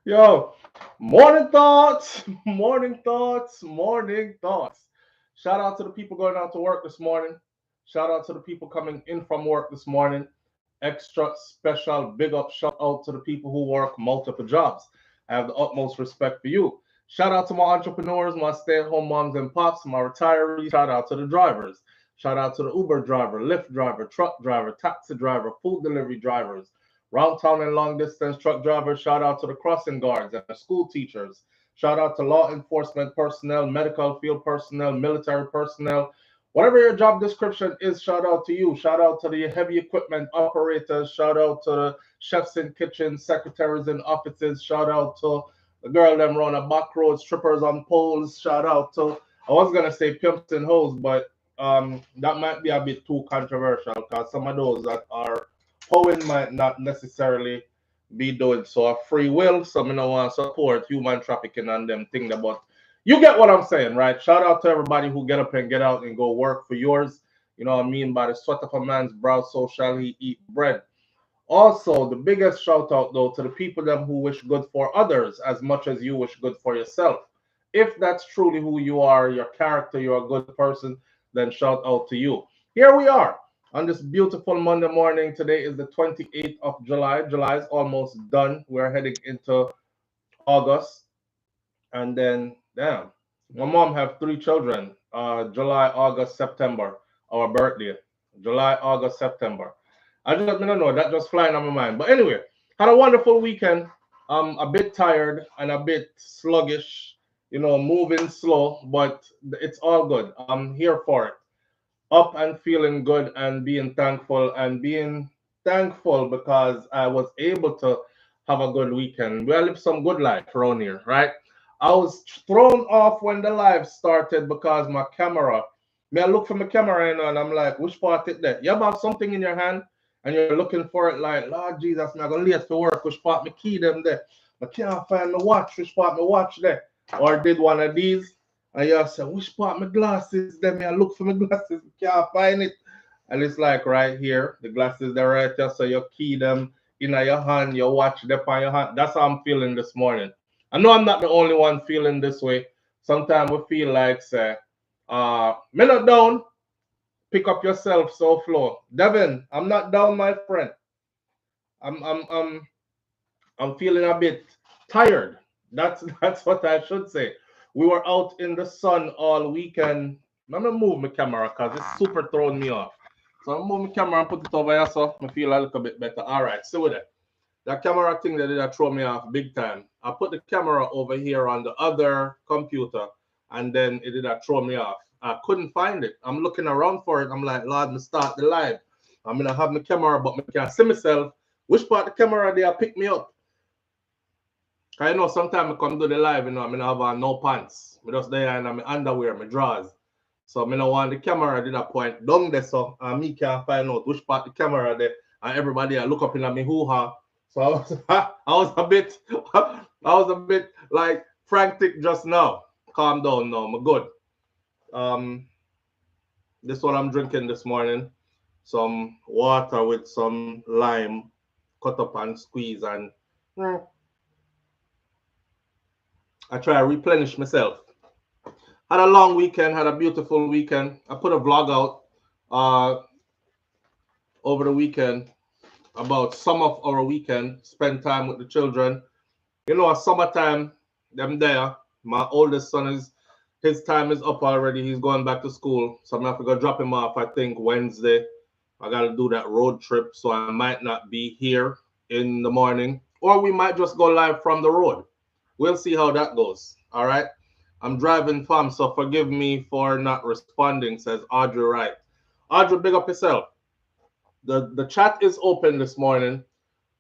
Yo, morning thoughts, morning thoughts, morning thoughts. Shout out to the people going out to work this morning. Shout out to the people coming in from work this morning. Extra special big up shout out to the people who work multiple jobs. I have the utmost respect for you. Shout out to my entrepreneurs, my stay at home moms and pops, my retirees. Shout out to the drivers. Shout out to the Uber driver, Lyft driver, truck driver, taxi driver, food delivery drivers, round town and long distance truck drivers. Shout out to the crossing guards and the school teachers. Shout out to law enforcement personnel, medical field personnel, military personnel. Whatever your job description is, shout out to you. Shout out to the heavy equipment operators. Shout out to the chefs in kitchens, secretaries in offices. Shout out to the girl them run a back road, strippers on poles. Shout out to, I was gonna say pimps and hoes, but that might be a bit too controversial because some of those that are hoeing might not necessarily be doing so of free will. Some don't want to support human trafficking and them thing about. You get what I'm saying, right? Shout out to everybody who get up and get out and go work for yours. You know what I mean? By the sweat of a man's brow, so shall he eat bread. Also, the biggest shout out though to the people them who wish good for others as much as you wish good for yourself. If that's truly who you are, your character, you're a good person, then shout out to you. Here we are on this beautiful Monday morning. Today is the 28th of July. July is almost done. We're heading into August. And then, damn, my mom have three children. July, August, September, our birthday. July, August, September. I don't know. That just flying on my mind. But anyway, had a wonderful weekend. A bit tired and a bit sluggish. You know, moving slow, but it's all good. I'm here for it. Up and feeling good and being thankful because I was able to have a good weekend. We live some good life around here, right? I was thrown off when the live started because my camera. Me, I look for my camera and I'm like, which part it there? You have something in your hand and you're looking for it like, Lord Jesus, I'm gonna late for work. Which part my key them there? I can't find my watch. Which part my watch there? Or did one of these? And you say, which part my glasses? Then me I look for my glasses, can't find it. And it's like right here, the glasses they're right here, so you key them in your hand, you watch them on your hand. That's how I'm feeling this morning. I know I'm not the only one feeling this way. Sometimes we feel like say, me not down, pick up yourself, so flow. Devin, I'm not down, my friend. I'm I'm I'm I'm feeling a bit tired. That's what I should say. We were out in the sun all weekend. I'm gonna move my camera because it's super throwing me off. So I'm gonna move my camera and put it over here so I feel a little bit better. All right, so with it. That camera thing that did throw me off big time. I put the camera over here on the other computer and then it did throw me off. I couldn't find it. I'm looking around for it. I'm like, Lord, me start the live. I'm gonna have my camera, but I can't see myself. Which part of the camera there pick me up? I know sometimes I come to the live, I mean, I have no pants. I just there and I'm underwear, my drawers. So I don't want the camera did a point down there, so me can't find out which part the camera there. And everybody I look up in me hoo ha. So I was I was a bit I was a bit like frantic just now. Calm down now, I'm good. Um this is what I'm drinking this morning. Some water with some lime, cut up and squeeze and I try to replenish myself. Had a long weekend, had a beautiful weekend. I put a vlog out uh, over the weekend about some of our weekend, spend time with the children. You know, summertime, them there. My oldest son is his time is up already. He's going back to school. So I'm gonna have to go drop him off, I think, Wednesday. I gotta do that road trip, so I might not be here in the morning. Or we might just go live from the road. We'll see how that goes. All right. I'm driving fam, so forgive me for not responding, says Audrey Wright. Audrey, big up yourself. The chat is open this morning.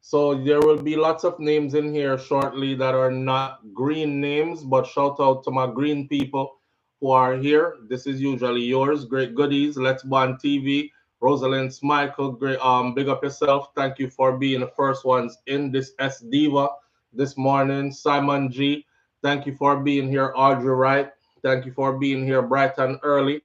So there will be lots of names in here shortly that are not green names, but shout out to my green people who are here. This is usually yours. Great goodies. Let's Bond TV. Rosalind Michael, great big up yourself. Thank you for being the first ones in this S Diva this morning. Simon G, thank you for being here. Audrey Wright, thank you for being here bright and early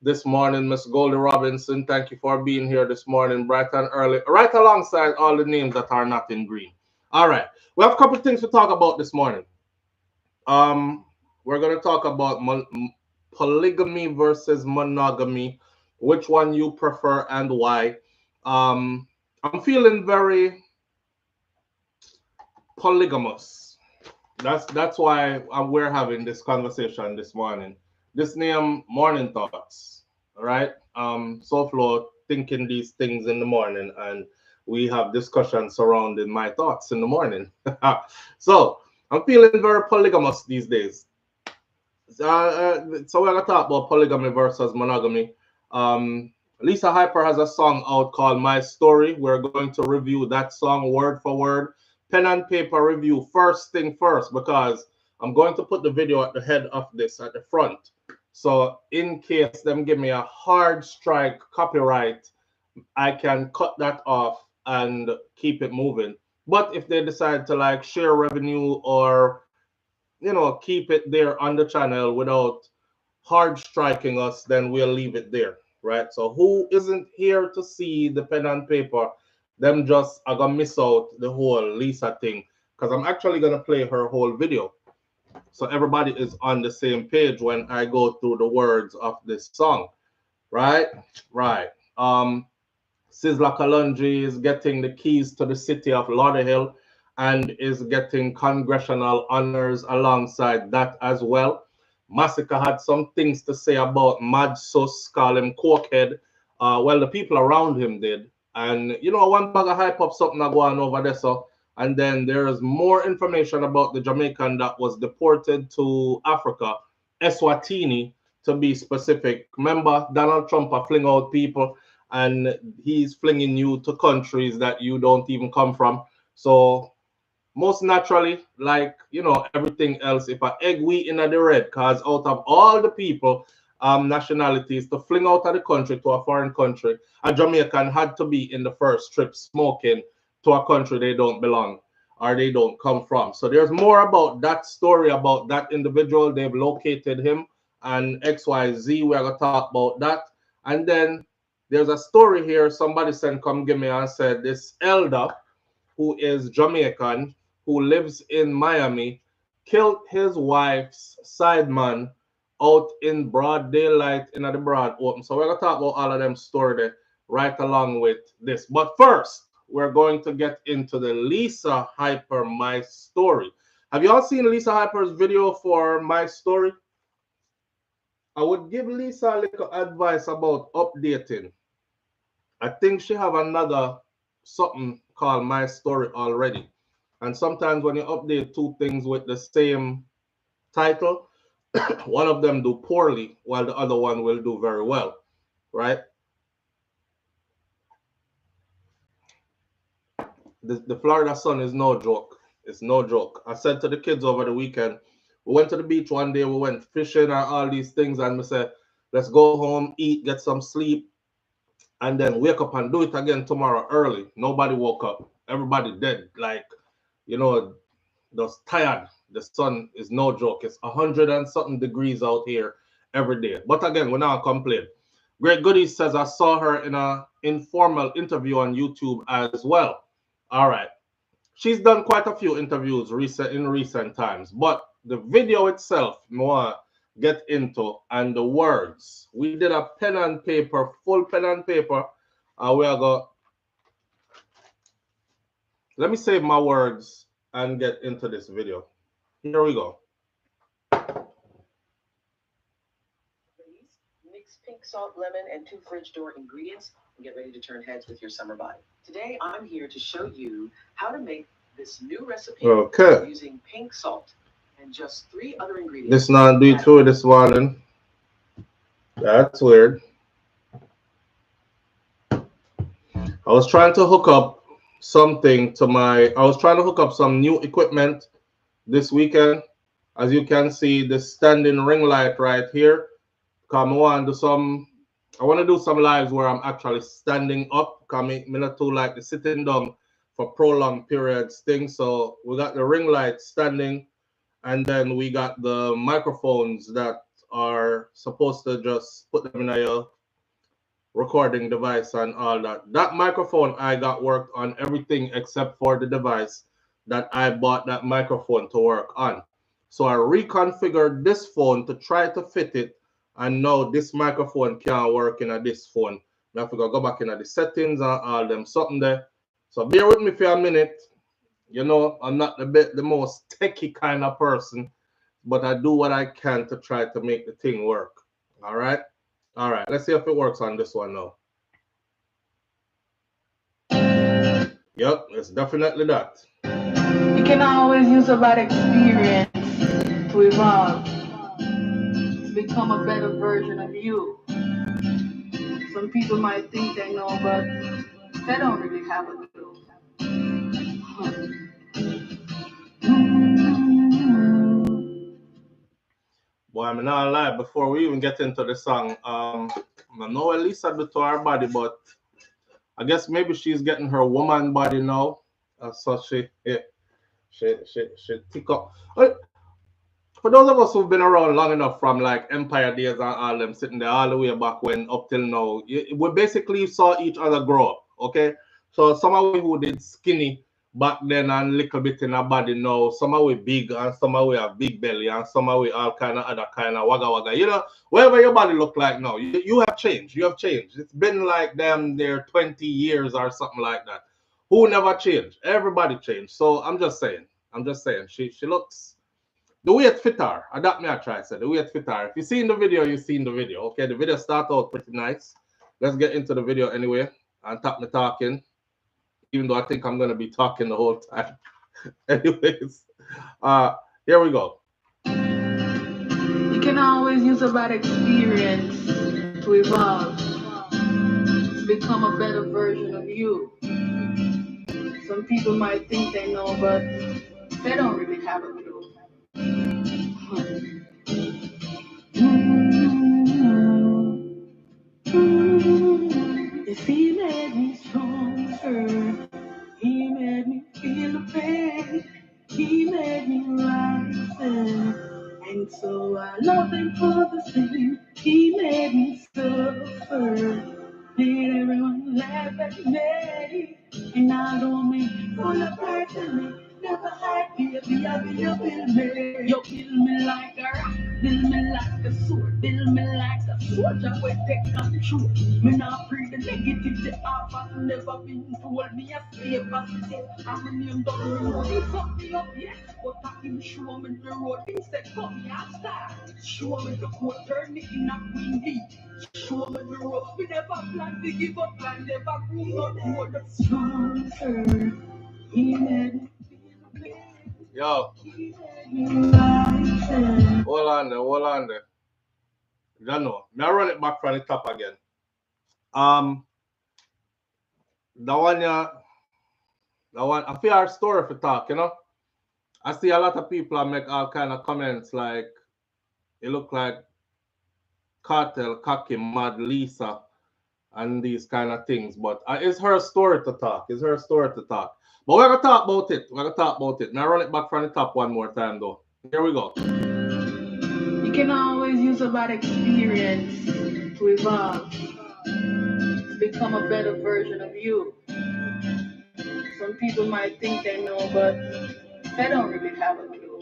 this morning. Miss Goldie Robinson, thank you for being here this morning, bright and early, right alongside all the names that are not in green. All right. We have a couple of things to talk about this morning. We're going to talk about polygamy versus monogamy, which one you prefer and why. I'm feeling very polygamous. That's why we're having this conversation this morning. This name Morning Thoughts. All right. SOUFLOTV thinking these things in the morning, and we have discussion surrounding my thoughts in the morning. So I'm feeling very polygamous these days. So we're gonna talk about polygamy versus monogamy. Lisa Hyper has a song out called My Story. We're going to review that song word for word, pen and paper review. First thing first, because I'm going to put the video at the head of this at the front. So in case them give me a hard strike copyright, I can cut that off and keep it moving. But if they decide to like share revenue or keep it there on the channel without hard striking us, then we'll leave it there, right? So who isn't here to see the pen and paper, them just are gonna miss out the whole Lisa thing, because I'm actually gonna play her whole video. So everybody is on the same page when I go through the words of this song, right? Right. Sizzla Kalonji is getting the keys to the city of Lauderhill and is getting congressional honors alongside that as well. Massacre had some things to say about Mad Sus, call him Cokehead. Well, the people around him did. And, one bag of hype up something that going over there. So, and then there's more information about the Jamaican that was deported to Africa, Eswatini to be specific. Remember, Donald Trump fling out people and he's flinging you to countries that you don't even come from. So most naturally, like everything else, if I egg we in the red, cause out of all the people, nationalities to fling out of the country to a foreign country, a Jamaican had to be in the first trip smoking to a country they don't belong or they don't come from. So there's more about that story about that individual. They've located him and XYZ. We're gonna talk about that. And then there's a story here. Somebody sent come give me and said this elder who is Jamaican, who lives in Miami, killed his wife's sideman out in broad daylight in the broad open. So we're gonna talk about all of them story there right along with this. But first, we're going to get into the Lisa Hyper My Story. Have you all seen Lisa Hyper's video for My Story? I would give Lisa a little advice about updating. I think she have another something called My Story already. And sometimes when you update two things with the same title, one of them do poorly while the other one will do very well, right? The Florida sun is no joke. It's no joke. I said to the kids over the weekend, we went to the beach one day, we went fishing and all these things, and we said, let's go home, eat, get some sleep, and then wake up and do it again tomorrow early. Nobody woke up. Everybody dead. Like, just tired. The sun is no joke. It's 100 and something degrees out here every day. But again, we're not complaining. Great Goodies says I saw her in an informal interview on YouTube as well. All right. She's done quite a few interviews in recent times, but the video itself, I want to get into, and the words. We did a pen and paper, full pen and paper. We are going. Let me save my words and get into this video. Here we go. Mix pink salt, lemon, and 2 fridge door ingredients and get ready to turn heads with your summer body. Today, I'm here to show you how to make this new recipe using pink salt and just 3 other ingredients. This not do it through this morning. That's weird. I was trying to hook up something to I was trying to hook up some new equipment this weekend. As you can see, the standing ring light right here. I want to do some lives where I'm actually standing up. Me not too like the sitting down for prolonged periods thing. So we got the ring light standing, and then we got the microphones that are supposed to just put them in a recording device and all that. That microphone I got worked on everything except for the device. that I bought that microphone to work on. So I reconfigured this phone to try to fit it, and now this microphone can't work in this phone. I have to go back in the settings and all them something there. So bear with me for a minute. You know, I'm not the most techie kind of person, but I do what I can to try to make the thing work. All right? All right, let's see if it works on this one now. Yep, it's definitely that. You can always use a bad experience to evolve, to become a better version of you. Some people might think they know, but they don't really have a clue. Boy, I'm not lie, before we even get into the song, I know Elisa do to her body, but I guess maybe she's getting her woman body now. So she tick up. For those of us who've been around long enough from like Empire days and all them sitting there all the way back when up till now, we basically saw each other grow up, okay? So some of we who did skinny back then and little bit in our body now, some of we big and some of we have big belly and some of we all kind of other kind of wagga wagga. You know, whatever your body look like now, you have changed. You have changed. It's been like them there 20 years or something like that. Who never changed? Everybody changed. So I'm just saying. She looks the way it fit her, that me I try to say, the way it fit her. If you seen the video, you seen the video. Okay, the video start out pretty nice. Let's get into the video anyway and stop me talking, even though I think I'm gonna be talking the whole time. Anyways, here we go. You can always use a bad experience to evolve, to become a better version of you. Some people might think they know, but they don't really have a clue. Yes, he made me stronger. He made me feel the pain. He made me wiser. And so I love him for the same. He made me suffer. Made everyone laugh at me. And I don't mean full of personally. Never had baby, I be a build me. You build me like a rock, build me like a sword, build me like a soldier with take control. Me not free the negative, the offers never been told me a stay positive. I'm a name don't know he fuck me up yet, but I can show me the road. He said cut me outside, show me the court, turn me in a queen bee. Show me the road, we never plan to give up, plan never grew no more. The stronger, he made me. Yo, hold on there. You know, may I run it back from the top again. The one, I feel our story for talk, you know. I see a lot of people make all kind of comments like, it look like Cartel, Cocky, Mad, Lisa, and these kind of things. But it's her story to talk. It's her story to talk. But we're gonna talk about it. Now run it back from the top one more time though. Here we go. You can always use a bad experience to evolve, to become a better version of you. Some people might think they know, but they don't really have a clue.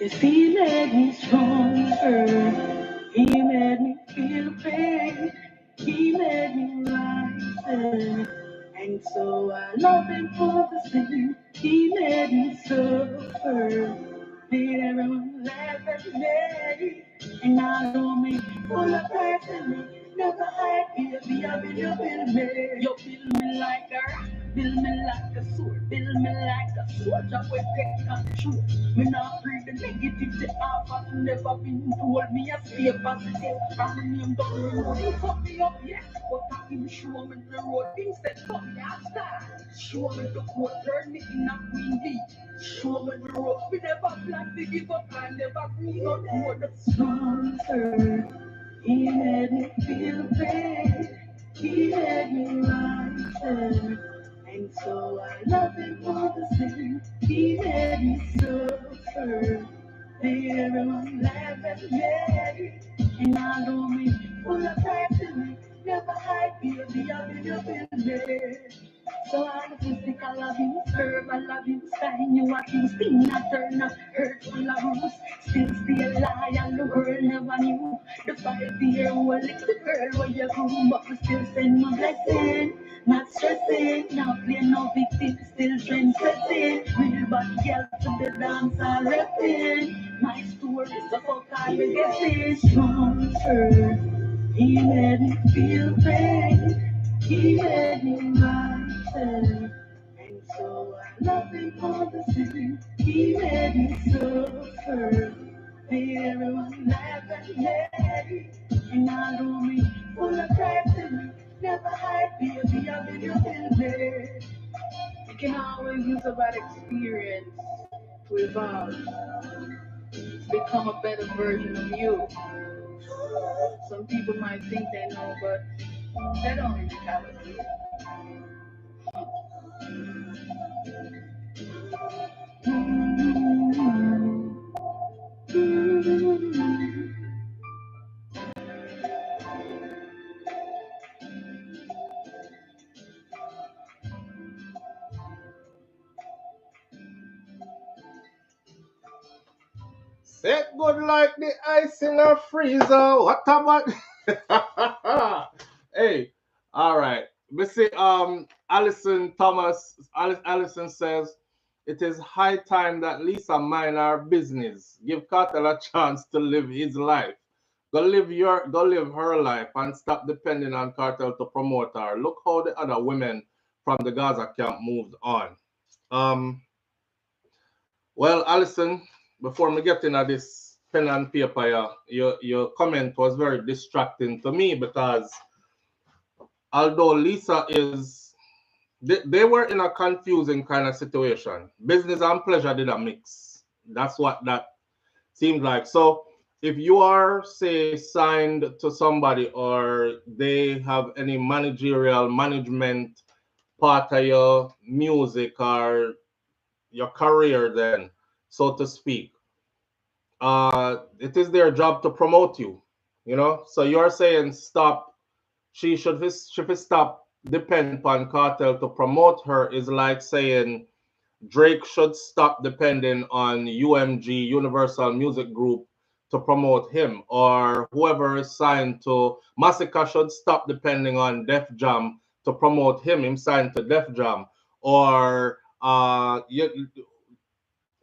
Yes, he made me stronger. He made me feel the pain. He made me wiser. And so I love him for the same. He made me suffer. Made everyone laugh at me. And I don't mean full of personally. Never had baby, I be you build me. You build me like a rock, build me like a sword, build me like a soldier with take control. Me not free the negative, the offers never been told me a stay positive. I'm a name don't know he fuck me up yet, but I can show me the road. He said cut me outside, show me the court, turn me in a queen bee. Show me the road, we never plan to give up, I never grew no more. The stronger, he made me feel pain, he made me wiser. And so I love him for the same. He made me suffer. Made everyone laugh at me. And I don't mean full of pride to me. Never hide, baby, I will you feel me. So all the physical abuse, verbal abuse, kind you accuse, thing not turn up, hurtful abuse. Still stay loyal, the world never knew. The 5-year-old little girl where you grew, but we still send my blessing. Not stressing, now play no victim, still trend setting. Real bad girl to the dance all repping. My story so fuck all the guessing. Strong earth, he made me feel pain. He made me myself. And so I love him for the sin. He made me suffer. Everyone laugh and play. And I know me full of pride to me. Never hide, baby, I'll be your baby. You can always use a bad experience to evolve, to become a better version of you. Some people might think they know, but they don't really have it. Set good like the ice in a freezer. What about? Hey, all right. We see. Alison Thomas. Alison says it is high time that Lisa mind our business. Give Cartel a chance to live his life. Go live her life and stop depending on Cartel to promote her. Look how the other women from the Gaza camp moved on. Um. Well, Alison, before me get into this pen and paper, your comment was very distracting to me because although Lisa is, they were in a confusing kind of situation. Business and pleasure did a mix. That's what that seemed like. So if you are, say, signed to somebody or they have any managerial management part of your music or your career, then, so to speak, it is their job to promote you, you know. So you're saying stop. She should stop depend upon Cartel to promote her is like saying Drake should stop depending on UMG Universal Music Group to promote him, or whoever is signed to Massacre should stop depending on Def Jam to promote him. Him signed to Def Jam, or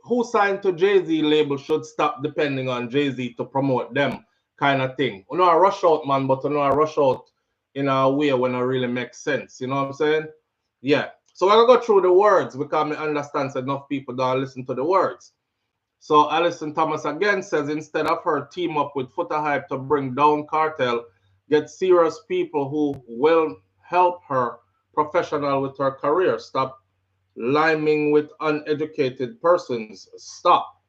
who signed to Jay-Z label should stop depending on Jay-Z to promote them, kind of thing. You know, I rush out, man, but you know, I rush out in a way when it really makes sense. You know what I'm saying? Yeah. So we're gonna go through the words because I understand that enough people don't listen to the words. So Alison Thomas again says instead of her team up with Footer Hype to bring down Cartel, get serious people who will help her professional with her career. Stop liming with uneducated persons. Stop.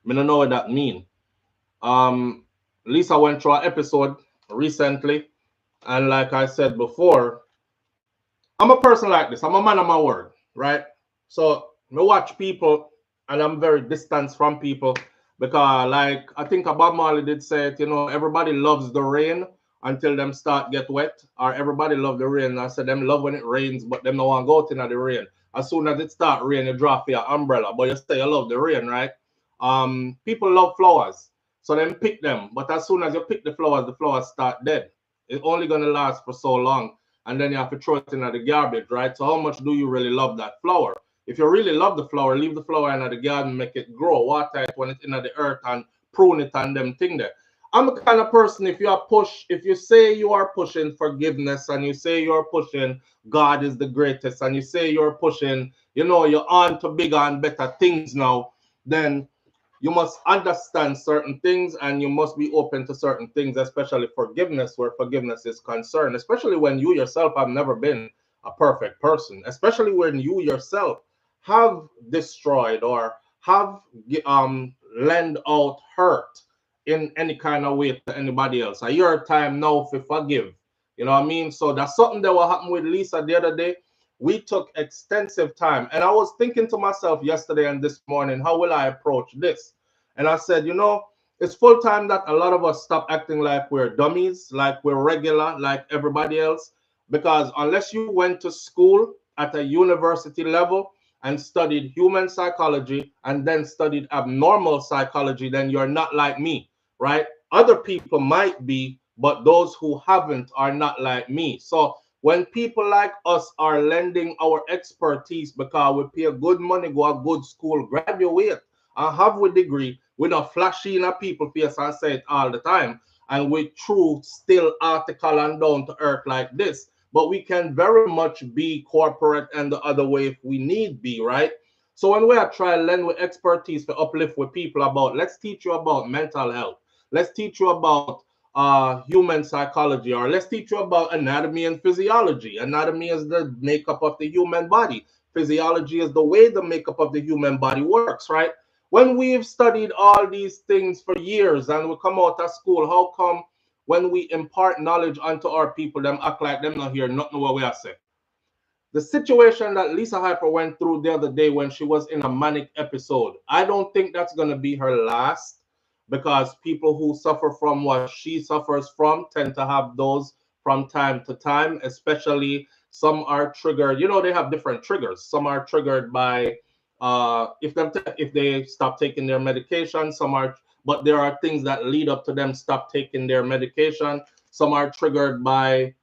I don't know what that mean. Lisa went through an episode recently, and like I said before, I'm a person like this. I'm a man of my word, right? So I watch people, and I'm very distant from people because, like I think Bob Marley did say it. You know, everybody loves the rain until them start get wet, or everybody love the rain. I said them love when it rains, but them no want to go out in the rain. As soon as it start rain, you drop your umbrella, but you say you love the rain, right? People love flowers, so then pick them. But as soon as you pick the flowers start dead. It's only gonna last for so long, and then you have to throw it in the garbage, right? So how much do you really love that flower? If you really love the flower, leave the flower in the garden, make it grow, water it when it's in the earth, and prune it and them thing there. I'm the kind of person, if you say you are pushing forgiveness and you say you're pushing God is the greatest and you say you're pushing, you know, you're on to bigger and better things now, then you must understand certain things and you must be open to certain things, especially forgiveness, where forgiveness is concerned, especially when you yourself have never been a perfect person, especially when you yourself have destroyed or have lend out hurt in any kind of way to anybody else. It's your time now to forgive. You know what I mean? So that's something that will happen with Lisa the other day. We took extensive time, and I was thinking to myself yesterday and this morning, how will I approach this? And I said, you know, It's full time that a lot of us stop acting like we're dummies, like we're regular, like everybody else. Because unless you went to school at a university level and studied human psychology and then studied abnormal psychology, then you're not like me, right? Other people might be, but those who haven't are not like me. So when people like us are lending our expertise because we pay good money, go a good school, graduate, and have a degree, we not flashy in a people face and say it all the time, and we true still article and down to earth like this. But we can very much be corporate and the other way if we need be, right? So when we are trying to lend with expertise to uplift with people about, let's teach you about mental health, let's teach you about human psychology, or let's teach you about anatomy and physiology. Anatomy is the makeup of the human body. Physiology is the way the makeup of the human body works, right? When we've studied all these things for years and we come out of school, how come when we impart knowledge onto our people, them act like them not hear nothing what we are saying? The situation that Lisa Hyper went through the other day when she was in a manic episode, I don't think that's going to be her last, because people who suffer from what she suffers from tend to have those from time to time, especially some are triggered. You know, they have different triggers. Some are triggered by if they stop taking their medication. Some are, but there are things that lead up to them stop taking their medication. Some are triggered by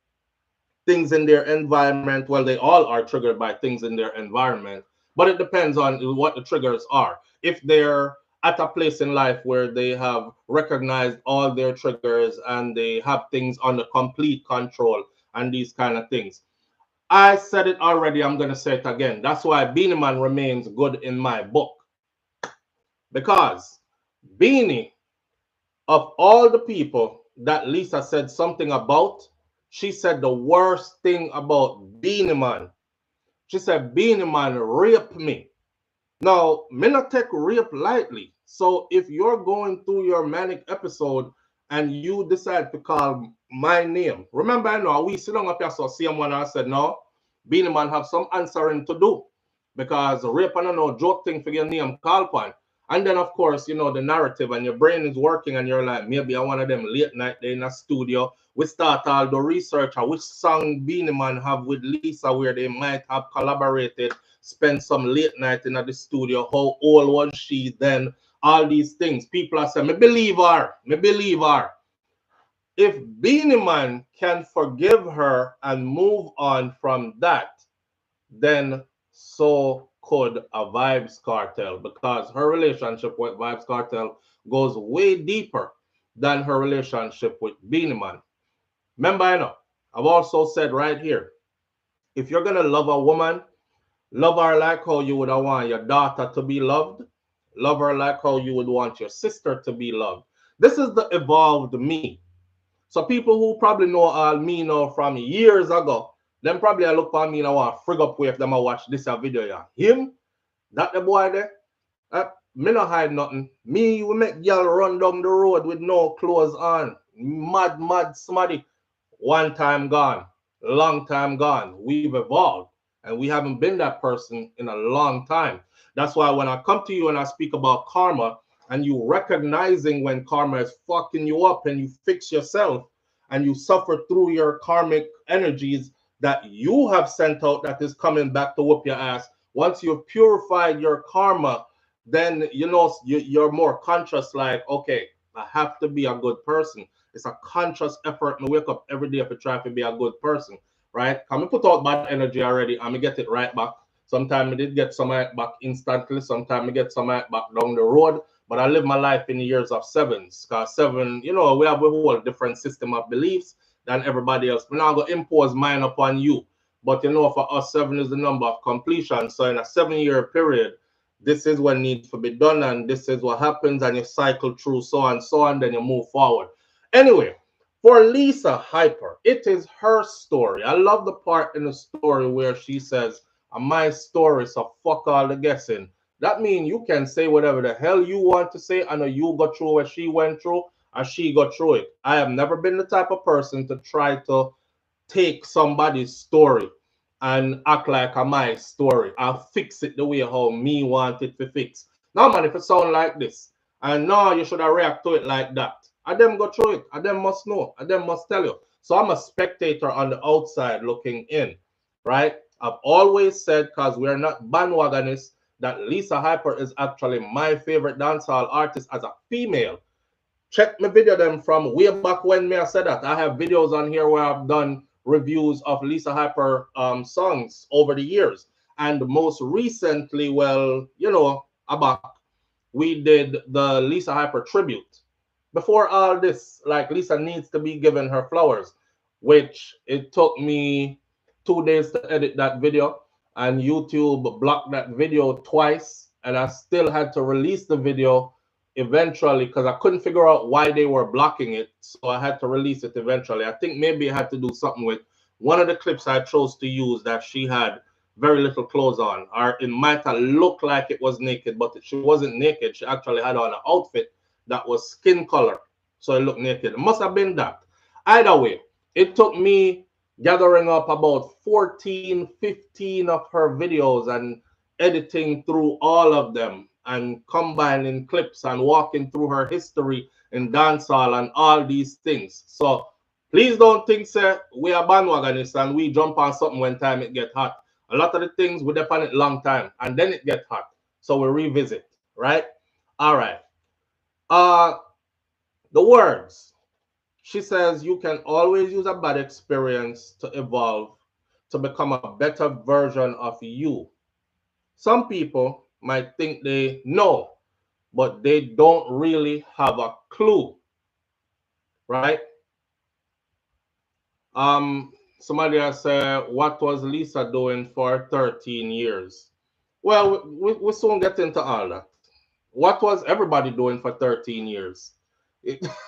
things in their environment. Well, they all are triggered by things in their environment, but it depends on what the triggers are. If they're at a place in life where they have recognized all their triggers and they have things under complete control and these kind of things. I said it already, I'm going to say it again. That's why Beanie Man remains good in my book. Because Beanie, of all the people that Lisa said something about, she said the worst thing about Beanie Man. She said Beanie Man raped me. Now, me not take rape lightly. So if you're going through your manic episode and you decide to call my name, remember, I know we sit on up here, so someone and I said, no, Beanie Man have some answering to do, because rape and no joke thing for your name call upon. And then, of course, you know, the narrative and your brain is working and you're like, maybe I one of them late night day in a studio. We start all the research on which song Beanie Man have with Lisa where they might have collaborated, spend some late night in the studio. How old was she then? All these things. People are saying, me believe her. Me believe her. If Beanie Man can forgive her and move on from that, then so could a Vibes Cartel, because her relationship with Vibes Cartel goes way deeper than her relationship with Beanie Man. Remember, I know, I've also said right here, if you're going to love a woman, love her like how you would want your daughter to be loved. Love her like how you would want your sister to be loved. This is the evolved me. So people who probably know all me now from years ago, them probably look for me and I want to frig up with them and watch this video. Yeah. Him, that the boy there, me no hide nothing. Me, we make y'all run down the road with no clothes on. Mad, mad, smarty. One time gone, long time gone. We've evolved and we haven't been that person in a long time. That's why when I come to you and I speak about karma and you recognizing when karma is fucking you up and you fix yourself and you suffer through your karmic energies that you have sent out that is coming back to whoop your ass. Once you've purified your karma, then you know you're more conscious, like, okay, I have to be a good person. It's a conscious effort. I wake up every day to try to be a good person, right? Can we put out bad energy already and me get it right back? Sometimes I did get some back instantly. Sometimes I get some back down the road. But I live my life in the years of sevens. Because seven, you know, we have a whole different system of beliefs than everybody else. We're not going to impose mine upon you. But you know, for us, seven is the number of completion. So in a 7-year period, this is what needs to be done, and this is what happens, and you cycle through so on, then you move forward. Anyway, for Lisa Hyper, it is her story. I love the part in the story where she says, my story, so fuck all the guessing. That means you can say whatever the hell you want to say. I know you got through what she went through, and she got through it. I have never been the type of person to try to take somebody's story and act like a my story. I'll fix it the way how me want it to fix. Now, man, if it sound like this, And no, you should have react to it like that. And them go through it. And them must know. And them must tell you. So I'm a spectator on the outside looking in, right? I've always said, because we're not bandwagonists, that Lisa Hyper is actually my favorite dancehall artist as a female. Check my video them from way back when me I said that. I have videos on here where I've done reviews of Lisa Hyper songs over the years. And most recently, well, you know, about we did the Lisa Hyper tribute. Before all this, like Lisa needs to be given her flowers, which it took me 2 days to edit that video, and YouTube blocked that video twice, and I still had to release the video eventually because I couldn't figure out why they were blocking it. So I had to release it eventually. I think maybe it had to do something with one of the clips I chose to use that she had very little clothes on, or it might have looked like it was naked, but she wasn't naked. She actually had on an outfit that was skin color, so it looked naked. It must have been that. Either way, it took me gathering up about 14, 15 of her videos and editing through all of them and combining clips and walking through her history in dancehall and all these things. So please don't think, sir, we are bandwagonists and we jump on something when time it get hot. A lot of the things we depend on it long time and then it get hot. So we revisit, right? All right. The words. She says you can always use a bad experience to evolve, to become a better version of you. Some people might think they know, but they don't really have a clue, right? Somebody has said, what was Lisa doing for 13 years? Well, we soon get into all that. What was everybody doing for 13 years?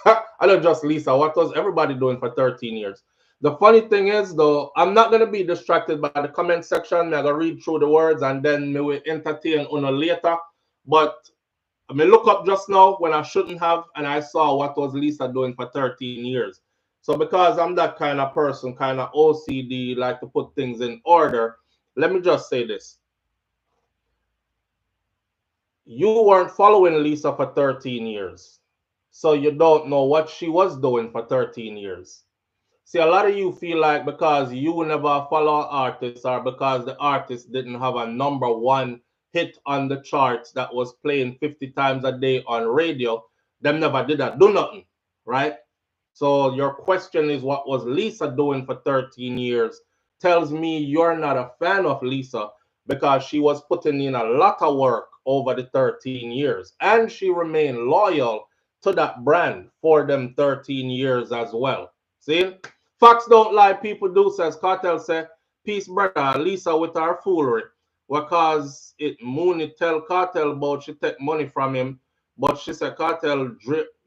I don't just Lisa. What was everybody doing for 13 years? The funny thing is, though, I'm not going to be distracted by the comment section. I'm going to read through the words and then we will entertain Una later. But I mean, look up just now when I shouldn't have, and I saw what was Lisa doing for 13 years. So because I'm that kind of person, kind of OCD, like to put things in order, let me just say this. You weren't following Lisa for 13 years. So you don't know what she was doing for 13 years. See, a lot of you feel like because you never follow artists or because the artist didn't have a #1 hit on the charts that was playing 50 times a day on radio, them never did that. Do nothing, right? So your question is, what was Lisa doing for 13 years? Tells me you're not a fan of Lisa because she was putting in a lot of work over the 13 years. And she remained loyal to that brand for them 13 years as well. See? Facts don't lie, people do, says Cartel. Say, peace, brother. Lisa with her foolery. Because it Mooney tell Cartel about she take money from him, but she said Cartel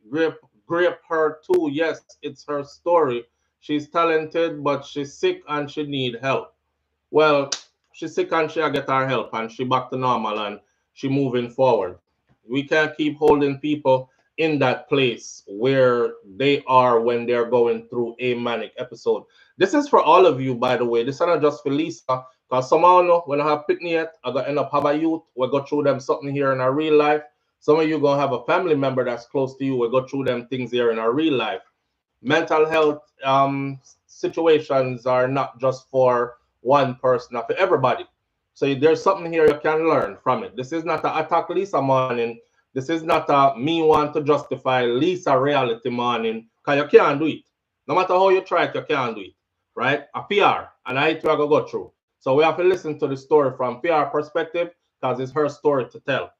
grape her too. Yes, it's her story. She's talented, but she's sick and she need help. Well, she's sick and she get her help and she back to normal and she moving forward. We can't keep holding people in that place where they are when they're going through a manic episode. This is for all of you, by the way. This is not just for Lisa, because somehow know when I have picnic yet, I gotta end up have a youth. We go through them something here in our real life. Some of you gonna have a family member that's close to you. We go through them things here in our real life. Mental health situations are not just for one person, not for everybody. So there's something here you can learn from it. This is not an attack Lisa morning. This is not a me want to justify Lisa reality morning, because you can't do it. No matter how you try it, you can't do it, right? A PR, and I too I go through. So we have to listen to the story from PR perspective because it's her story to tell.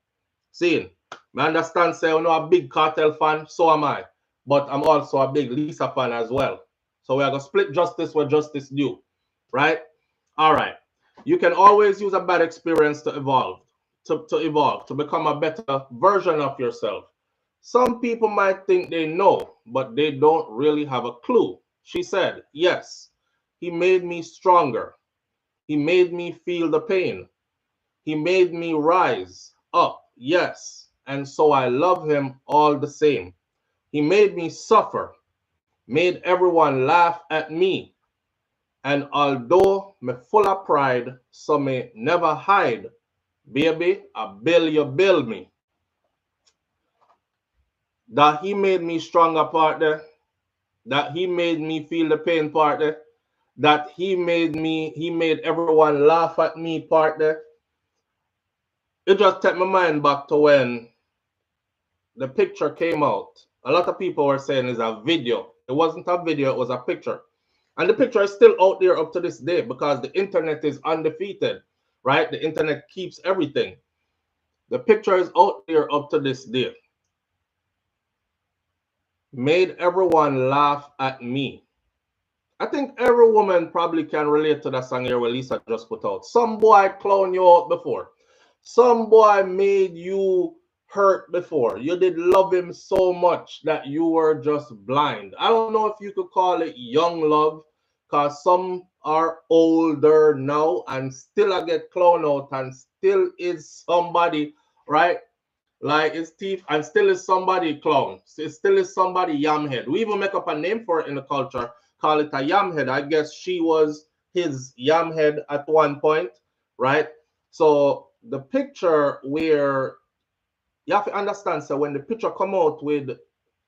Seeing, I understand, say, you know, a big Cartel fan, so am I. But I'm also a big Lisa fan as well. So we are going to split justice where justice due, right? All right. You can always use a bad experience to evolve, to become a better version of yourself. Some people might think they know, but they don't really have a clue. She said, yes, he made me stronger. He made me feel the pain. He made me rise up, yes, and so I love him all the same. He made me suffer, made everyone laugh at me. And although me full of pride, so me never hide, baby, I bill you bill me. that he made me stronger part there, that he made me feel the pain part there, that he made everyone laugh at me part there. It just took my mind back to when the picture came out. A lot of people were saying it's a video. It wasn't a video, it was a picture. And the picture is still out there up to this day because the internet is undefeated, right? The internet keeps everything. The picture is out there up to this day. Made everyone laugh at me. I think every woman probably can relate to that song here where Lisa just put out. Some boy clown you out before. Some boy made you hurt before. You did love him so much that you were just blind. I don't know if you could call it young love, because some are older now and still I get clown out and still is somebody, right? Like his teeth and still is somebody clown. It still is somebody yamhead. We even make up a name for it in the culture, call it a yamhead. I guess she was his yamhead at one point, right? So the picture where you have to understand, so when the picture come out with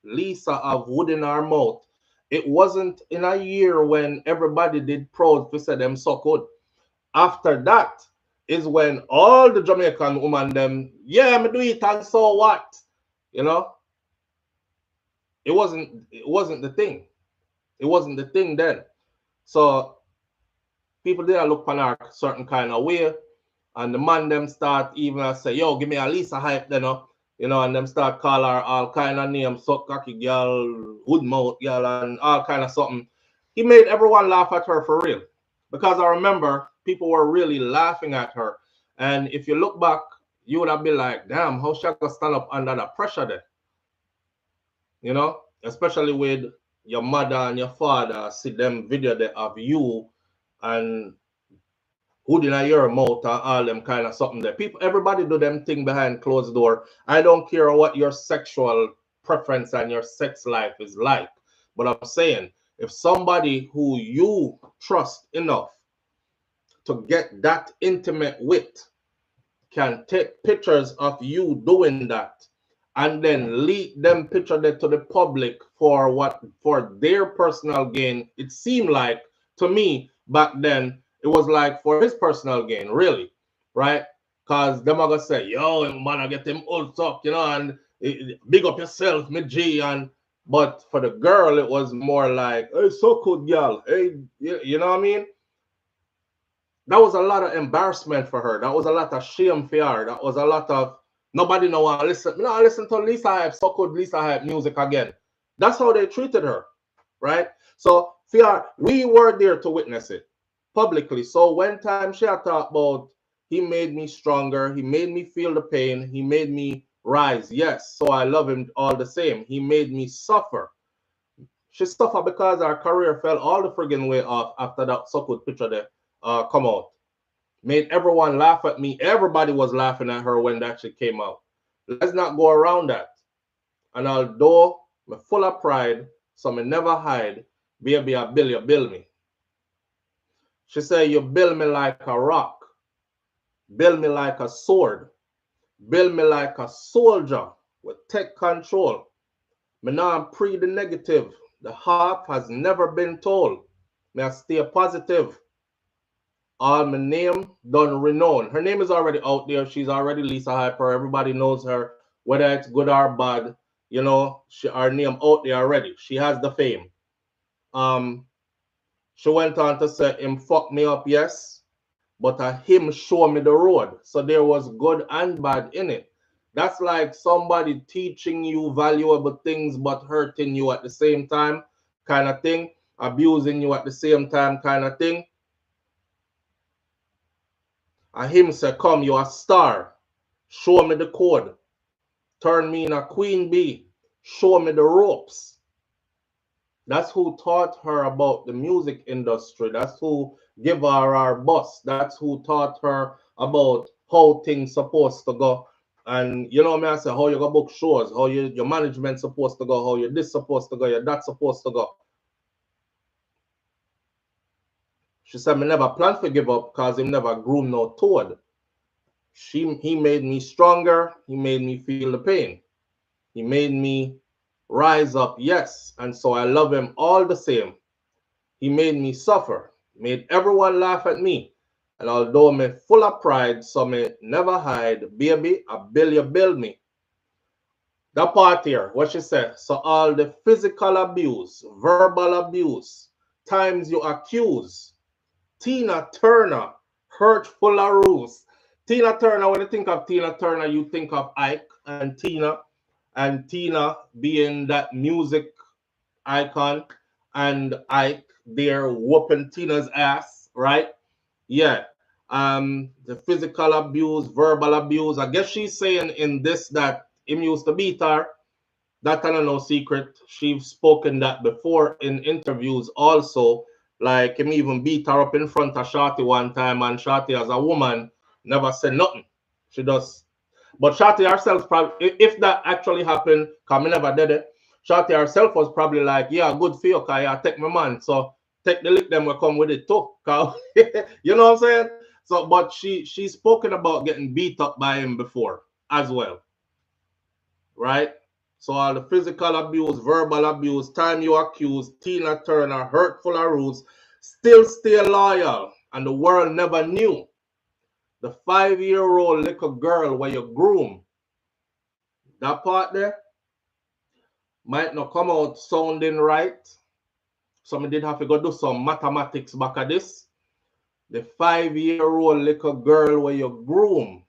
Lisa of wood in her mouth, it wasn't in a year when everybody did proud to say them so good. After that is when all the Jamaican women them, yeah, me do it and so what? You know? It wasn't the thing. It wasn't the thing then. So people did look on her certain kind of way. And the man them start even say, yo, give me at least a hype then, you know, and them start call her all kind of names, suck cocky girl, hood mouth girl, and all kind of something. He made everyone laugh at her for real. Because I remember people were really laughing at her. And if you look back, you would have been like, damn, how she gonna stand up under the pressure there? You know, especially with your mother and your father, see them video there of you and who did I hear mouth and all them kind of something there. People, everybody do them thing behind closed door. I don't care what your sexual preference and your sex life is like. But I'm saying, if somebody who you trust enough to get that intimate with can take pictures of you doing that and then leak them picture there to the public for their personal gain, it seemed like to me back then it was like for his personal gain, really, right? Because them are gonna say, yo, man, I get him old up, you know, and big up yourself, me G, and but for the girl, it was more like, hey, so good, girl, hey, you know what I mean? That was a lot of embarrassment for her. That was a lot of shame for her. That was a lot of nobody know want to listen. No, listen to Lisa Hype, so could Lisa Hype music again. That's how they treated her, right? So fear, we were there to witness it publicly. So when time she talked about he made me stronger, he made me feel the pain, he made me rise. Yes, so I love him all the same. He made me suffer. She suffered because her career fell all the friggin' way off after that so good picture there come out. Made everyone laugh at me. Everybody was laughing at her when that shit came out. Let's not go around that. And although I'm full of pride, so I never hide, baby, I build you, build me. She said, you build me like a rock, build me like a sword, build me like a soldier with take control. Me now pre the negative. The half has never been told. May I stay positive. All my name done renowned. Her name is already out there. She's already Lisa Hyper. Everybody knows her, whether it's good or bad. You know, her name out there already. She has the fame. She went on to say, him fuck me up, yes, but him show me the road. So there was good and bad in it. That's like somebody teaching you valuable things but hurting you at the same time, kind of thing. Abusing you at the same time, kind of thing. And him say, come, you a star. Show me the code. Turn me in a queen bee. Show me the ropes. That's who taught her about the music industry. That's who give her bus. That's who taught her about how things supposed to go. And you know me, I say, how you go book shows, how your management supposed to go, how you this supposed to go, your that supposed to go. She said, me never plan to give up because he never grew no toad. He made me stronger. He made me feel the pain. He made me rise up, yes, and so I love him all the same. He made me suffer, made everyone laugh at me. And although me full of pride, so me never hide, baby, I build me. That part here, what she said. So all the physical abuse, verbal abuse, times you accuse. Tina Turner, hurtful ruse. Tina Turner, when you think of Tina Turner, you think of Ike and Tina being that music icon, and Ike there whooping Tina's ass, right? Yeah. The physical abuse, verbal abuse. I guess she's saying in this that him used to beat her. That kind of no secret. She's spoken that before in interviews also. Like him even beat her up in front of Shorty one time, and Shorty as a woman never said nothing. She does. But Shorty herself probably, if that actually happened, cause me never did it. Shorty herself was probably like, yeah, good for you, cause I take my man. So take the lick them will come with it too. You know what I'm saying? So but she's spoken about getting beat up by him before as well. Right? So all the physical abuse, verbal abuse, time you accuse, Tina Turner, hurtful ruse, still stay loyal. And the world never knew. The 5-year-old little girl where you groom. That part there might not come out sounding right. So I did have to go do some mathematics back at this. The 5-year-old little girl where you groom.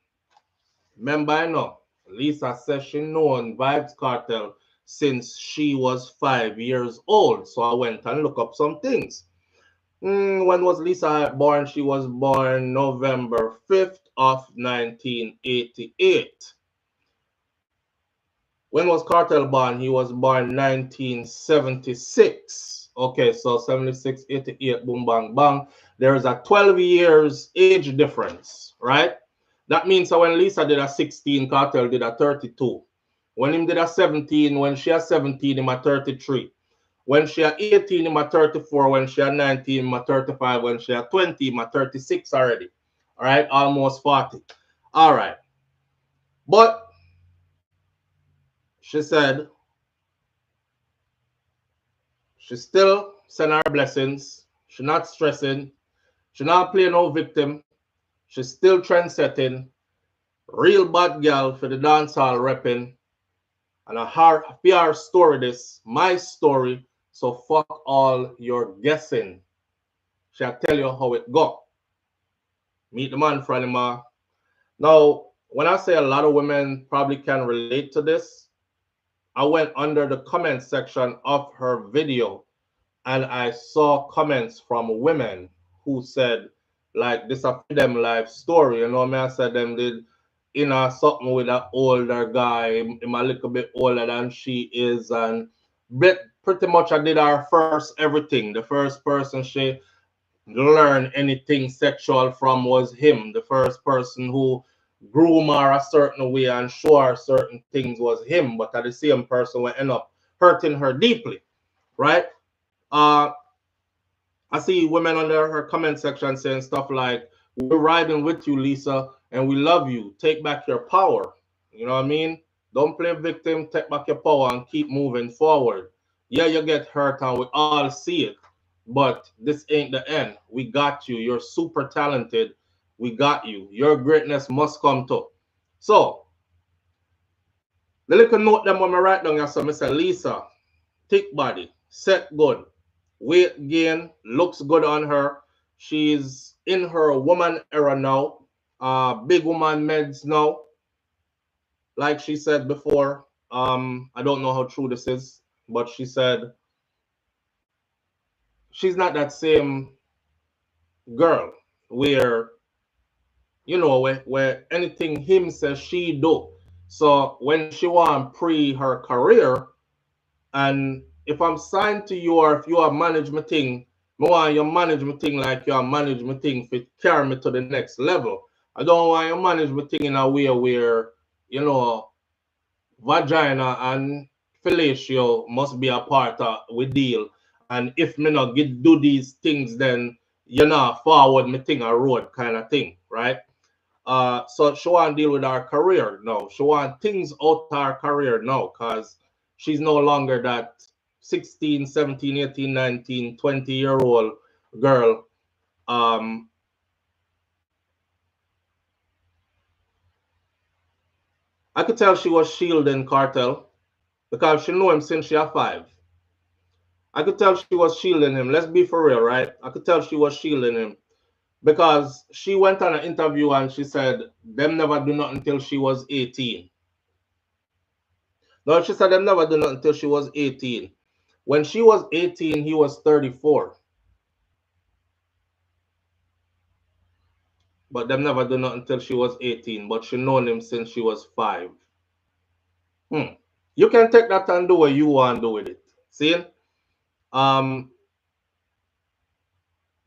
Remember, I know, Lisa says she known Vybz Kartel since she was 5 years old. So I went and looked up some things. When was Lisa born? She was born November 5th of 1988. When was Kartel born? He was born 1976. Okay, so 76, 88, boom, bang, bang. There is a 12 years age difference, right? That means that when Lisa did a 16, Kartel did a 32. When him did a 17, when she had 17, him a 33. When she had 18, him a 34. When she had 19, him a 35. When she had 20, him a 36 already. All right, almost 40. All right. But she said she still send her blessings. She not stressing. She not playing no victim. She's still trend setting. Real bad girl for the dancehall repping. And a PR story this, my story. So fuck all your guessing. She'll tell you how it go. Meet the man, Franima. Now, when I say a lot of women probably can relate to this, I went under the comment section of her video and I saw comments from women who said, like, this a them life story. You know, I said them did something with an older guy, him a little bit older than she is, and pretty much I did her first everything. The first person she learned anything sexual from was him. The first person who grew her a certain way and show her certain things was him, but at the same person will end up hurting her deeply, right? I see women under her comment section saying stuff like, we're riding with you, Lisa, and we love you. Take back your power. You know what I mean? Don't play victim, take back your power and keep moving forward. Yeah, you get hurt and we all see it, but this ain't the end. We got you. You're super talented. We got you. Your greatness must come too. So, the little note them when I write down, I say, Lisa, thick body, set good. Weight gain, looks good on her. She's in her woman era now. Big woman meds now. Like she said before, I don't know how true this is, but she said she's not that same girl where, you know, where anything him says she do. So when she want pre her career, and if I'm signed to you or if you are management thing, I want your management thing like your management thing to carry me to the next level. I don't want your management thing in a way where, you know, vagina and fellatio must be a part of we deal. And if me not do these things, then you know forward me thing a road kind of thing, right? So she want to deal with our career now. She want things out of our career now because she's no longer that 16, 17, 18, 19, 20-year-old girl. I could tell she was shielding Cartel because she knew him since she was 5. I could tell she was shielding him. Let's be for real, right? I could tell she was shielding him because she went on an interview and she said them never do nothing until she was 18. No, she said them never do nothing until she was 18. When she was 18, he was 34. But them never do nothing until she was 18. But she known him since she was 5. You can take that and do what you want to do with it. See? The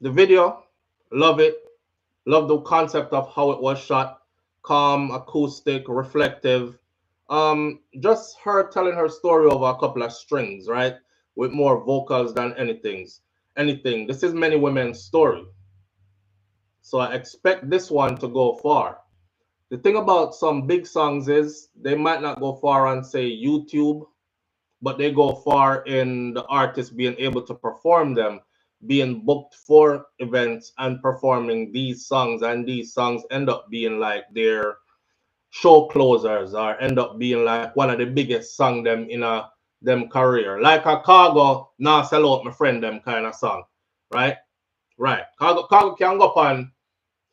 video, love it. Love the concept of how it was shot. Calm, acoustic, reflective. Just her telling her story over a couple of strings, right? With more vocals than anything. This is many women's story. So I expect this one to go far. The thing about some big songs is they might not go far on, say, YouTube, but they go far in the artist being able to perform them, being booked for events and performing these songs, and these songs end up being like their show closers or end up being like one of the biggest song them in them career. Like a Cargo, Nah Sell Out My Friend them kind of song. Right? Right. Cargo can go up on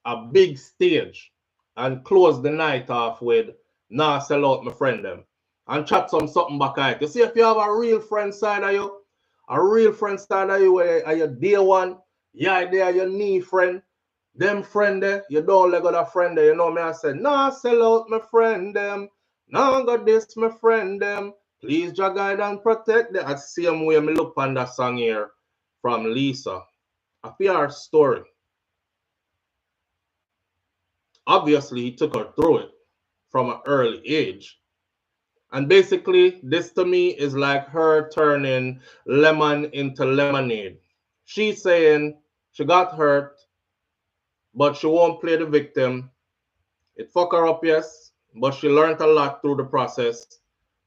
a big stage and close the night off with Nah Sell Out My Friend them. And chat something back at you. See if you have a real friend side of you, a real friend side of you where are your dear one, yeah, they are your knee friend. Them friend there, you don't let go that friend there. You know me, I said, nah, sell out my friend them. Nah, got this, my friend them. Please, Jah guide and protect them. That's the same way me look on that song here from Lisa. A PR story. Obviously, he took her through it from an early age. And basically, this to me is like her turning lemon into lemonade. She's saying she got hurt, but she won't play the victim. It fucked her up, yes, but she learned a lot through the process.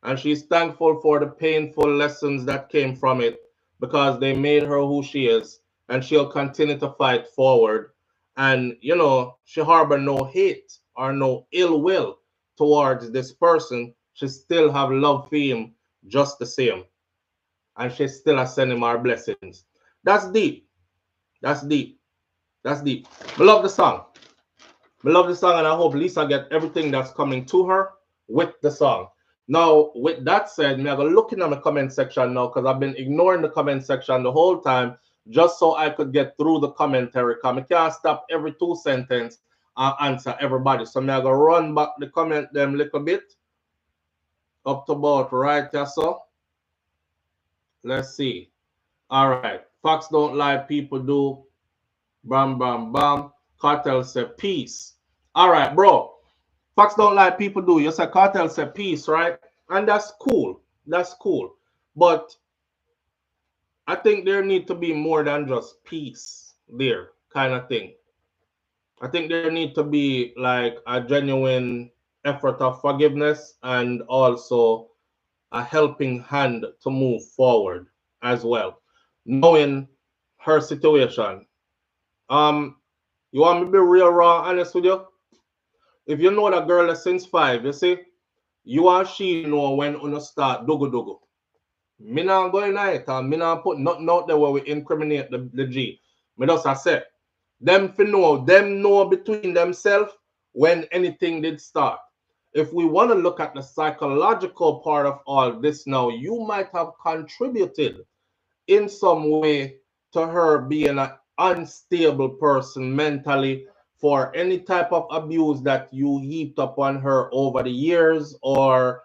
And she's thankful for the painful lessons that came from it because they made her who she is. And she'll continue to fight forward. And, you know, she harbor no hate or no ill will towards this person. She still have love for him just the same. And she still has sent him our blessings. That's deep. That's deep. That's deep. I love the song. I love the song, and I hope Lisa get everything that's coming to her with the song. Now, with that said, I'm going to look in the comment section now because I've been ignoring the comment section the whole time just so I could get through the commentary. Because I can't stop every 2 sentences and answer everybody. So I'm going to run back the comment them a little bit. Up to about right there, so. Let's see. All right. Facts don't lie, people do. Bam, bam, bam. Cartel said peace. All right, bro. Facts don't lie, people do. You said Cartel said peace, right? And that's cool. That's cool. But I think there need to be more than just peace there kind of thing. I think there need to be like a genuine effort of forgiveness and also a helping hand to move forward as well. Knowing her situation. You want me to be real raw honest with you? If you know that girl since 5, you see, you and she know when you start dogo dogo. Me not going night and me not put nothing out there where we incriminate the G. Me just I say, them know between themselves when anything did start. If we want to look at the psychological part of all this now, you might have contributed in some way to her being an unstable person mentally for any type of abuse that you heaped upon her over the years or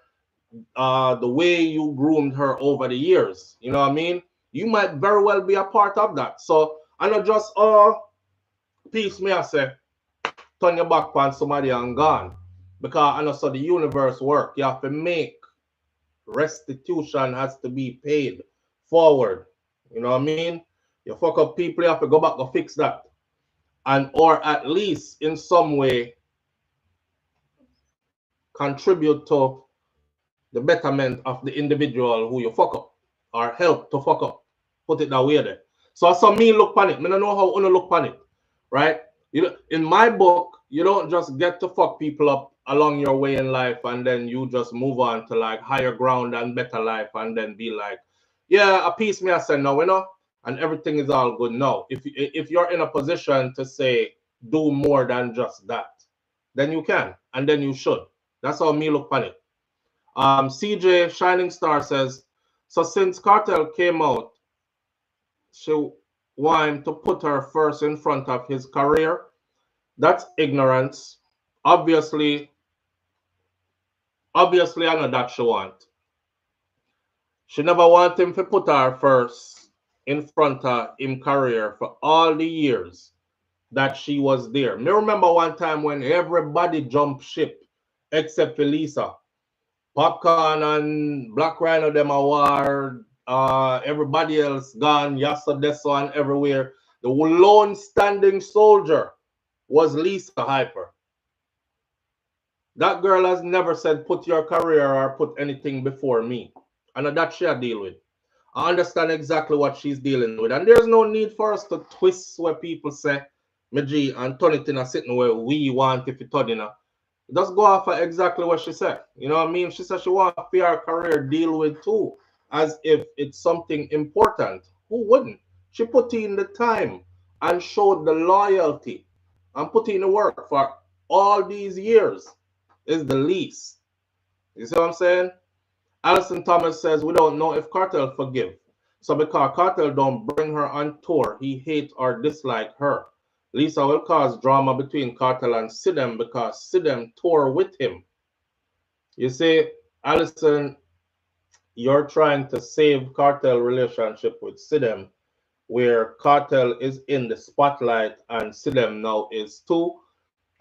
the way you groomed her over the years. You know what I mean? You might very well be a part of that. So I not just peace me I say turn your back on somebody and gone. Because I know so the universe work. You have to make restitution has to be paid forward. You know what I mean? You fuck up people, you have to go back and fix that. And or at least in some way contribute to the betterment of the individual who you fuck up or help to fuck up. Put it that way there. So I saw me look on it. I don't know how to look on it, right? You know, in my book, you don't just get to fuck people up along your way in life and then you just move on to like higher ground and better life and then be like, yeah, a piece me I said no, you know, and everything is all good. No, if you're in a position to say do more than just that, then you can and then you should. That's how me look on it. CJ Shining Star says, so since Cartel came out, she wanted him to put her first in front of his career. That's ignorance. Obviously, I know that she want. She never want him to put her first in front of him career for all the years that she was there. Me remember one time when everybody jumped ship except for Lisa. Popcorn and Black Rhino them a war. Everybody else gone. Yasa Deso and everywhere. The lone standing soldier was Lisa Hyper. That girl has never said put your career or put anything before me. And that she'll deal with. I understand exactly what she's dealing with. And there's no need for us to twist where people say, me G, and turn it in a sitting where we want if it turn in a. Just go off of exactly what she said. You know what I mean? She said she want a fair career deal with too, as if it's something important. Who wouldn't? She put in the time and showed the loyalty and put in the work for all these years is the least. You see what I'm saying? Alison Thomas says we don't know if Cartel forgive. So because Cartel don't bring her on tour, he hate or dislike her. Lisa will cause drama between Cartel and Sidem because Sidem tour with him. You see, Alison, you're trying to save Cartel relationship with Sidem, where Cartel is in the spotlight and Sidem now is too,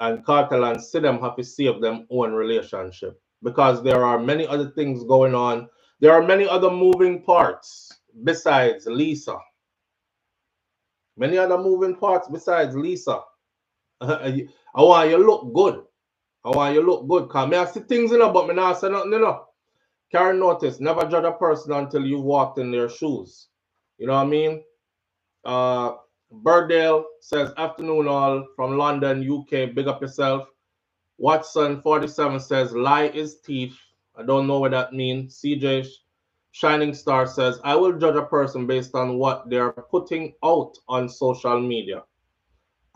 and Cartel and Sidem have to save them own relationship because there are many other things going on. There are many other moving parts besides Lisa. Many other moving parts besides Lisa. I want you to look good. I want you to look good. Because I see things in it, but I not say nothing, you know. Carry notice. Never judge a person until you've walked in their shoes. You know what I mean? Burdale says, afternoon all from London, UK. Big up yourself. Watson 47 says, lie is thief. I don't know what that means. CJ Shining Star says, I will judge a person based on what they are putting out on social media.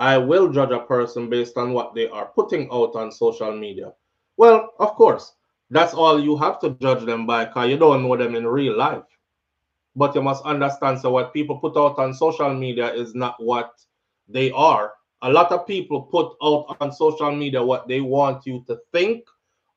I will judge a person based on what they are putting out on social media. Well, of course, that's all you have to judge them by because you don't know them in real life. But you must understand, so what people put out on social media is not what they are. A lot of people put out on social media what they want you to think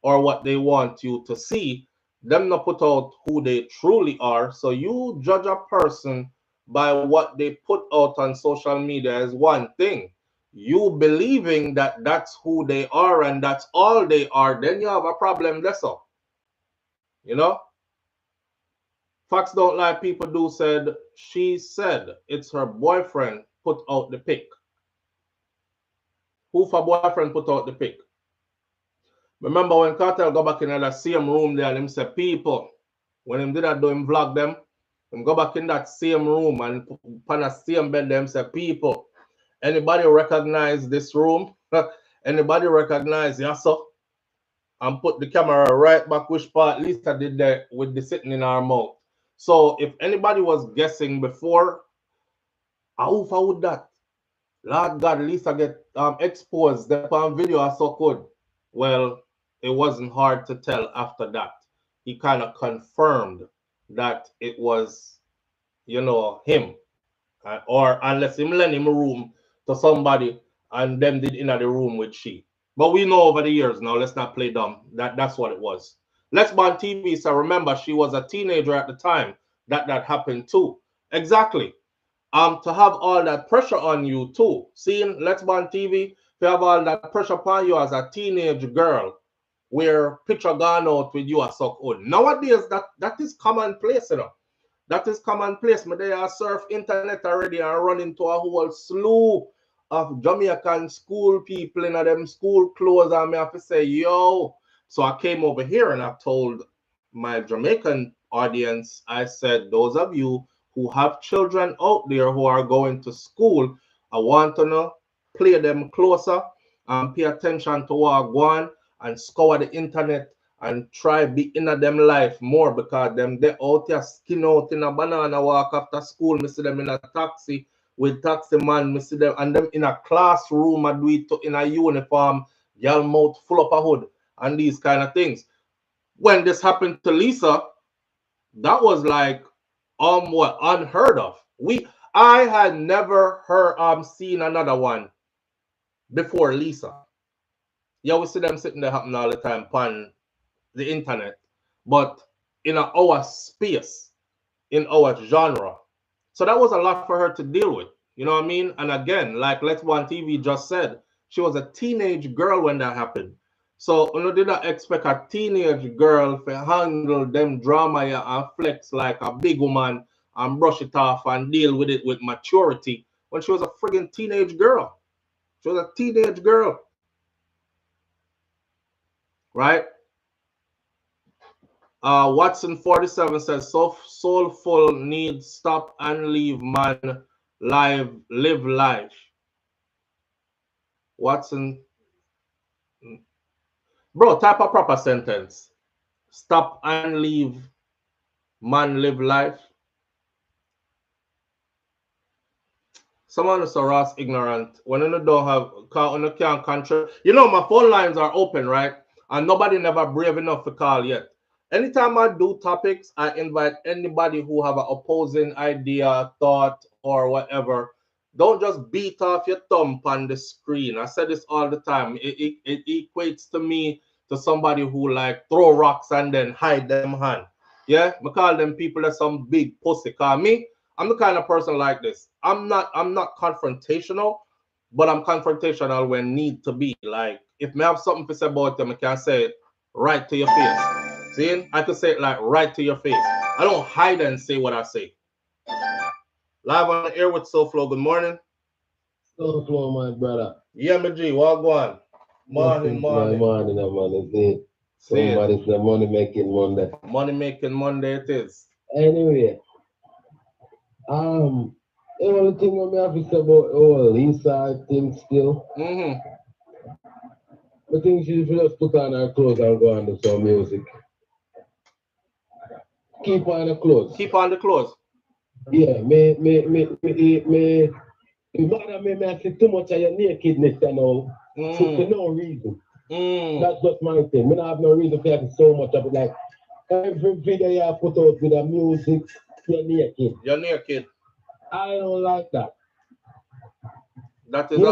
or what they want you to see. Them not put out who they truly are. So you judge a person by what they put out on social media is one thing. You believing that that's who they are and that's all they are, then you have a problem. That's all. You know? Facts don't lie, people do said, she said it's her boyfriend put out the pic. Who for boyfriend put out the pic? Remember when Cartel go back in that same room there and him say, people, when him did that do him vlog them, him go back in that same room and on the same bed them say, people, anybody recognize this room? Anybody recognize Yasso? And put the camera right back which part Lisa did there with the sitting in her mouth. So if anybody was guessing before, how would that? Lord God, Lisa get exposed. The video are so good. Well, it wasn't hard to tell after that. He kind of confirmed that it was, you know, him. Or unless him lend him a room to somebody and them did in the room with she. But we know over the years now, let's not play dumb. That's what it was. Let's Ban TV, so remember she was a teenager at the time that happened too. Exactly. To have all that pressure on you too. Seeing Let's Ban TV, to have all that pressure upon you as a teenage girl, where picture gone out with you are so good. Nowadays, that is commonplace, you know. That is commonplace. But they are surf internet already and run into a whole slew of Jamaican school people in them school clothes, and me have to say, yo. So I came over here and I told my Jamaican audience, I said, those of you who have children out there who are going to school, I want to know, play them closer and pay attention to what go on and scour the internet and try be in a them life more because them they out here skin out in a banana walk after school. Me see them in a taxi with taxi man, me see them and them in a classroom I do it in a uniform, y'all mouth full up a hood and these kind of things. When this happened to Lisa, that was like what unheard of. I had never heard seen another one before Lisa. Yeah, we see them sitting there happening all the time on the internet, but in our space, in our genre. So that was a lot for her to deal with. You know what I mean? And again, like Let's One TV just said, she was a teenage girl when that happened. So you know, did not expect a teenage girl to handle them drama and flex like a big woman and brush it off and deal with it with maturity when she was a friggin' teenage girl. She was a teenage girl, right? Watson 47 says soulful needs stop and leave man live life. Watson, bro, type a proper sentence. Stop and leave man live life. Someone is so Ross ignorant. When you don't have, when you can't control, you know my phone lines are open, right? And nobody never brave enough to call yet. Anytime I do topics, I invite anybody who have an opposing idea, thought, or whatever. Don't just beat off your thumb on the screen. I said this all the time. It equates to me to somebody who like throw rocks and then hide them hand. Yeah, I call them people that some big pussy. Call me, I'm the kind of person like this. I'm not confrontational, but I'm confrontational when need to be. Like if I have something to say about them, I can say it right to your face. See, I could say it like right to your face. I don't hide and say what I say. Live on the air with SoFlo. Good morning. SoFlo, my brother. Yeah, my G. What go on? Morning. Man. Somebody's the money making Monday. Money making Monday it is. Anyway, the only thing I have to say about Lisa thing still. I think she should just put on her clothes and go and do some music. Keep on the clothes. Keep on the clothes. Yeah, me I see too much of your nakedness now. For no reason. That's just my thing. I have no reason to have so much of it. Like every video you put out with the music, you're naked. You're naked. I don't like that. That is a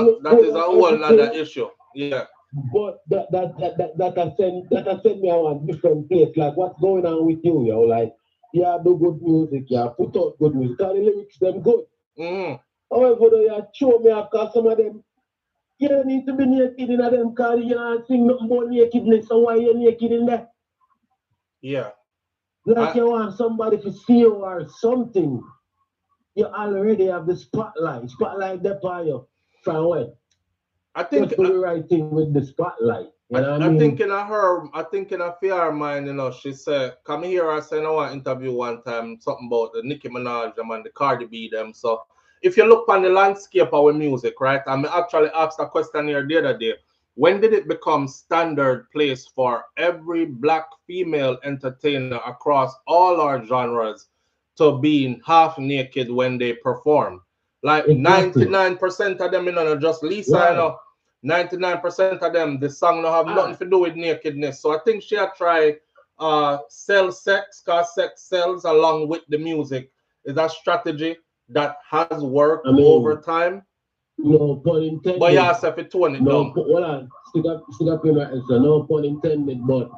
whole other issue. Yeah. But that send me on a different place. Like what's going on with you, yo? Like yeah, do good music, yeah, put out good music. And the lyrics them good. However, though you show me after some of them, you don't need to be naked in them because you don't sing nothing about nakedness. So why you naked in there? Yeah. Like you want somebody to see you or something. You already have the spotlight. Spotlight there for you. From when? I think just do the right thing with the spotlight. You know what I mean? I think in a fear mind, you know, she said, come here, I said, I want to interview one time, something about the Nicki Minaj them and the Cardi B them. So if you look on the landscape of our music, right, I actually asked a question here the other day. When did it become standard place for every black female entertainer across all our genres to be half naked when they perform? Like 99% of them, you know, just Lisa, you know, 99% of them, the song don't have nothing to do with nakedness. So I think she'll try sell sex, because sex sells along with the music. Is a strategy that has worked over time. No pun intended. But yeah, if it tone it down. Hold on, stick up in my answer. No pun intended, but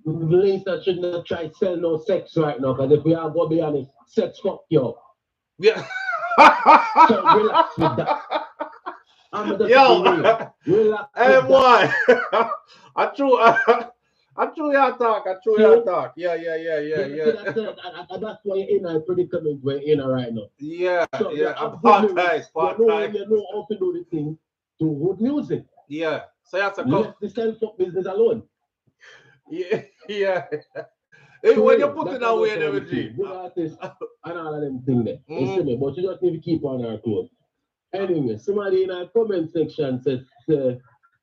Lisa should not try sell no sex right now, because if we are going to be honest, sex fuck you. Yeah. So relax with that. Yo, hey boy, I true your talk. Yeah. That's why you're in a predicament we're in right now. Yeah, so yeah. Part time. You know how to do the thing to good music. Yeah. So you have to let the self-fuck business alone. Yeah. Hey, when you put it away, never G. Good artist and all of them things there. You see me? But you just need to keep on our clothes. Anyway, somebody in our comment section says,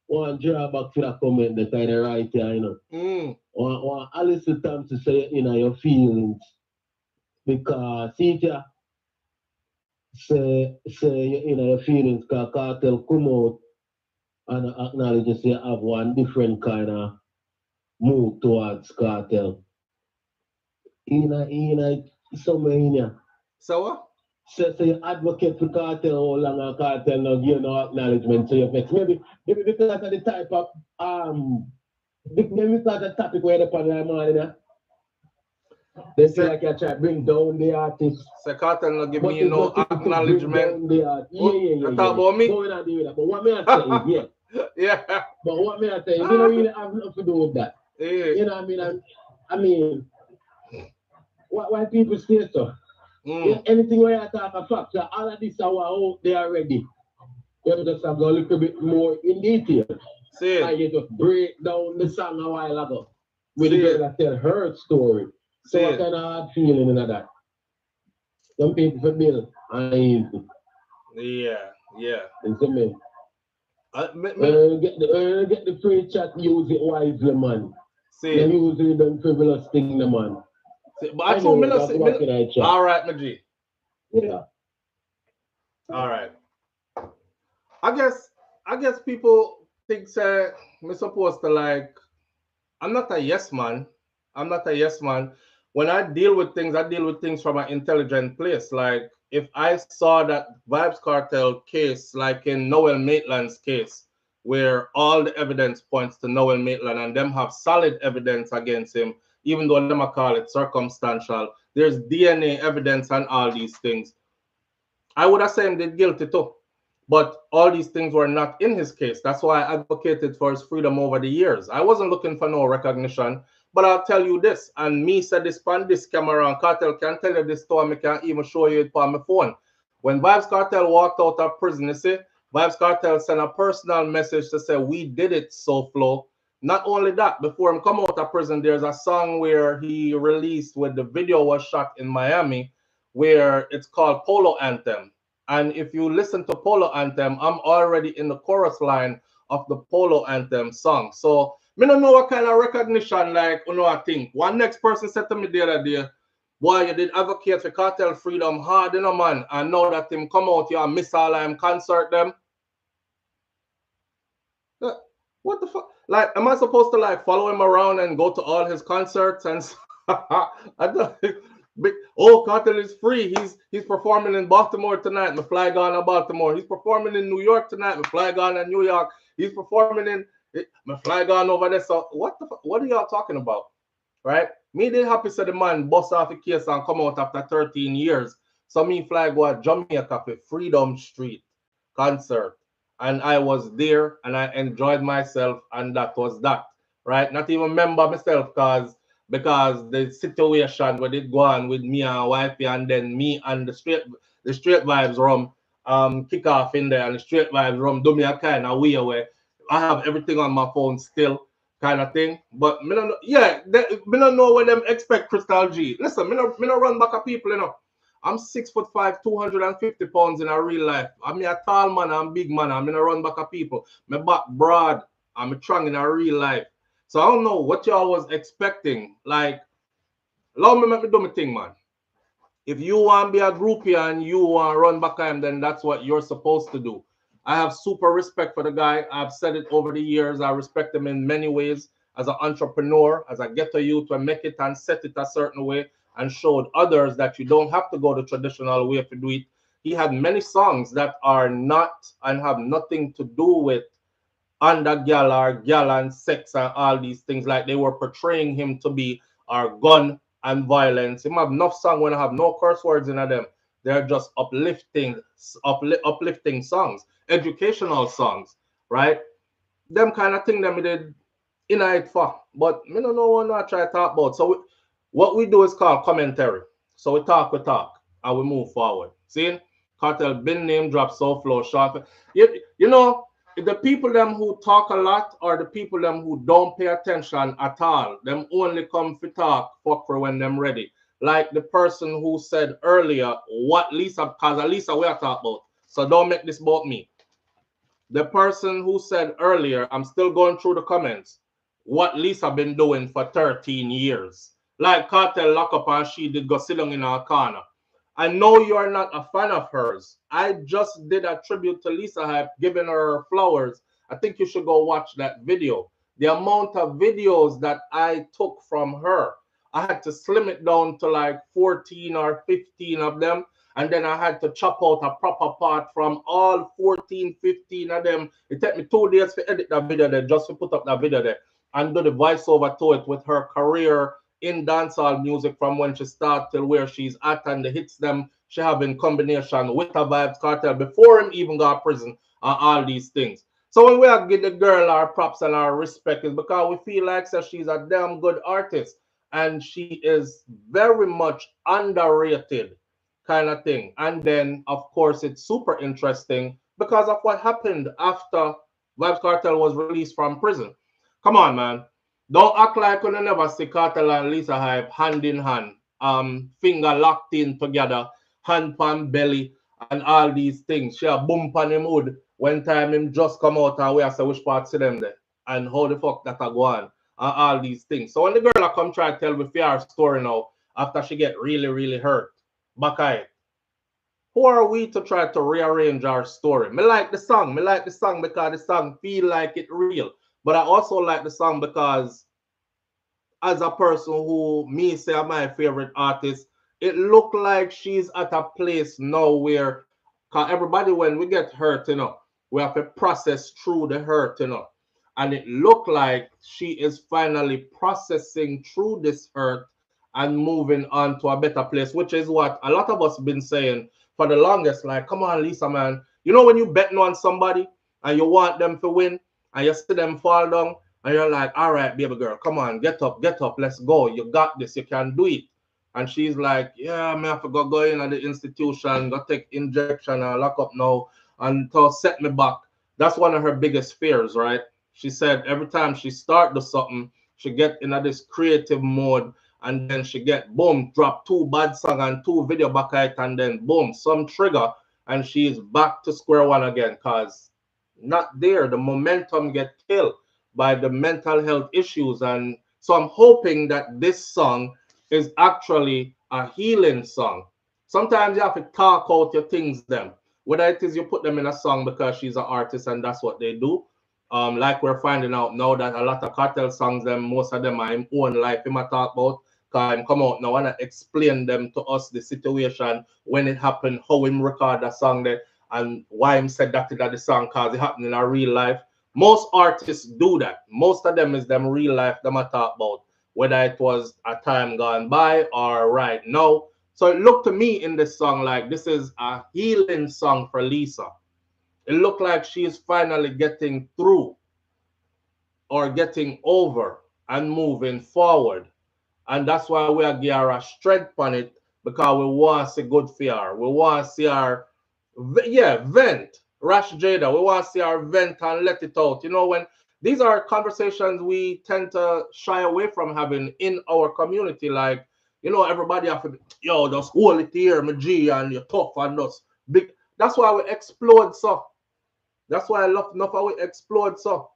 one draw back to that comment that I write here, you know. One Alice Thompson say, you know, your feelings. Because, see, say, you know, your feelings, because Cartel come out and acknowledge you say you have one different kind of move towards Cartel. Somewhere in here. So what? So you advocate for Cartel all along and Cartel now give no acknowledgement to your vex. Maybe because of the type of maybe because of the topic where they're on their mind, you know? They say like you try to bring down the artist. So Cartel not give me no acknowledgement. Yeah. Talk about me. Going on there, but what may I say is, yeah. But what may I say, you don't really have nothing to do with that. Yeah. You know what I mean? Why people say so? Anything where you talk a fact, so all of this are out there already. You just have to go a little bit more in detail. See. And you just break down the song a while ago. With the girl that tell her story. So what kind of hard feeling in that? Some people for bill and easy. Yeah. You see me? Get the free chat, use it wisely, man. See. Then use it the frivolous thing, the man. See, but I told me all right, my G. Yeah. All right. I guess people think say me supposed to like. I'm not a yes man. When I deal with things from an intelligent place. Like if I saw that Vybz Kartel case, like in Noel Maitland's case, where all the evidence points to Noel Maitland and them have solid evidence against him, even though them call it circumstantial, there's DNA evidence and all these things. I would have said him did guilty too. But all these things were not in his case. That's why I advocated for his freedom over the years. I wasn't looking for no recognition. But I'll tell you this, and me said this on this camera, and Cartel can tell you this story, I can't even show you it on my phone. When Vybz Kartel walked out of prison, you see, Vybz Kartel sent a personal message to say, we did it, SOUFLO. Not only that, before him come out of prison, there's a song where he released where the video was shot in Miami, where it's called Polo Anthem. And if you listen to Polo Anthem, I'm already in the chorus line of the Polo Anthem song. So I don't know what kind of recognition, like, you know, I think. One next person said to me the other day, boy, you did advocate for cartel freedom hard, you know, man. And now that him come out here and miss all of him concert them. What the fuck? Like, am I supposed to, like, follow him around and go to all his concerts? And I don't Cartel is free. He's performing in Baltimore tonight. My fly gone to Baltimore. He's performing in New York tonight. My fly gone to New York. He's performing in my fly gone over there. So what are y'all talking about? Right? Me did happy said the man bust off the case and come out after 13 years. So me fly go at Jamaica for Freedom Street concert. And I was there and I enjoyed myself, and that was that. Right? Not even remember myself because the situation where it go on with me and wifey, and then me and the straight vibes rum kick off in there, and the straight vibes rum do me a kind of way where I have everything on my phone still, kind of thing. But me don't know, me don't know when them expect Crystal G. Listen, me no run back at people, you know. I'm 6'5", 250 pounds in a real life. I'm a tall man, I'm big man, I'm in a run back at people. My back broad, I'm strong in a real life. So I don't know what y'all was expecting. Like, allow me make me do my thing, man. If you want to be a groupie and you want to run back at him, then that's what you're supposed to do. I have super respect for the guy. I've said it over the years. I respect him in many ways as an entrepreneur, as a ghetto youth, to make it and set it a certain way and showed others that you don't have to go the traditional way to do it. He had many songs that are not and have nothing to do with under gal or gal and sex and all these things, like they were portraying him to be our gun and violence. Him have enough songs when I have no curse words in them. They're just uplifting songs, educational songs, right? Them kind of thing that we did in it for. But me don't know what I try to talk about. So what we do is called commentary. So we talk, and we move forward. See? Cartel been name drop SOUFLO short. You know, the people them who talk a lot are the people them who don't pay attention at all. Them only come for talk, fuck for when them ready. Like the person who said earlier, what Lisa, because Lisa we are talking about. So don't make this about me. The person who said earlier, I'm still going through the comments, what Lisa been doing for 13 years. Like Cartel lock up and she did go sit down in our corner. I know you are not a fan of hers. I just did a tribute to Lisa Hype, giving her flowers. I think you should go watch that video. The amount of videos that I took from her, I had to slim it down to like 14 or 15 of them. And then I had to chop out a proper part from all 14, 15 of them. It took me 2 days to edit that video there, just to put up that video there and do the voiceover to it with her career in dancehall music from when she started till where she's at and the hits them she have in combination with a Vibes Cartel before him even got prison and all these things. So when we give the girl our props and our respect is because we feel like so she's a damn good artist and she is very much underrated kind of thing. And then of course it's super interesting because of what happened after Vibes Cartel was released from prison. Come on, man. Don't act like you never see Cartel and Lisa Hype hand in hand, finger locked in together, hand pan belly, and all these things. She a bump on him hood when time him just come out and we have say which part see them there and how the fuck that a go on and all these things. So when the girl a come try to tell with our story now after she get really, really hurt, Bakai, who are we to try to rearrange our story? Me like the song. Me like the song because the song feel like it real. But I also like the song because as a person who me say are my favorite artist, it look like she's at a place now where cause everybody when we get hurt, we have to process through the hurt, And it look like she is finally processing through this hurt and moving on to a better place, which is what a lot of us been saying for the longest. Like, come on, Lisa, man. You know when you betting on somebody and you want them to win and you see them fall down and you're like, all right, baby girl, come on, get up, let's go. You got this, you can do it. And she's like, yeah, I have to go in at the institution, go take injection and lock up now until set me back. That's one of her biggest fears, right? She said every time she start do something, she get in this creative mode and then she get boom, drop 2 bad song and 2 video back at it and then boom, some trigger and she's back to square one again because not there. The momentum get killed by the mental health issues. And so I'm hoping that this song is actually a healing song. Sometimes you have to talk out your things them. Whether it is you put them in a song because she's an artist and that's what they do. Like we're finding out now that a lot of Cartel songs, them most of them are in own life. Him I talk about because him come out now and explain them to us the situation when it happened, how him record the song there, and why him said that the song because it happened in a real life. Most artists do that. Most of them is them real life them I talk about, whether it was a time gone by or right now. So it looked to me in this song like this is a healing song for Lisa. It looked like she is finally getting through or getting over and moving forward. And that's why we are giving her strength on it because we want to see good for her. We want to see her, vent. Rash Jada, we want to see her vent and let it out. You know, when these are conversations we tend to shy away from having in our community. Like, everybody have to, just hold it here, my G, and you're tough and us big. That's why we explode so. That's why I love enough how we explode so.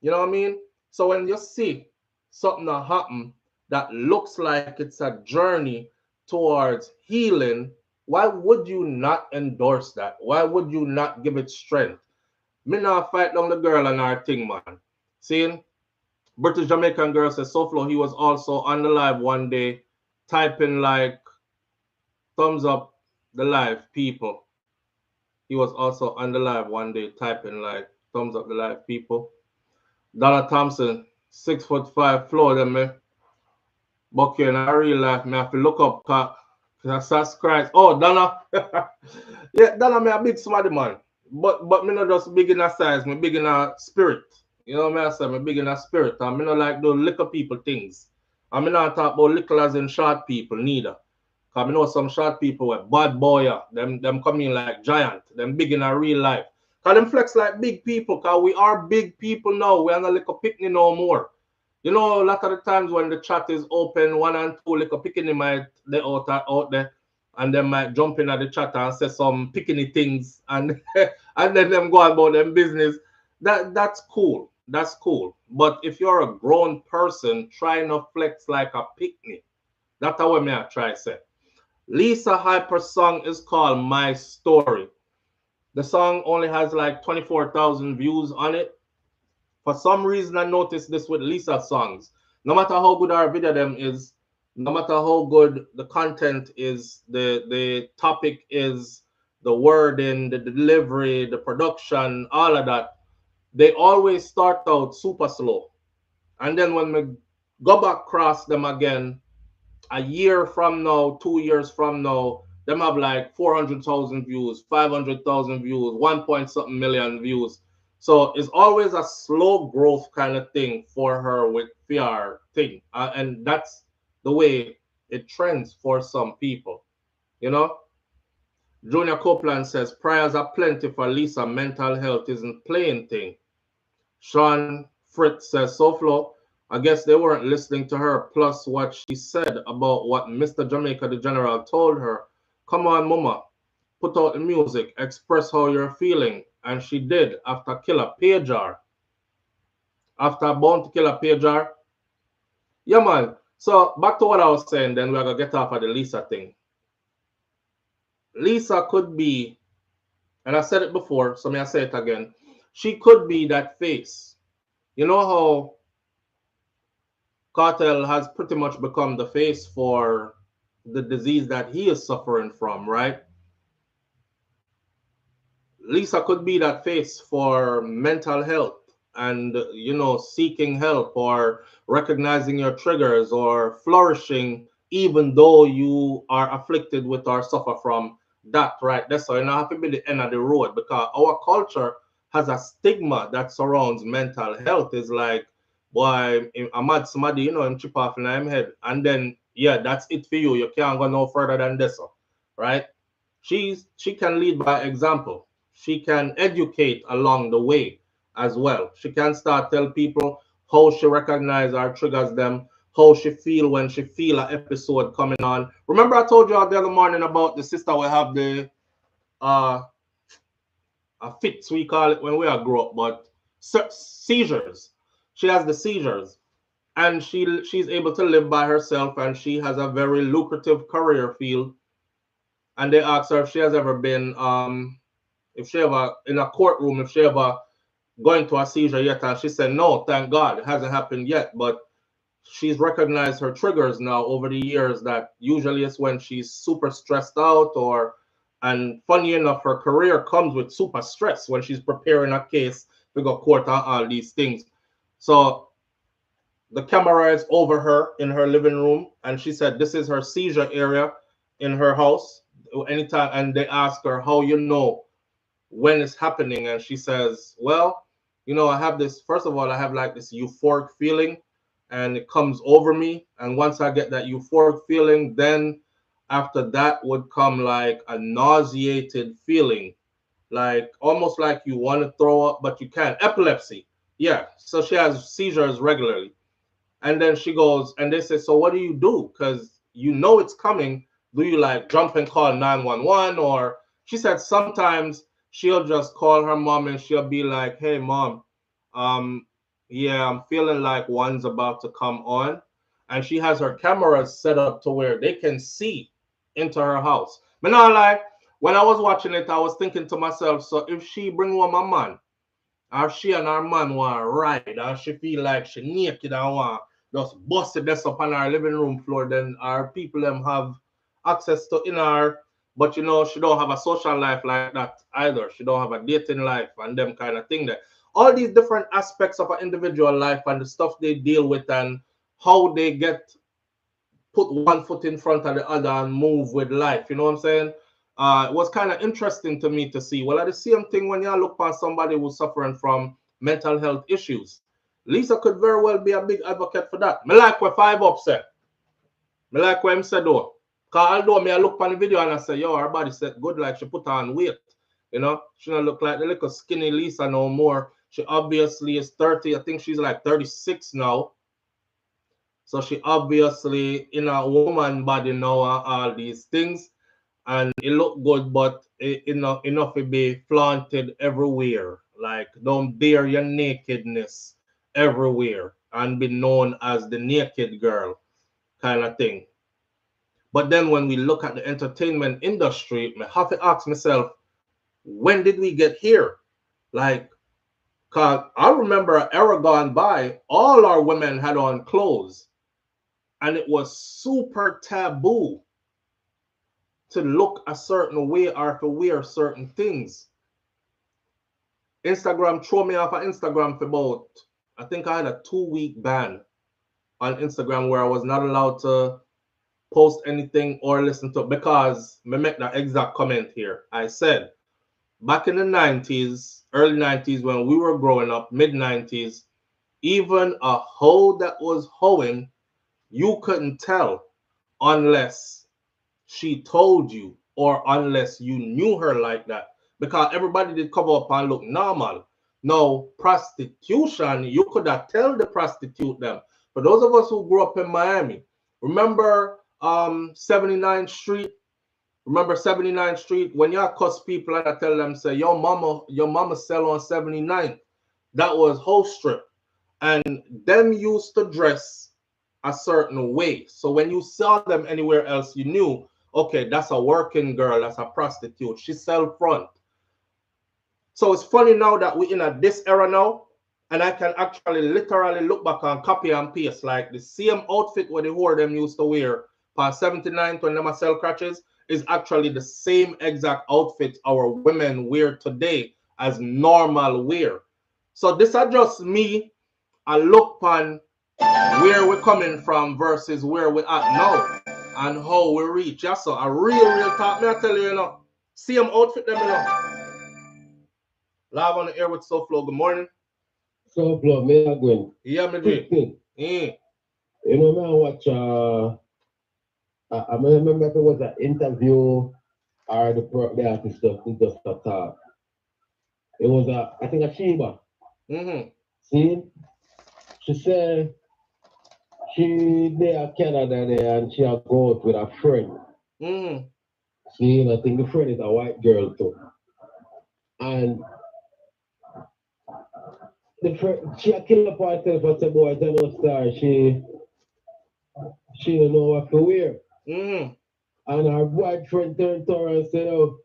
You know what I mean? So when you see something that happen that looks like it's a journey towards healing, why would you not endorse that? Why would you not give it strength? Me not fight down the girl and our thing, man. Seeing British Jamaican girl says SOUFLOTV, he was also on the live one day typing like thumbs up the live people. He was also on the live one day typing like thumbs up the live people. Donna Thompson, 6'5" floor them me. But in a real life, me have to look up Jesus Christ. Oh, Donna. Yeah, Donna me a big somebody, man. But me not just big in a size, me big in a spirit. You know what I say? Me big in a spirit. And me not like those little people things. And me not talk about little as in short people neither. Because I know some short people with bad boy, them come in like giant. Them big in a real life. Cause them flex like big people, cause we are big people now. We are not like a picnic no more. You know, a lot of the times when the chat is open, one and two like a picnic might they out there, and they might jump in at the chat and say some picnic things, and and then them go about them business. That's cool. That's cool. But if you're a grown person, try not flex like a picnic. That's how me I try say. Lisa Hyper's song is called My Story. The song only has like 24,000 views on it. For some reason, I noticed this with Lisa's songs. No matter how good our video them is, no matter how good the content is, the topic is, the wording, the delivery, the production, all of that, they always start out super slow. And then when we go back across them again, a year from now, 2 years from now, them have like 400,000 views, 500,000 views, 1 point something million views. So it's always a slow growth kind of thing for her with PR thing. And that's the way it trends for some people, you know? Junior Copeland says, prayers are plenty for Lisa. Mental health isn't playing thing. Sean Fritz says, SOFLO, I guess they weren't listening to her, plus what she said about what Mr. Jamaica, the general, told her. Come on, mama, put out the music, express how you're feeling. And she did after Killer Pajar. After Bound to Killer Pajar. Yeah, man. So back to what I was saying, then we're going to get off of the Lisa thing. Lisa could be, and I said it before, so may I say it again, she could be that face. You know how Cartel has pretty much become the face for the disease that he is suffering from, right? Lisa could be that face for mental health and, you know, seeking help or recognizing your triggers or flourishing even though you are afflicted with or suffer from that, right? That's why you don't have to be the end of the road, because our culture has a stigma that surrounds mental health. Is like, boy, I'm mad somebody, you know, him chip off in him head. And then, yeah, that's it for you. You can't go no further than this, right? She can lead by example. She can educate along the way as well. She can start tell people how she recognize or triggers them, how she feel when she feel an episode coming on. Remember I told you the other morning about the sister we have the fits, we call it when we are grow up, but seizures. She has the seizures, and she's able to live by herself, and she has a very lucrative career field. And they asked her if she has ever been if she ever in a courtroom, if she ever going to a seizure yet, and she said no, thank God, it hasn't happened yet. But she's recognized her triggers now over the years, that usually it's when she's super stressed out, or, and funny enough, her career comes with super stress when she's preparing a case to go court on all these things. So the camera is over her in her living room, and she said this is her seizure area in her house anytime. And they ask her, how you know when it's happening? And she says, well, you know, I have this, first of all, I have like this euphoric feeling, and it comes over me. And once I get that euphoric feeling, then after that would come like a nauseated feeling, like almost like you want to throw up, but you can't. Epilepsy. Yeah. So she has seizures regularly. And then she goes, and they say, so what do you do? Because you know it's coming. Do you like jump and call 911? Or she said sometimes she'll just call her mom and she'll be like, hey, mom, yeah, I'm feeling like one's about to come on. And she has her cameras set up to where they can see into her house. But now, like, when I was watching it, I was thinking to myself, so if she bring home a man, or she and her man want to ride, or she feel like she naked and want just bust it this up on our living room floor, then our people them have access to in her. But you know, she don't have a social life like that either. She don't have a dating life and them kind of thing there. All these different aspects of an individual life and the stuff they deal with and how they get put one foot in front of the other and move with life. You know what I'm saying? It was kind of interesting to me to see. Well, at the same thing, when you look at somebody who's suffering from mental health issues, Lisa could very well be a big advocate for that. Me like what 5 upset. Me like what him said though. Because although me I look on the video and I say, yo, her body said good, like she put on weight. You know, she don't look like the little skinny Lisa no more. She obviously is 30. I think she's like 36 now. So she obviously in a woman body now and all these things. And it look good, but enough to be flaunted everywhere. Like, don't bare your nakedness everywhere and be known as the naked girl kind of thing. But then when we look at the entertainment industry, I have to ask myself, when did we get here? Like, cause I remember an era gone by, all our women had on clothes, and it was super taboo to look a certain way or to wear certain things. Instagram threw me off of Instagram for about, I think I had a 2-week ban on Instagram where I was not allowed to post anything or listen to it because I make that exact comment here. I said, back in the 90s, early 90s, when we were growing up, mid 90s, even a hoe that was hoeing, you couldn't tell unless she told you or unless you knew her like that, because everybody did cover up and look normal. Now, prostitution, you could have tell the prostitute them. For those of us who grew up in Miami, remember 79th Street? Remember 79th Street? When y'all cuss people and I tell them, say, your mama sell on 79th. That was hoe strip. And them used to dress a certain way. So when you saw them anywhere else, you knew, okay, that's a working girl, that's a prostitute. She sell front. So it's funny now that we're in this era now, and I can actually literally look back and copy and paste, like the same outfit where the whore them used to wear past 79 when them sell crutches is actually the same exact outfit our women wear today as normal wear. So this is just me, a look on where we're coming from versus where we're at now and how we reach. Yeah, so a real talk, me I tell you, you know, same outfit them, you know. Live on the air with SOUFLOTV. Good morning. SOUFLOTV, me are going. Yeah, me do. You know, me I watch, I remember if it was an interview or the artist stuff, he just a talk. It was I think a Sheba. See? She said she there in Canada there and she had go out with a friend. See, and I think the friend is a white girl too. And the friend, she had killed up herself and said, boy, no star, she don't know what to wear. And her white friend turned to her and said, oh,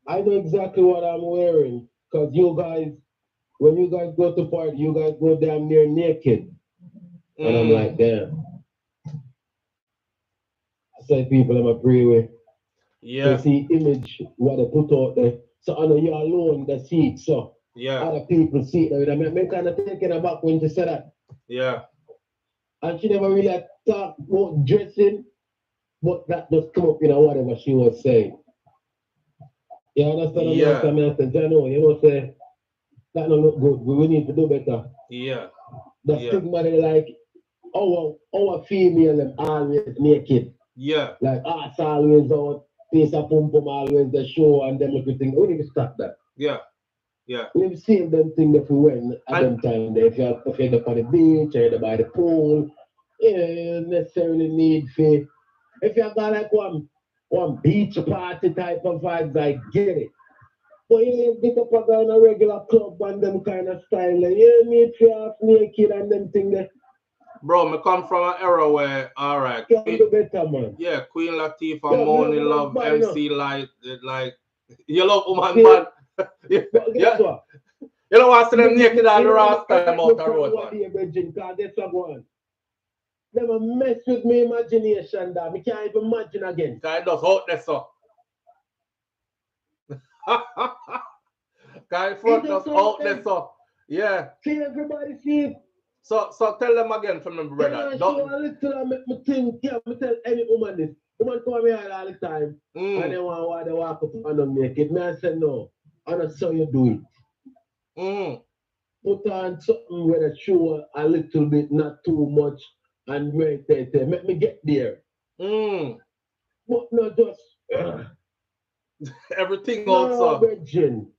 I know exactly what I'm wearing. Because you guys, when you guys go to party, you guys go damn near naked. And I'm like, damn. I said, people, I'm a pray with. Yeah. You see image, what they put out there. So I know you're alone that see it. So other people see it. I mean, kind of taken aback when she said that. Yeah. And she never really talked about dressing, but that just come up in whatever she was saying. You understand what I'm saying? I know, you know, say, that don't look good. We need to do better. Yeah. The stigma, they like, our female, them always naked. Yeah. Like, it's always out, face a pum pum, always the show, and them everything. We need to stop that. Yeah. Yeah. We've seen them things that we went at them time. If you're up on the beach or by the pool, you don't necessarily need to. If you've got like one beach party type of vibes, I get it. But you get up on a regular club and them kind of style, you need to half naked and them thing there. Bro, I come from an era where, all right, do better, man. Yeah, Queen Latifah, Money Love, MC Light, like, you love woman, man. Yeah. You know what, I see them naked on the Rasta time out the road, man. Never mess with my imagination, that. I can't even imagine again. Kind of out there, so. Kind of just out there, so. Yeah. See everybody see it. So tell them again from them, brother. Don't a little make me think, me tell any woman this. Woman come here all the time and they want to walk up and them naked. Me I say no. And that's how you do it. Put on something where the show a little bit, not too much, and make me get there. But not just Everything No, also. virgin.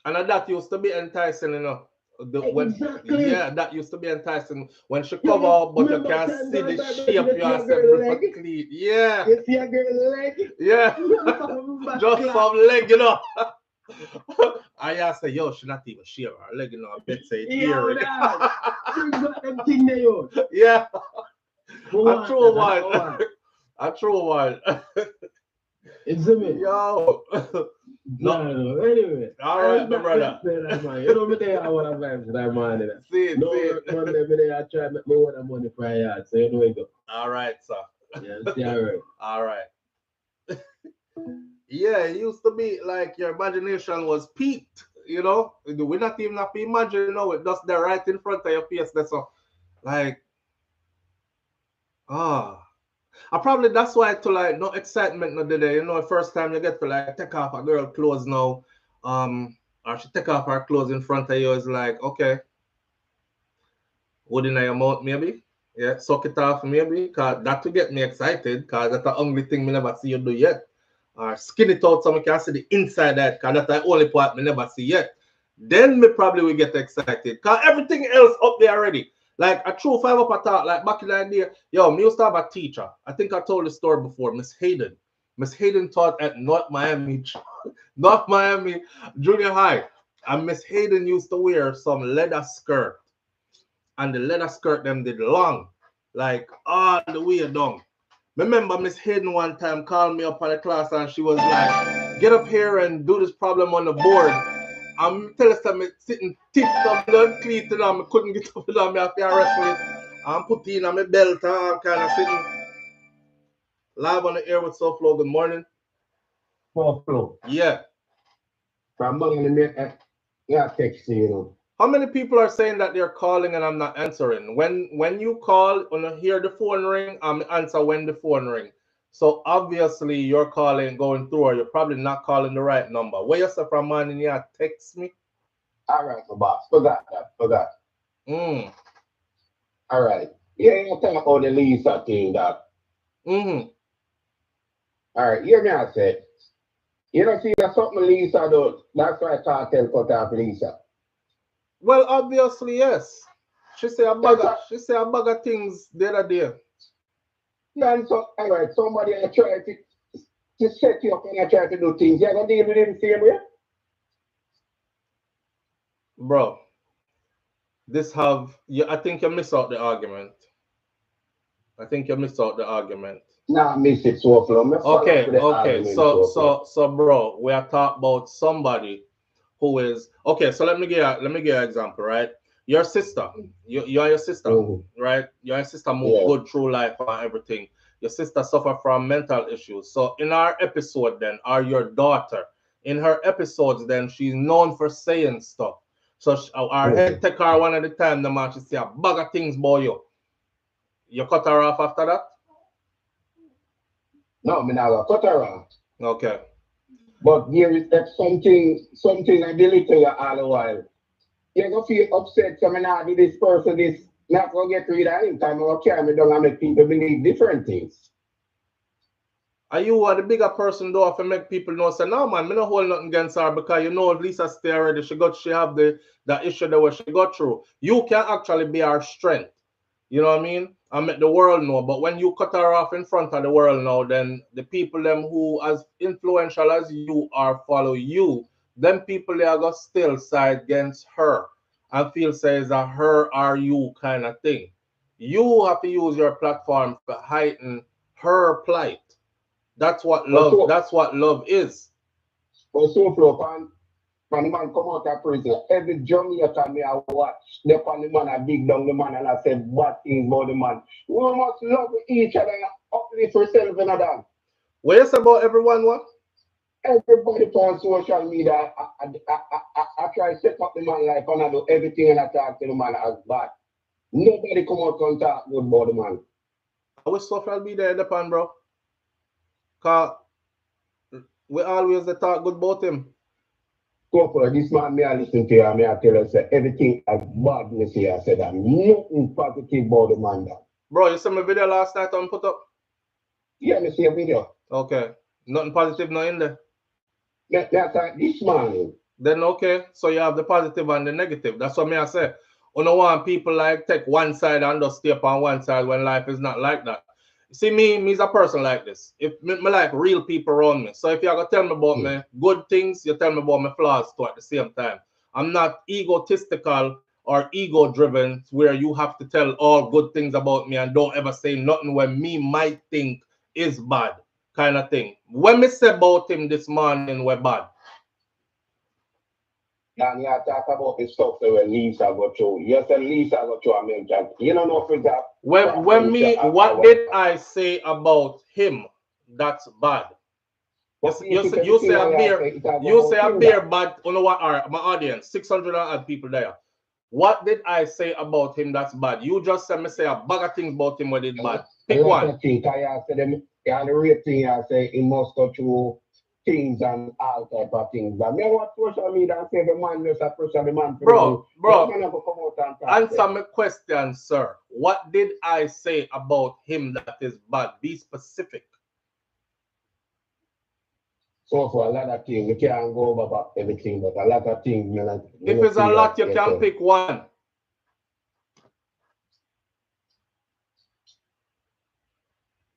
And that used to be enticing, you know. Exactly. Yeah, that used to be enticing when she cover up, but you can't see the shape. You are clean. Yeah. You see a girl leg? Yeah. Just some leg, you know. I say, yo, she not even share her leg, you know. I bet say yo, dad. You got them thing there, yo. Yeah. I true one. I true one. It's a me. Yo. No. Anyway. All right, my brother. You know me there, I want to vibes that man. See, no work Monday, every day I try to make more than money for a yard, so you know it go. All right, sir. Yeah, see, all right. All right. Yeah, it used to be like your imagination was peaked, you know. We're not even have to imagine, you know, it just there right in front of your face. That's all. Like, I probably that's why to like no excitement no day, you know, first time you get to like take off a girl clothes now, or she take off her clothes in front of you is like, okay, wood in your mouth maybe, yeah, suck it off maybe, cause that to get me excited, cause that's the only thing me never see you do yet, or skin it out so I can see the inside that, cause that's the only part me never see yet. Then me probably will get excited, cause everything else up there already. Like a true 5 up a talk, like back in the day, yo, me used to have a teacher. I think I told the story before, Miss Hayden. Miss Hayden taught at North Miami Junior High. And Miss Hayden used to wear some leather skirt. And the leather skirt them did long, like all the way down. Remember Miss Hayden one time called me up on the class and she was like, get up here and do this problem on the board. I'm telling them me sitting tipped up and cleat and I couldn't get up and I have to arrest me. I'm putting in my belt and I'm kind of sitting live on the air with SOUFLOTV. Good morning. SOUFLOTV. Yeah. From morning, yeah, text you know. How many people are saying that they're calling and I'm not answering? When you call, when you hear the phone ring, I'm answer when the phone ring. So obviously you're calling going through, or you're probably not calling the right number. Where you say from morning, yeah, text me. All right, my boss. Forgot. Mm. All right. Yeah, you talk about the Lisa thing, that. Mm-hmm. All right, hear me I said. You don't see that something Lisa does. That's why I can't tell cut off Lisa. Well, obviously, yes. She say a bag of things the other day. Then so all right, somebody I try to set you up and I try to do things. You're gonna deal with him the same way? Bro, I think you miss out the argument. Nah, miss it so far. Okay. So bro, we are talking about somebody who is okay. So let me give you an example, right? Your sister, you are your sister, right? Your sister move good through life and everything. Your sister suffer from mental issues. So in our episode, then, or your daughter, in her episodes, then she's known for saying stuff. So our head take her one at a time. The man she say a bag of things about you. You cut her off after that? No, me not cut her off. Okay. But here is that something I delete to you all the while. You're gonna feel upset, so I'm not do this person this, not gonna get rid of him. Time I'll carry me down and make people believe different things. Are you the bigger person though if you make people know say no man, me no hold nothing against her because you know Lisa stay already. She have the issue that she got through. You can actually be our strength. You know what I mean? And make the world know. But when you cut her off in front of the world now, then the people them who as influential as you are follow you, them people they are gonna still side against her and feel say it's a her or you kind of thing. You have to use your platform to heighten her plight. That's what love is. But so far, when the man come out of prison, every Jamaican me I watch, the the man I big down the man and I said what things about the man. We must love each other and uplift ourselves in that. What you say about everyone what? Everybody on social media, I try to set up the man life and I do everything and I talk to the man as bad. Nobody come out and talk good about the man. I wish social media in the pan, bro. Cause we always talk good about him. For this man, me I listen to you, me I tell you, say everything as badness here. I said that nothing positive about the man. That. Bro, you saw my video last night on put up? Yeah, me see a video. Okay. Nothing positive, not in there. That's like this morning. Then okay, so you have the positive and the negative. That's what me I say. You don't want people like take one side and just stay up on one side when life is not like that. See, me's a person like this. If me like real people around me. So if you're gonna tell me about me good things, you tell me about my flaws too at the same time. I'm not egotistical or ego driven where you have to tell all good things about me and don't ever say nothing when me might think is bad kind of thing. When me say about him this morning we're bad. And you talk about the stuff that when Lisa go through. Yes, and Lisa go through America. You don't know for that. When me, what did I say about him? That's bad. You say a beer bad. You know what? All right, my audience, 600 odd people there. What did I say about him that's bad? You just said me say a bag of things about him when it's bad. Pick one. I said them, the rate thing I say he must go through things and all type of things. But me what social media and say the man just a pressure the man. Bro, answer my question, sir. What did I say about him that is bad? Be specific. So for a lot of things, you can't go over back everything, but a lot of things. If it's a lot, you can pick one.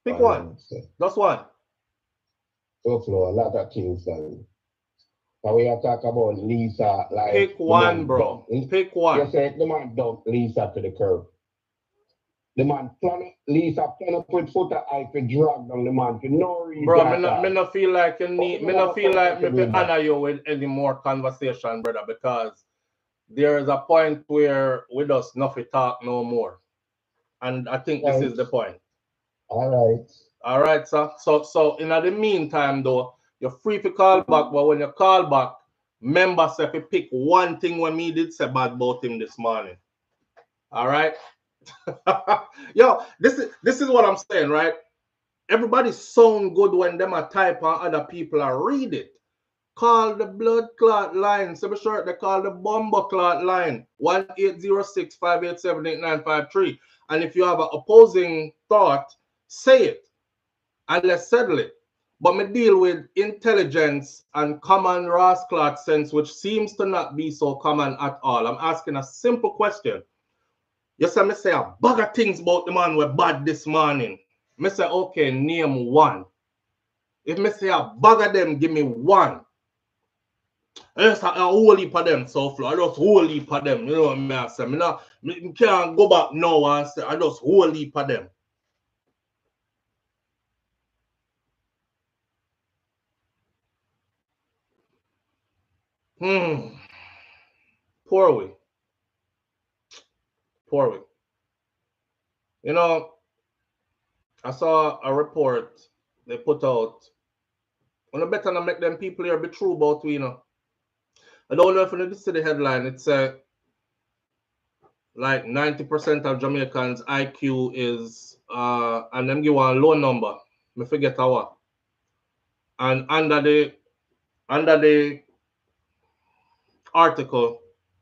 Pick one. That's one. So for a lot of things, but we are talking about Lisa. Like pick one, bro. Pick one. You said the man dumped Lisa to the curb. The man Lisa plan to put foot I could drag down the man for no reason. Bro, me not feel like you need. Me not feel like me to honor you with any more conversation, brother, because there is a point where we just nothing talk no more, and I think this is the point. All right, sir. So in the meantime, though, you're free to call back, but when you call back, remember, say, if you pick one thing when me did say bad about him this morning. All right. Yo, this is what I'm saying, right? Everybody sound good when them are type and other people are read it. Call the blood clot line. So be sure they call the bomber clot line 1-806-587-8953. And if you have an opposing thought, say it and let's settle it. But me deal with intelligence and common rascalot sense, which seems to not be so common at all. I'm asking a simple question. You say me say a bag of things about the man we're bad this morning. Me say, okay, name one. If me say a bag of them, give me one. I just a whole heap of them, so I just whole heap of them. You know what I say? Me can't go back now and say I just whole heap of them. Poor way. You know, I saw a report they put out. I better not make them people here be true about we, you know. I don't know if you see the headline. It's like 90% of Jamaicans IQ is and them give one low number. Me forget what. And under the article,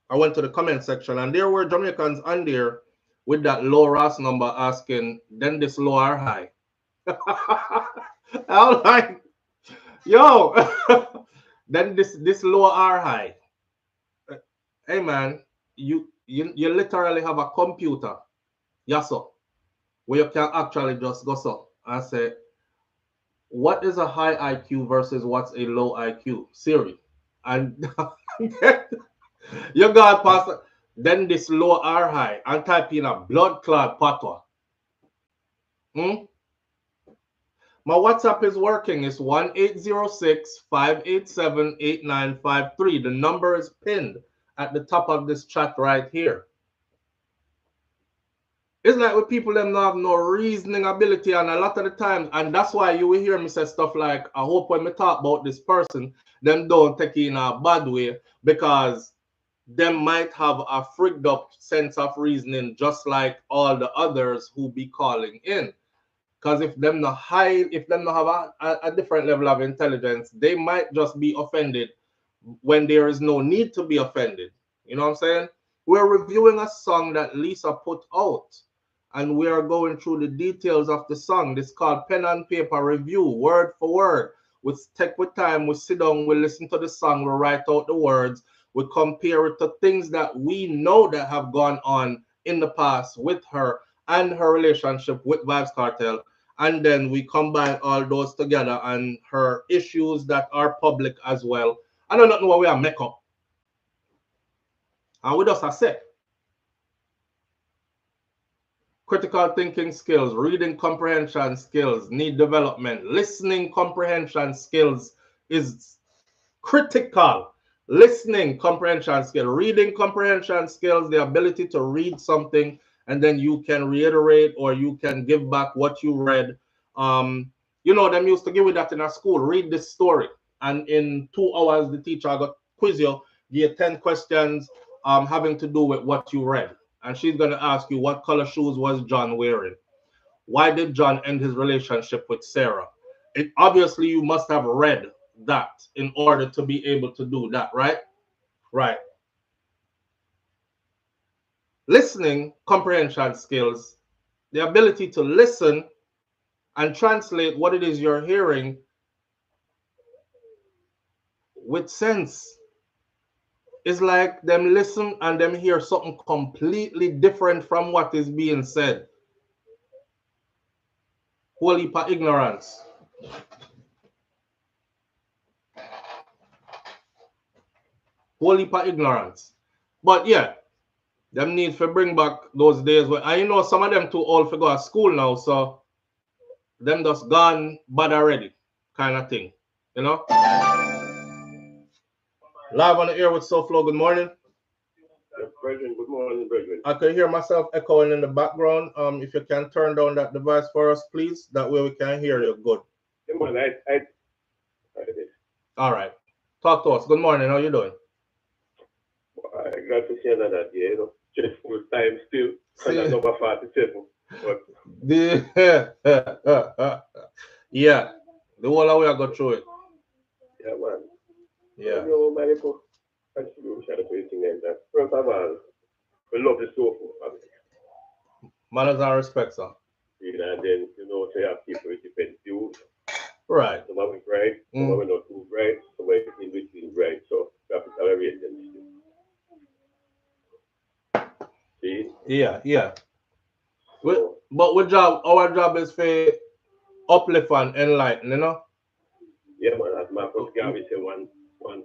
I went to the comment section and there were Jamaicans on there with that low RAS number asking, then this low or high. I was like, yo, then this low or high. Hey man, you literally have a computer, yes sir, where you can actually just go so and say, what is a high IQ versus what's a low IQ? Siri. And you got past then this low or high and type in a blood clot patwa. My WhatsApp is working. It's 1-806-587-8953. The number is pinned at the top of this chat right here. It's like with people them have no reasoning ability, and a lot of the times, and that's why you will hear me say stuff like, I hope when we talk about this person, them don't take it in a bad way, because them might have a frigged up sense of reasoning just like all the others who be calling in. Because if them not have a different level of intelligence, they might just be offended when there is no need to be offended. You know what I'm saying? We're reviewing a song that Lisa put out, and we are going through the details of the song. This is called Pen and Paper Review, word for word. we take with time, we sit down, we listen to the song, we write out the words, we compare it to things that we know that have gone on in the past with her and her relationship with Vybz Kartel. And then we combine all those together and her issues that are public as well. I don't know what we are make up. And we just accept. Critical thinking skills, reading comprehension skills need development. Listening comprehension skills is critical. Listening comprehension skill, reading comprehension skills, the ability to read something and then you can reiterate or you can give back what you read. You know, them used to give you that in a school. Read this story, and in 2 hours the teacher got quiz you, give you 10 questions having to do with what you read. And she's going to ask you, what color shoes was John wearing? Why did John end his relationship with Sarah? Obviously, you must have read that in order to be able to do that, right? Right. Listening comprehension skills, the ability to listen and translate what it is you're hearing with sense. It's like them listen and them hear something completely different from what is being said. Whole heap of ignorance. Whole heap of ignorance. But yeah, them need to bring back those days where, and you know, some of them too old to go to school now, so them just gone bad already, kind of thing, you know. Live on the air with SOUFLOW. Good morning. Brethren, good morning, brethren. I can hear myself echoing in the background. If you can turn down that device for us, please. That way we can hear you good. Come on, I did. All right. Talk to us. Good morning. How you doing? I'm glad to see another day. You know, stressful time still. And number 47. But yeah, the whole of we are go through it. Yeah, man. Yeah. You know, man, first of all, we love the SOUFLOW family. Manners and respect, sir. Yeah, and then, you know, so you have people with different views. Right. Some are bright, some are not too bright, some are in between bright. So you have to tolerate them still. See? Yeah, yeah. So, but our job is for uplift and enlighten, you know? Yeah, man, as my first guy, we say one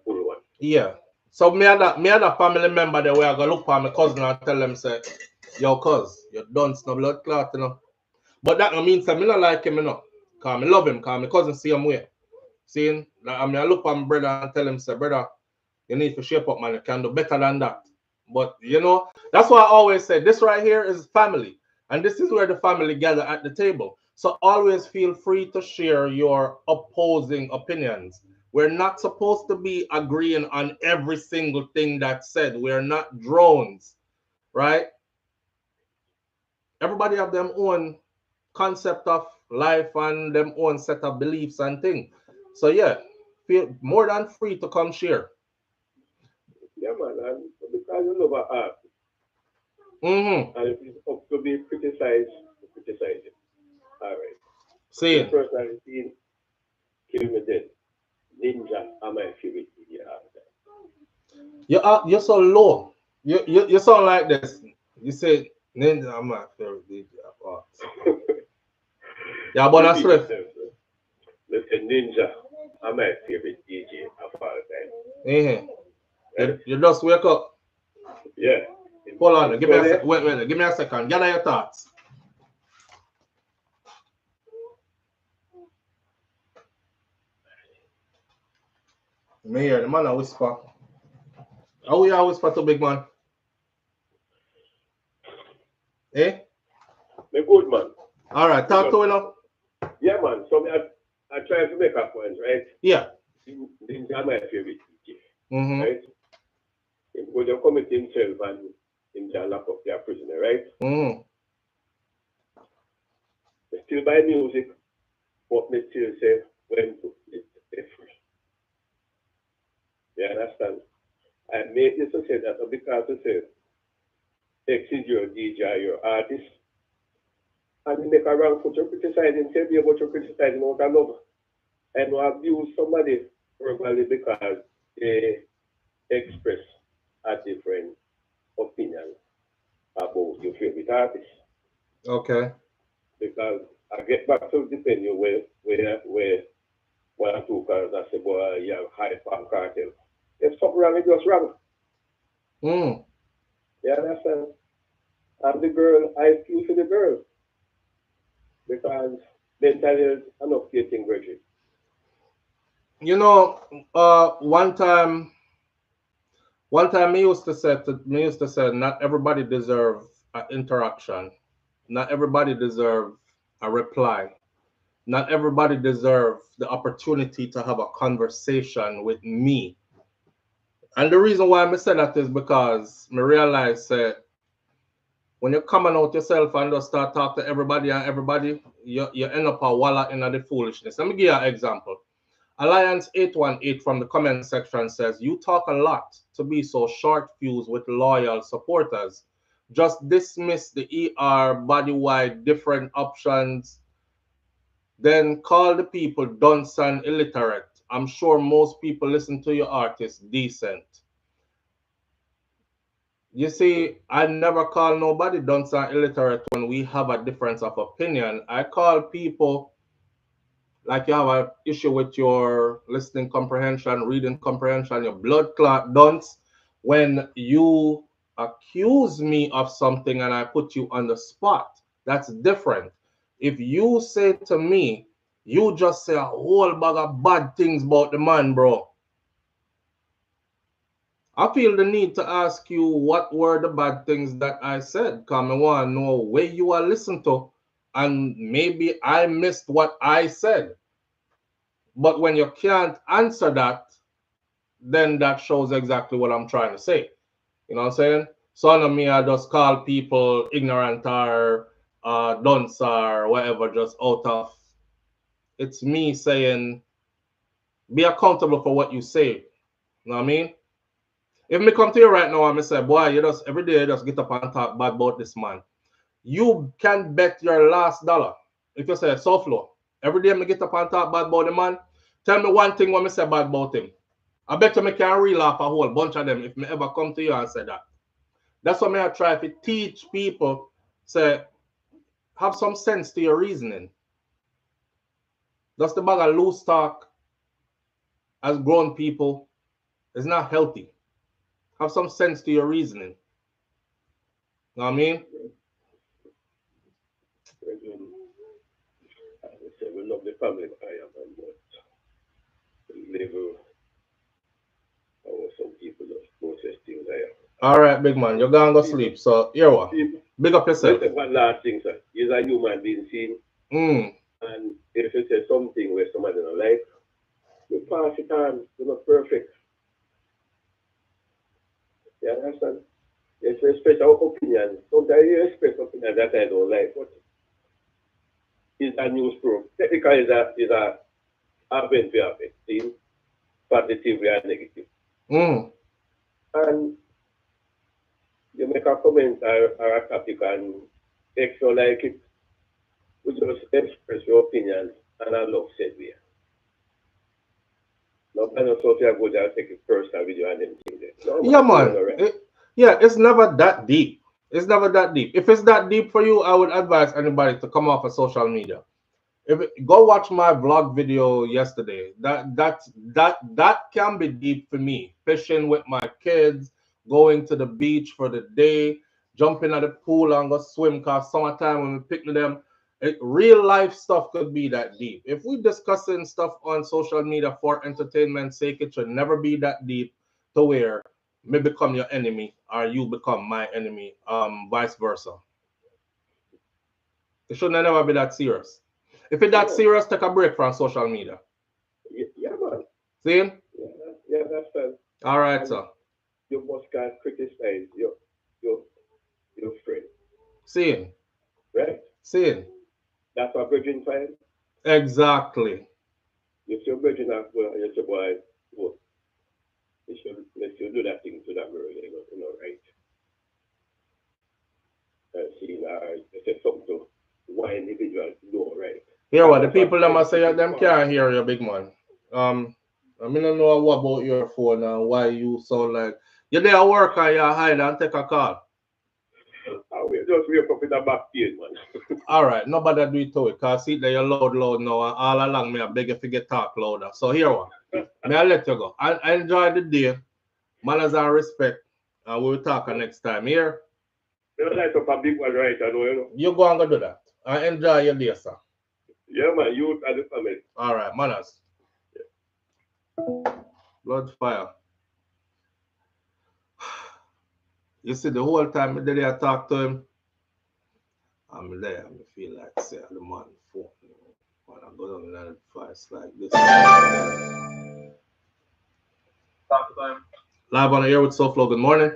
full one. Yeah. So me and that family member there, we are gonna look for my cousin and tell them, say, yo, cuz, you don't no blood clot, you know. But that no mean say me not like him, you know. Cause me love him, cause my cousin see him way. Seeing, like, I mean, I look for my brother and tell him, say, brother, you need to shape up, man. You can do better than that. But you know, that's why I always say this right here is family. And this is where the family gather at the table. So always feel free to share your opposing opinions. We're not supposed to be agreeing on every single thing that's said. We're not drones, right? Everybody have their own concept of life and them own set of beliefs and things. So yeah, feel more than free to come share. Yeah, man, and because you love art. Mm-hmm. And if it's up to be criticized, criticize it. All right. See. Personality, kill me dead. Ninja are my favorite DJ artist. You're so low. You sound like this. You say Ninja are my favorite DJ artist. Yeah, but that's right. Listen, Ninja are my favorite DJ of all time. Mm-hmm. You just wake up. Yeah. Hold on. Give me a second. Wait. Give me a second. Gather your thoughts. Me hear the man a whisper. How we are whisper to big man? Eh? Me good, man. All right. Talk to him now. Yeah, man. So I try to make a point, right? Yeah. Ninja are my favorite DJ. Mm-hmm. Right? Because they commit himself and him can lock up their prisoner, right? Mm-hmm. They still buy music, but they still say when to it free. You understand? I made this to say that because to say exceed your DJ, your artist, and you make a wrong foot, you're criticizing, say be about you're criticizing out of love. and will abuse somebody verbally because they express a different opinion about your favorite artist. Okay. Because I get back to depend you where one or two cars I say, boy, you have high farm cartel. If something wrong, it's just wrong. Mm. You understand? And the girl, I feel for the girl. Because mental health enough getting virgin. You know, one time me used to say, not everybody deserve an interaction. Not everybody deserve a reply. Not everybody deserve the opportunity to have a conversation with me. And the reason why I say that is because I realize that when you're coming out yourself and just start talking to everybody and everybody, you end up a walla in the foolishness. Let me give you an example. Alliance 818 from the comment section says, you talk a lot to be so short fused with loyal supporters. Just dismiss the ER body-wide different options, then call the people dunce and illiterate. I'm sure most people listen to your artist decent. You see, I never call nobody dunce and illiterate when we have a difference of opinion. I call people like you have an issue with your listening comprehension, reading comprehension, your blood clot dunce. When you accuse me of something and I put you on the spot, that's different. If you say to me, you just say a whole bag of bad things about the man, bro, I feel the need to ask you what were the bad things that I said. Come, I want to know where you are listening to, and maybe I missed what I said. But when you can't answer that, then that shows exactly what I'm trying to say. You know what I'm saying? So none of me, I just call people ignorant or dunce or whatever, just out of, it's me saying, be accountable for what you say. You know what I mean? If me come to you right now and me say, boy, you just every day you just get up and talk bad about this man, you can bet your last dollar. If you say so flow, every day me get up and talk bad about the man, tell me one thing when me say bad about him. I bet you me can reel off a whole bunch of them if me ever come to you and say that. That's what me I try to teach people. Say, have some sense to your reasoning. Just the bag of loose talk as grown people is not healthy. Have some sense to your reasoning. Know what I mean? As I say, we love the family I am, but the level how some people just process things I am. All right, big man, you're gonna go sleep. So here what? Big up yourself. Listen, one last thing, sir. You're a human being seen. And if you say something where somebody don't like, you pass it on. You're not perfect. You understand? You respect our opinion. Sometimes you respect opinion that I don't like, but it's a news program. Technically, is a event we have seen, positively and negative. And you make a comment or a topic and if you like it, you just express your opinion and I love said way. No kind of stuff you go there and take a personal video and then things there. No, yeah, man. It's never that deep. It's never that deep. If it's that deep for you, I would advise anybody to come off of social media. Go watch my vlog video yesterday. That can be deep for me. Fishing with my kids, going to the beach for the day, jumping at the pool and go swim. Cause summertime when we picnic them, real life stuff could be that deep. If we discussing stuff on social media for entertainment's sake, it should never be that deep to where me become your enemy or you become my enemy. Vice versa. It should never be that serious. If it's that serious, take a break from social media. Yeah, man. See? Yeah, that's fine. All right, sir. You must can't criticize your friend. Seeing. Right? Seeing. That's what virgin find. Exactly. If your virgin as well, you say, boy, well, you should do that thing to that girl, you know, right? See, you said something to one individual, no, right? Here what the people them must say them can't hear you, big man. I mean, I don't know what about your phone and why you sound like you're there at work and you hide and take a call. I will just wake up with a back pain, man. All right, nobody do it to it, cause see that you're loud now, and all along me I beg you to get talk louder. So here one, may I let you go. I enjoy the day, manners and respect, and we'll talk next time. Here, You light up a big one right now, you know. you go and go do that. I enjoy your day, sir. Yeah, man, you and the family. All right, manners. Blood fire. You see, the whole time I talk to him, I'm there. I feel like say the man phone. When I go down and advice like this. Talk to him. Live on the air with SOUFLOTV. Good morning.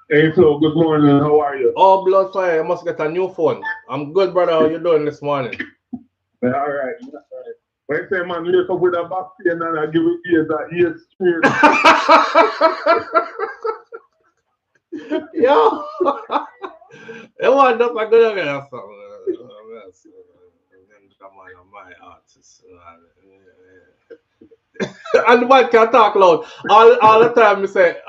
Hey Flo, good morning. How are you? Oh, blood fire! You must get a new phone. I'm good, brother. How you doing this morning? All right. When I say man, wake up with a back pain and I give it ears straight. Yo, it was not a good again. My artist. And the man can talk loud. All the time, me say,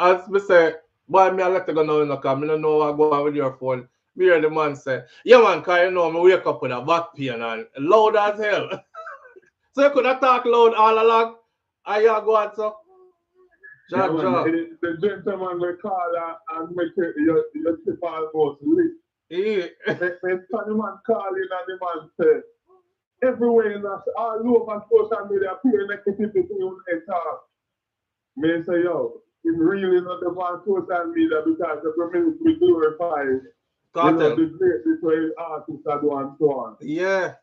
boy, me I let you go now, because I don't know what go on with your phone. Me hear the man say, yeah man, because you know, me wake up with a back pain and loud as hell. So you could have talk loud all along. And you go on so. Yeah, the gentleman will call and make your tip almost lit. Yeah. When the man call in and the man say, everywhere in us, all over social media, appear negativity on the talk. Me say, yo, it's really not the man social media because the community glorifies the greatness where artists are doing and so on. Yeah.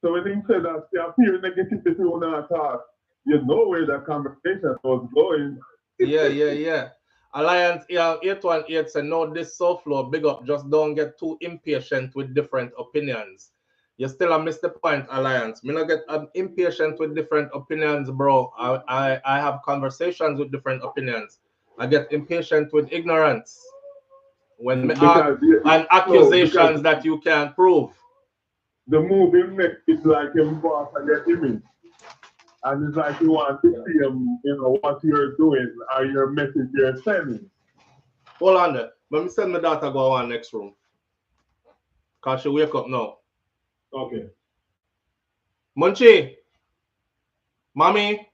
So when he said that they appear negativity on our talk, you know where the conversation was going. Yeah. Alliance 818 said, no, this SOUFLOTV, big up, just don't get too impatient with different opinions. You still miss the point, Alliance. Me not get impatient with different opinions, bro. I have conversations with different opinions. I get impatient with ignorance. When me ask and accusations that you can't prove. The movie makes it like him boss and get image. And it's like you want to see him, what you're doing or your message you're sending. Hold on there. Let me send my daughter go on next room. Because she wake up now. Okay. Munchie. Mommy.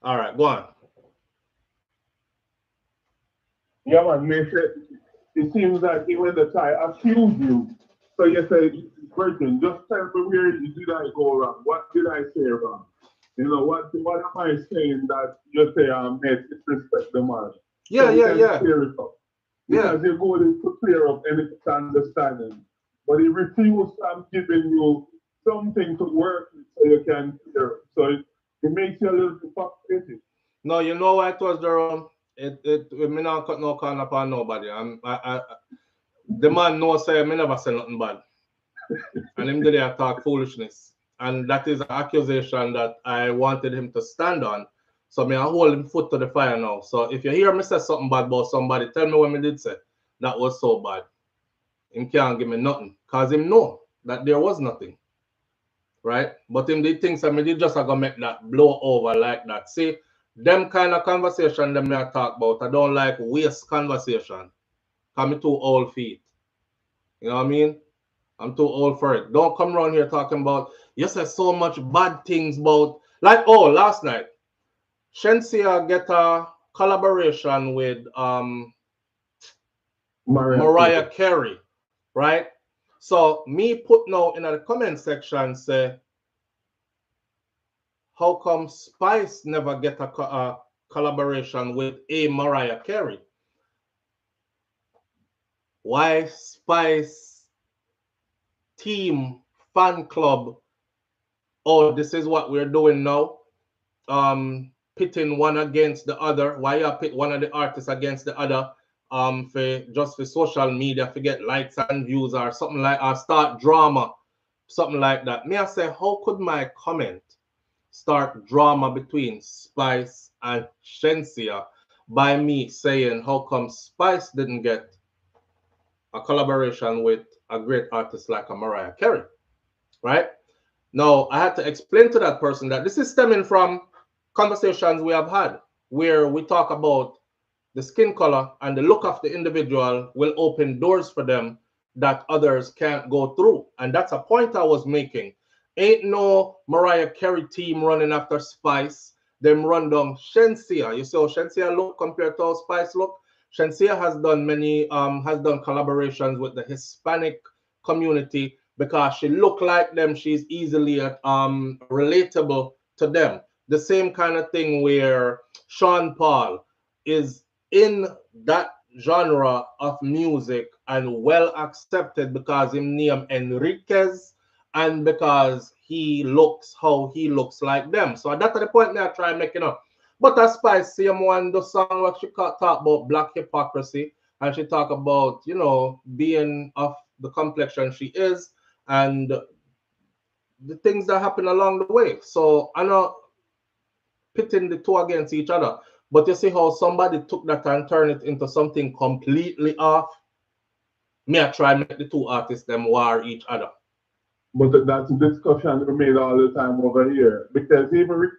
All right, go on. Yeah, man. It seems like even the child accused you. So you say, Virgin, just tell me where did I go wrong? What did I say wrong? What am I saying that you say I made disrespect the man? Yeah. Clear it up. Because your goal is to clear up any misunderstanding. But he refused from giving you something to work with so you can clear it. So it makes you a little bit frustrated. No, you know what it was, Jerome? It me not cut no corner upon nobody. The man knows say me never say nothing bad. And him did talk foolishness. And that is an accusation that I wanted him to stand on. So me I hold him foot to the fire now. So if you hear me say something bad about somebody, tell me what me did say. That was so bad. Him can't give me nothing. Because him know that there was nothing. Right? But him did things that me did just gonna make that blow over like that. See, them kind of conversation them I talk about. I don't like waste conversation. Cause me too old feet. You know what I mean? I'm too old for it. Don't come around here talking about you said so much bad things about last night. Shensia get a collaboration with Mariah Carey, right? So me put now in the comment section say, how come Spice never get a collaboration with a Mariah Carey? Why Spice team fan club? Oh, this is what we're doing now. Pitting one against the other. Why you pit one of the artists against the other? For social media, to get likes and views or something like, or start drama, something like that. Me I say, how could my comment start drama between Spice and Shensia by me saying how come Spice didn't get a collaboration with a great artist like a Mariah Carey, right? Now, I had to explain to that person that this is stemming from conversations we have had where we talk about the skin color and the look of the individual will open doors for them that others can't go through. And that's a point I was making. Ain't no Mariah Carey team running after Spice. Them run down Shensia. You see how Shensia look compared to how Spice look? Shensia has done collaborations with the Hispanic community because she look like them. She's easily relatable to them. The same kind of thing where Sean Paul is in that genre of music and well accepted because him name Enriquez and because he looks how he looks like them. So that's the point me I try making up. But that Spice same one the song where she talk about black hypocrisy and she talk about, you know, being of the complexion she is and the things that happen along the way. So I know pitting the two against each other. But you see how somebody took that and turned it into something completely off. Me, I try make the two artists them war each other. But that's a discussion we made all the time over here. Because even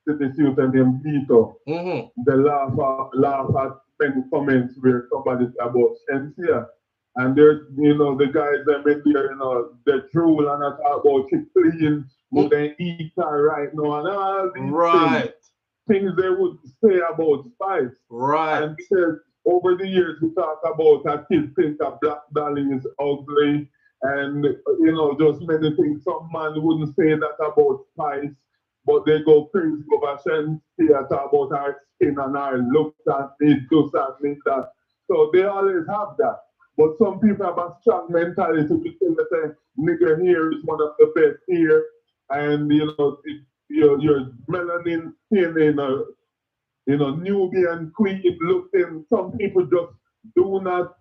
to this youth and them Vito, they laugh at many comments where somebody's about Shensia. And there's, you know, the guys that make there, you know, the drool and I talk about she clean, but they eat her right now and all these things they would say about Spice. Right. And because over the years we talk about a kid think a black dolly is ugly and you know just many things. Some man wouldn't say that about Spice, but they go crazy over Shensia talk about her skin and her looks and this and that. So they always have that. But some people have a strong mentality to say nigger here is one of the best here and you know your melanin skin in a Nubian queen looking. Some people just do not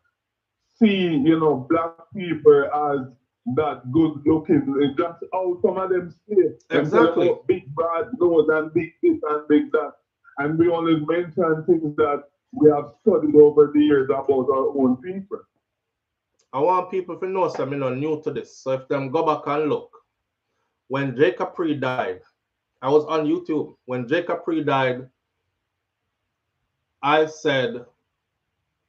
see, you know, black people as that good looking. That's how some of them see. Exactly. Big broad nose and big this and big that. And we always mention things that we have studied over the years about our own people. I want people to know something new to this. So if them go back and look, when J. Capri died, I was on YouTube. When J. Capri died, I said,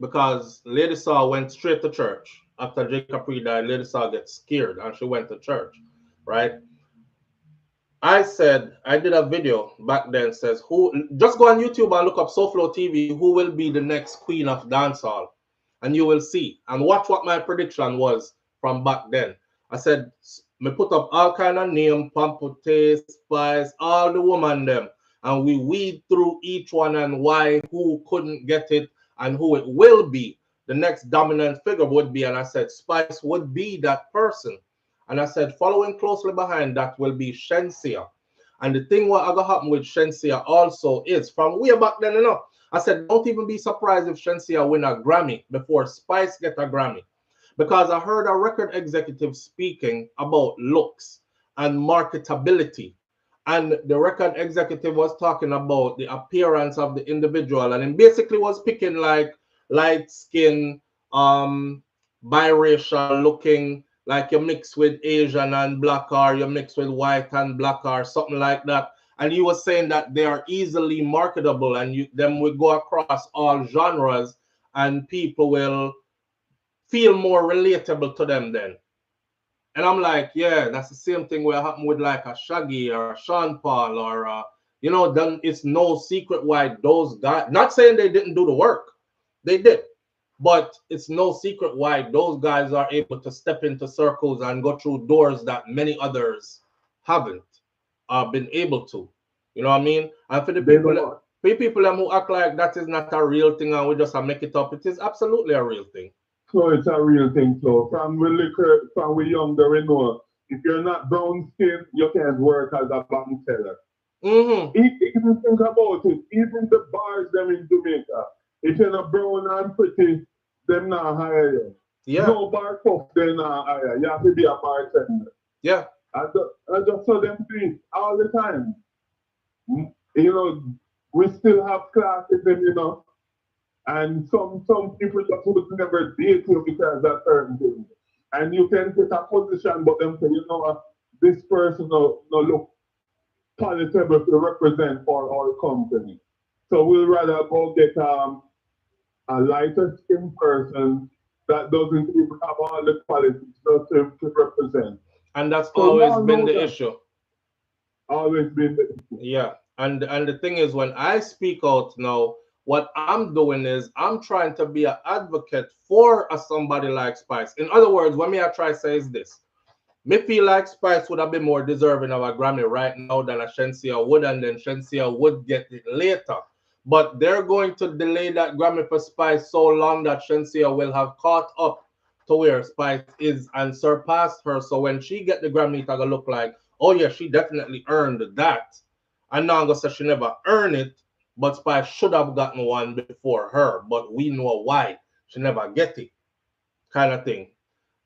because Lady Saw went straight to church. After J. Capri died, Lady Saw gets scared and she went to church, right? I said, I did a video back then says, just go on YouTube and look up SOUFLOTV, who will be the next queen of dancehall? And you will see. And watch what my prediction was from back then. I said, me put up all kind of name, Pampote, Spice, all the woman them. And we weed through each one and why, who couldn't get it, and who it will be. The next dominant figure would be, and I said, Spice would be that person. And I said, following closely behind that will be Shensia. And the thing what going to happen with Shensia also is, from way back then, you know, I said, don't even be surprised if Shensia win a Grammy before Spice get a Grammy. Because I heard a record executive speaking about looks and marketability. And the record executive was talking about the appearance of the individual. And it basically was picking like light skin, biracial looking, like you mix with Asian and black or you mix with white and black or something like that. And he was saying that they are easily marketable and them will go across all genres and people will feel more relatable to them then. And I'm like, yeah, that's the same thing will happen with like a Shaggy or a Sean Paul or, you know, then it's no secret why those guys, not saying they didn't do the work, they did. But it's no secret why those guys are able to step into circles and go through doors that many others haven't been able to. You know what I mean? And for the people who act like that is not a real thing and we just make it up, it is absolutely a real thing. So it's a real thing. So from we younger, we know if you're not brown skin, you can't work as a bank teller. If you think about it, even the bars them in Jamaica, if you're not brown and pretty, them not hire you. Yeah. No bar puff, they not hire. You have to be a bartender. Yeah. I just saw them do it all the time. You know, we still have classism, you know. And some people just would never date you because that certain thing. And you can take a position, but them say, you know what, this person no look palatable to represent for our company. So we'll rather go get a lighter skinned person that doesn't even have all the qualities just to represent. And that's So always been the issue. Always been the issue. Yeah. And the thing is, when I speak out now, what I'm doing is I'm trying to be an advocate for somebody like Spice. In other words, what me I try to say is this. Me feel like Spice would have been more deserving of a Grammy right now than a Shenseea would, and then Shenseea would get it later. But they're going to delay that Grammy for Spice so long that Shenseea will have caught up to where Spice is and surpassed her. So when she get the Grammy, it's gonna look like, oh yeah, she definitely earned that. And now I'm gonna say she never earned it, but Spice should have gotten one before her. But we know why she never get it, kind of thing.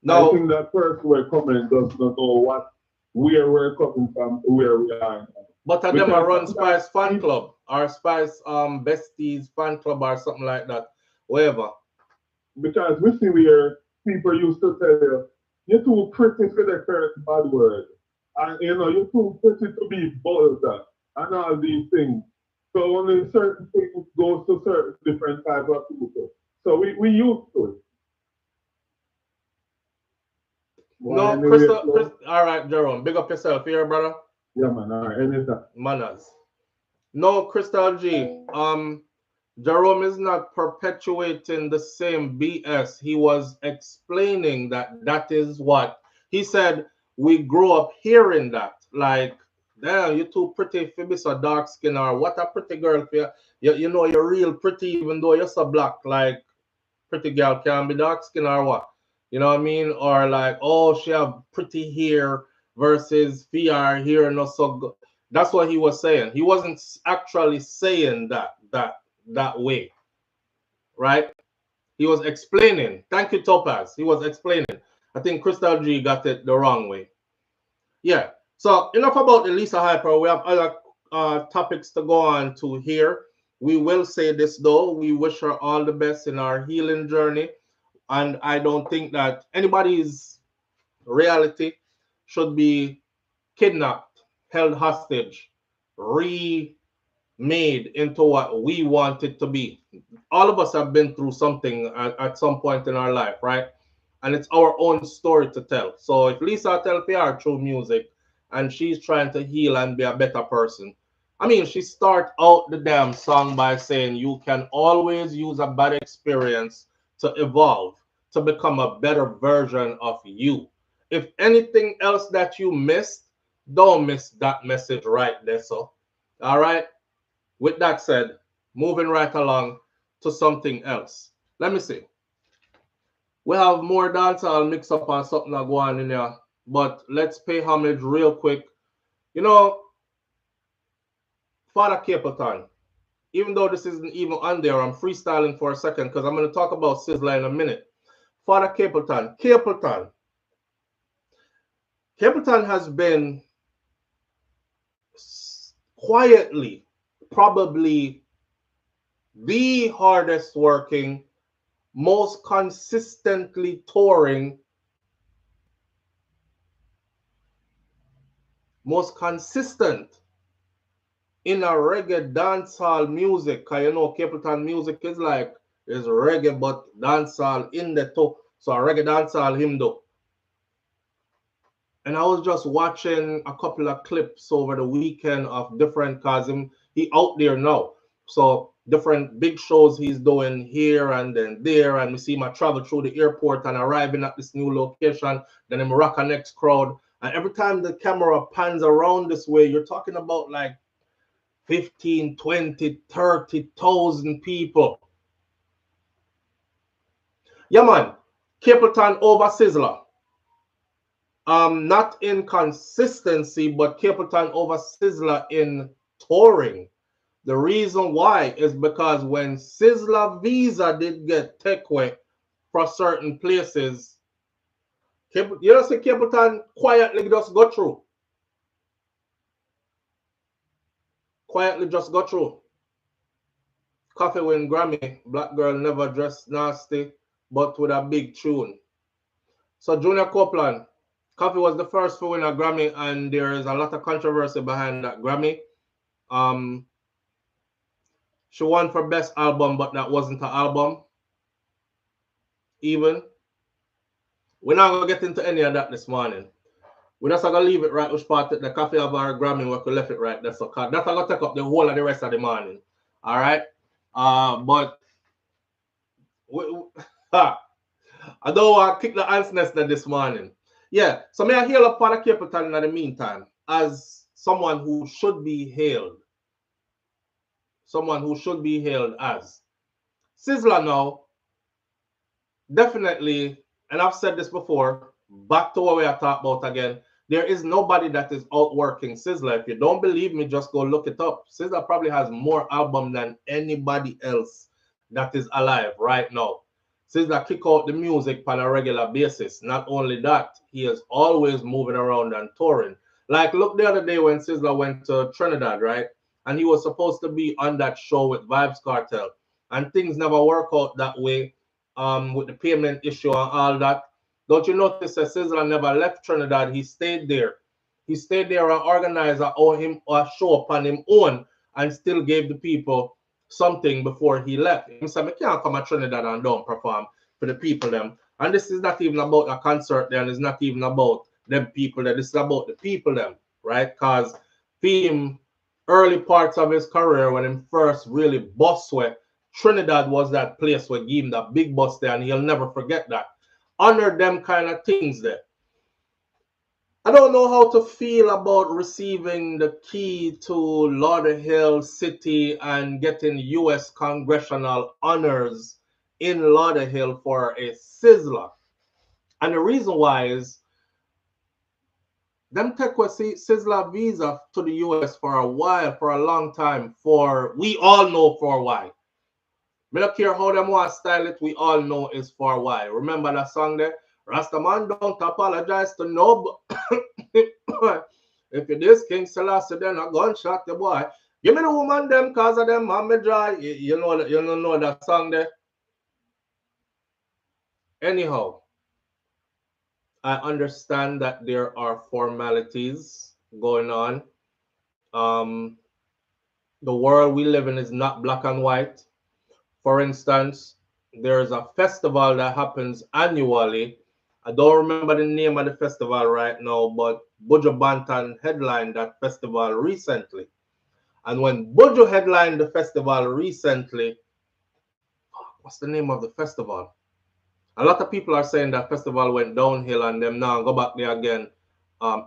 Now, I think that person we're coming does not know where we're coming from, where we are. But of them are run Spice fan club or Spice besties fan club or something like that, whatever. Because we see where people used to tell you, you're too pretty for the current bad word. And you know, you're too pretty to be bold and all these things. So only certain things goes to certain different types of people. So we used to it. No, Crystal, all right, Jerome, big up yourself here, brother. Yeah, man, all right, anytime. Manners. No, Crystal G, Jerome is not perpetuating the same BS. He was explaining that is what he said. We grew up hearing that, like, damn, you're too pretty for be so dark skin, or what a pretty girl for you. You know you're real pretty even though you're so black. Like, pretty girl can be dark skin or what? You know what I mean? Or like, oh, she have pretty hair versus VR hair not so good. That's what he was saying. He wasn't actually saying that way, right? He was explaining. Thank you, Topaz. He was explaining. I think Crystal G got it the wrong way. Yeah. So enough about Elisa Hyper. We have other topics to go on to here. We will say this though. We wish her all the best in our healing journey. And I don't think that anybody's reality should be kidnapped, held hostage, remade into what we want it to be. All of us have been through something at some point in our life, right? And it's our own story to tell. So if Lisa tells PR through music and she's trying to heal and be a better person, I mean, she start out the damn song by saying you can always use a bad experience to evolve, to become a better version of you. If anything else that you missed, don't miss that message right there. So, all right. With that said, moving right along to something else. Let me see. We have more dancehall mix up on something that go on in there, but let's pay homage real quick. You know, Father Capleton, even though this isn't even on there, I'm freestyling for a second because I'm going to talk about Sizzla in a minute. Father Capleton. Capleton has been quietly probably the hardest working, most consistently touring, most consistent in a reggae dancehall music. Cause you know Capleton music is reggae but dancehall in the too. So a reggae dancehall him do. And I was just watching a couple of clips over the weekend of different, cause he out there now. So different big shows he's doing here and then there, and we see him travel through the airport and arriving at this new location, then him rock a next crowd. And every time the camera pans around this way, you're talking about like 15, 20, 30,000 people. Yeah, man. Capleton over Sizzla. Not in consistency, but Capleton over Sizzla in touring. The reason why is because when Sizzla visa did get taken away for certain places, you know, see Capleton quietly just go through. Quietly just go through. Coffee win Grammy. Black girl never dressed nasty, but with a big tune. So Junior Copeland, Coffee was the first to win a Grammy, and there is a lot of controversy behind that Grammy. She won for best album, but that wasn't an album. Even. We're not gonna get into any of that this morning. We're just gonna leave it right which part the Coffee of our Grammy we could left it right. That's gonna take up the whole of the rest of the morning. All right. But I don't want to kick the ants nest this morning. Yeah, so may I hail up Father Capleton in the meantime as someone who should be hailed. Someone who should be hailed as. Sizzla now, definitely, and I've said this before, back to what we are talking about again, there is nobody that is outworking Sizzla. If you don't believe me, just go look it up. Sizzla probably has more albums than anybody else that is alive right now. Sizzla kick out the music on a regular basis. Not only that, he is always moving around and touring. Like, look the other day when Sizzla went to Trinidad, right? And he was supposed to be on that show with Vybz Kartel. And things never work out that way with the payment issue and all that. Don't you notice that Sizzla never left Trinidad? He stayed there. He stayed there and organized a show upon his own and still gave the people something before he left. He said, I can't come to Trinidad and don't perform for the people them. And this is not even about a concert then. It's not even about them people there. This is about the people them, right? Because him early parts of his career when he first really bust where Trinidad was that place where gave him that big bust there, and he'll never forget that. Honor them kind of things there. I don't know how to feel about receiving the key to Lauderhill City and getting U.S. congressional honors in Lauderhill for a Sizzla. And the reason why is them take a Sizzla visa to the U.S. for a while, for a long time, we all know for why. I don't care how them want to style it, we all know is for why. Remember that song there? Rastaman don't apologize to no. If it is King Selassie, then a gunshot the boy. Give me the woman them cause of them mommy dry. You don't know that song there. Anyhow, I understand that there are formalities going on. The world we live in is not black and white. For instance, there's a festival that happens annually. I don't remember the name of the festival right now, but Buju Banton headlined that festival recently. And when Buju headlined the festival recently, what's the name of the festival? A lot of people are saying that festival went downhill and them now go back there again.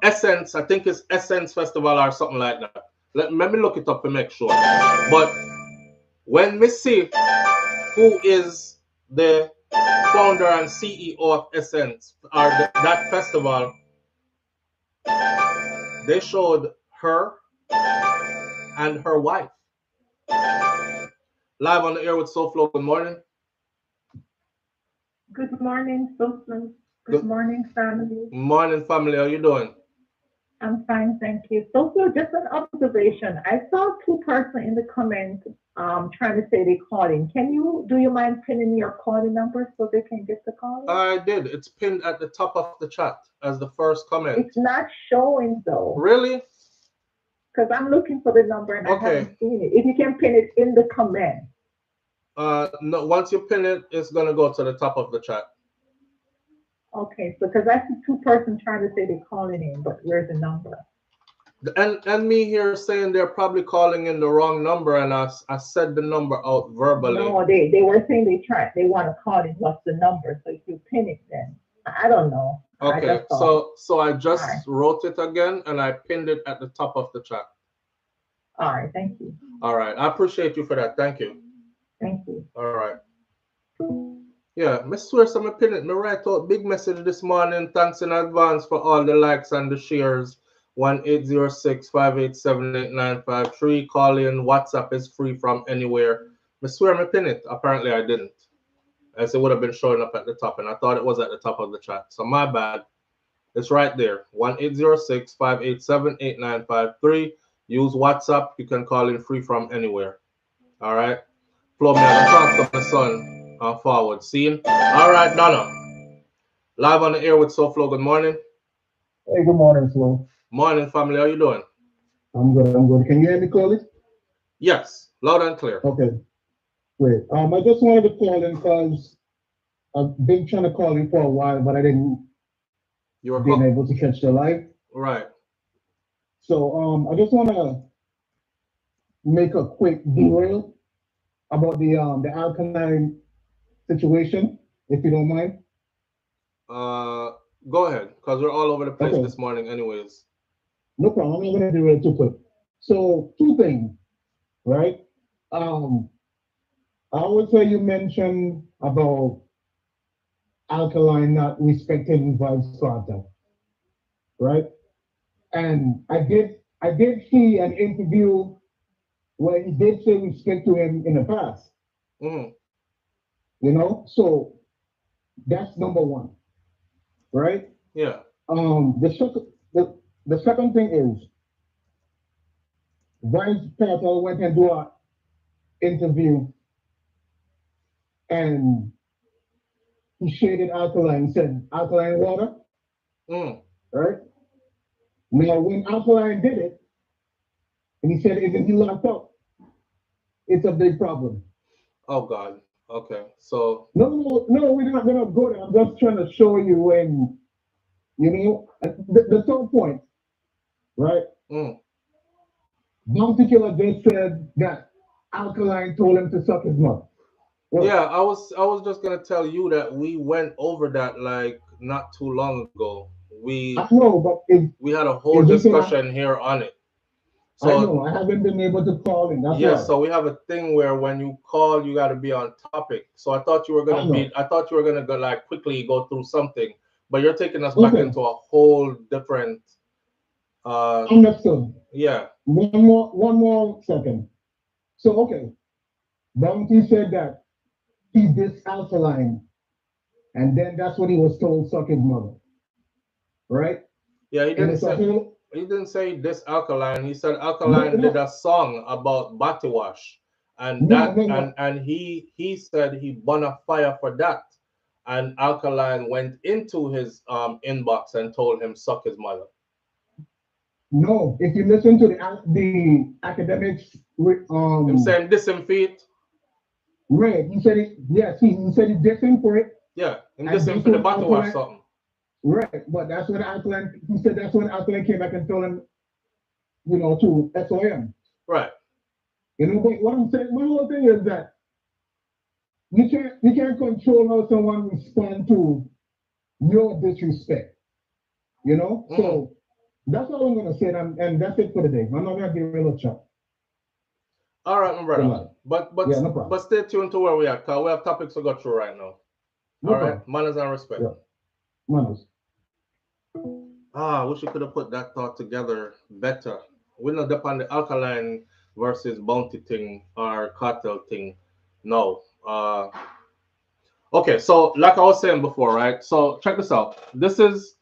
Essence, I think it's Essence Festival or something like that. Let me look it up to make sure. But when we see who is the founder and CEO of Essence or that festival, they showed her and her wife. Live on the air with SOUFLOTV. Good morning. Good morning, SOUFLOTV. Good morning, family. Morning, family. How you doing? I'm fine, thank you. SOUFLOTV, just an observation. I saw two persons in the comments trying to say they're calling. Do you mind pinning your calling number so they can get the call? I did. It's pinned at the top of the chat as the first comment. It's not showing though. Really? Because I'm looking for the number and I haven't seen it. If you can pin it in the comment. No, once you pin it, it's gonna go to the top of the chat. Okay, so because I see two persons trying to say they're calling in, but where's the number? And me here saying they're probably calling in the wrong number, and I said the number out verbally. No, they were saying they want to call in. What's the number? So if you pin it, then I don't know. Okay, so I just wrote it again and I pinned it at the top of the chat. All right, thank you. All right, I appreciate you for that. Thank you. Thank you. All right. Yeah, I swear some pin it. Me write out big message this morning. Thanks in advance for all the likes and the shares. 1-806-587-8953. Call in. WhatsApp is free from anywhere. I swear I pin it. Apparently I didn't. As it would have been showing up at the top, and I thought it was at the top of the chat. So my bad. It's right there. 1-806-587-8953. Use WhatsApp. You can call in free from anywhere. All right. Flow me and talk to my son forward. Scene. All right, Donna. Live on the air with SOUFLOW. Good morning. Hey, good morning, Flo. Morning, family. How you doing? I'm good. I'm good. Can you hear me clearly? Yes, loud and clear. Okay, great. I just wanted to call in because I've been trying to call you for a while, but I didn't been able to catch the live. Right. So I just want to make a quick derail about the alkaline situation, if you don't mind. Go ahead, because we're all over the place this morning anyways. No problem. I'm not going to derail too quick. So two things, right? I always hear you mention about alkaline not respecting Vibes Carter, right? And I did see an interview where he did say respect to him in the past. Mm-hmm. You know, so that's number one, right? Yeah. The second thing is Vibes Carter went and do an interview and he shaded alkaline, said alkaline water. Right? Now when alkaline did it, and he said, isn't he locked up? It's a big problem. Oh God. Okay. So no, we're not gonna go there. I'm just trying to show you when, you know, the third point, right? Bounty Killer just said that alkaline told him to suck his mouth. Well, yeah, I was just gonna tell you that we went over that like not too long ago. I know, but we had a whole discussion here on it. So I know I haven't been able to call in. That's yes, so we have a thing where when you call, you got to be on topic. So I thought you were gonna go like quickly go through something, but you're taking us back into a whole different. Understood. Yeah. One more second. So okay, Bounty said that he dissed alkaline, and then that's what he was told suck his mother, right? Yeah, he didn't say this alkaline. He said alkaline did a song about body wash, and and he said he burned a fire for that, and alkaline went into his inbox and told him suck his mother. No, if you listen to the academics, I'm saying dissing feet. Right, he said it. Yes, he said he dissing for it. Yeah, and dissing for the body wash something. Right, but that's when alkaline. He said that's when alkaline came back and told him, you know, to SOM. Right. You know, but what I'm saying, my whole thing is that you can't control how someone responds to your disrespect. You know, so that's all I'm gonna say, and that's it for the day. I'm not gonna give you a chat. All right, my brother. But stay tuned to where we are, because we have topics to go through right now. All right, manners and respect. Yeah. Manners. I wish you could have put that thought together better. We're not up on the alkaline versus bounty thing or cartel thing. No. Okay, so like I was saying before, right? So check this out. This is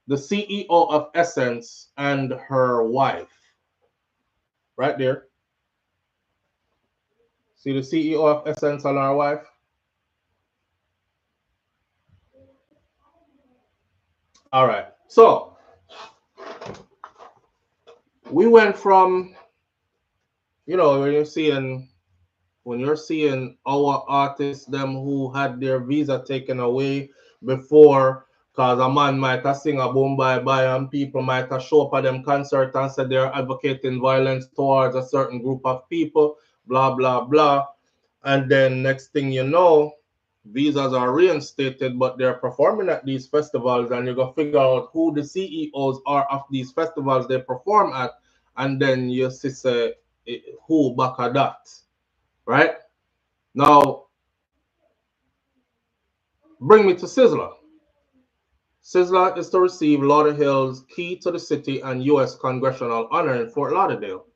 the CEO of Essence and her wife. Right there. See the CEO of Essence and her wife? All right. So we went from, you know, when you're seeing our artists, them who had their visa taken away before, because a man might have sing a boom bye bye and people might have show up at them concert and say they're advocating violence towards a certain group of people, blah, blah, blah. And then next thing you know, visas are reinstated, but they're performing at these festivals, and you're going to figure out who the CEOs are of these festivals they perform at, and then you see say, who back at that. Right? Now, bring me to Sizzla. Sizzla is to receive Lauderdale's key to the city and U.S. congressional honor in Fort Lauderdale.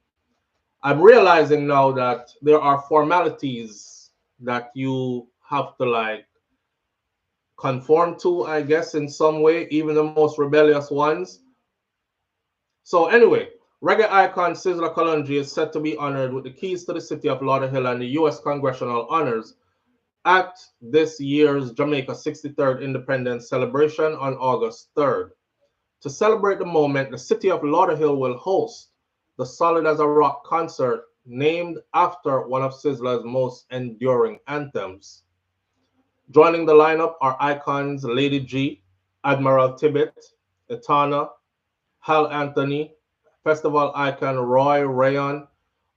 I'm realizing now that there are formalities that you have to like conform to, I guess, in some way, even the most rebellious ones. So anyway, Reggae icon Sizzla Kalonji is set to be honored with the keys to the city of Lauderhill and the U.S. Congressional Honors at this year's Jamaica 63rd Independence Celebration on August 3rd. To celebrate the moment, the city of Lauderhill will host the Solid as a Rock concert named after one of Sizzla's most enduring anthems. Joining the lineup are icons Lady G, Admiral Tibbet, Etana, Hal Anthony, festival icon Roy Rayon,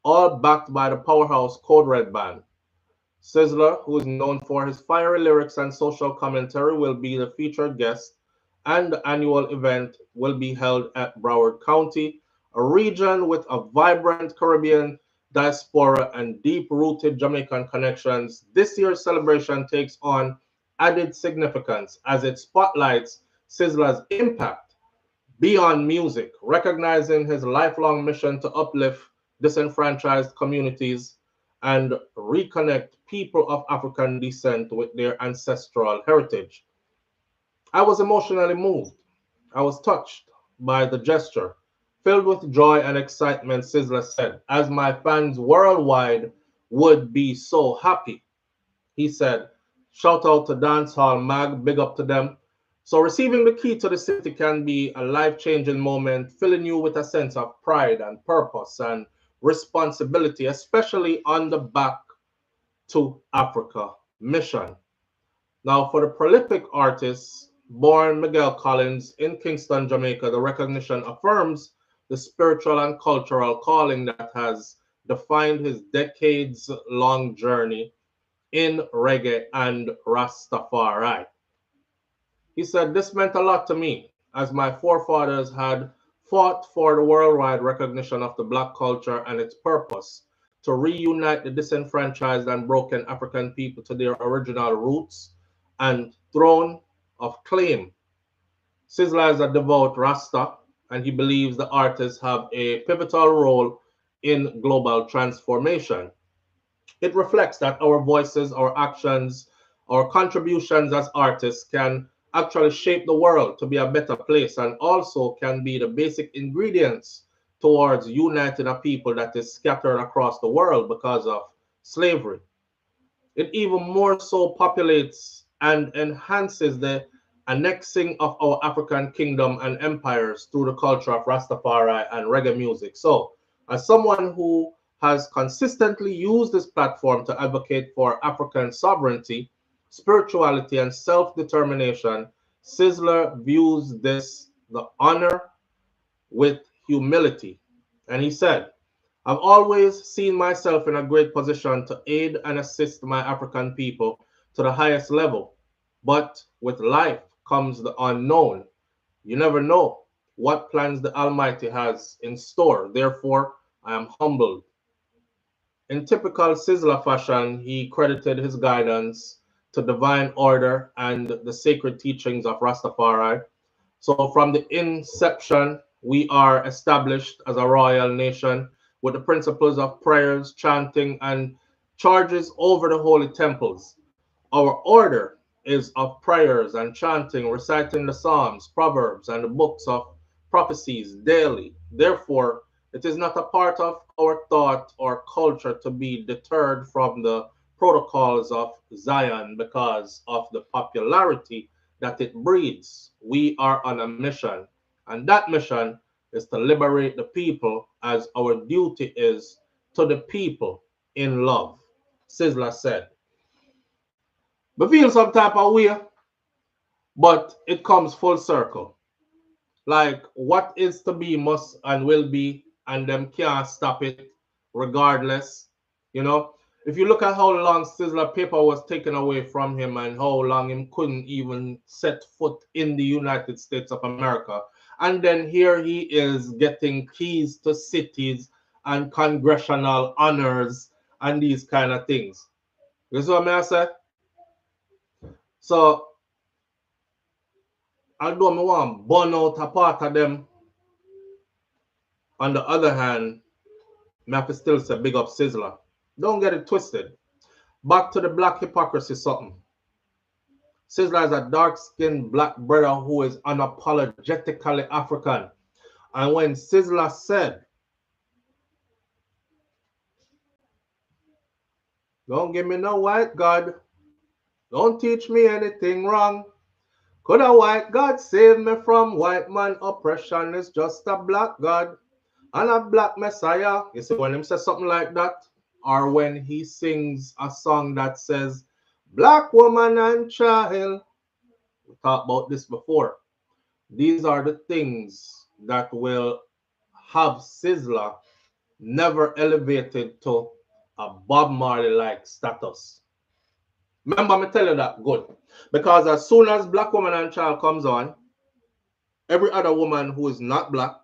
all backed by the powerhouse Code Red Band. Sizzla, who is known for his fiery lyrics and social commentary, will be the featured guest, and the annual event will be held at Broward County, a region with a vibrant Caribbean diaspora and deep-rooted Jamaican connections. This year's celebration takes on added significance as it spotlights Sizzla's impact beyond music, recognizing his lifelong mission to uplift disenfranchised communities and reconnect people of African descent with their ancestral heritage. I was emotionally moved. I was touched by the gesture. Filled with joy and excitement, Sizzla said, as my fans worldwide would be so happy. He said, shout out to Dancehall Mag, big up to them. So receiving the key to the city can be a life-changing moment, filling you with a sense of pride and purpose and responsibility, especially on the Back to Africa mission. Now, for the prolific artist born Miguel Collins in Kingston, Jamaica, the recognition affirms the spiritual and cultural calling that has defined his decades-long journey in reggae and Rastafari. He said, this meant a lot to me, as my forefathers had fought for the worldwide recognition of the Black culture and its purpose to reunite the disenfranchised and broken African people to their original roots and throne of claim. Sizzla is a devout Rasta, and he believes the artists have a pivotal role in global transformation. It reflects that our voices, our actions, our contributions as artists can actually shape the world to be a better place and also can be the basic ingredients towards uniting a people that is scattered across the world because of slavery. It even more so populates and enhances the annexing of our African kingdom and empires through the culture of Rastafari and reggae music. So, as someone who has consistently used this platform to advocate for African sovereignty, spirituality, and self-determination, Sizzla views this, the honor, with humility. And he said, I've always seen myself in a great position to aid and assist my African people to the highest level. But with life comes the unknown. You never know what plans the Almighty has in store. Therefore, I am humbled. In typical Sizzla fashion, he credited his guidance to divine order and the sacred teachings of Rastafari. So from the inception, we are established as a royal nation with the principles of prayers, chanting, and charges over the holy temples. Our order is of prayers and chanting, reciting the Psalms, Proverbs, and the books of prophecies daily. Therefore, it is not a part of our thought or culture to be deterred from the protocols of Zion because of the popularity that it breeds. We are on a mission, and that mission is to liberate the people as our duty is to the people in love, Sizzla said. We feel some type of way, but it comes full circle. Like what is to be must and will be, and them can't stop it regardless. You know, if you look at how long Sizzla paper was taken away from him and how long him couldn't even set foot in the United States of America, and then here he is getting keys to cities and congressional honors and these kind of things. You see what I say? So although I want to burn out a part of them, on the other hand, I have to still say big up Sizzla. Don't get it twisted. Back to the black hypocrisy something. Sizzla is a dark-skinned black brother who is unapologetically African. And when Sizzla said Don't give me no white God. Don't teach me anything wrong. Could a white God save me from white man oppression? Is just a black God and a black messiah. You see, when him says something like that, or when he sings a song that says, black woman and child, we talked about this before. These are the things that will have Sizzla never elevated to a Bob Marley like status. Remember me tell you that good. Because as soon as Black Woman and Child comes on, every other woman who is not black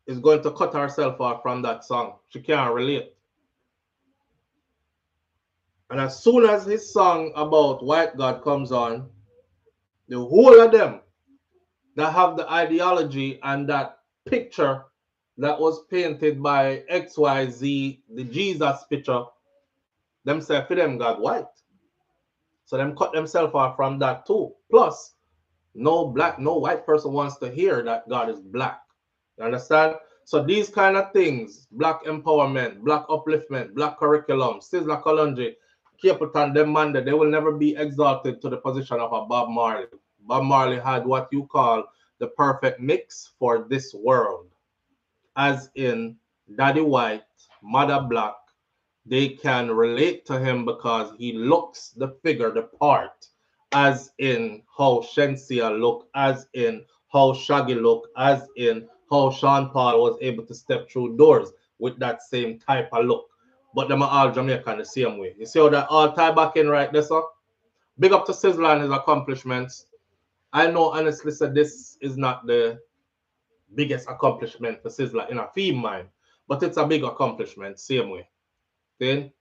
is going to cut herself off from that song. She can't relate. And as soon as his song about white God comes on, the whole of them that have the ideology and that picture that was painted by XYZ, the Jesus picture, them say for them God white. So them cut themselves off from that too. Plus, no white person wants to hear that God is black. You understand? So these kind of things, black empowerment, black upliftment, black curriculum, Sizzla Kalonji, Capleton, them man, they will never be exalted to the position of a Bob Marley. Bob Marley had what you call the perfect mix for this world. As in daddy white, mother black, they can relate to him because he looks the figure, the part, as in how Shensia look, as in how Shaggy look, as in how Sean Paul was able to step through doors with that same type of look. But them are all Jamaican the same way. You see how that all tie back in right there, sir? Big up to Sizzla and his accomplishments. I know honestly, sir, this is not the biggest accomplishment for Sizzla in a theme mind, but it's a big accomplishment, same way. Then,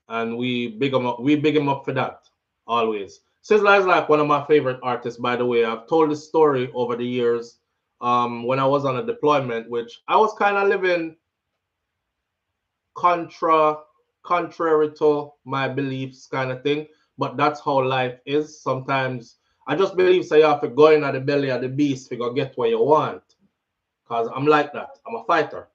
and we big him up for that always. Sizzla is like one of my favorite artists, by the way. I've told this story over the years. When I was on a deployment, which I was kind of living contrary to my beliefs, kind of thing. But that's how life is. Sometimes I just believe so you have to go in at the belly of the beast to go get what you want. Cause I'm like that. I'm a fighter.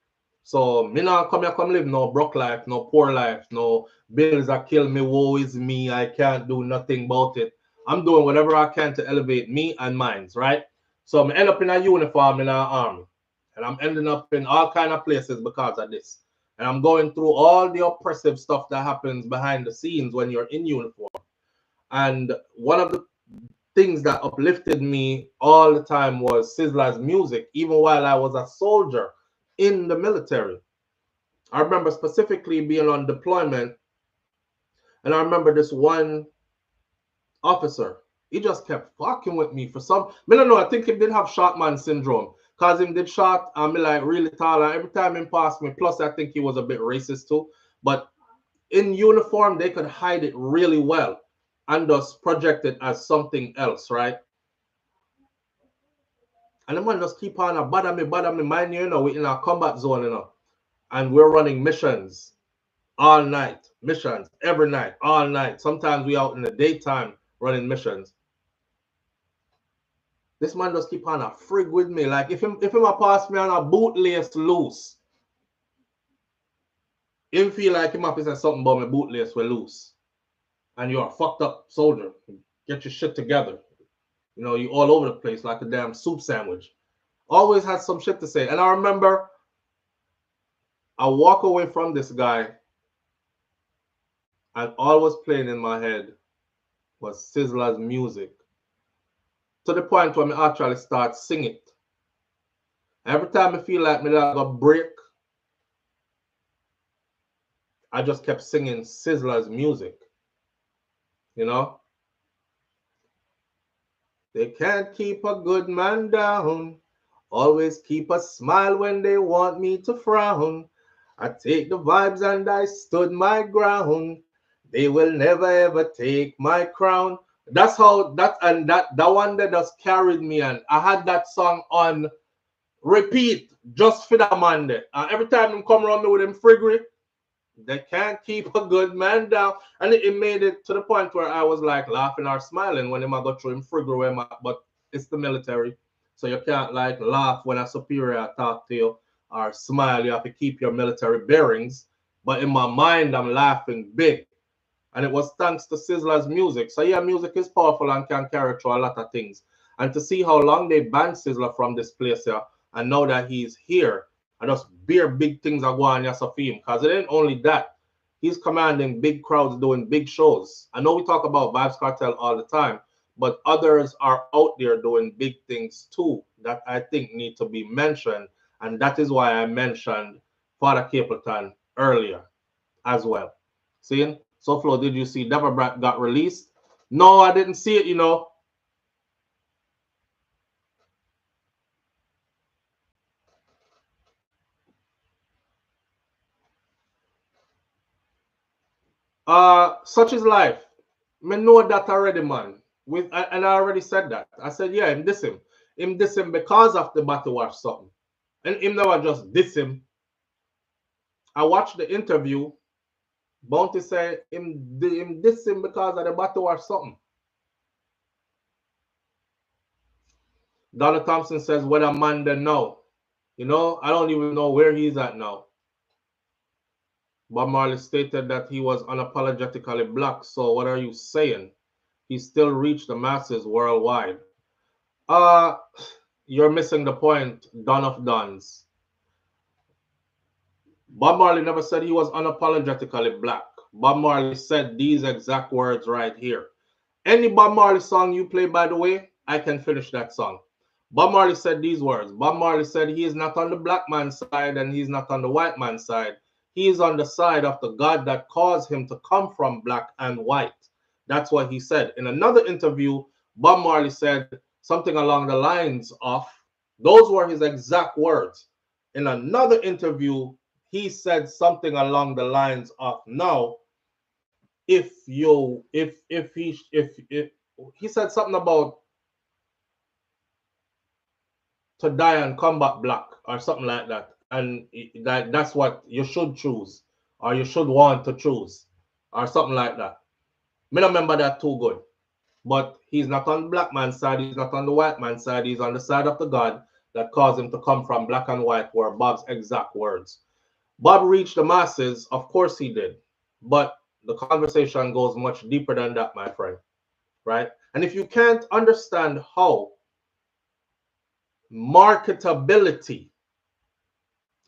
So me not come here come live no broke life, no poor life, no bills that kill me, woe is me, I can't do nothing about it. I'm doing whatever I can to elevate me and mines, right? So I'm end up in a uniform in our army. And I'm ending up in all kind of places because of this. And I'm going through all the oppressive stuff that happens behind the scenes when you're in uniform. And one of the things that uplifted me all the time was Sizzla's music, even while I was a soldier in the military. I remember specifically being on deployment, and I remember this one officer, he just kept fucking with me for some, I don't know, I think he did have shotman syndrome, because him did shot, and me like really tall, and every time he passed me, plus I think he was a bit racist too, but in uniform, they could hide it really well and just project it as something else, right? And the man just keep on bother me, mind you, we're in a combat zone, and we're running missions all night, missions every night, all night. Sometimes we out in the daytime running missions. This man just keep on a frig with me. Like if him a pass me on a bootlace loose, him feel like him have to say something about my bootlace were loose. And you're a fucked up soldier. Get your shit together. You all over the place like a damn soup sandwich. Always had some shit to say. And I remember I walk away from this guy, and all was playing in my head was Sizzla's music. To the point where I actually start singing it. Every time I feel like me like a break, I just kept singing Sizzla's music. They can't keep a good man down. Always keep a smile when they want me to frown. I take the vibes and I stood my ground. They will never ever take my crown. That's how that one that just carried me, and I had that song on repeat just for that man there. Every time him come around me with him friggery, they can't keep a good man down. And it made it to the point where I was like laughing or smiling when him I go through him friggery, but it's the military. So you can't like laugh when a superior talk to you or smile. You have to keep your military bearings. but in my mind, I'm laughing big. And it was thanks to Sizzla's music. So yeah, music is powerful and can carry through a lot of things. And to see how long they banned Sizzla from this place here, and now that he's here, and just bare big things are going on for him. Because it ain't only that. He's commanding big crowds doing big shows. I know we talk about Vybz Kartel all the time, but others are out there doing big things too that I think need to be mentioned. And that is why I mentioned Father Capleton earlier as well. See? So Flo, did you see Deborah Brat got released? No, I didn't see it, you know. Such is life. Me know that already, man. And I already said that. I said, yeah, him diss him. Him diss him because of the battle watch something. And him never just diss him. I watched the interview. Bounty said him diss him because of the battle watch something. Donald Thompson says, what a man then know. You know, I don't even know where he's at now. Bob Marley stated that he was unapologetically black. So what are you saying? He still reached the masses worldwide. You're missing the point, Don of Dons. Bob Marley never said he was unapologetically black. Bob Marley said these exact words right here. Any Bob Marley song you play, by the way, I can finish that song. Bob Marley said these words. Bob Marley said he is not on the black man's side and he's not on the white man's side. He is on the side of the God that caused him to come from black and white. That's what he said. In another interview, Bob Marley said something along the lines of, those were his exact words. In another interview, he said something along the lines of, no, if he said something about to die and come back black or something like that. And that's what you should choose or you should want to choose or something like that. Me don't remember that too good. But he's not on the black man's side. He's not on the white man's side. He's on the side of the God that caused him to come from black and white were Bob's exact words. Bob reached the masses. Of course he did. But the conversation goes much deeper than that, my friend. Right? And if you can't understand how marketability,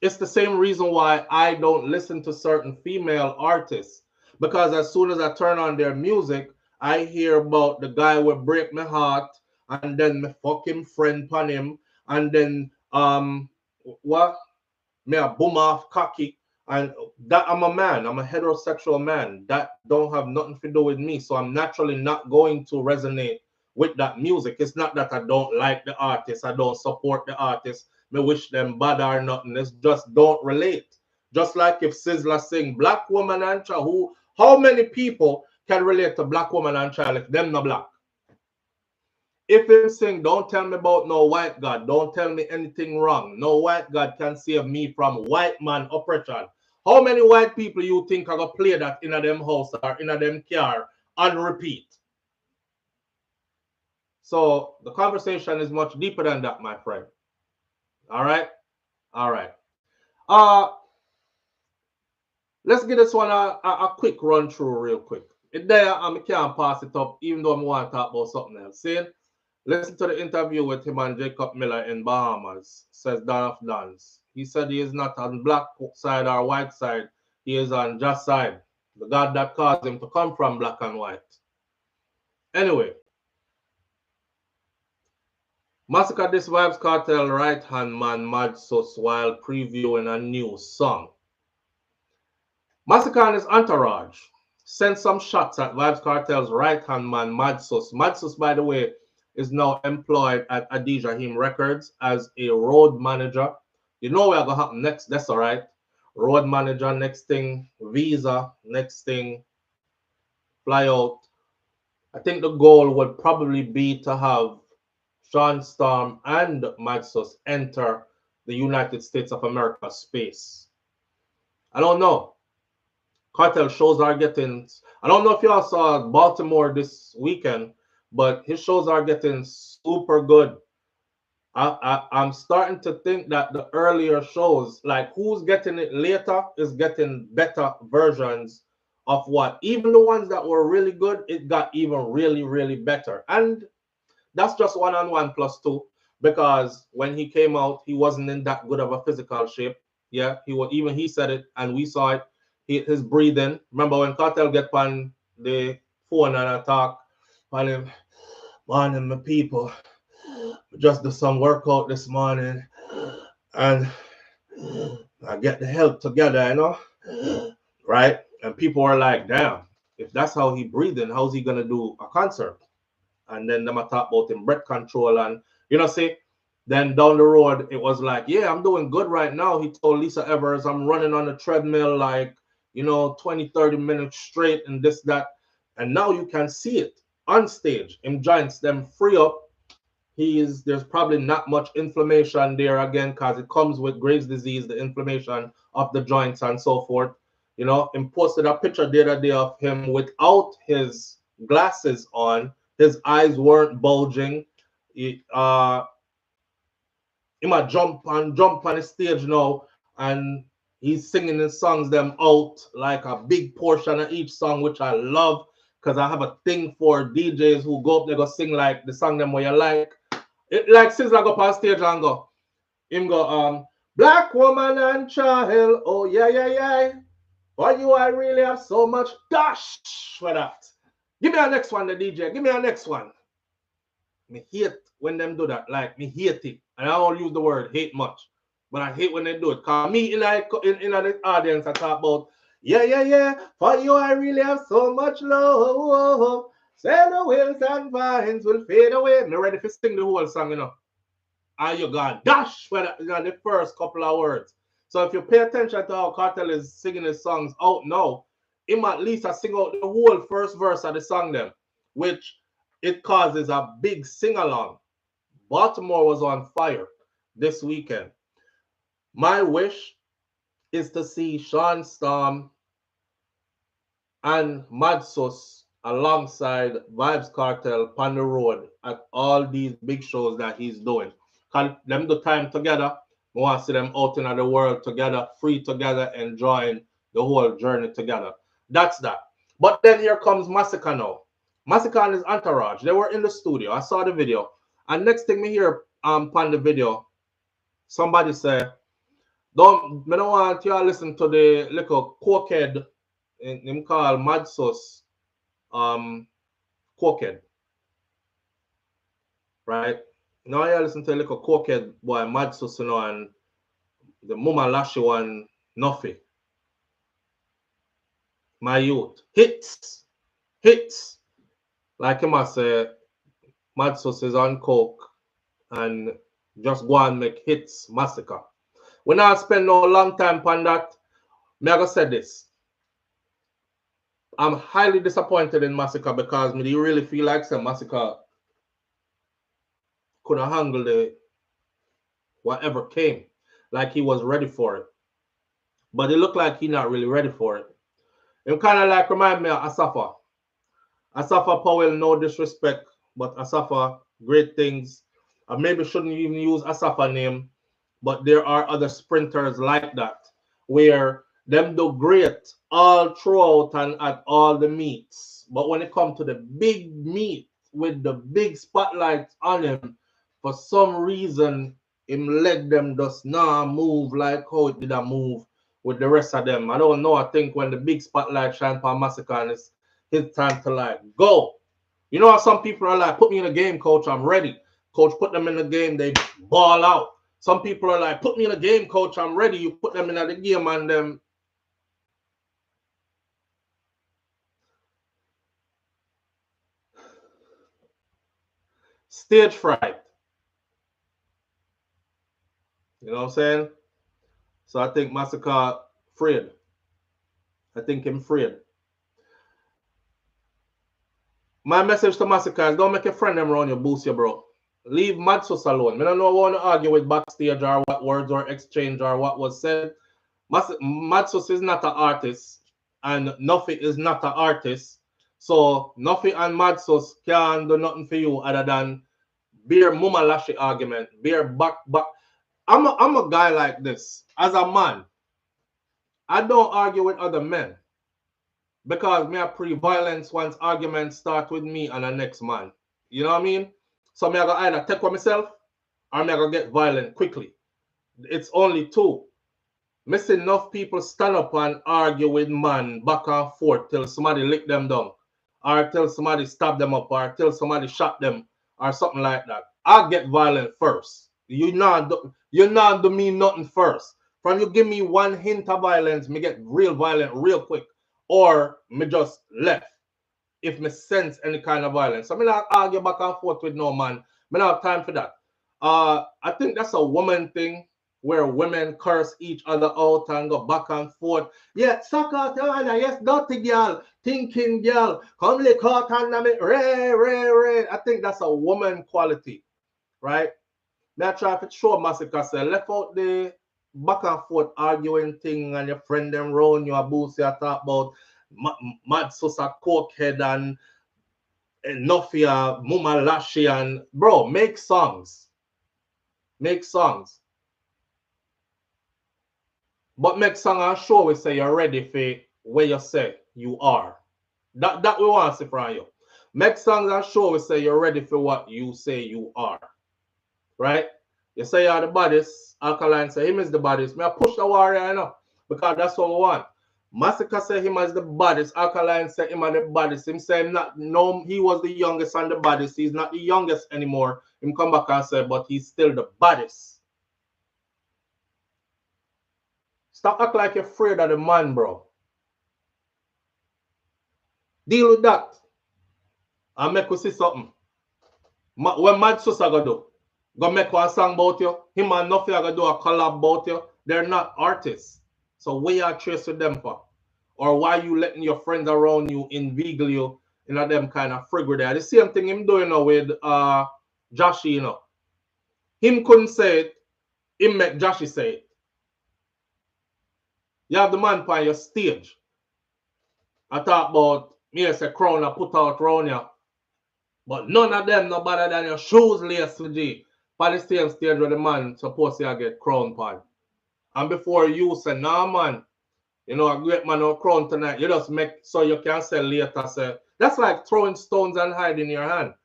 it's the same reason why I don't listen to certain female artists. Because as soon as I turn on their music, I hear about the guy will break my heart, and then my fucking friend pon him, and then what? Me a boom off cocky, and that I'm a man, I'm a heterosexual man. That don't have nothing to do with me. So I'm naturally not going to resonate with that music. It's not that I don't like the artist, I don't support the artist, me wish them bad or nothing. It's just don't relate. Just like if Sizzla sing Black Woman and Child, how many people can relate to Black Woman and Child if them not black? If him sing, don't tell me about no white God, don't tell me anything wrong, no white God can save me from white man oppression. How many white people you think are gonna play that in a them house or in a them car on repeat? So the conversation is much deeper than that, my friend. All right? All right. Let's get this one a quick run through real quick. It there, I can't pass it up, even though I want to talk about something else. See? Listen to the interview with him and Jacob Miller in Bahamas, says Don of Dons. He said he is not on black side or white side. He is on just side. The God that caused him to come from black and white. Anyway. Massacre this Vybz Kartel right-hand man Mad Sus while previewing a new song. Massacre and his entourage sent some shots at Vybz Kartel's right-hand man Mad Sus. Mad Sus, by the way, is now employed at Adijahim Records as a road manager. You know what's going to happen next, that's all right. Road manager, next thing, visa, next thing, fly out. I think the goal would probably be to have Sean Storm and Mad Sus enter the United States of America space. I don't know. Kartel shows are getting, I don't know if y'all saw Baltimore this weekend, but his shows are getting super good. I'm starting to think that the earlier shows, like who's getting it later, is getting better versions of what. Even the ones that were really good, it got even really, really better. And that's just 1-on-1 plus 2, because when he came out, he wasn't in that good of a physical shape. Yeah, he said it, and we saw it. His breathing. Remember when Cartel get on the phone and I talk, him, morning, my people. Just do some workout this morning, and I get the help together, right? And people are like, damn, if that's how he breathing, how's he gonna do a concert? And then them talk about him breath control, and see, then down the road it was like, yeah, I'm doing good right now. He told Lisa Evers, I'm running on the treadmill like 20-30 minutes straight and this, that, and now you can see it on stage. Him joints them free up. There's probably not much inflammation there again, because it comes with Graves' disease, the inflammation of the joints and so forth. Him posted a picture the other day of him without his glasses on. His eyes weren't bulging. He might jump on the stage now, and he's singing his songs them out, like a big portion of each song, which I love, because I have a thing for DJs who go up, they go sing like the song them where you like. Like Sizzla go on stage and go, black woman and child, oh yeah, yeah, yeah. For you, I really have so much dash for that. Give me a next one, the DJ. Give me a next one. Me hate when them do that. Like, me hate it. And I don't use the word hate much. But I hate when they do it. Because me in the audience, I talk about, yeah, yeah, yeah. For you, I really have so much love. Say the wills and vines will fade away. Me ready to sing the whole song, And you got dash for the first couple of words. So if you pay attention to how Cartel is singing his songs out now, him at least I sing out the whole first verse of the song them, which it causes a big sing-along. Baltimore was on fire this weekend. My wish is to see Sean Storm and Madsus alongside Vibes Cartel on the road at all these big shows that he's doing. Cause them do time together. We want to see them out in the world together, free together, enjoying the whole journey together. That's that. But then here comes Massacre now. Massacre and his entourage. They were in the studio. I saw the video. And next thing me hear on the video, somebody say, me don't want you to listen to the little cokehead him call Madsus cokehead. Right? Now you listen to a little cokehead boy Madsus, and the Mama Lashy one Nuffy. My youth. Hits. Like him I say, Madsus is on coke and just go and make hits, Massacre. We not spend no long time on that. Me I go say this. I'm highly disappointed in Massacre, because me really feel like some Massacre couldn't handle the whatever came. Like he was ready for it. But it looked like he not really ready for it. It kind of like remind me of Asafa. Asafa Powell, no disrespect, but Asafa, great things. I maybe shouldn't even use Asafa name, but there are other sprinters like that, where them do great all throughout and at all the meets. But when it comes to the big meet with the big spotlight on him, for some reason, him leg them does not move like how it did a move with the rest of them. I don't know. I think when the big spotlight shine upon Massacre and it's his time to like go. You know how some people are like, put me in a game, coach, I'm ready. Coach, put them in the game, they ball out. Some people are like, put me in a game, coach, I'm ready. You put them in the game and them. Stage fright. You know what I'm saying? So I think Massacre afraid. I think him afraid. My message to Massacre is don't make a friend them around you, boost you, bro. Leave Madsus alone. I don't know want to argue with backstage or what words were exchanged or what was said. Madsus is not an artist, and Nuffy is not an artist. So Nuffy and Madsus can't do nothing for you other than beer mama lashy argument, beer back. I'm a guy like this. As a man, I don't argue with other men because me a pre-violence once arguments start with me and the next man. You know what I mean? So me I go either take for myself or me I go get violent quickly. It's only two. Me see enough people stand up and argue with man back and forth till somebody lick them down, or till somebody stab them up, or till somebody shot them, or something like that. I get violent first. You not do me nothing first. From you give me one hint of violence, me get real violent real quick, or me just left if me sense any kind of violence. So me not argue back and forth with no man. Me not have time for that. I think that's a woman thing where women curse each other out and go back and forth. Yeah, suck out, yes, dirty girl, thinking girl, come lick out and me, ray. I think that's a woman quality, right? Now try to show Massacre say left out the back and forth arguing thing and your friend them round you about you talk about mad susa cokehead and enough ya mama lashy and bro, make songs. Make songs. But make song and show we say you're ready for where you say you are. That we want to see from you. Make songs and show we say you're ready for what you say you are. Right? You say you're the baddest. Alkaline say him is the baddest. Me I push the warrior, you know, because that's what we want. Massacre say him as the baddest. Alkaline say him as the baddest. Him say him not, no, he was the youngest and the baddest. He's not the youngest anymore. Him come back and say, but he's still the baddest. Stop acting like you're afraid of the man, bro. Deal with that. And make you see something. When Mad Sosa go do, go make one song about you. Him and Nuffy are going to do a collab about you. They're not artists. So what you are trace with them for? Or why you letting your friends around you inveigle you in a them kind of frigger there? The same thing him doing now with Joshy, you know. Him couldn't say it. Him make Joshy say it. You have the man on your stage. I talk about me as a crown I put out around you. But none of them no better than your shoes laced with G. On the same stage where the man supposed to get crown pan. And before you say, nah man, you know, a great man no crown tonight, you just make so you can sell later. Say, that's like throwing stones and hiding your hand.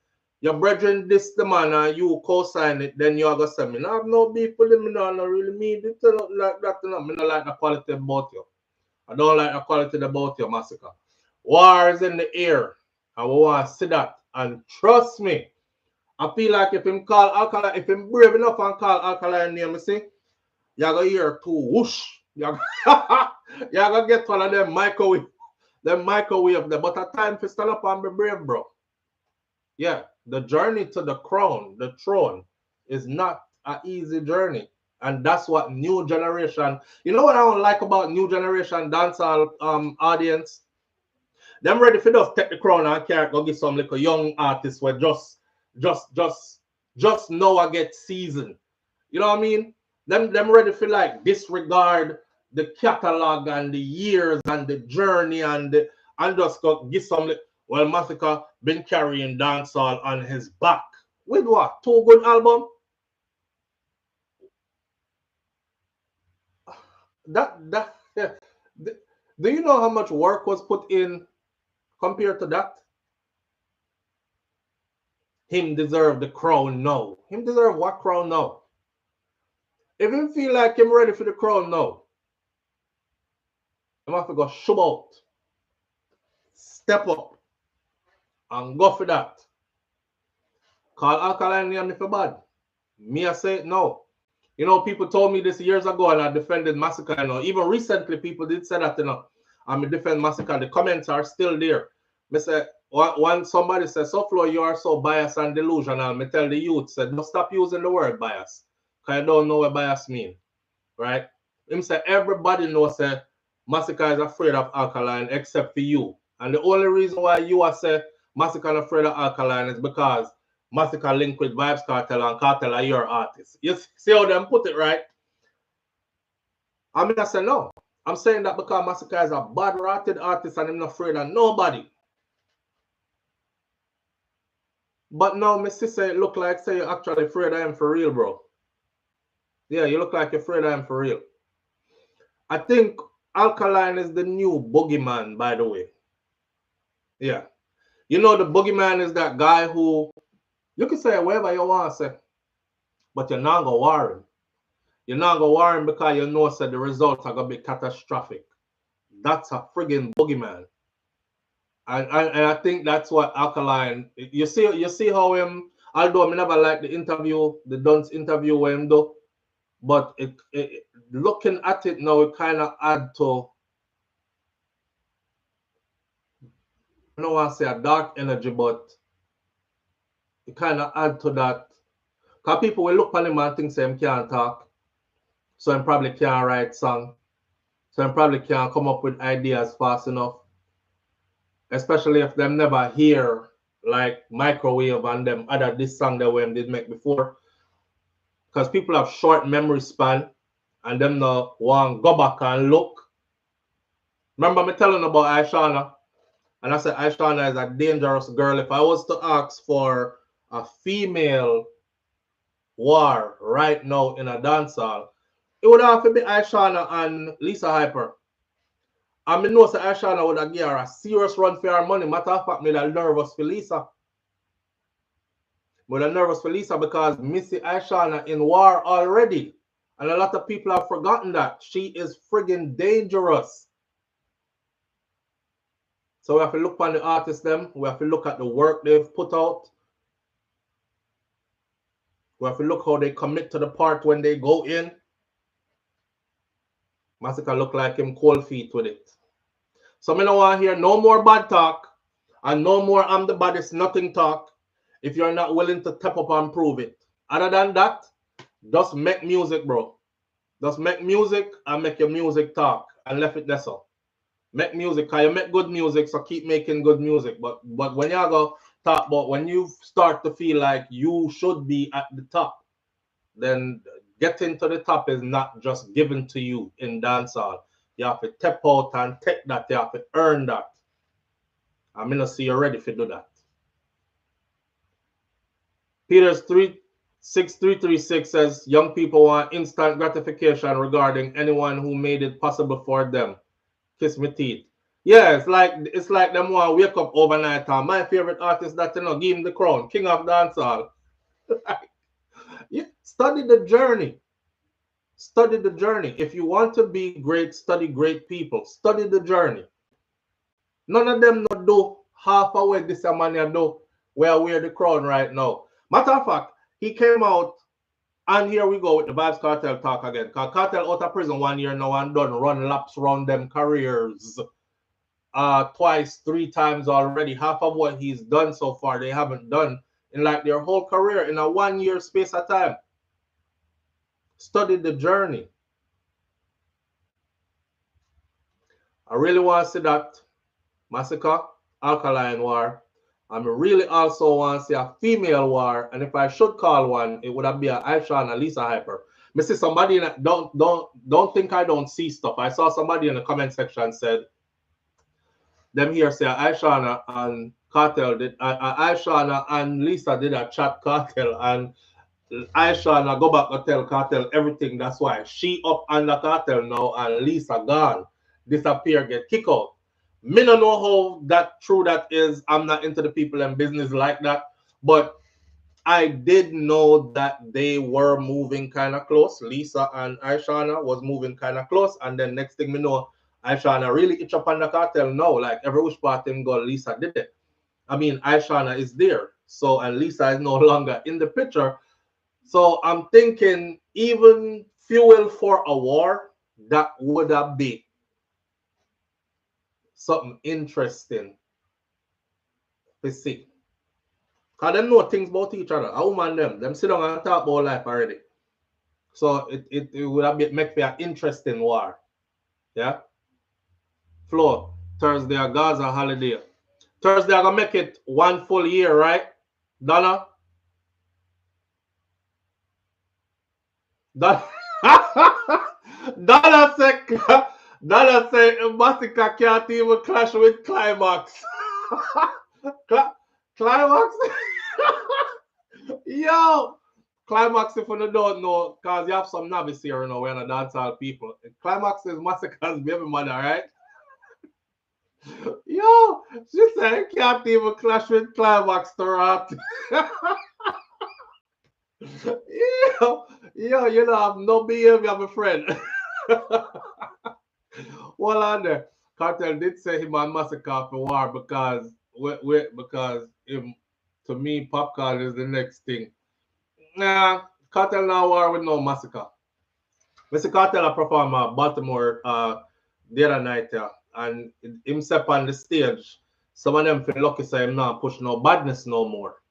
Your brethren this the man and you co-sign it, then you are going to say, me no have no beef with him, no really mean it like that. No. Me no like the quality about you. I don't like the quality about your Massacre. War is in the air. And we want to see that. And trust me, I feel like if him call Alkaline, if him brave enough and call Alkaline name, you see, you're going to hear two whoosh. You're going to get one of them microwave there. But a time to stand up and be brave, bro. Yeah, the journey to the crown, the throne, is not an easy journey. And that's what new generation, you know what I don't like about new generation dancehall audience? Them ready for just take the crown and carry go get some little young artists where just know I get seasoned. You know what I mean? Them ready for like disregard the catalog and the years and the journey and just go get some well Massacre been carrying dancehall on his back. With what? 2 good albums? Yeah. Do you know how much work was put in compared to that? Him deserve the crown now. Him deserve what crown now? If him feel like him ready for the crown now, him have to go shove out, step up, and go for that. Call Alkaline name if bad. Me I say it no. You know, people told me this years ago and I defended Massacre, you know. Even recently, people did say that, you know. I'm defend Massacre. The comments are still there. Me say, when somebody says, SOUFLO, you are so biased and delusional, me tell the youth, said, don't stop using the word bias. Because I don't know what bias mean. Right? Him say, everybody knows that Massacre is afraid of Alkaline except for you. And the only reason why you are say Massacre is afraid of Alkaline is because Massacre linked with Vibes Cartel and Cartel are your artists. You see how them put it, right? I mean, I say no. I'm saying that because Massacre is a bad-rotted artist and I'm not afraid of nobody. But now, my sister, it look like say you're actually afraid I am for real, bro. Yeah, you look like you're afraid I am for real. I think Alkaline is the new boogeyman, by the way. Yeah. You know, the boogeyman is that guy who, you can say whatever you want to say, but you're not going to worry. You're not going to worry because you know that the results are going to be catastrophic. That's a friggin' boogeyman. And I think that's what Alkaline, you see how him, although I never like the interview, the Dunce interview with him though, but looking at it now, it kind of add to, I don't want to say a dark energy, but it kind of add to that. Because people will look at him and think say him can't talk, so him probably can't write song, so him probably can't come up with ideas fast enough. Especially if them never hear like Microwave and them other this song that we did make before. Because people have short memory span and them no want go back and look. Remember me telling about Aishana? And I said Aishana is a dangerous girl. If I was to ask for a female war right now in a dancehall, it would have to be Aishana and Lisa Hyper. I mean, know that Aishana would have given her a serious run for her money. Matter of fact, me that nervous for Lisa. But I'm nervous for Lisa because Missy Aishana in war already. And a lot of people have forgotten that. She is friggin' dangerous. So we have to look on the artists them. We have to look at the work they've put out. We have to look how they commit to the part when they go in. Massacre look like him cold feet with it. So I don't want to hear no more bad talk and no more I'm the baddest nothing talk if you're not willing to step up and prove it. Other than that, just make music, bro. Just make music and make your music talk and left it there so. Make music, because you make good music, so keep making good music. But when you go talk about when you start to feel like you should be at the top, then getting to the top is not just given to you in dancehall. You have to step out and take that. You have to earn that. I'm going to see you're ready to do that. Peters 36336 says, young people want instant gratification regarding anyone who made it possible for them. Kiss me teeth. Yeah, it's like them want to wake up overnight and my favorite artist that, give him the crown, king of dancehall. Yeah, study the journey. Study the journey. If you want to be great, study great people. Study the journey. None of them not do halfway this man you do where I wear the crown right now. Matter of fact, he came out and here we go with the Vibes Cartel talk again. Because Cartel out of prison 1 year now and done run laps around them careers twice, 3 times already. Half of what he's done so far, they haven't done in like their whole career in a 1 year space of time. Study the journey. I really want to see that Massacre, Alkaline War. I really also want to see a female war, and if I should call one, it would have been Aisha and Lisa Hyper. I see somebody don't think I don't see stuff. I saw somebody in the comment section said them here say Aisha and Cartel did Aisha and Lisa did a chat Cartel and Aisha go back to tell Cartel everything. That's why she up under Cartel now and Lisa gone. Disappear, get kicked out. Me don't know how that true that is. I'm not into the people and business like that. But I did know that they were moving kind of close. Lisa and Aishana was moving kind of close. And then next thing we know, Aishana really itch up on the Cartel now. Like every which part him go, Lisa did it. I mean, Aishana is there. So, and Lisa is no longer in the picture. So I'm thinking even fuel for a war, that would have been something interesting to see. Because them know things about each other. A woman them sit down and talk about life already. So it would have been make for an interesting war. Yeah? Flo, Thursday a Gaza holiday. Thursday I'm gonna make it 1 full year, right? Donna? Donna say Massacre can't even clash with Climax. Climax? Yo, Climax, if you don't know, because you have some novice here, you know, we're not dancehall people. Climax is Massacre's baby mother, right? Yo, she said you can't even clash with Climax to rat. Yo, you don't have no behavior, my friend. Well, on there, Cartel did say him and Massacre for war because because him, to me, popcorn is the next thing. Nah, Cartel now war with no Massacre. Mr. Cartel a perform Baltimore the other night, and himself on the stage. Some of them feel lucky say him not push no badness no more.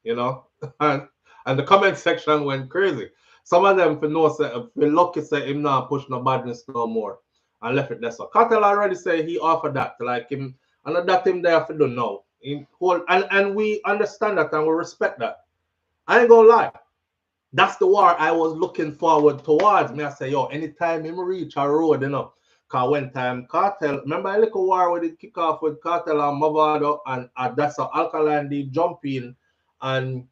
You know? and the comment section went crazy. Some of them feel lucky say him not push no badness no more. And left it there. So Cartel already say he offered that. Like him, and that him there for do now. And we understand that and we respect that. I ain't gonna lie. That's the war I was looking forward towards. Me, I say, yo, anytime him reach a road, you know. Cause one time Cartel, remember a little war with it kick off with Cartel and Mavado, and that's how Alkaline did jump in and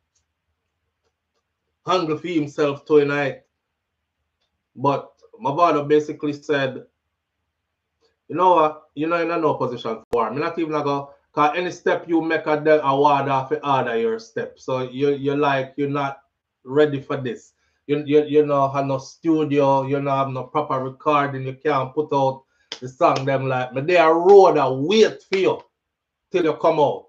hungry for himself tonight. But Mavado basically said, you know what, you're not in no position for war. I'm not even gonna, cause any step you make a ward off order your step. So you're like you're not ready for this. You know have no studio, you don't have no proper recording, you can't put out the song them like but they are road a wait for you till you come out.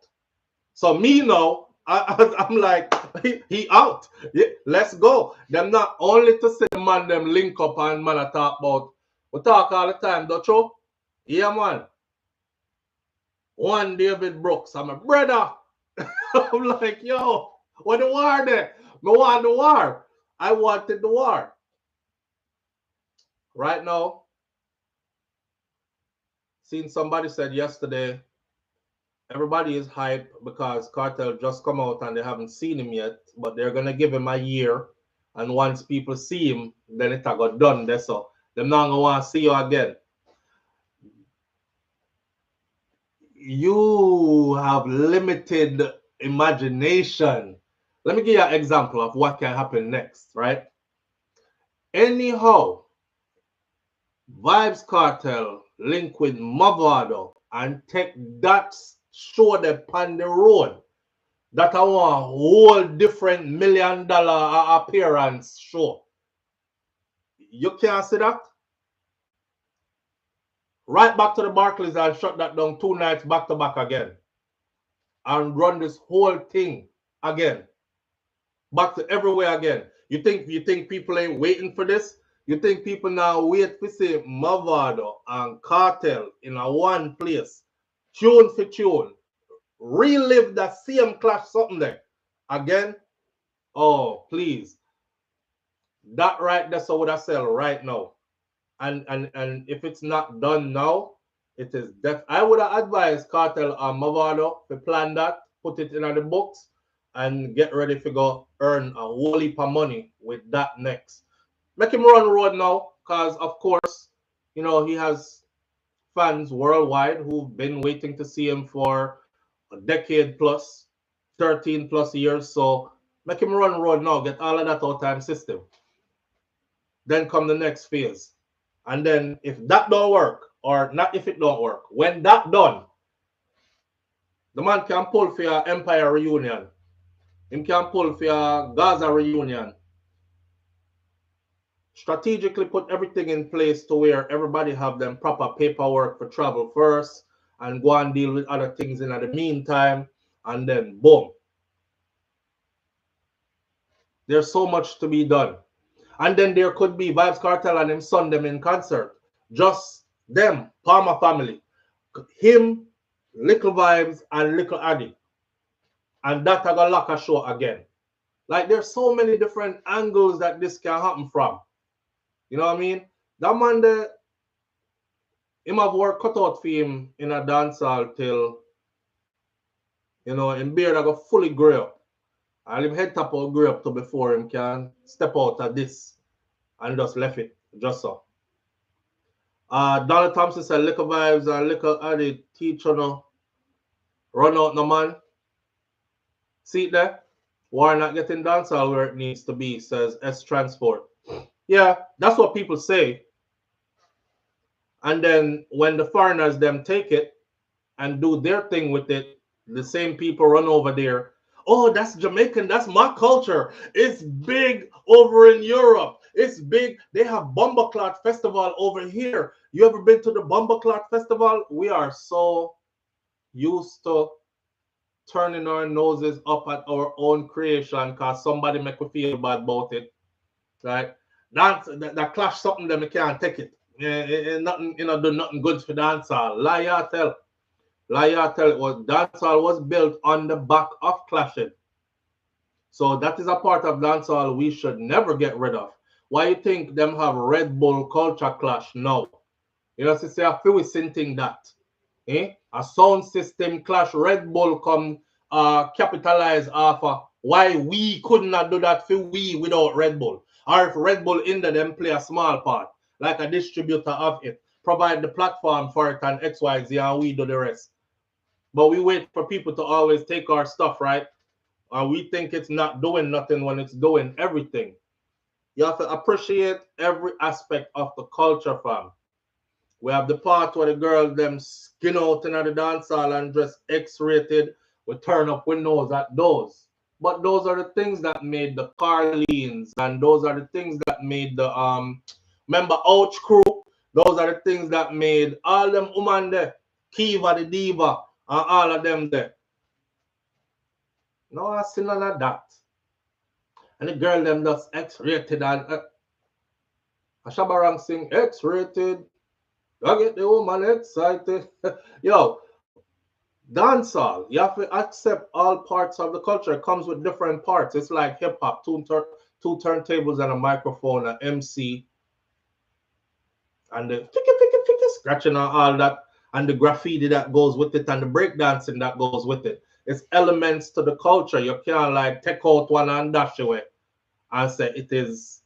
So me now, I'm like he out. Yeah, let's go. Them not only to say the man them link up and man I talk about. We talk all the time, don't you? Yeah man. One David Brooks, I'm a brother. I'm like, yo, what the war there? I want the war. I wanted the war. Right now, seen somebody said yesterday, everybody is hyped because Cartel just come out and they haven't seen him yet, but they're gonna give him a year. And once people see him, then it got done. That's all. They're not gonna want to see you again. You have limited imagination. Let me give you an example of what can happen next, right? Anyhow, Vibes Cartel link with Mavado and take that show them on the road. That I want a whole different $1 million appearance show. You can't see that? Right back to the Barclays and shut that down 2 nights back to back again. And run this whole thing again. Back to everywhere again. You think people ain't waiting for this? You think people now wait to see Mavado and Cartel in a one place, tune for tune, relive that same clash something there again? Oh, please. That right there, so would I sell right now. And if it's not done now, it is I would advise Cartel or Mavado to plan that, put it in the books, and get ready to go earn a whole heap of money with that next. Make him run road now, because of course, you know, he has fans worldwide who've been waiting to see him for a decade plus, 13 plus years. So make him run road now, get all of that out time system. Then come the next phase. And then if that don't work, or not if it don't work, when that done, the man can pull for your Empire reunion. Him can pull for your Gaza reunion. Strategically put everything in place to where everybody have them proper paperwork for travel first and go and deal with other things in the meantime, and then boom. There's so much to be done. And then there could be Vibes Cartel and him son them in concert. Just them, Palmer family. Him, Little Vibes, and Little Addy. And that I got lock a show again. Like there's so many different angles that this can happen from. You know what I mean? That man there, him have work cut out for him in a dancehall till, you know, in beard I got fully grow up. And him head top out grow up to before him can step out of this and just left it, just so. Donald Thompson said, Little Vibes and Little Addy teach you know, run out no man. See it there? Why not getting dancehall where it needs to be, says S Transport. Yeah, that's what people say. And then when the foreigners them take it and do their thing with it, the same people run over there. Oh, that's Jamaican. That's my culture. It's big over in Europe. It's big. They have Bumbleclot Festival over here. You ever been to the Bumbleclot Festival? We are so used to turning our noses up at our own creation because somebody make we feel bad about it. Right? That clash something that we can't take it. Nothing, do nothing good for dancehall. Lie tell. Lie tell it was dancehall was built on the back of clashing. So that is a part of dancehall we should never get rid of. Why you think them have Red Bull culture clash now? You know, say I feel we thing that. A sound system clash, Red Bull come capitalize off of why we could not do that for we without Red Bull. Or if Red Bull in there, them play a small part, like a distributor of it, provide the platform for it and XYZ and we do the rest. But we wait for people to always take our stuff, right? Or we think it's not doing nothing when it's doing everything. You have to appreciate every aspect of the culture, fam. We have the part where the girls them skin out in the dance hall and dress X-rated. We turn up windows at those. But those are the things that made the Carlines, and those are the things that made the remember Ouch Crew. Those are the things that made all them women there, Kiva the Diva, and all of them there. No, I see none of that. And the girl them just X-rated and Ashabarang sing X-rated. I get the woman excited. Yo, dancehall, you have to accept all parts of the culture. It comes with different parts. It's like hip hop, two turntables and a microphone, an MC, and the scratching and all that, and the graffiti that goes with it, and the breakdancing that goes with it. It's elements to the culture. You can't like take out one and dash away and say it is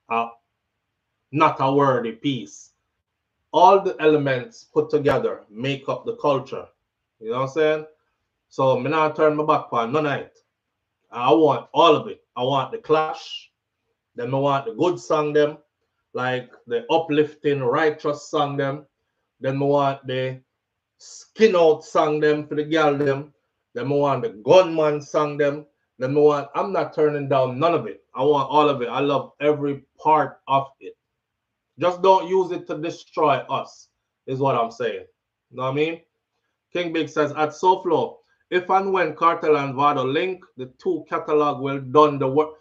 not a worthy piece. All the elements put together make up the culture. You know what I'm saying? So me not turn my back on none of it. I want all of it. I want the clash. Then I want the good song them, like the uplifting, righteous song them. Then I want the skin out song them for the girl them. Then I want the gunman song them. Then I want, I'm not turning down none of it. I want all of it. I love every part of it. Just don't use it to destroy us, is what I'm saying. You know what I mean? King Big says, at SOFLO, if and when Cartel and Vado link, the two catalog will done the work.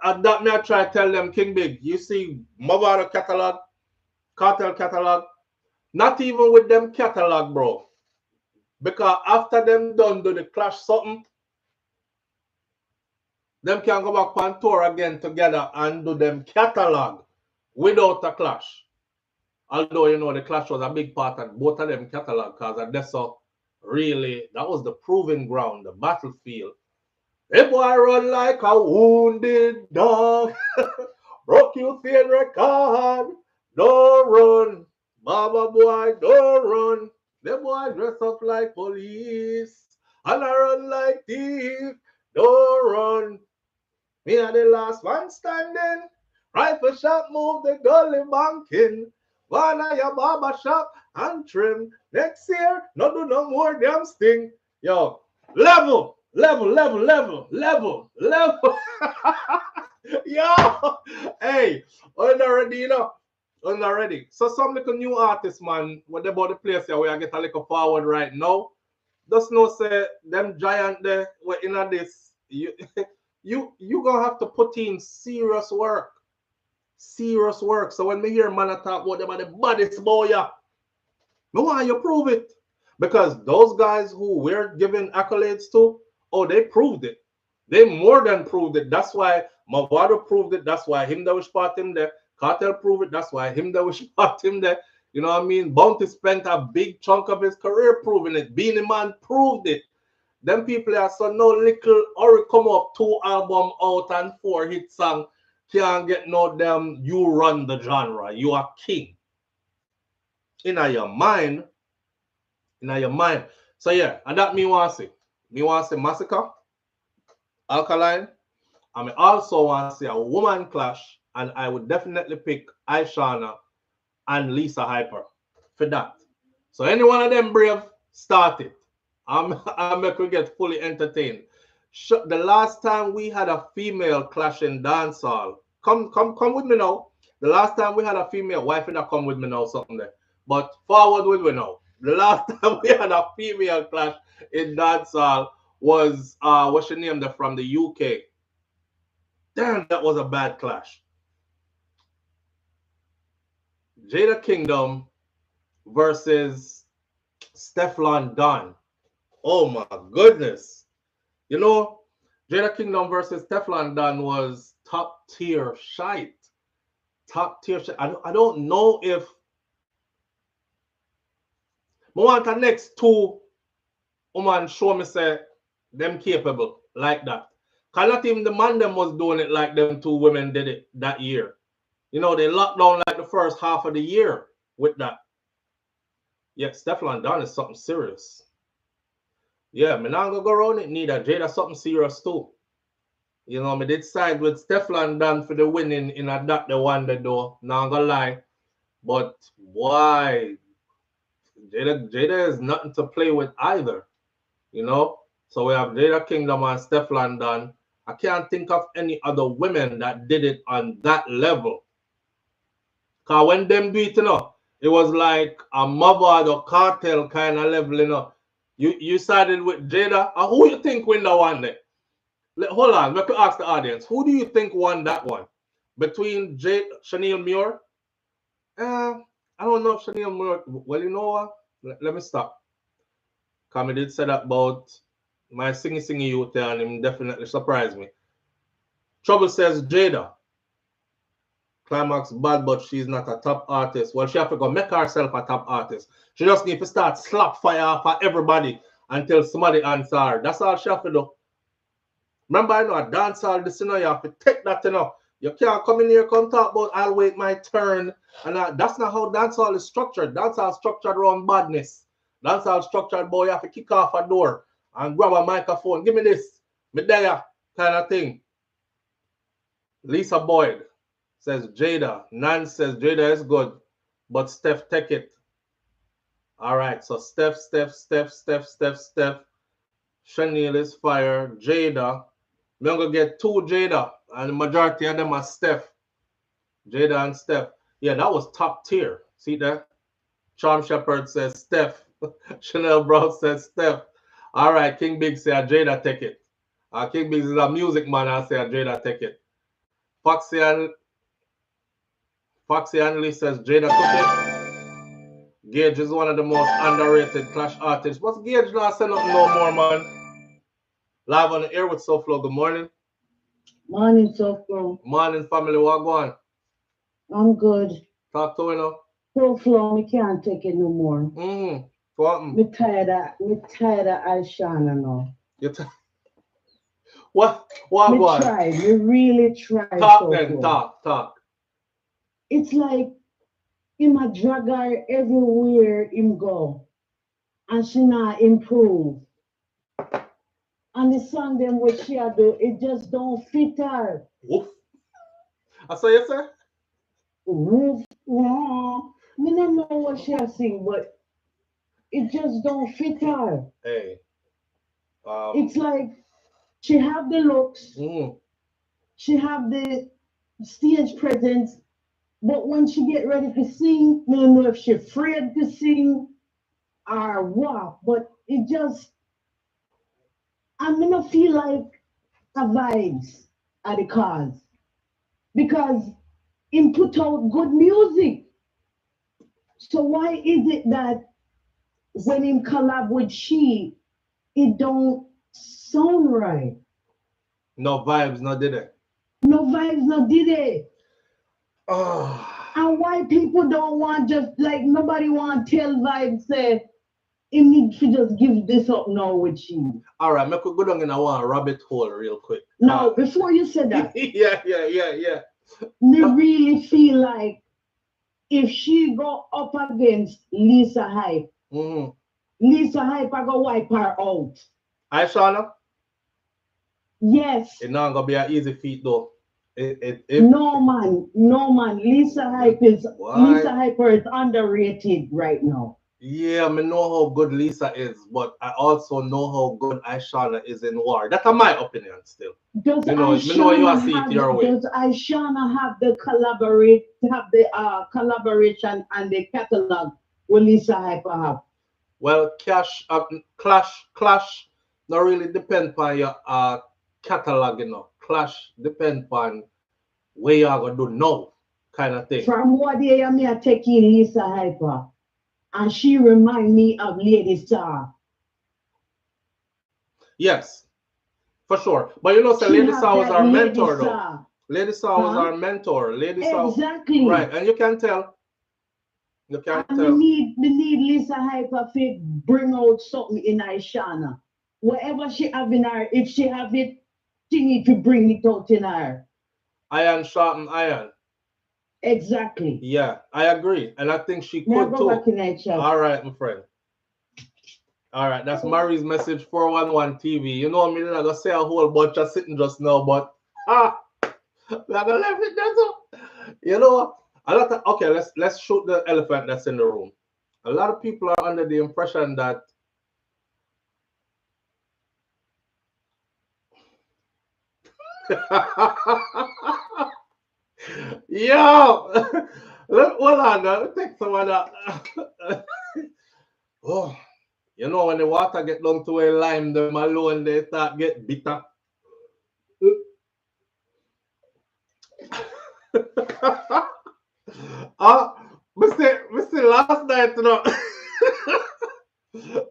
At that me I try to tell them, King Big, you see Vado catalog, Cartel catalog, not even with them catalog, bro. Because after them done do the clash something, them can go back on tour again together and do them catalog without a clash. Although, you know, the clash was a big part of both of them catalog because that's so really, that was the proving ground, the battlefield. Hey boy run like a wounded dog. Broke you thin record. Don't run. Baba boy, don't run. The boy dress up like police. And I run like thief. Don't run. Me are the last one standing. Rifle shot move the gully banking. One of your barber shop and trim. Next year, no do no more damn sting. Yo, level. Yo, hey, already, you know, already. So some little new artists, man, what about the place here where I get a little forward right now? Just know say them giant there, we're in this. You gonna have to put in serious work. Serious work. So when me hear man talk about them are the baddest boy, yeah, me want you prove it. Because those guys who we're giving accolades to, oh, they proved it. They more than proved it. That's why Mavado proved it. That's why him that was spot him there. Cartel proved it. That's why him that was spot him there. You know what I mean? Bounty spent a big chunk of his career proving it. Beanie Man proved it. Them people are so no little or come up 2 album out and 4 hit song. Can't get no damn you run the genre. You are king. In your mind. In your mind. So yeah, and that me want to see. Me want to see Massacre. Alkaline. I may also want to see a woman clash, and I would definitely pick Ishana and Lisa Hyper for that. So any one of them brave, start it. I'm make we get fully entertained. The last time we had a female clash in dancehall, come with me now. The last time we had a female, wife in come with me now, something there. But forward with me now. The last time we had a female clash in dancehall was what's your name there from the UK? Damn, that was a bad clash. Jada Kingdom versus Stefflon Don. Oh my goodness. You know, Jada Kingdom versus Stefflon Don was top tier shite. Top tier shite. I don't know if I want the next two woman show me say them capable like that. Cause not even the man them was doing it like them two women did it that year. You know, they locked down like the first half of the year with that. Yeah, Stefflon Don is something serious. Yeah, me not gonna go around it neither. Jada something serious too. You know, me did side with Stefflon Don for the winning in a that the one that though. Not gonna lie. But why? Jada is nothing to play with either. You know? So we have Jada Kingdom and Stefflon Don. I can't think of any other women that did it on that level. Cause when them do it, you know, it was like a Mavard or Cartel kind of level, you know. You sided with Jada. Who you think win the one there? Hold on, let me ask the audience. Who do you think won that one? Between Chanel Muir? I don't know if Chanel Muir. Well, you know what? Let me stop. Because I did say that about my singing youth and him definitely surprised me. Trouble says Jada. Climax bad, but she's not a top artist. Well, she have to go make herself a top artist. She just need to start slap fire for everybody until somebody answer her. That's all she have to do. Remember, I know a dancehall, this, you know, you have to take that, you know. You can't come in here, come talk about, I'll wait my turn. And that's not how dancehall is structured. Dancehall is structured around badness. Dancehall is structured, boy, you have to kick off a door and grab a microphone. Give me this, me there, kind of thing. Lisa Boyd says Jada. Nan says Jada is good, but Steph take it. All right, so Steph. Chanel is fire. Jada. We're going to get two Jada, and the majority of them are Steph. Jada and Steph. Yeah, that was top tier. See that? Charm Shepherd says Steph. Chanel Brown says Steph. All right, King Big says Jada take it. King Big is a music man. I say Jada take it. Foxy Anneli says Jada took it. Gage is one of the most underrated clash artists. What's Gage not say nothing no more, man? Live on the air with SOUFLOW. Good morning. Morning, SOUFLOW. Morning, family. What going? I'm good. Talk to you now. SOUFLOW, me can't take it no more. What? Me tired of Ishana now. You what going? Me really tried. Talk SOUFLOW. then, talk. It's like him a drag her everywhere him go. And she not improve. And the song them what she do, it just don't fit her. Woof. I saw you, sir. Woof. Me don't know what she sing, but it just don't fit her. Hey. It's like she have the looks, she have the stage presence, but when she get ready to sing, I don't know if she afraid to sing or what, but it just, I don't feel like the vibes are the cause. Because him put out good music. So why is it that when him collab with she, it don't sound right? No vibes, no did it. No vibes, no did it. Oh. And why people don't want just like nobody want to tell vibes say you need to just give this up now with you. All right, make we go down in a one rabbit hole real quick. Now, before you said that, yeah. Me really feel like if she go up against Lisa Hype, Lisa Hype I go wipe her out. Ishana? Yes. It's not gonna be an easy feat though. No man. Lisa Hyper is underrated right now. Yeah, I know how good Lisa is, but I also know how good Ishana is in war. That's my opinion still. Does know you are see it your way. Does Ishana have the collaboration and the catalog will Lisa Hyper have? Well, clash not really depend on your catalog, Clash depend on where you are gonna do now, kind of thing. From what day I may take in Lisa Hyper, and she remind me of Lady Star. Yes, for sure. But so Lady Star was our mentor, though. Lady Star was our mentor. Lady Star, exactly. Right, and you can tell. You can tell. We need Lisa Hyper to bring out something in Ishana. Whatever she have in her, if she have it, she need to bring it out in her. Iron sharpen iron. Exactly. Yeah, I agree. And I think she could too. All right, my friend. All right, that's Mary's message 411 TV. You know, I'm not gonna say a whole bunch of sitting just now, but we're gonna leave it there too. You know, okay, let's shoot the elephant that's in the room. A lot of people are under the impression that yo, hold on, let's take some of that. Oh, you know, when the water get down to a lime, them alone they start get bitter. Mr. Last night,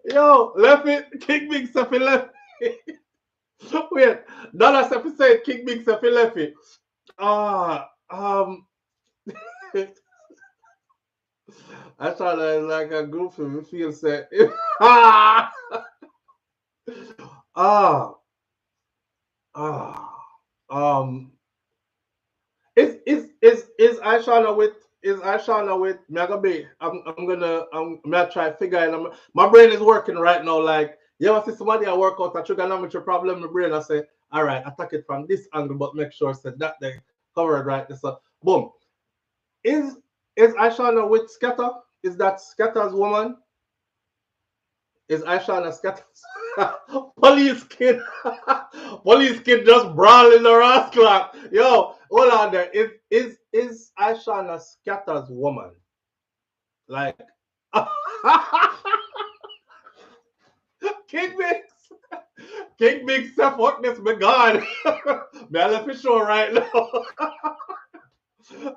yo, left it, King Big Safi left it. Wait, Donna Safi said King Big Safi left it. I thought that like a goofy, we feel sad. Is Ishana with Megabe? I'm gonna try to figure it. My brain is working right now. Like, you ever see somebody I work out a trigonometry problem, my brain I say, all right, attack it from this angle, but make sure that they cover it right. So boom. Is Ishana with Scatter? Is that Scatter's woman? Is Ishana Scatter's police kid? Police kid just brawling the rascal. Yo, hold on there. Is Ishana Scatter's woman? Like King Big Seth, what this be gone? Me I left it show right now.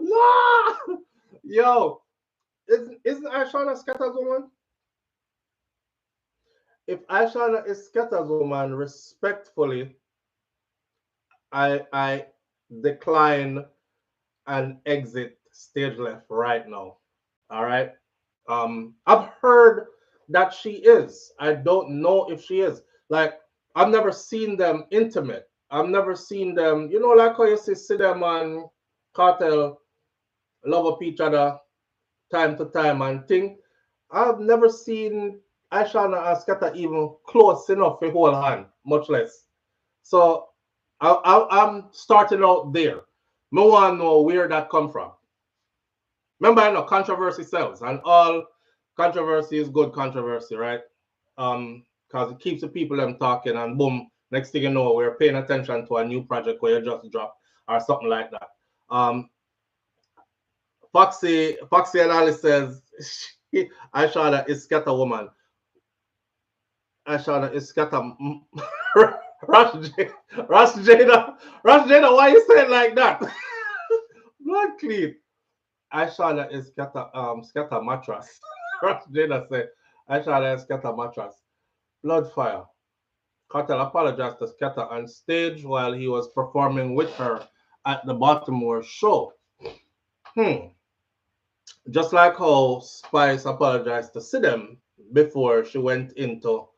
No! Yo, isn't Ishana Scatter's woman? If Ishana is Scatter's woman, respectfully, I decline and exit stage left right now. All right. I've heard that she is. I don't know if she is. Like, I've never seen them intimate. I've never seen them, like how you see them on Cartel love up each other time to time and thing. I've never seen Ishana and Scatter even close enough to hold hand, much less. So I'm starting out there. No one know where that come from. Remember, I know controversy sells, and all controversy is good controversy, right? Because it keeps the people them talking, and boom, next thing you know, we're paying attention to a new project where you just drop or something like that. Foxy and Alice says Ishana is Scatter woman. Ishana is Scatter. Rush Jada, why you say it like that? Blood clean. Ishana is Scatter mattress. Rush Jada said Ishana is Scatter mattress. Blood fire. Cartel apologized to Scatter on stage while he was performing with her at the Baltimore show. Just like how Spice apologized to Sidem before she went into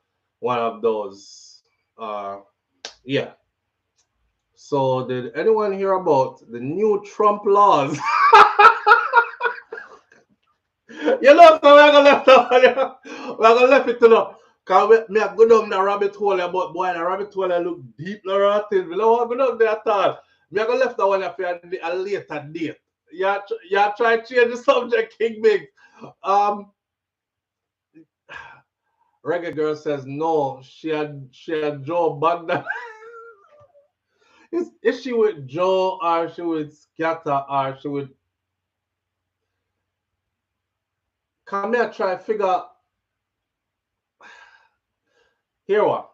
one of those. Yeah. So did anyone hear about the new Trump laws? So we're gonna left it to know. Cause me I go down the rabbit hole, but boy, the rabbit hole I look deep rotten. We don't want to go down there at all. Me I go left that one for a later date. Yeah, try to change the subject, King Big. Reggae Girl says no. She had Joe Bugda. Is she with Joe or she with Scatter or she with? Come here, try figure. Here what?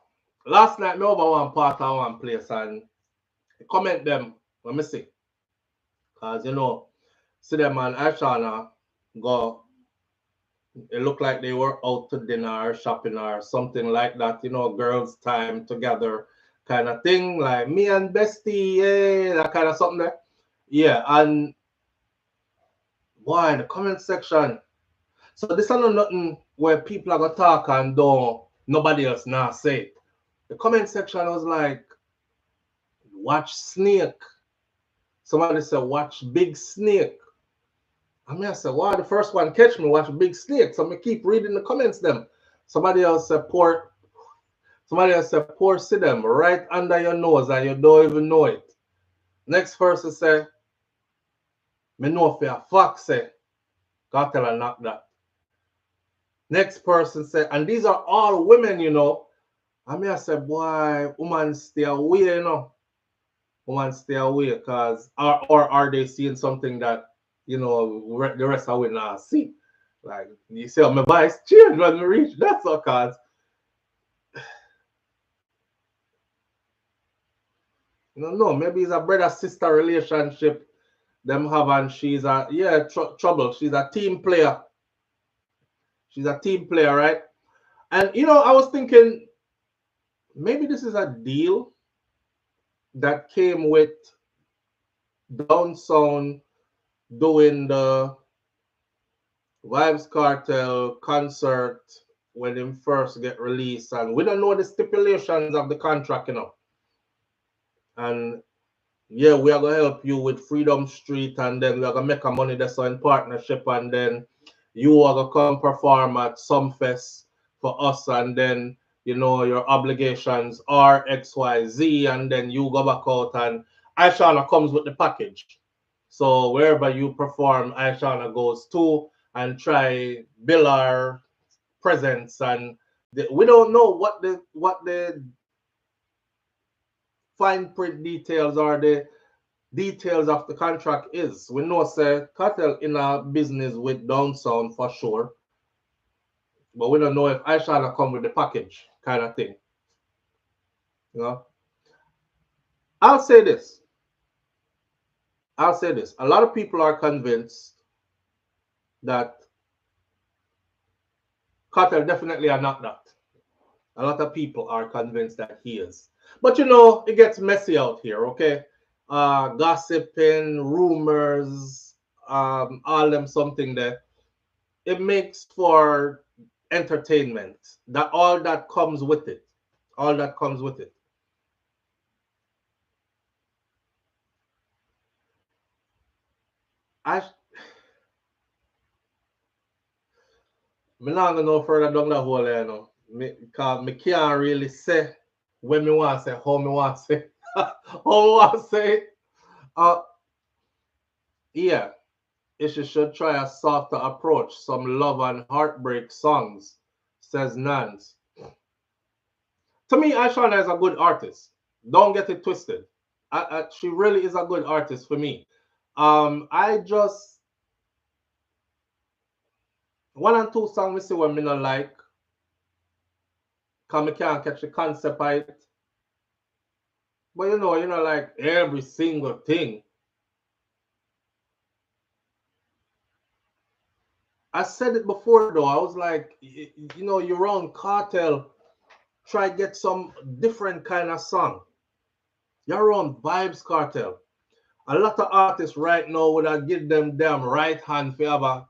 Last night me over one part of one place and comment them. Let me see. Cause you know, see them and Ashana go. It looked like they were out to dinner or shopping or something like that. You know, girls' time together kind of thing. Like me and Bestie, yeah, that kind of something there. Yeah, and boy, the comment section. So this is not nothing where people are gonna talk and don't nobody else now say it. The comment section was like, watch Snake. Somebody said, watch Big Snake. I mean, I said, wow, the first one catch me, watch Big Snake. So I keep reading the comments them. Somebody else said, pour see them right under your nose and you don't even know it. Next person say, me know for a fuck say, gotta tell her not that. Next person say, and these are all women, you know. I mean, I said, boy, woman stay away, you know. Woman stay away, because, or are they seeing something that, you know, the rest of it not see? Like, you see how my voice change when we reach that, so, cause, you know, no, maybe it's a brother-sister relationship them have, and she's a, yeah, trouble. She's a team player. She's a team player, right? And, you know, I was thinking, maybe this is a deal that came with Down Sound doing the Vibes Cartel concert when him first get released, and we don't know the stipulations of the contract, you know. And yeah, we are gonna help you with Freedom Street, and then we are gonna make a money that's in partnership, and then you are gonna come perform at some fest for us, and then you know your obligations are XYZ, and then you go back out, and Aishana comes with the package. So wherever you perform, Aishana goes to and try build our presence, and we don't know what the fine print details or the details of the contract is. We know say Cartel in a business with Down Sound for sure, but we don't know if Aishana come with the package kind of thing. You know, I'll say this. A lot of people are convinced that Cartel definitely are not that. A lot of people are convinced that he is. But you know, it gets messy out here, okay? Gossiping, rumors, all them something that it makes for entertainment. That all that comes with it. All that comes with it. I'm not gonna go further down the hole, you know. Because me can't really say when me want to say, how me want to say, how me want to say it. Yeah, she should try a softer approach. Some love and heartbreak songs, says Nance. To me, Ashana is a good artist. Don't get it twisted. She really is a good artist for me. I just one and two songs we see what me not like. Cause me can't catch the concept of it. But you know, like every single thing. I said it before though. I was like, you know, your own Cartel, try get some different kind of song. Your own Vibes Cartel. A lot of artists right now would have give them damn right hand for have a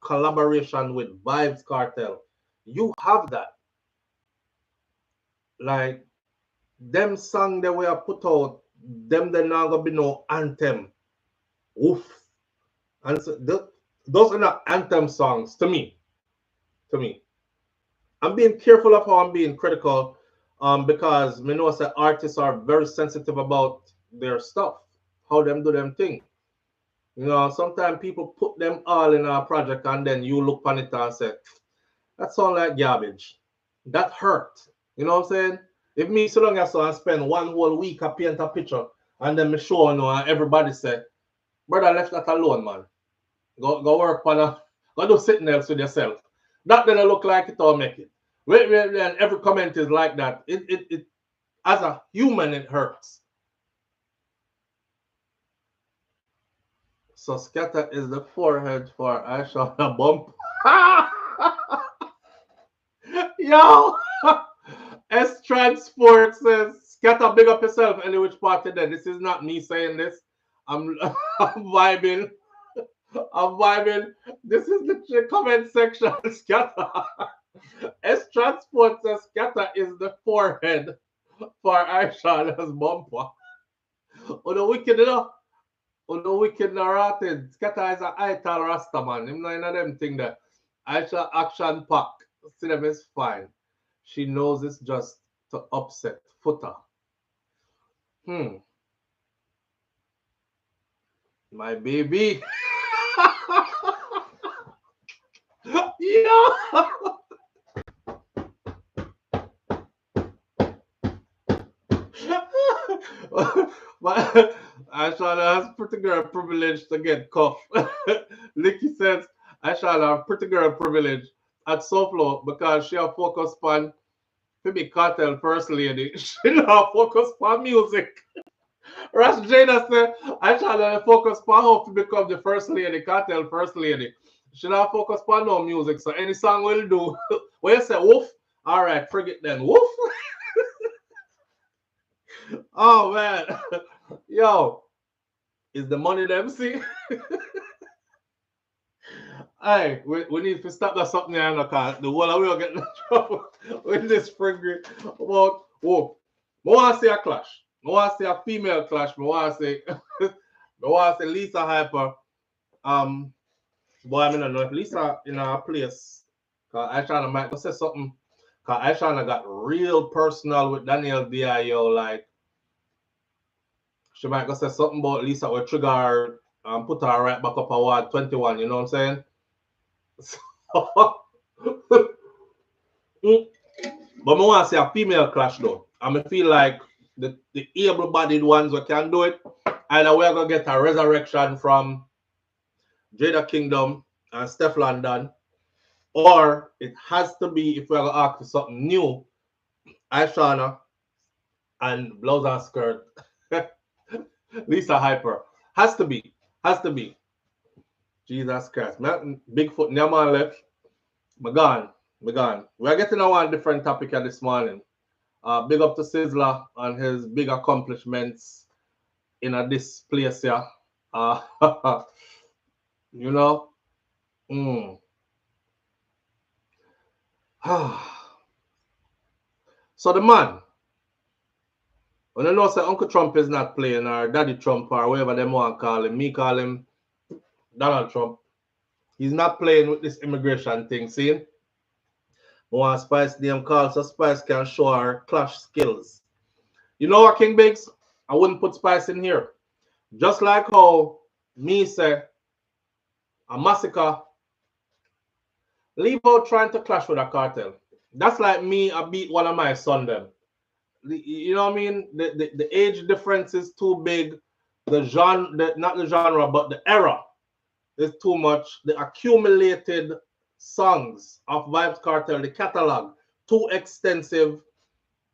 collaboration with Vibes Cartel. You have that. Like them song that we have put out, them there not gonna be no anthem. Oof. And so those are not anthem songs to me. To me. I'm being careful of how I'm being critical, because me know that artists are very sensitive about their stuff, how them do them thing. You know, sometimes people put them all in a project and then you look on it and say, that sound like garbage. That hurt. You know what I'm saying? If me so long as so I spend one whole week I paint a picture and then me show you know and everybody say, brother left that alone, man. Go work on a go do something else with yourself. That then look like it or make it. And every comment is like that. It as a human it hurts. So scatter is the forehead for Aisha on a bump. Yo! S Transport says, scatter big up yourself any which party then. This is not me saying this. I'm I'm vibing. I'm vibing. This is the comment section. Scatter. S Transport says scatter is the forehead for Aisha's bumper. Oh the wicked enough. Oh the wicked narrated. Scatter is a ital rasta man. Him not in them thing there. Aisha action pack. See them is fine. She knows it's just to upset footer. My baby. Yeah. Aisha has pretty girl privilege to get cuffed. Licky says Aisha have pretty girl privilege at SOUFLOTV because she have focused on to be cartel first lady. She not focus on music. Rash Jada said Aisha focus on how to become the first lady, cartel first lady. She not focus on no music. So any song will do. When you say woof, all right, forget then. Woof. Oh man. Yo, is the money them see? Hey, we need to stop that something here because the whole of we will get in trouble with this spring break about whoa. I want to see a clash. I want to see a female clash. I want to see I want to see Lisa Hyper. Boy, I don't know if Lisa in a place. Cause Aisha might go say something. Cause Aisha got real personal with Daniel Dio, like she might go say something about Lisa will trigger her and put her right back up at 21, you know what I'm saying? But I want to see a female clash though. I feel like the able-bodied ones we can do it. Either we're gonna get a resurrection from Jada Kingdom and Steph London, or it has to be if we're gonna ask for something new, Aishana and blouse and skirt. Lisa Hyper. Has to be. Has to be. Jesus Christ. Man, Bigfoot, Nyaman left. Me gone. We're getting on one different topic here this morning. Big up to Sizzla and his big accomplishments in this place here. You know. So the man, when you know say Uncle Trump is not playing or Daddy Trump or whatever them want to call him, me call him Donald Trump. He's not playing with this immigration thing, see? I want Spice name call so Spice can show her clash skills. You know what, King Biggs? I wouldn't put Spice in here. Just like how me say a massacre, leave out trying to clash with a cartel. That's like me, I beat one of my son them. You know what I mean? The age difference is too big. The genre, not the genre, but the era is too much. The accumulated songs of Vybz Kartel, the catalog, too extensive.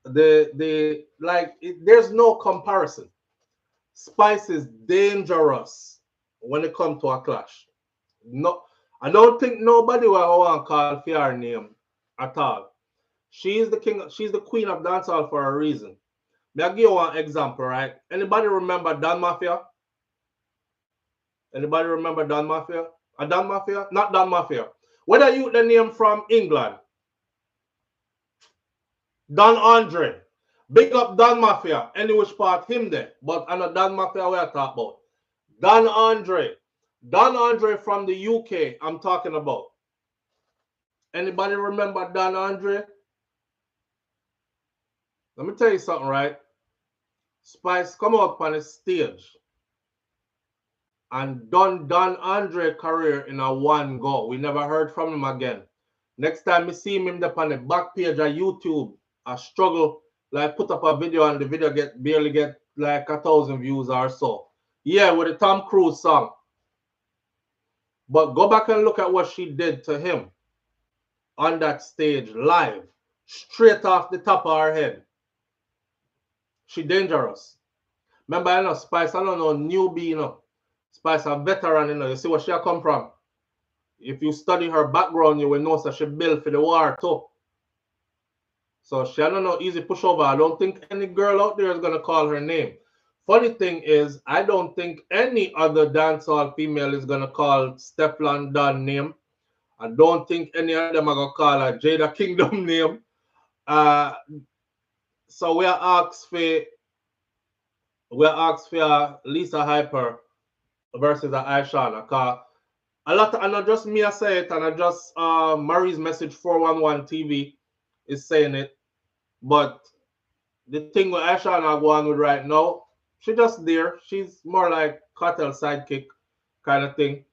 There's no comparison. Spice is dangerous when it comes to a clash. No, I don't think nobody will want to call for her name at all. She's the king. She's the queen of dancehall for a reason. I'll give you one example, right? Anybody remember Don Mafia? Anybody remember Don Mafia? Don Mafia? Not Don Mafia. Whether you the name from England. Don Andre. Big up Don Mafia. Any which part him there. But I know Don Mafia we are talking about. Don Andre. Don Andre from the UK I'm talking about. Anybody remember Don Andre? Let me tell you something, right? Spice come up on the stage and done Don Andre career in a one go. We never heard from him again. Next time we see him up on the back page of YouTube, I struggle, like put up a video and the video barely get like 1,000 views or so. Yeah, with the Tom Cruise song. But go back and look at what she did to him on that stage live, straight off the top of her head. She dangerous. Remember, I know Spice, I don't know, newbie, you know. Spice, a veteran, you know. You see where she come from. If you study her background, you will know that she built for the war too. So she don't know easy pushover. I don't think any girl out there is gonna call her name. Funny thing is, I don't think any other dancehall female is gonna call Stefflon Don name. I don't think any of them are gonna call her Jada Kingdom name. So we are asked for Lisa Hyper versus Aishana. Cause a lot, and not just me I say it, and I just Marie's message 411 TV is saying it. But the thing with Aishana go on with right now, she just there. She's more like Cartel sidekick kind of thing.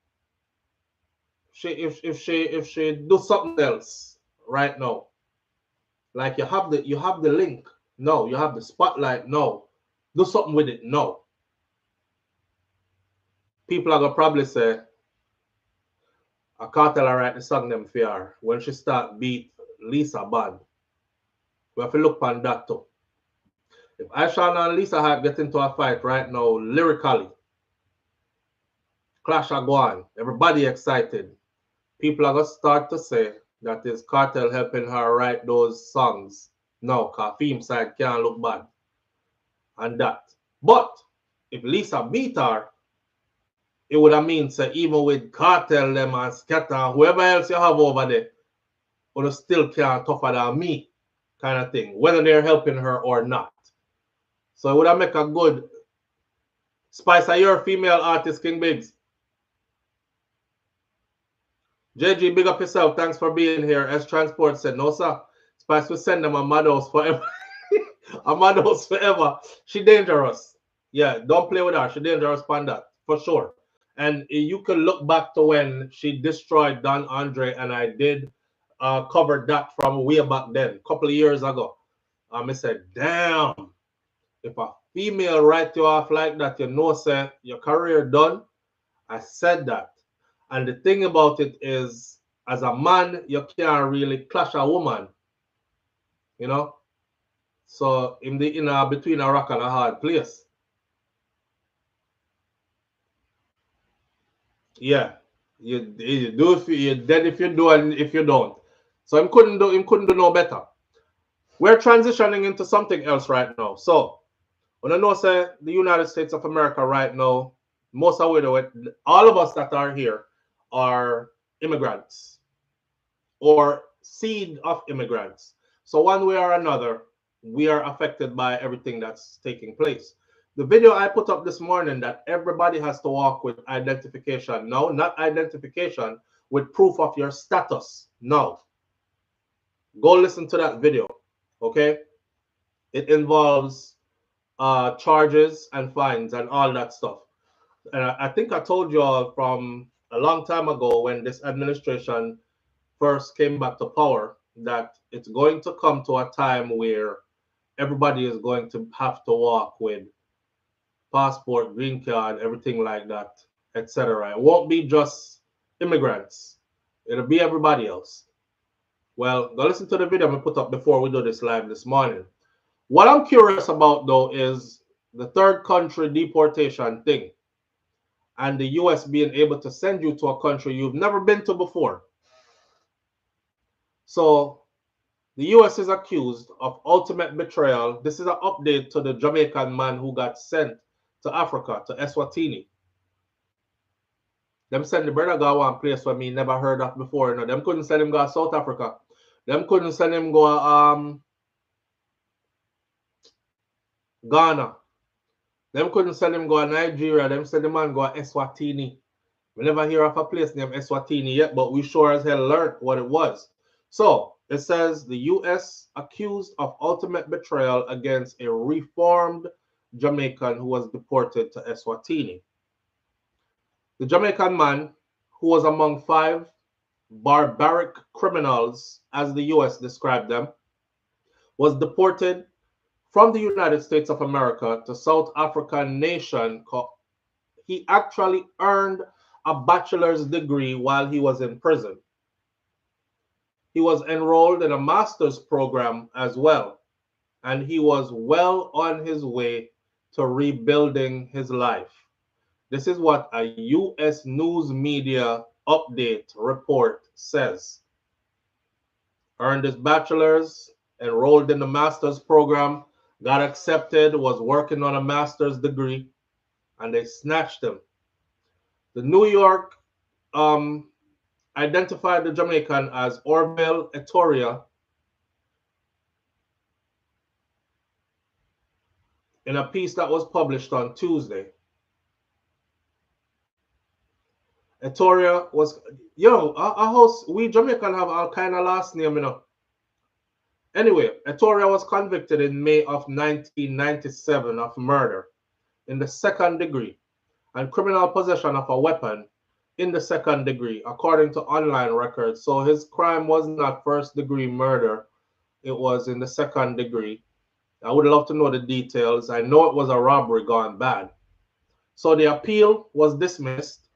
If she do something else right now, like you have the link, no, you have the spotlight, no, do something with it, no. People are gonna probably say a Cartel I write the song them for her when she start beat Lisa bad. We have to look on that too. If Aishana and Lisa had get into a fight right now, lyrically, clash are going, everybody excited. People are gonna start to say that is Cartel helping her write those songs. No, cause theme side can't look bad. And that. But if Lisa beat her, it would have mean so even with Cartel them and Scatter, whoever else you have over there, would still can't tougher than me, kind of thing, whether they're helping her or not. So it would have make a good Spice. Are you a female artist, King Biggs? JG, big up yourself. Thanks for being here. S Transport said, no, sir. Spice will send them a mad house forever. A mad house forever. She dangerous. Yeah, don't play with her. She dangerous on that, for sure. And you can look back to when she destroyed Don Andre, and I did cover that from way back then, a couple of years ago. I said, damn, if a female write you off like that, you know, say, your career done. I said that. And the thing about it is, as a man, you can't really clash a woman, you know. So in between a rock and a hard place. Yeah, you do if you're dead if you do and if you don't. So him couldn't do no better. We're transitioning into something else right now. So when I know say the United States of America right now, most of all of us that are here are immigrants or seed of immigrants. So one way or another, we are affected by everything that's taking place. The video I put up this morning that everybody has to walk with identification. No, not identification, with proof of your status. No. Go listen to that video, okay? It involves charges and fines and all that stuff. And I think I told you all from a long time ago when this administration first came back to power that it's going to come to a time where everybody is going to have to walk with passport, green card, everything like that, etc. It won't be just immigrants. It'll be everybody else. Well, go listen to the video I put up before we do this live this morning. What I'm curious about, though, is the third country deportation thing and the U.S. being able to send you to a country you've never been to before. So the U.S. is accused of ultimate betrayal. This is an update to the Jamaican man who got sent to Africa, to Eswatini. Them send the brother go one place where me never heard of before. You know, them couldn't send him go to South Africa. Them couldn't send him go Ghana. Them couldn't send him go to Nigeria. Them send the man go to Eswatini. We never hear of a place named Eswatini yet, but we sure as hell learned what it was. So it says the U.S. accused of ultimate betrayal against a reformed Jamaican who was deported to Eswatini. The Jamaican man, who was among 5 barbaric criminals, as the U.S. described them, was deported from the United States of America to South African nation. He actually earned a bachelor's degree while he was in prison. He was enrolled in a master's program as well, and he was well on his way to rebuilding his life. This is what a U.S. news media update report says. Earned his bachelor's, enrolled in the master's program, got accepted, was working on a master's degree, and they snatched him. The New York identified the Jamaican as Orville Etoria in a piece that was published on Tuesday. Etoria was, we Jamaican have all kind of last name, you know. Anyway, Etoria was convicted in May of 1997 of murder in the 2nd degree and criminal possession of a weapon in the 2nd degree, according to online records. So his crime was not 1st degree murder. It was in the 2nd degree. I would love to know the details. I know it was a robbery gone bad. So the appeal was dismissed,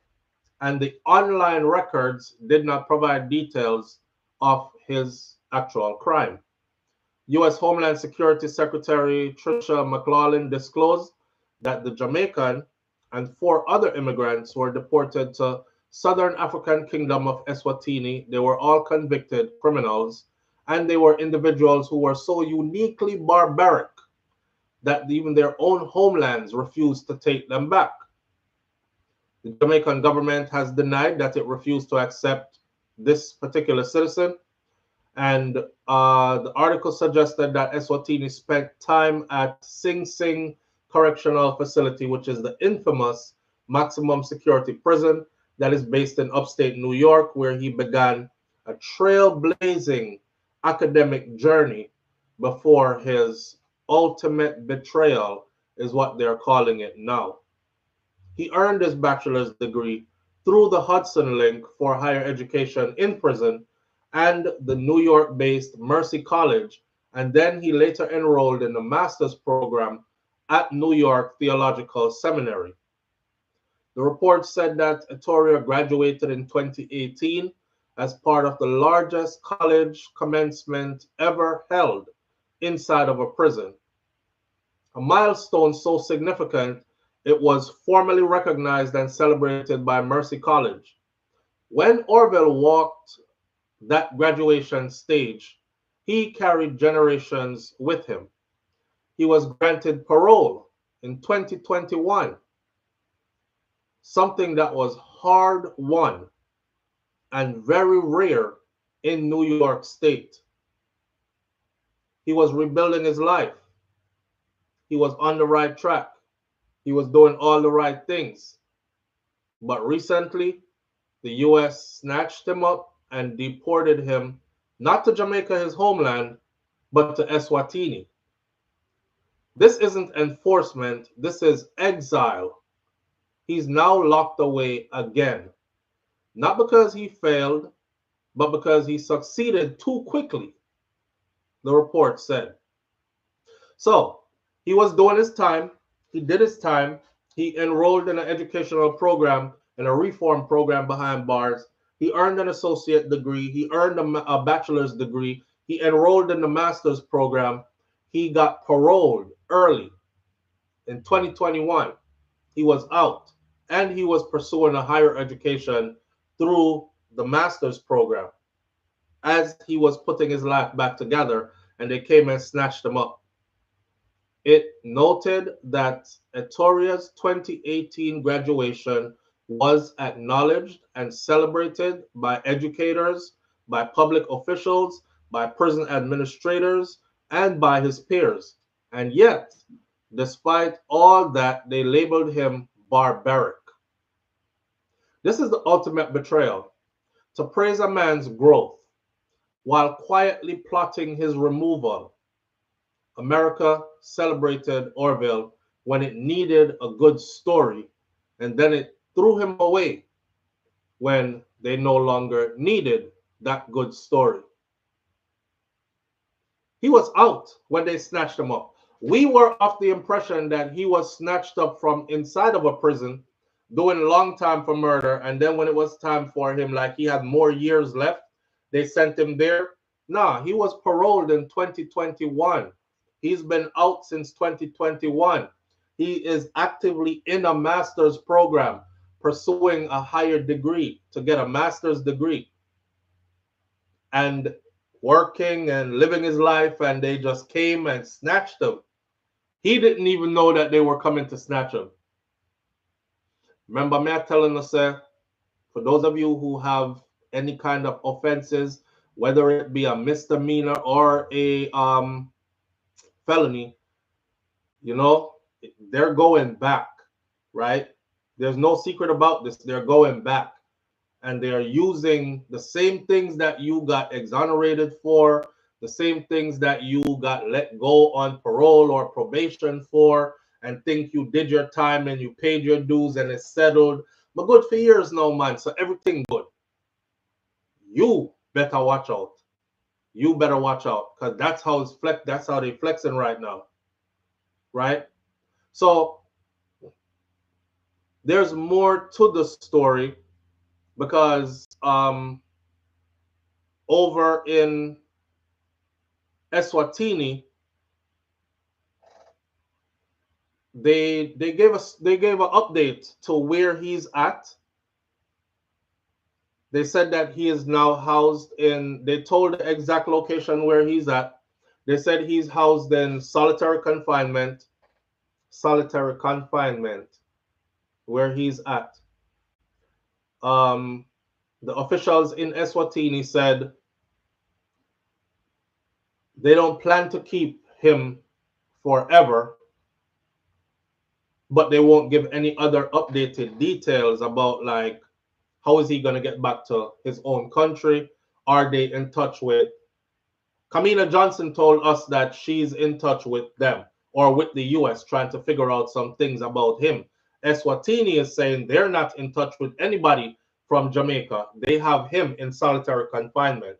and the online records did not provide details of his actual crime. U.S. Homeland Security Secretary Tricia McLaughlin disclosed that the Jamaican and 4 other immigrants were deported to Southern African Kingdom of Eswatini. They were all convicted criminals, and they were individuals who were so uniquely barbaric that even their own homelands refused to take them back. The Jamaican government has denied that it refused to accept this particular citizen, and the article suggested that Eswatini spent time at Sing Sing Correctional Facility, which is the infamous maximum security prison that is based in upstate New York, where he began a trailblazing academic journey before his ultimate betrayal, is what they're calling it now. He earned his bachelor's degree through the Hudson Link for higher education in prison and the New York-based Mercy College, and then he later enrolled in the master's program at New York Theological Seminary. The report said that Etoria graduated in 2018 as part of the largest college commencement ever held inside of a prison, a milestone so significant it was formally recognized and celebrated by Mercy College. When Orville walked that graduation stage, he carried generations with him. He was granted parole in 2021, something that was hard won and very rare in New York State. He was rebuilding his life. He was on the right track. He was doing all the right things. But recently, the U.S. snatched him up and deported him, not to Jamaica, his homeland, but to Eswatini. This isn't enforcement, this is exile. He's now locked away again. Not because he failed, but because he succeeded too quickly, the report said. So, he was doing his time. He did his time. He enrolled in an educational program, in a reform program behind bars. He earned an associate degree. He earned a bachelor's degree. He enrolled in the master's program. He got paroled early in 2021. He was out, and he was pursuing a higher education through the master's program as he was putting his life back together, and they came and snatched him up. It noted that Etoria's 2018 graduation was acknowledged and celebrated by educators, by public officials, by prison administrators, and by his peers. And yet, despite all that, they labeled him barbaric. This is the ultimate betrayal. To praise a man's growth, while quietly plotting his removal. America celebrated Orville when it needed a good story, and then it threw him away when they no longer needed that good story. He was out when they snatched him up. We were of the impression that he was snatched up from inside of a prison, doing a long time for murder, and then when it was time for him, like he had more years left, they sent him there. Nah, he was paroled in 2021. He's been out since 2021. He is actively in a master's program, pursuing a higher degree to get a master's degree, and working and living his life, and they just came and snatched him. He didn't even know that they were coming to snatch him. Remember me telling us, for those of you who have any kind of offenses, whether it be a misdemeanor or a felony, you know, they're going back, right? There's no secret about this. They're going back, and they're using the same things that you got exonerated for, the same things that you got let go on parole or probation for, and think you did your time and you paid your dues and it's settled. But good for years now, man. So everything good. You better watch out. You better watch out, because that's how it's that's how they're flexing right now. Right? So there's more to the story, because over in Eswatini, they gave an update to where he's at. They said that he is now housed in, they told the exact location where he's at. They said he's housed in solitary confinement, where he's at. The officials in Eswatini said they don't plan to keep him forever, but they won't give any other updated details about, like, how is he going to get back to his own country? Are they in touch with... Kamina Johnson told us that she's in touch with them, or with the US, trying to figure out some things about him. Eswatini is saying they're not in touch with anybody from Jamaica. They have him in solitary confinement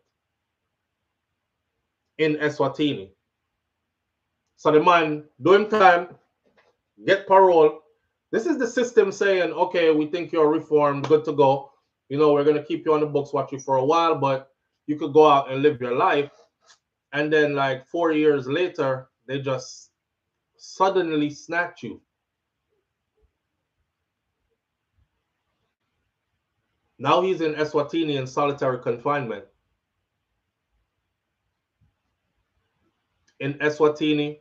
in Eswatini. So the man doing time, get parole. This is the system saying, okay, we think you're reformed, good to go. You know, we're going to keep you on the books, watch you for a while, but you could go out and live your life. And then like 4 years later, they just suddenly snatch you. Now he's in Eswatini in solitary confinement. In Eswatini,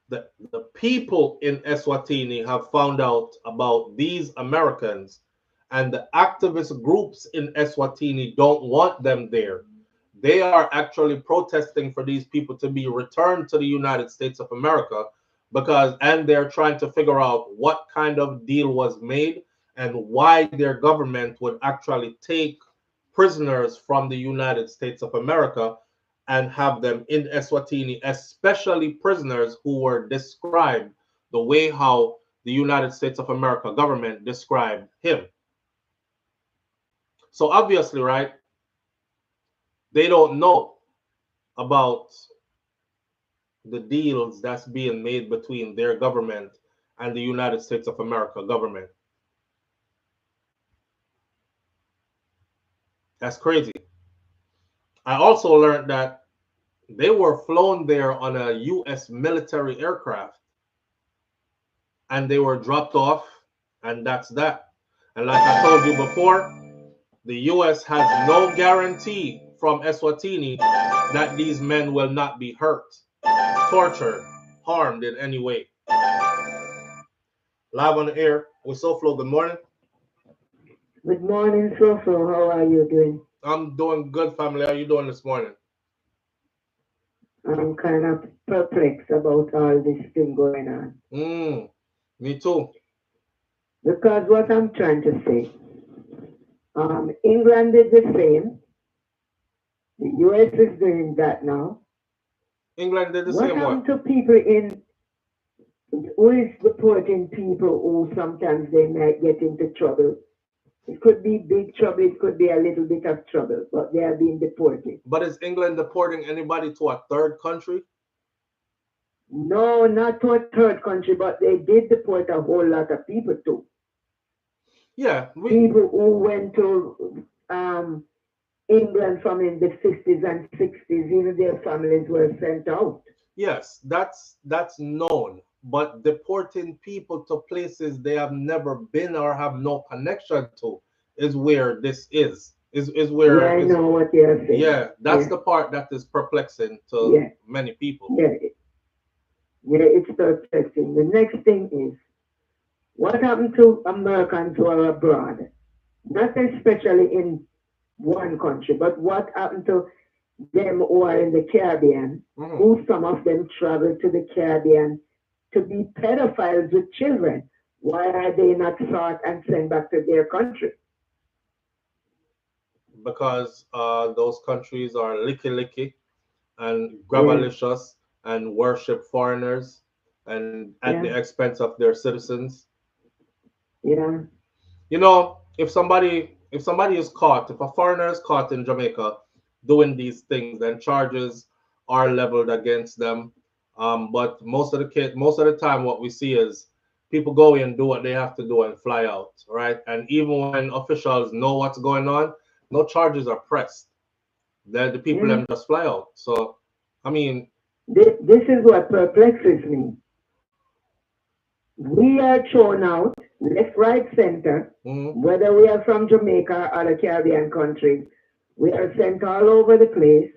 the people in Eswatini have found out about these Americans, and the activist groups in Eswatini don't want them there. They are actually protesting for these people to be returned to the United States of America, and they're trying to figure out what kind of deal was made and why their government would actually take prisoners from the United States of America and have them in Eswatini, especially prisoners who were described the way how the United States of America government described him. So obviously, right, they don't know about the deals that's being made between their government and the United States of America government. That's crazy. I also learned that they were flown there on a U.S. military aircraft, and they were dropped off, and that's that. And like I told you before, the U.S. has no guarantee from Eswatini that these men will not be hurt, tortured, harmed in any way. Live on the air with SOUFLO. Good morning. Good morning, SOUFLO. How are you doing? I'm doing good, family. How are you doing this morning? I'm kind of perplexed about all this thing going on. Me too. Because what I'm trying to say, England did the same. The US is doing that now. England did the What same happened way. to people who is deporting people who sometimes they might get into trouble? It could be big trouble, it could be a little bit of trouble, but they are being deported. But is England deporting anybody to a third country? No, not to a third country, but they did deport a whole lot of people too. Yeah. People who went to England from in the 50s and 60s, even their families were sent out. Yes, that's known. But deporting people to places they have never been or have no connection to is where this is. Is where I know what you're saying. Yeah, that's the part that is perplexing to many people. Yeah, it's perplexing. The next thing is, what happened to Americans who are abroad? Not especially in one country, but what happened to them who are in the Caribbean, who some of them travel to the Caribbean to be pedophiles with children? Why are they not sought and sent back to their country? Because those countries are licky and grabalicious and worship foreigners and at the expense of their citizens. Yeah. You know, if somebody is caught, if a foreigner is caught in Jamaica doing these things, then charges are leveled against them. But most of the time, what we see is people go in, do what they have to do, and fly out, right? And even when officials know what's going on, no charges are pressed. Then the people them just fly out. So, I mean, this is what perplexes me. We are thrown out left, right, center. Whether we are from Jamaica or the Caribbean countries, we are sent all over the place.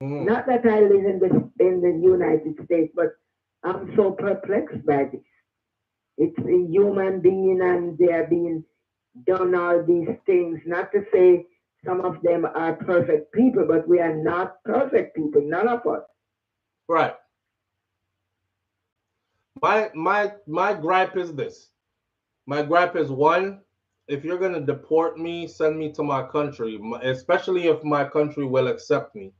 Not that I live in the United States, but I'm so perplexed by this. It's a human being, and they are being done all these things. Not to say some of them are perfect people, but we are not perfect people, none of us. Right. My gripe is this. My gripe is, one, if you're gonna deport me, send me to my country, especially if my country will accept me.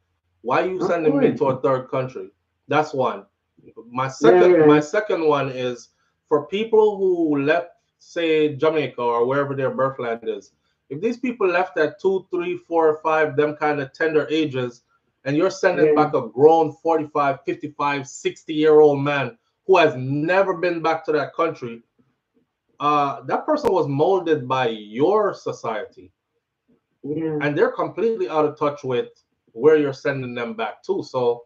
Why are you sending me to a third country? That's one. My second one is for people who left, say, Jamaica or wherever their birthland is. If these people left at 2, 3, 4, 5, them kind of tender ages, and you're sending back a grown 45, 55, 60-year-old man who has never been back to that country, that person was molded by your society. And they're completely out of touch with where you're sending them back to. So,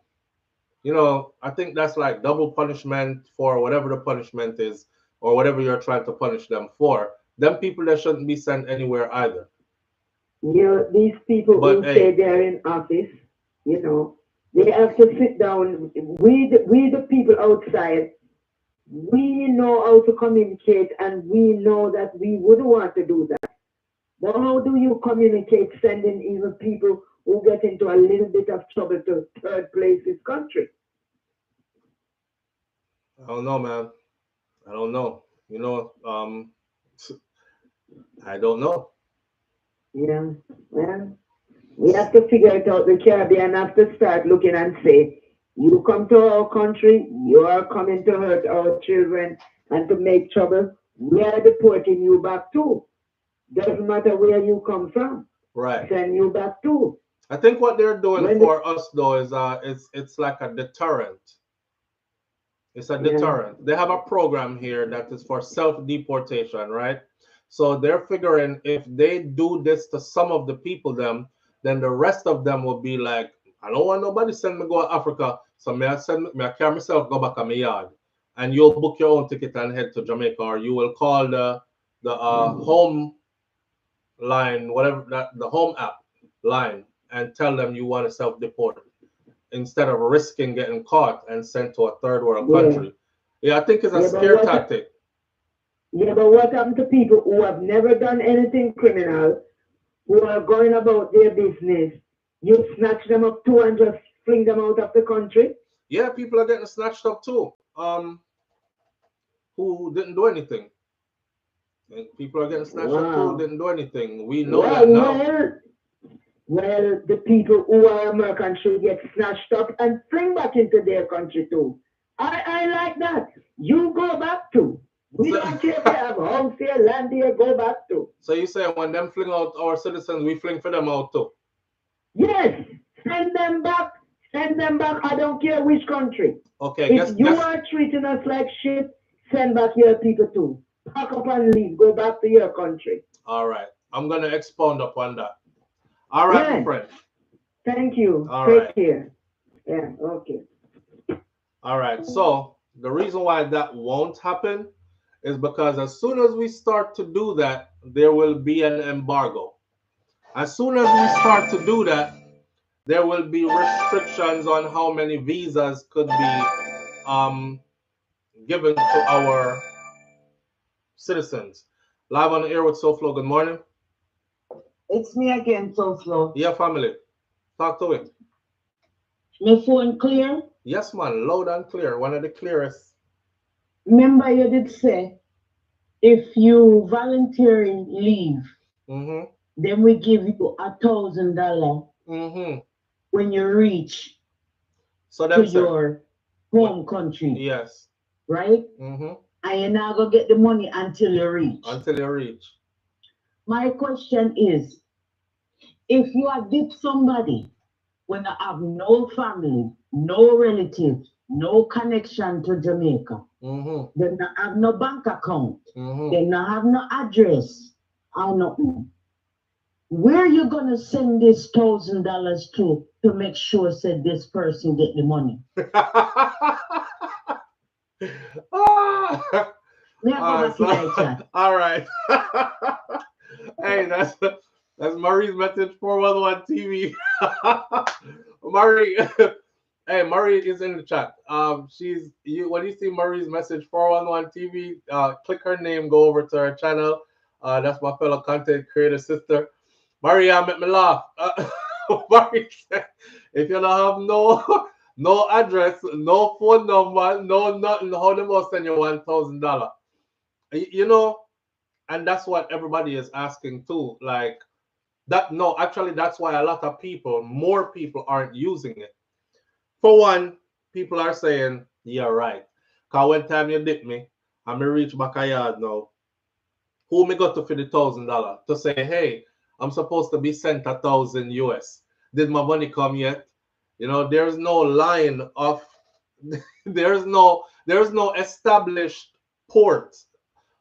you know, I think that's like double punishment for whatever the punishment is or whatever you're trying to punish them for. Them people that shouldn't be sent anywhere either. You know, these people who say they're in office, you know, they have to sit down. We the people outside, we know how to communicate, and we know that we wouldn't want to do that. But how do you communicate sending even people who get into a little bit of trouble to third places country? I don't know, man. I don't know. You know, I don't know. Yeah, well, we have to figure it out. The Caribbean have to start looking and say, you come to our country, you are coming to hurt our children and to make trouble. We are deporting you back too. Doesn't matter where you come from. Right. Send you back too. I think what they're doing for us though is it's like a deterrent. It's a deterrent. They have a program here that is for self-deportation, right? So they're figuring if they do this to some of the people then the rest of them will be like, I don't want nobody send me go to Africa, so may I carry myself go back to my yard. And you'll book your own ticket and head to Jamaica, or you will call the home line, whatever the home app line, and tell them you want to self-deport instead of risking getting caught and sent to a third world country. Yeah, I think it's a scare tactic. Yeah, but what happened to people who have never done anything criminal, who are going about their business? You snatch them up too and just fling them out of the country? Yeah, people are getting snatched up too. Who didn't do anything. And people are getting snatched up too, didn't do anything. We know that now. well, the people who are American should get snatched up and fling back into their country too. I like that. You go back to. We don't care if they have house here, land here, go back to. So you say when them fling out our citizens, we fling for them out too? Yes. Send them back. Send them back. I don't care which country. Okay. If you are treating us like shit, send back your people too. Pack up and leave. Go back to your country. All right. I'm going to expound upon that. All right, my friend. Thank you. All Take right. care. Yeah, okay. All right. So the reason why that won't happen is because as soon as we start to do that, there will be an embargo. As soon as we start to do that, there will be restrictions on how many visas could be given to our citizens. Live on the air with SOUFLO. Good morning. It's me again, SOUFLO. Yeah, family. Talk to it. My phone clear? Yes, man. Loud and clear. One of the clearest. Remember you did say, if you voluntarily leave, then we give you $1,000 when you reach to your home country. Yes. Right? And you're not going to get the money until you reach. Until you reach. My question is, if you are dip somebody when you have no family, no relatives, no connection to Jamaica, they not have no bank account, they not have no address or nothing, where you gonna send this $1,000 to make sure said this person get the money? All right. Hey, that's Marie's message 411 TV. Marie, hey, Marie is in the chat. When you see Marie's message 411 TV, click her name, go over to her channel. That's my fellow content creator sister. Marie, make me laugh. Marie said, if you don't have no address, no phone number, no nothing, how they must send you $1,000? You know, and that's what everybody is asking too. Like that. No, actually, that's why a lot of people, more people, aren't using it. For one, people are saying, "Yeah, right." Cause when time you dip me, I'm gonna reach back a yard now. Who me got to for the $1,000 to say, "Hey, I'm supposed to be sent $1,000 US. Did my money come yet?" You know, there's no line of, there's no established port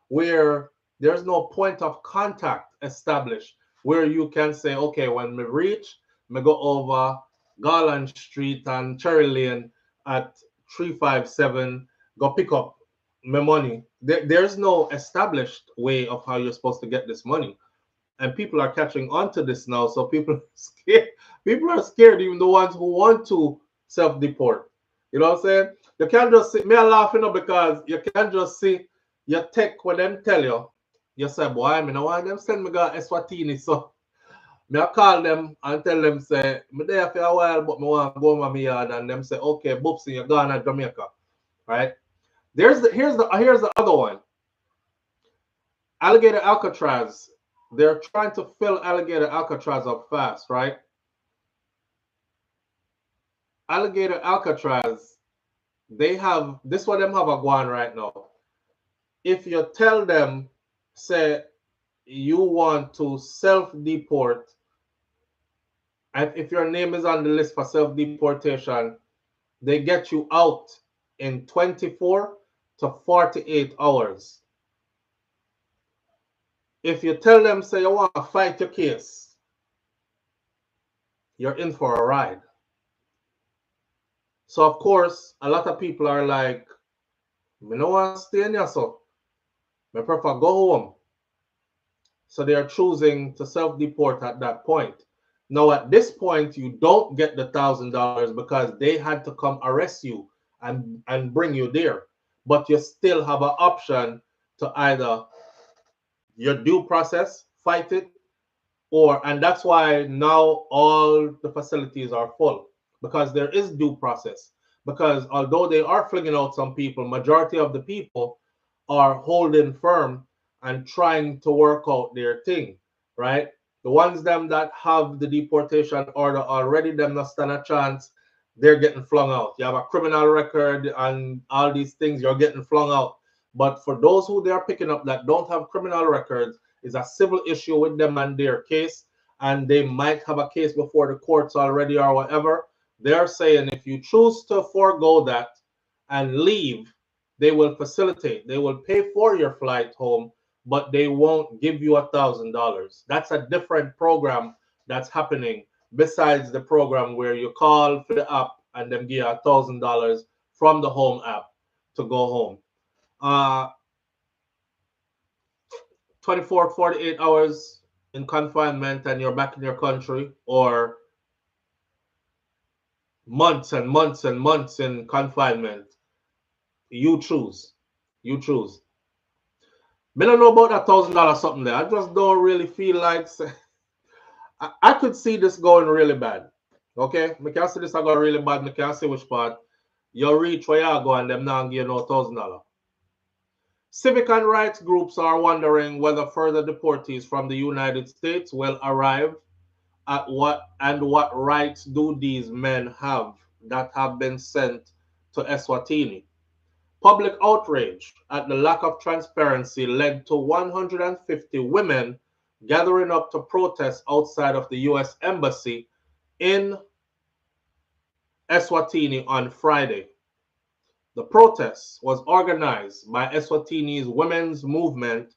where there's no point of contact established where you can say, okay, when we reach, me go over Garland Street and Cherry Lane at 357, go pick up my money. There's no established way of how you're supposed to get this money. And people are catching on to this now. So people are scared. People are scared, even the ones who want to self-deport. You know what I'm saying? You can't just see, me a laughing up because you can't just see your tech when them tell you, you say, boy, I know why them send me go Eswatini. So me I call them and tell them, say, me there for a while, but me want to go to my yard. And them say, okay, boopsie, you're gone to Jamaica. Right? Here's the other one. Alligator Alcatraz. They're trying to fill Alligator Alcatraz up fast, right? Alligator Alcatraz, they have, this what them have a go on right now. If you tell them, say, you want to self-deport, and if your name is on the list for self-deportation, they get you out in 24 to 48 hours. If you tell them, say, you want to fight your case, you're in for a ride. So, of course, a lot of people are like, I don't want to stay in here, so I prefer go home. So they are choosing to self-deport at that point. Now, at this point, you don't get the $1,000 because they had to come arrest you and bring you there. But you still have an option to either your due process, fight it, and that's why now all the facilities are full, because there is due process. Because although they are flinging out some people, majority of the people are holding firm and trying to work out their thing, right? The ones them that have the deportation order already, them not stand a chance. They're getting flung out. You have a criminal record and all these things, you're getting flung out. But for those who they are picking up that don't have criminal records, is a civil issue with them and their case, and they might have a case before the courts already or whatever. They're saying if you choose to forego that and leave, they will facilitate. They will pay for your flight home, but they won't give you $1,000. That's a different program that's happening besides the program where you call for the app and then give you $1,000 from the home app to go home. 24, 48 hours in confinement and you're back in your country, or months and months and months in confinement. You choose. You choose. I don't know about $1,000 something there. I just don't really feel like I could see this going really bad. Okay? I can see this going really bad. I can see which part. You reach where you go and them now give you no $1,000. Civic and rights groups are wondering whether further deportees from the United States will arrive at what rights do these men have that have been sent to Eswatini. Public outrage at the lack of transparency led to 150 women gathering up to protest outside of the U.S. Embassy in Eswatini on Friday. The protest was organized by Eswatini's women's movement,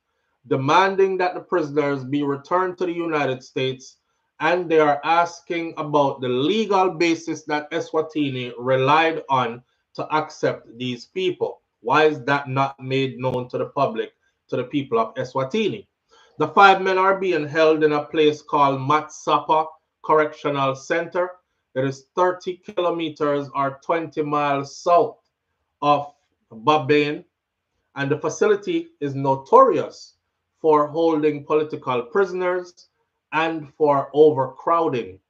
demanding that the prisoners be returned to the United States, and they are asking about the legal basis that Eswatini relied on to accept these people. Why is that not made known to the public, to the people of Eswatini? The 5 men are being held in a place called Matsapa Correctional Center. It is 30 kilometers or 20 miles south of Babane, and the facility is notorious for holding political prisoners and for overcrowding.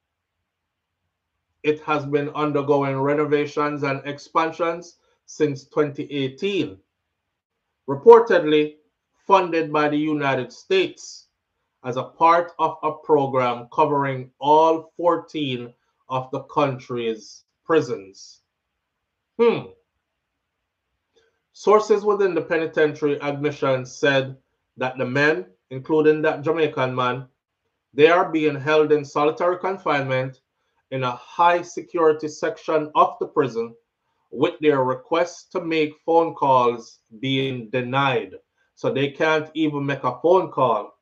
It has been undergoing renovations and expansions since 2018, reportedly funded by the United States as a part of a program covering all 14 of the country's prisons. Sources within the penitentiary admission said that the men, including that Jamaican man, they are being held in solitary confinement in a high security section of the prison, with their requests to make phone calls being denied. So they can't even make a phone call.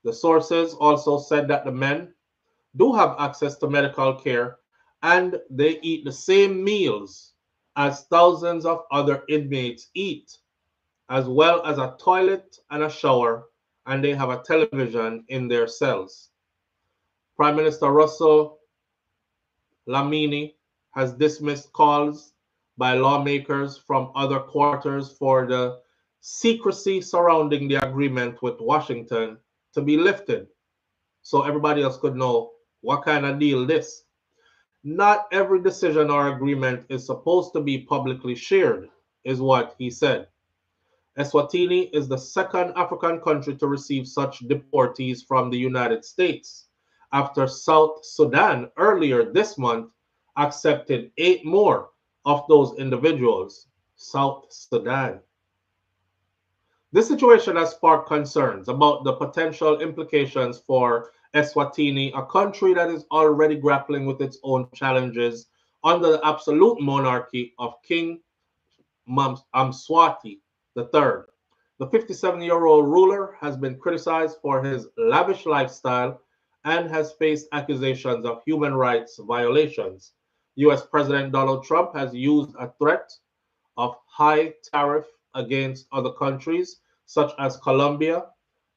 The sources also said that the men do have access to medical care and they eat the same meals as thousands of other inmates eat, as well as a toilet and a shower, and they have a television in their cells. Prime Minister Russell Lamini has dismissed calls by lawmakers from other quarters for the secrecy surrounding the agreement with Washington to be lifted, so everybody else could know what kind of deal this. Not every decision or agreement is supposed to be publicly shared, is what he said. Eswatini is the second African country to receive such deportees from the United States, after South Sudan earlier this month accepted 8 more of those individuals. South Sudan. This situation has sparked concerns about the potential implications for Eswatini, a country that is already grappling with its own challenges under the absolute monarchy of King Mswati III. The 57-year-old ruler has been criticized for his lavish lifestyle and has faced accusations of human rights violations. U.S. President Donald Trump has used a threat of high tariff against other countries, such as Colombia,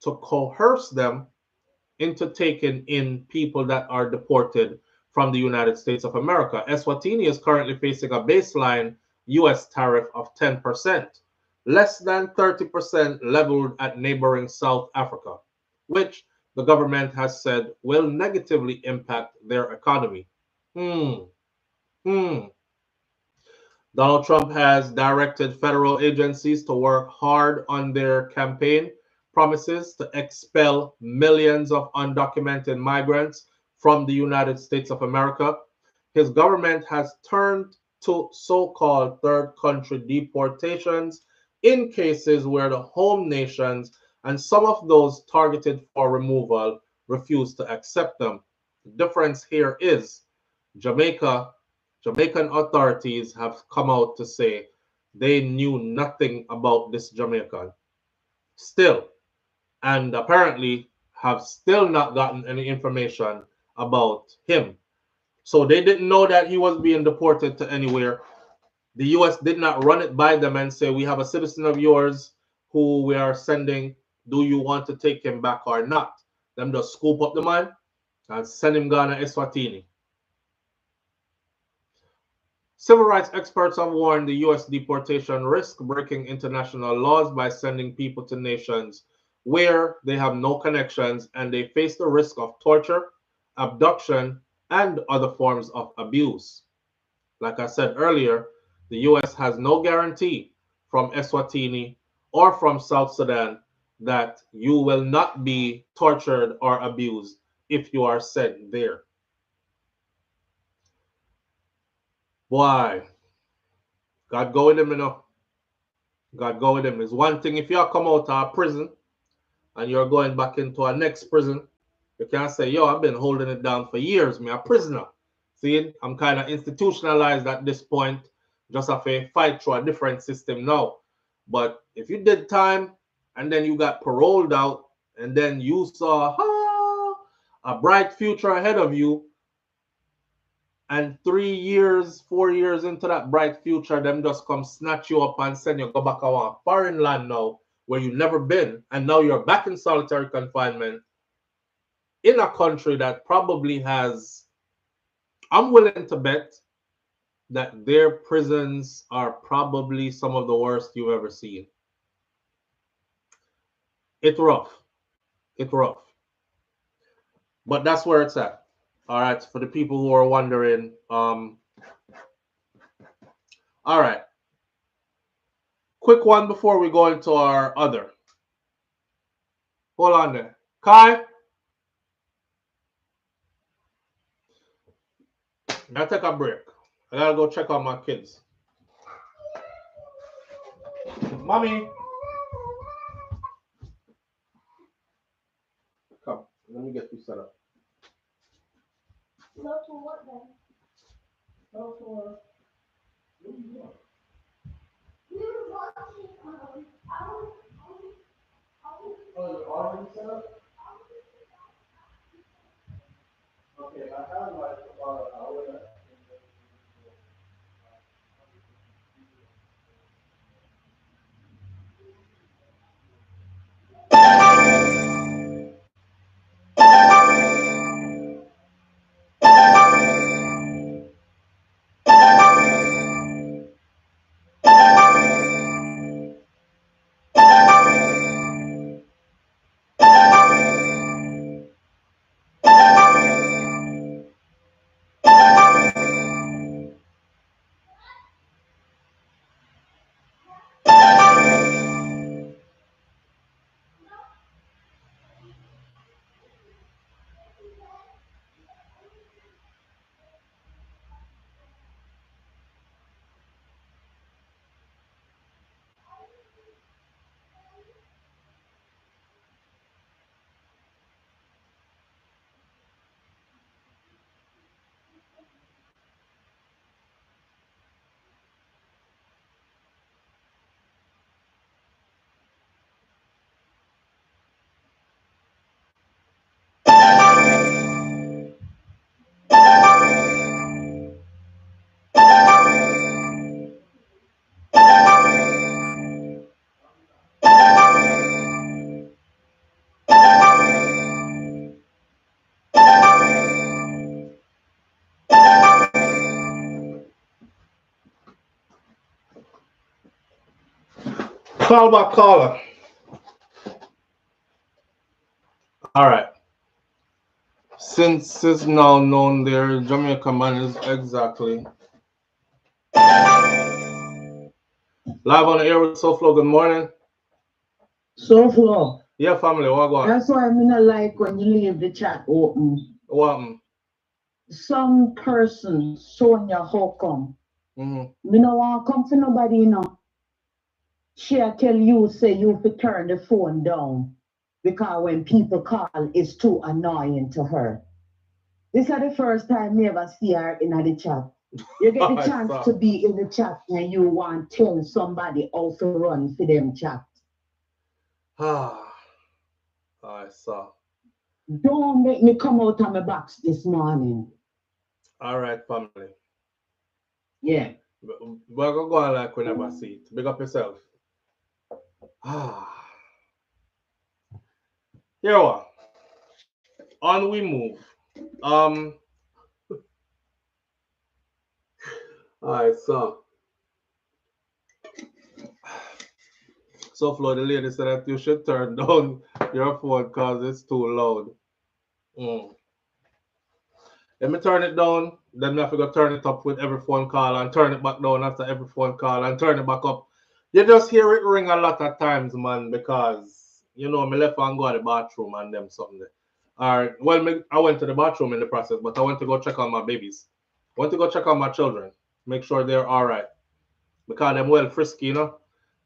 to coerce them into taking in people that are deported from the United States of America. Eswatini is currently facing a baseline U.S. tariff of 10%, less than 30% leveled at neighboring South Africa, which the government has said will negatively impact their economy. Donald Trump has directed federal agencies to work hard on their campaign promises to expel millions of undocumented migrants from the United States of America, his government has turned to so-called third country deportations in cases where the home nations and some of those targeted for removal refuse to accept them. The difference here is Jamaican authorities have come out to say they knew nothing about this Jamaican still, and apparently have still not gotten any information about him. So they didn't know that he was being deported to anywhere. The US did not run it by them and say, we have a citizen of yours who we are sending. Do you want to take him back or not? Them just scoop up the man and send him Ghana Eswatini. Civil rights experts have warned the U.S. deportation risk breaking international laws by sending people to nations where they have no connections and they face the risk of torture, abduction, and other forms of abuse. Like I said earlier, the U.S. has no guarantee from Eswatini or from South Sudan that you will not be tortured or abused if you are sent there. Why? God go with him, you know. God go with him. It's one thing if you come out of prison and you're going back into a next prison, you can't say, yo, I've been holding it down for years. Me a prisoner. See, I'm kind of institutionalized at this point. Just have to fight through a different system now. But if you did time and then you got paroled out and then you saw a bright future ahead of you, and 3 years, 4 years into that bright future, them just come snatch you up and send you go back to a foreign land now where you've never been, and now you're back in solitary confinement in a country that probably has, I'm willing to bet that their prisons are probably some of the worst you've ever seen. It's rough. It's rough. But that's where it's at. All right, for the people who are wondering, all right. Quick one before we go into our other. Hold on there. Kai? I'll take a break. I gotta go check on my kids. Mommy. Come, let me get you set up. No to what then? No to what? What are you doing? We were watching, Oh, you're already set up? Okay, I have like about an hour left. Call by caller. All right. Since it's now known there, Jamaica man is exactly live on the air with SOUFLO. Good morning. SOUFLO. Yeah, family, what go on? That's why I not like when you leave the chat open. What? Some person showing your how come. Mm-hmm. Me no want come for nobody, you know. She'll tell you, say you to turn the phone down because when people call, it's too annoying to her. This is the first time you ever see her in the chat. You get the chance to be in the chat and you want to tell somebody how to run for them chat. I saw. Don't make me come out of my box this morning. All right, family. Yeah. We're going to go on like we never see it. Big up yourself. Here we are. On we move. I saw. So, Flo, the lady said that you should turn down your phone because it's too loud. Let me turn it down. Then I have to go turn it up with every phone call and turn it back down after every phone call and turn it back up. You just hear it ring a lot of times, man, because, you know, me left and go to the bathroom and them something there. All right. Well, I went to the bathroom in the process, but I went to go check on my babies. I went to go check on my children, make sure they're all right. Because them well frisky, you know.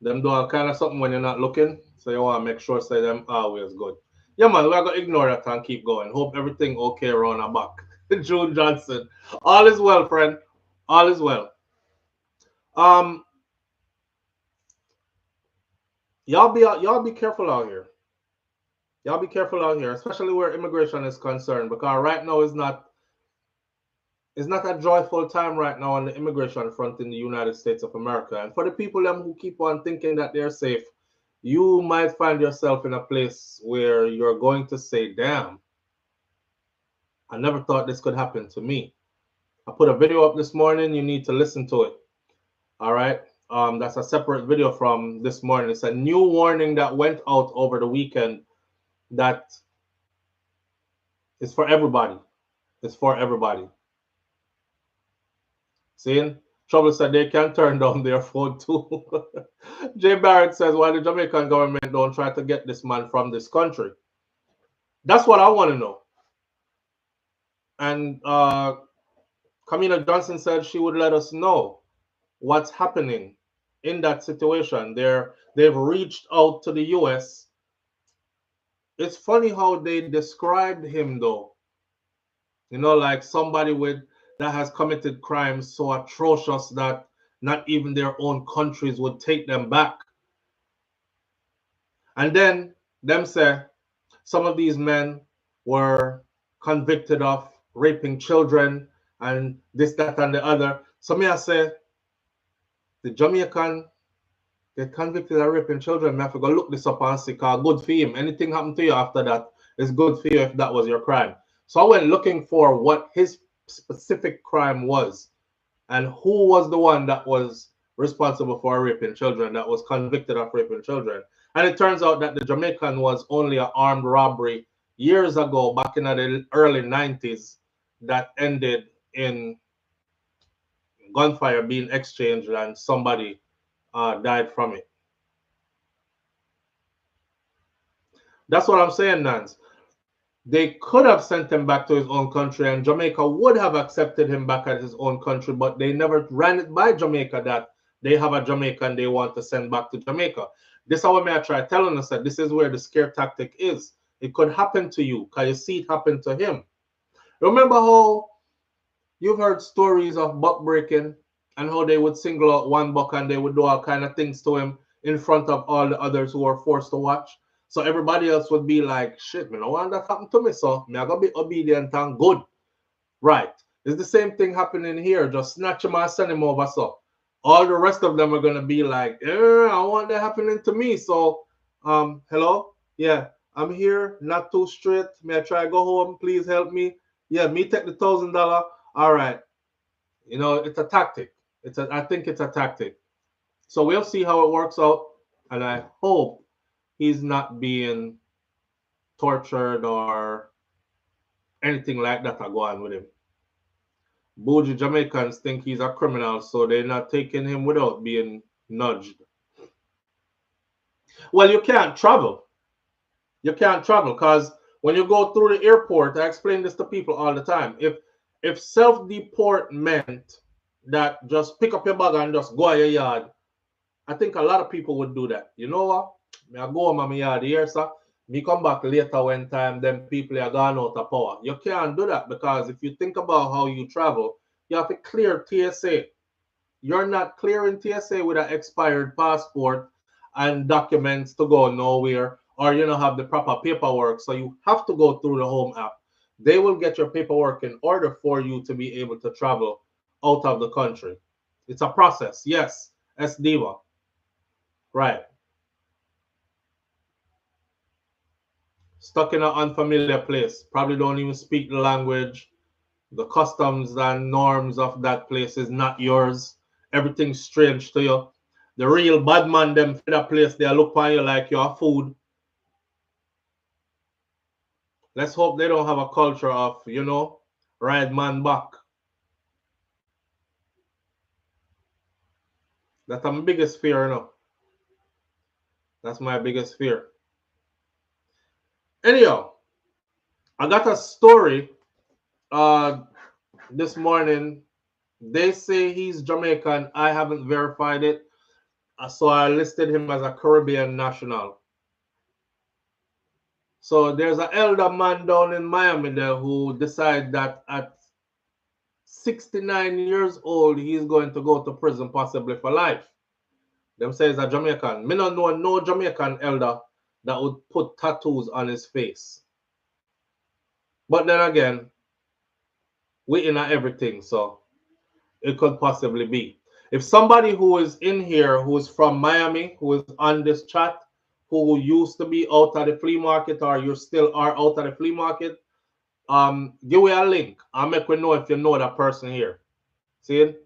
Them do all kind of something when you're not looking. So you want to make sure say them always good. Yeah, man, we're going to ignore that and keep going. Hope everything okay around our back. June Johnson. All is well, friend. All is well. Y'all be careful out here. Y'all be careful out here, especially where immigration is concerned, because right now it's not a joyful time right now on the immigration front in the United States of America. And for the people them who keep on thinking that they're safe, you might find yourself in a place where you're going to say, damn, I never thought this could happen to me. I put a video up this morning. You need to listen to it. All right. That's a separate video from this morning. It's a new warning that went out over the weekend that is for everybody. It's for everybody. Seeing? Trouble said they can turn down their phone too. Jay Barrett says, why the Jamaican government don't try to get this man from this country? That's what I want to know. And Camila Johnson said she would let us know what's happening in that situation. They've reached out to the US. It's funny how they described him though. You know, like somebody that has committed crimes so atrocious that not even their own countries would take them back. And then them say some of these men were convicted of raping children and this, that, and the other. So me I say, the Jamaican get convicted of raping children. I have to go look this up and see, because good for him. Anything happened to you after that is good for you if that was your crime. So I went looking for what his specific crime was and who was the one that was responsible for raping children, that was convicted of raping children. And it turns out that the Jamaican was only an armed robbery years ago, back in the early 90s, that ended in gunfire being exchanged and somebody died from it. That's what I'm saying, Nance. They could have sent him back to his own country and Jamaica would have accepted him back at his own country, but they never ran it by Jamaica that they have a Jamaican they want to send back to Jamaica. This is how I try telling us that this is where the scare tactic is. It could happen to you because you see it happen to him. Remember how you've heard stories of buck breaking and how they would single out one buck and they would do all kind of things to him in front of all the others who were forced to watch? So everybody else would be like, shit, man, I want that happen to me, so me I gotta be obedient and good. Right. It's the same thing happening here. Just snatch him and send him over. So all the rest of them are gonna be like, I want that happening to me. So hello? Yeah, I'm here, not too straight. May I try to go home? Please help me. Yeah, me take the $1,000. All right. You know, it's a tactic. I think it's a tactic. So we'll see how it works out. And I hope he's not being tortured or anything like that are going with him. Bougie Jamaicans think he's a criminal, so they're not taking him without being nudged. Well, you can't travel. you can't travel. Because when you go through the airport, I explain this to people all the time. If self-deport meant that just pick up your bag and just go to your yard, I think a lot of people would do that. You know what? I go home at my yard here, sir. Me come back later when time them people are gone out of power. You can't do that because if you think about how you travel, you have to clear TSA. You're not clearing TSA with an expired passport and documents to go nowhere, or you don't have the proper paperwork. So you have to go through the Home app. They will get your paperwork in order for you to be able to travel out of the country. It's a process. Yes, S Diva. Right. Stuck in an unfamiliar place. Probably don't even speak the language. The customs and norms of that place is not yours. Everything's strange to you. The real bad man them for that place, they look on you like you're food. Let's hope they don't have a culture of, you know, ride man back. That's my biggest fear, you know. That's my biggest fear. Anyhow, I got a story this morning. They say he's Jamaican. I haven't verified it. So I listed him as a Caribbean national. So there's an elder man down in Miami there who decided that at 69 years old, he's going to go to prison possibly for life. Them say he's a Jamaican. Me don't know no Jamaican elder that would put tattoos on his face. But then again, we in everything, so it could possibly be. If somebody who is in here who is from Miami, who is on this chat, who used to be out at the flea market or you still are out at the flea market, give me a link. I'll make we know if you know that person here. See it?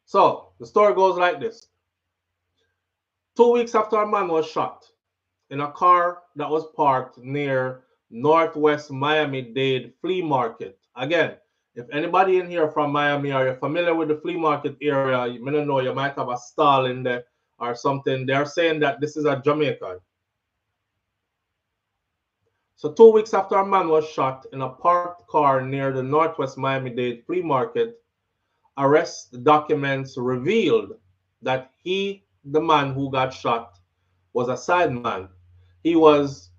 So the story goes like this. 2 weeks after a man was shot in a car that was parked near Northwest Miami-Dade Flea Market. Again, if anybody in here from Miami or you're familiar with the flea market area, you may not know, you might have a stall in there or something. They're saying that this is a Jamaican. So 2 weeks after a man was shot in a parked car near the Northwest Miami-Dade Flea Market, arrest documents revealed that he, the man who got shot, was a sideman. He was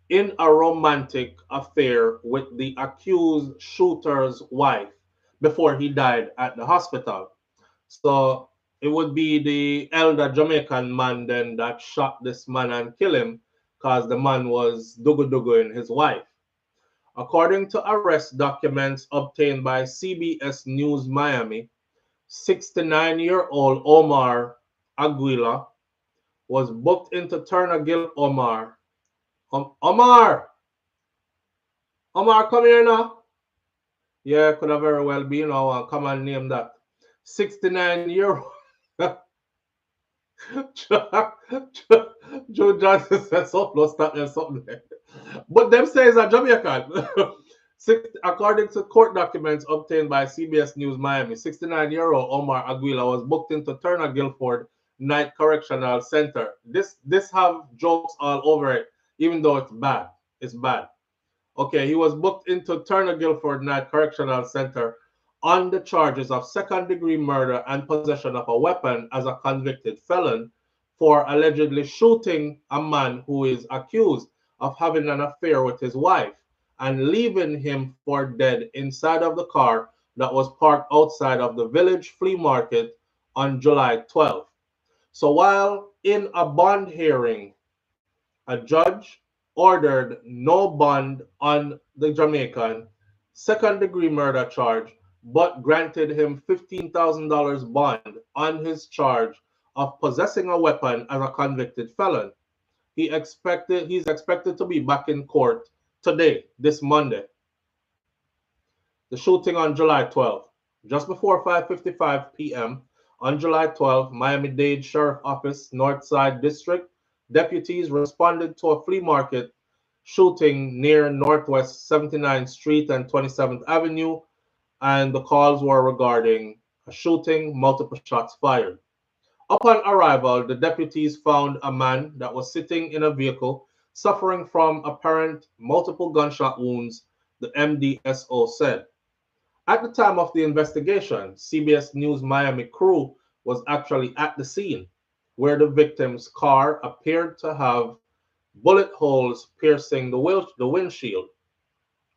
in a romantic affair with the accused shooter's wife before he died at the hospital. So it would be the elder Jamaican man then that shot this man and killed him because the man was dugu-duguing his wife. According to arrest documents obtained by CBS News Miami, 69-year-old Omar Aguila was booked into Turner Guild. Omar, come here now. Yeah, could have very well been. Come and name that. 69-year-old. Joe Johnson said something there. But them says a Jamaican. According to court documents obtained by CBS News Miami, 69-year-old Omar Aguila was booked into Turner Guilford Night Correctional Center. This have jokes all over it, even though it's bad. It's bad. Okay, he was booked into Turner Guilford Night Correctional Center on the charges of second-degree murder and possession of a weapon as a convicted felon for allegedly shooting a man who is accused of having an affair with his wife and leaving him for dead inside of the car that was parked outside of the village flea market on July 12th. So while in a bond hearing, a judge ordered no bond on the Jamaican second-degree murder charge, but granted him $15,000 bond on his charge of possessing a weapon as a convicted felon. He's expected to be back in court today, this Monday. The shooting on July 12th, just before 5:55 p.m. on July 12th, Miami-Dade Sheriff Office, Northside District, deputies responded to a flea market shooting near Northwest 79th Street and 27th Avenue, and the calls were regarding a shooting, multiple shots fired. Upon arrival, the deputies found a man that was sitting in a vehicle suffering from apparent multiple gunshot wounds, the MDSO said. At the time of the investigation, CBS News Miami crew was actually at the scene, where the victim's car appeared to have bullet holes piercing the windshield.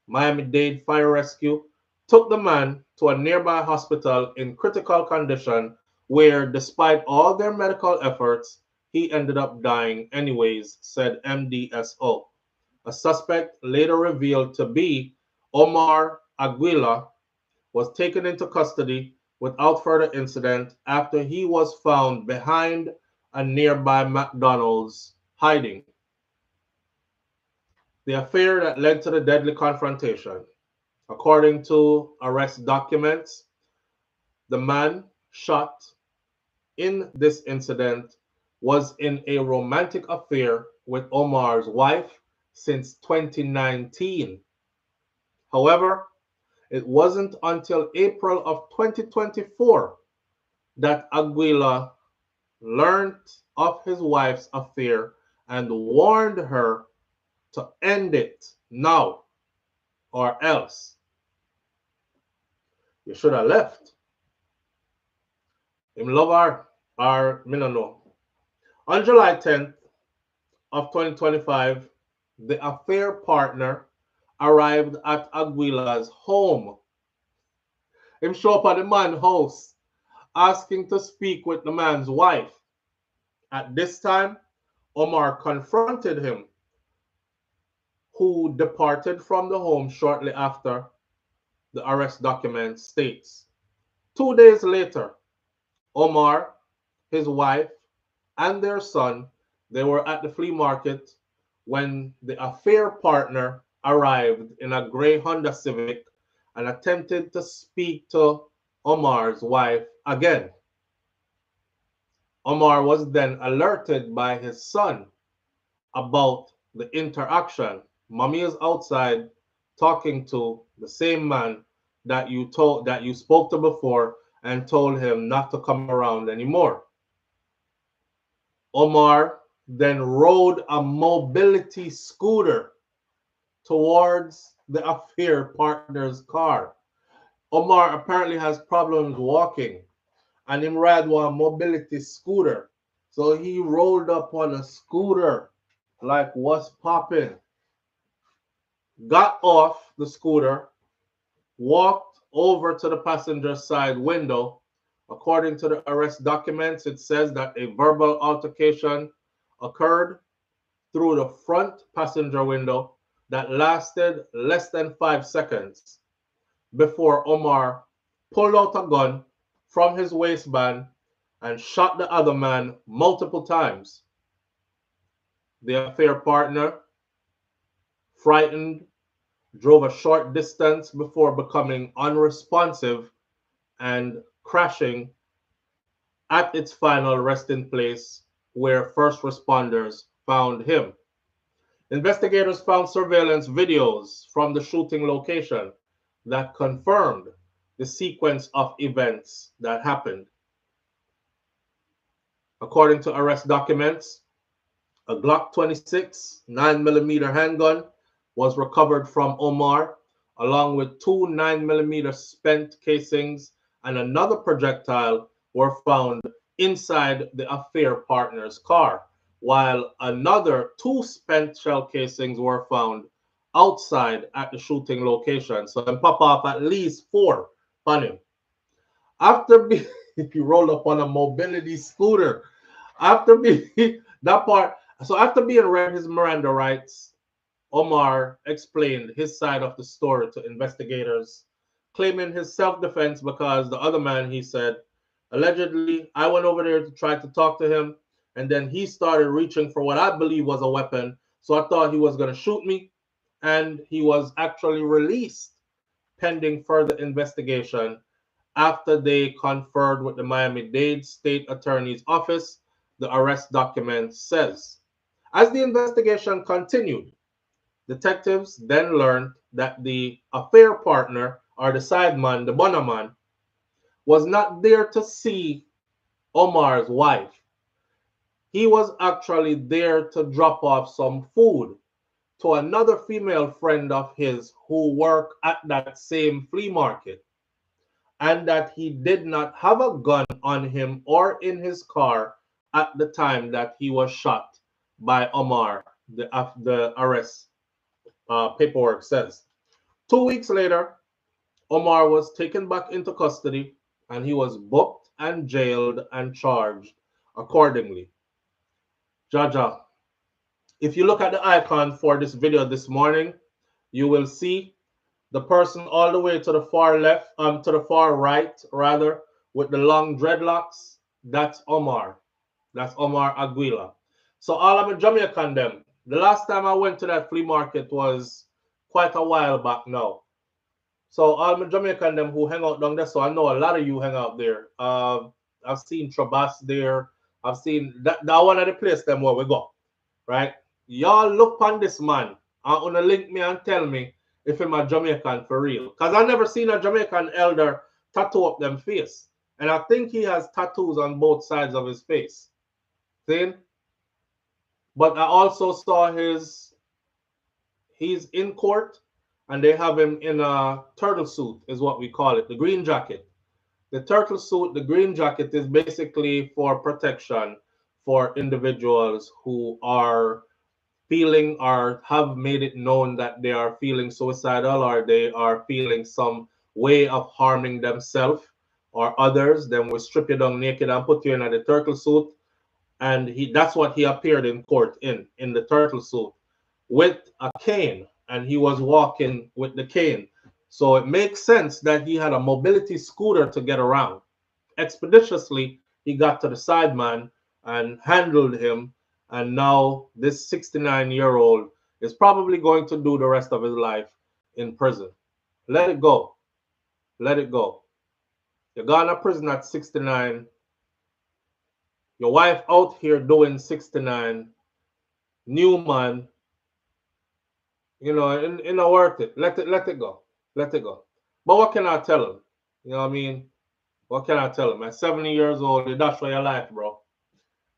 Miami-Dade Fire Rescue took the man to a nearby hospital in critical condition where, despite all their medical efforts, he ended up dying anyways, said MDSO. A suspect later revealed to be Omar Aguila was taken into custody without further incident after he was found behind a nearby McDonald's hiding. The affair that led to the deadly confrontation. According to arrest documents, the man shot in this incident was in a romantic affair with Omar's wife since 2019. However, it wasn't until April of 2024 that Aguila learned of his wife's affair and warned her to end it now or else. You should have left. Him love her or me no know. On July 10th of 2025, the affair partner arrived at Aguila's home. Him show up at the man's house asking to speak with the man's wife. At this time, Omar confronted him, who departed from the home shortly after, the arrest document states. 2 days later, Omar, his wife, and their son, they were at the flea market when the affair partner arrived in a gray Honda Civic and attempted to speak to Omar's wife again. Omar was then alerted by his son about the interaction. Mommy is outside talking to the same man that you spoke to before and told him not to come around anymore. Omar then rode a mobility scooter towards the affair partner's car. Omar apparently has problems walking and him ride one mobility scooter. So he rolled up on a scooter like what's popping. Got off the scooter, walked over to the passenger side window. According to the arrest documents, it says that a verbal altercation occurred through the front passenger window that lasted less than 5 seconds before Omar pulled out a gun from his waistband and shot the other man multiple times. The affair partner, frightened, drove a short distance before becoming unresponsive and crashing at its final resting place where first responders found him. Investigators found surveillance videos from the shooting location that confirmed the sequence of events that happened. According to arrest documents, a Glock 26 9mm handgun was recovered from Omar, along with 2 9mm spent casings and another projectile were found inside the affair partner's car, while another 2 spent shell casings were found outside at the shooting location. So then pop off at least 4 on him. After he rolled up on a mobility scooter, after being read his Miranda rights, Omar explained his side of the story to investigators, claiming his self-defense because the other man, he said, allegedly, I went over there to try to talk to him, and then he started reaching for what I believe was a weapon, so I thought he was going to shoot me, and he was actually released pending further investigation after they conferred with the Miami-Dade State Attorney's Office, the arrest document says. As the investigation continued, detectives then learned that the affair partner, or the sideman, the bonaman, was not there to see Omar's wife. He was actually there to drop off some food to another female friend of his who worked at that same flea market, and that he did not have a gun on him or in his car at the time that he was shot by Omar, the arrest paperwork says. 2 weeks later, Omar was taken back into custody and he was booked and jailed and charged accordingly. Jaja, if you look at the icon for this video this morning, you will see the person all the way to the far left, to the far right, rather, with the long dreadlocks. That's Omar. That's Omar Aguila. So all of the Jamaican them. The last time I went to that flea market was quite a while back now. So all my Jamaican them who hang out down there, so I know a lot of you hang out there. I've seen Trabas there. I've seen that one of the place them where we go, right? Y'all look on this man and wanna link me and tell me if I'm a Jamaican for real. Because I never seen a Jamaican elder tattoo up them face. And I think he has tattoos on both sides of his face. See? But I also saw he's in court and they have him in a turtle suit is what we call it, the green jacket. The turtle suit, the green jacket is basically for protection for individuals who are feeling or have made it known that they are feeling suicidal or they are feeling some way of harming themselves or others. Then we strip you down naked and put you in the turtle suit. And that's what he appeared in court in the turtle suit with a cane, and he was walking with the cane. So it makes sense that he had a mobility scooter to get around. Expeditiously, he got to the Sideman and handled him, and now this 69-year-old is probably going to do the rest of his life in prison. Let it go. Let it go. You're gone to prison at 69. Your wife out here doing 69. New man. You know, worth it. Let it go. Let it go. But what can I tell him? You know what I mean? What can I tell him? At 70 years old, you dash for your life, bro.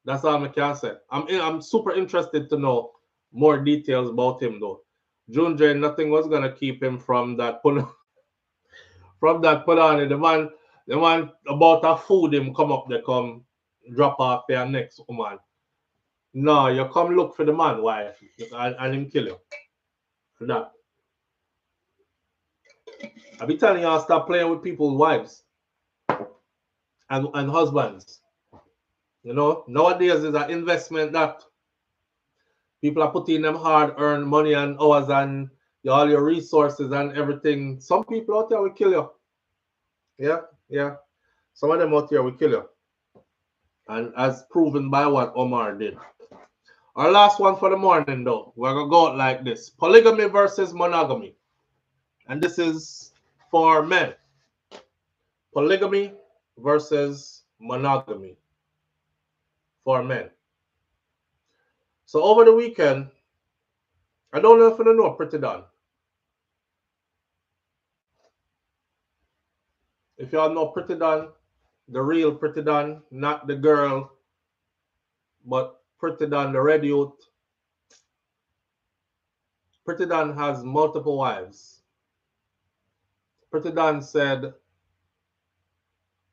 That's all I can say. I'm super interested to know more details about him, though. June J, nothing was gonna keep him from that put on it. The man about a food him come up there, come drop off your next woman. No, you come look for the man, wife, and him kill him. That. I be telling y'all, stop playing with people's wives and husbands. You know, nowadays is an investment that people are putting them hard-earned money and hours and all your resources and everything. Some people out there will kill you. Yeah. Some of them out here will kill you. And as proven by what Omar did. Our last one for the morning, though, we're going to go out like this. Polygamy versus monogamy. And this is for men. Polygamy versus monogamy for men. So over the weekend, I don't know if you know Pretty Don. If y'all know Pretty Don, the real Pretty Don, not the girl, but Pretty Don, the red youth. Pretty Don has multiple wives. Pretty Don said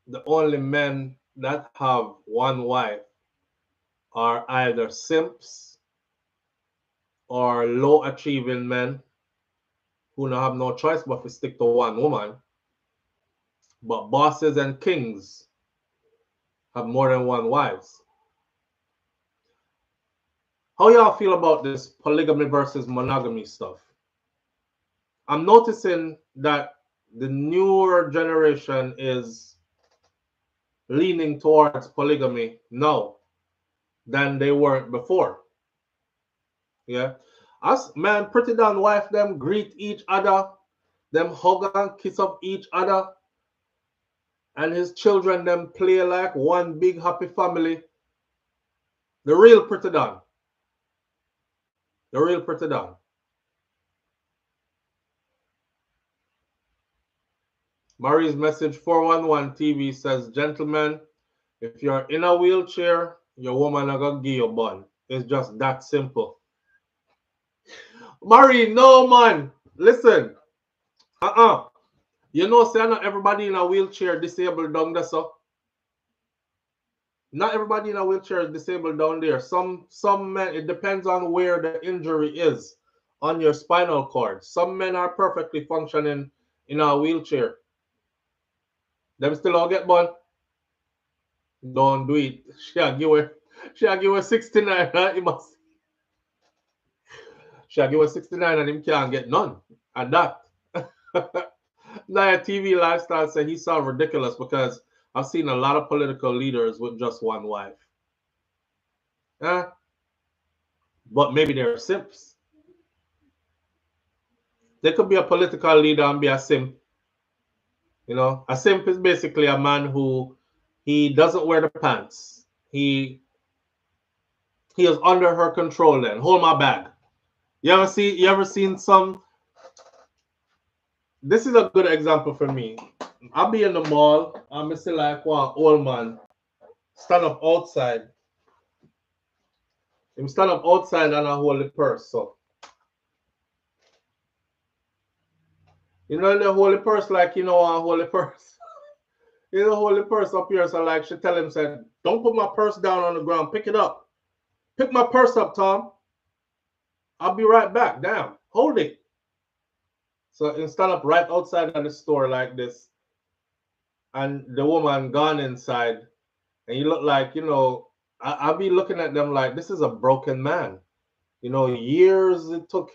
the only men that have one wife are either simps or low achieving men who don't have no choice but to stick to one woman. But bosses and kings have more than one wives. How y'all feel about this polygamy versus monogamy stuff? I'm noticing that the newer generation is leaning towards polygamy now than they weren't before. Yeah. Us, man, Pretty Don wife, them greet each other, them hug and kiss up each other, and his children, them play like one big happy family. The real Pretty Don. The real Pretty Don. Marie's message 411 TV says, gentlemen, If you're in a wheelchair, your woman are gonna give you a bun. It's just that simple. Marie, no man. Listen. You know, say not everybody in a wheelchair disabled down there, so. Not everybody in a wheelchair is disabled down there. Some men, it depends on where the injury is on your spinal cord. Some men are perfectly functioning in a wheelchair. Them still all get bun. Don't do it. She give her 69, right? He must. She give her 69 and him can't get none. And that. Now TV lifestyle said he sound ridiculous because I've seen a lot of political leaders with just one wife. But maybe they're simps. They could be a political leader and be a simp. You know, a simp is basically a man who he doesn't wear the pants. He is under her control then. Hold my bag. You ever seen some? This is a good example for me. I'll be in the mall. I'm see like one old man stand up outside. Him stand up outside and I hold the purse. So you know the holy purse, like I hold the purse. Hold the purse up here. So like she tell him, said, don't put my purse down on the ground. Pick it up. Pick my purse up, Tom. I'll be right back. Damn. Hold it. So he stand up right outside of the store like this. And the woman gone inside. And you look like, I'll be looking at them like, this is a broken man. Years it took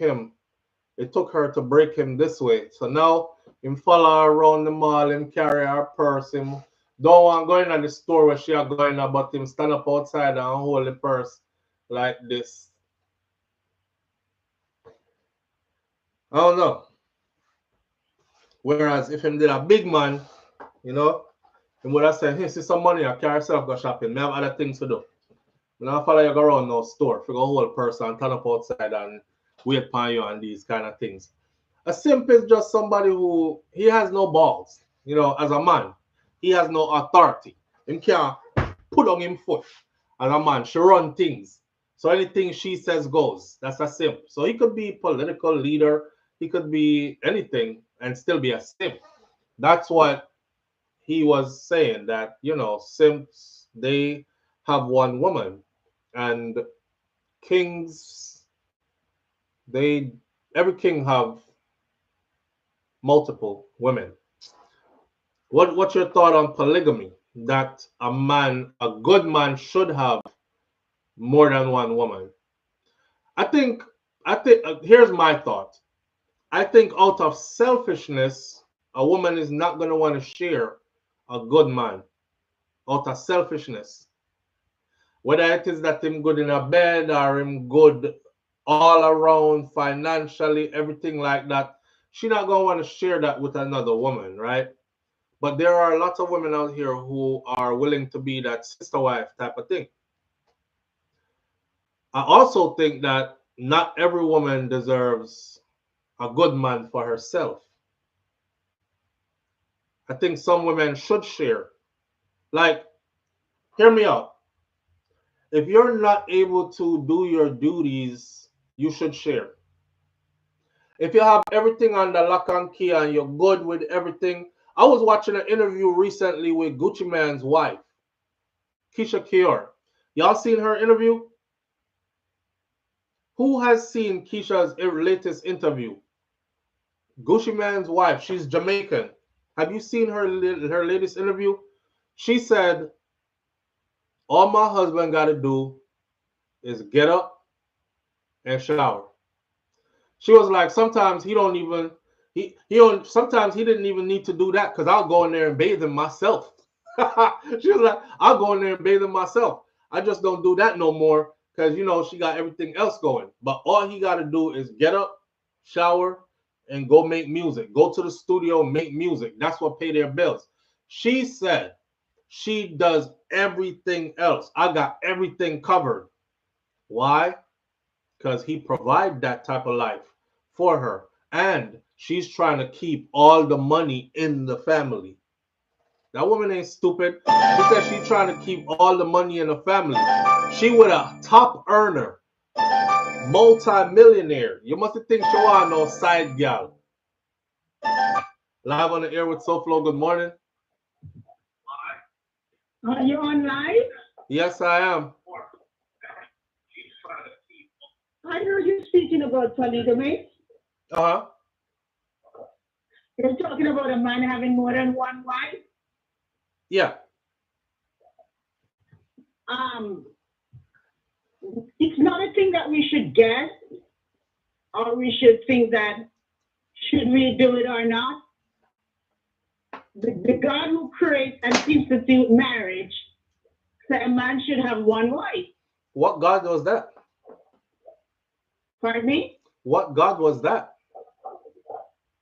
her to break him this way. So now him follow her around the mall, him carry her purse, him don't want going in the store where she are going, but him stand up outside and hold the purse like this. I don't know. Whereas if him did a big man, him would have said, hey, see some money, I carry yourself go shopping. I have other things to do. I don't follow you go around no store, figure hold purse and turn up outside and wait upon you and these kind of things. A simp is just somebody who he has no balls, as a man. He has no authority. He can't put on him foot. As a man, she run things. So anything she says goes. That's a simp. So he could be political leader. He could be anything and still be a simp. That's what he was saying, that, simps, they have one woman. And kings, every king have multiple women. What's your thought on polygamy? That a good man should have more than one woman. I think here's my thought. I think out of selfishness, a woman is not going to want to share a good man. Out of selfishness. Whether it is that him good in a bed or him good all around financially, everything like that, she not going to want to share that with another woman, right? But there are lots of women out here who are willing to be that sister wife type of thing. I also think that not every woman deserves a good man for herself. I think some women should share. Like, hear me out. If you're not able to do your duties, you should share. If you have everything under lock and key and you're good with everything. I was watching an interview recently with Gucci Mane's wife, Keisha Kior. Y'all seen her interview? Who has seen Keisha's latest interview? Gucci Mane's wife. She's Jamaican. Have you seen her latest interview? She said, all my husband got to do is get up and shower. She was like, sometimes he don't even, sometimes he didn't even need to do that because I'll go in there and bathe him myself. She was like, I'll go in there and bathe him myself. I just don't do that no more because, she got everything else going. But all he got to do is get up, shower, and go make music. Go to the studio, make music. That's what pay their bills. She said she does everything else. I got everything covered. Why? Because he provides that type of life for her. And she's trying to keep all the money in the family. That woman ain't stupid. She said she trying to keep all the money in the family. She with a top earner, multi-millionaire. You must think she want no side gal. Live on the air with SOUFLO. Good morning. Are you on live? Yes, I am. I heard you speaking about polygamy. Uh-huh. You're talking about a man having more than one wife? Yeah. It's not a thing that we should guess, or we should think that should we do it or not. The God who creates and institutes marriage said a man should have one wife. What God was that? Pardon me? What God was that?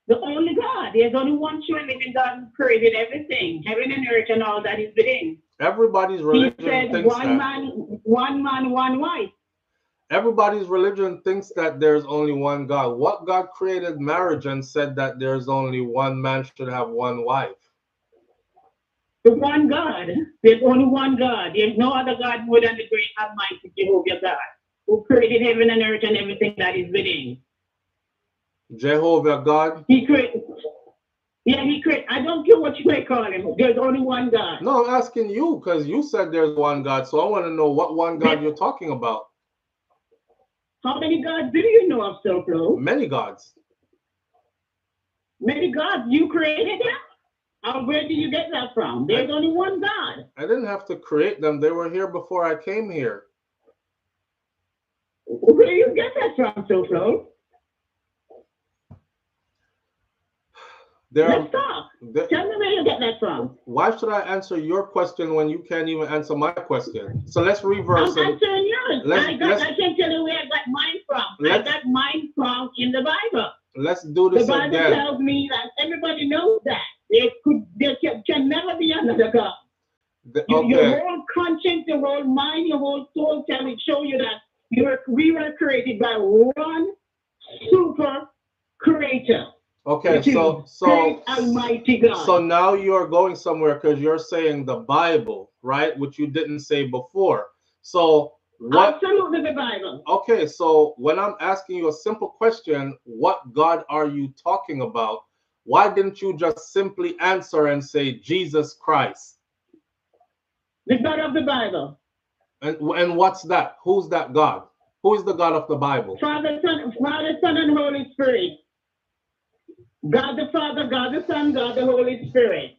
The only God. There's only one true living God who created everything, heaven and earth and all that is within. Everybody's religion He said thinks one man, one wife. Everybody's religion thinks that there's only one God. What God created marriage and said that there's only one man should have one wife? The one God. There's only one God. There's no other God more than the great almighty Jehovah God, who created heaven and earth and everything that is within. Jehovah God? He created. Yeah, he created. I don't care what you may call him. There's only one God. No, I'm asking you because you said there's one God. So I want to know what one God you're talking about. How many gods do you know of, SOUFLO? Many gods. Many gods. You created them? Where did you get that from? There's only one God. I didn't have to create them. They were here before I came here. Where do you get that from, SOUFLO? Let's talk. Tell me where you get that from. Why should I answer your question when you can't even answer my question? So let's reverse it. I'm answering yours. I can tell you where I got mine from. I got mine from in the Bible. Let's do this again. The Bible tells me that everybody knows that. There can never be another God. Your whole conscience, your whole mind, your whole soul show you that we were created by one super creator. Okay, so Almighty God. So now you're going somewhere because you're saying the Bible, right? Which you didn't say before. So what? Absolutely the Bible. Okay, so when I'm asking you a simple question, what God are you talking about? Why didn't you just simply answer and say Jesus Christ? The God of the Bible. And what's that? Who's that God? Who is the God of the Bible? Father, Son, and Holy Spirit. God the Father, God the Son, God the Holy Spirit.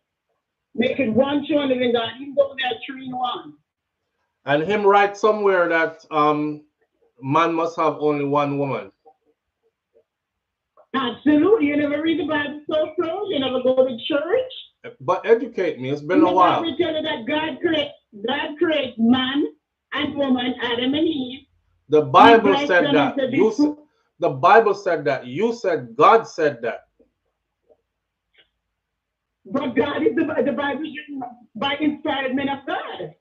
Make it one true and living God. Even though they're three in one. And him write somewhere that man must have only one woman. Absolutely. You never read the Bible so close. You never go to church. But educate me. It's been a while. We tell you that God creates man and woman, Adam and Eve. The Bible said that. The Bible said that. You said God said that. But God is the Bible is written by inspired men of God.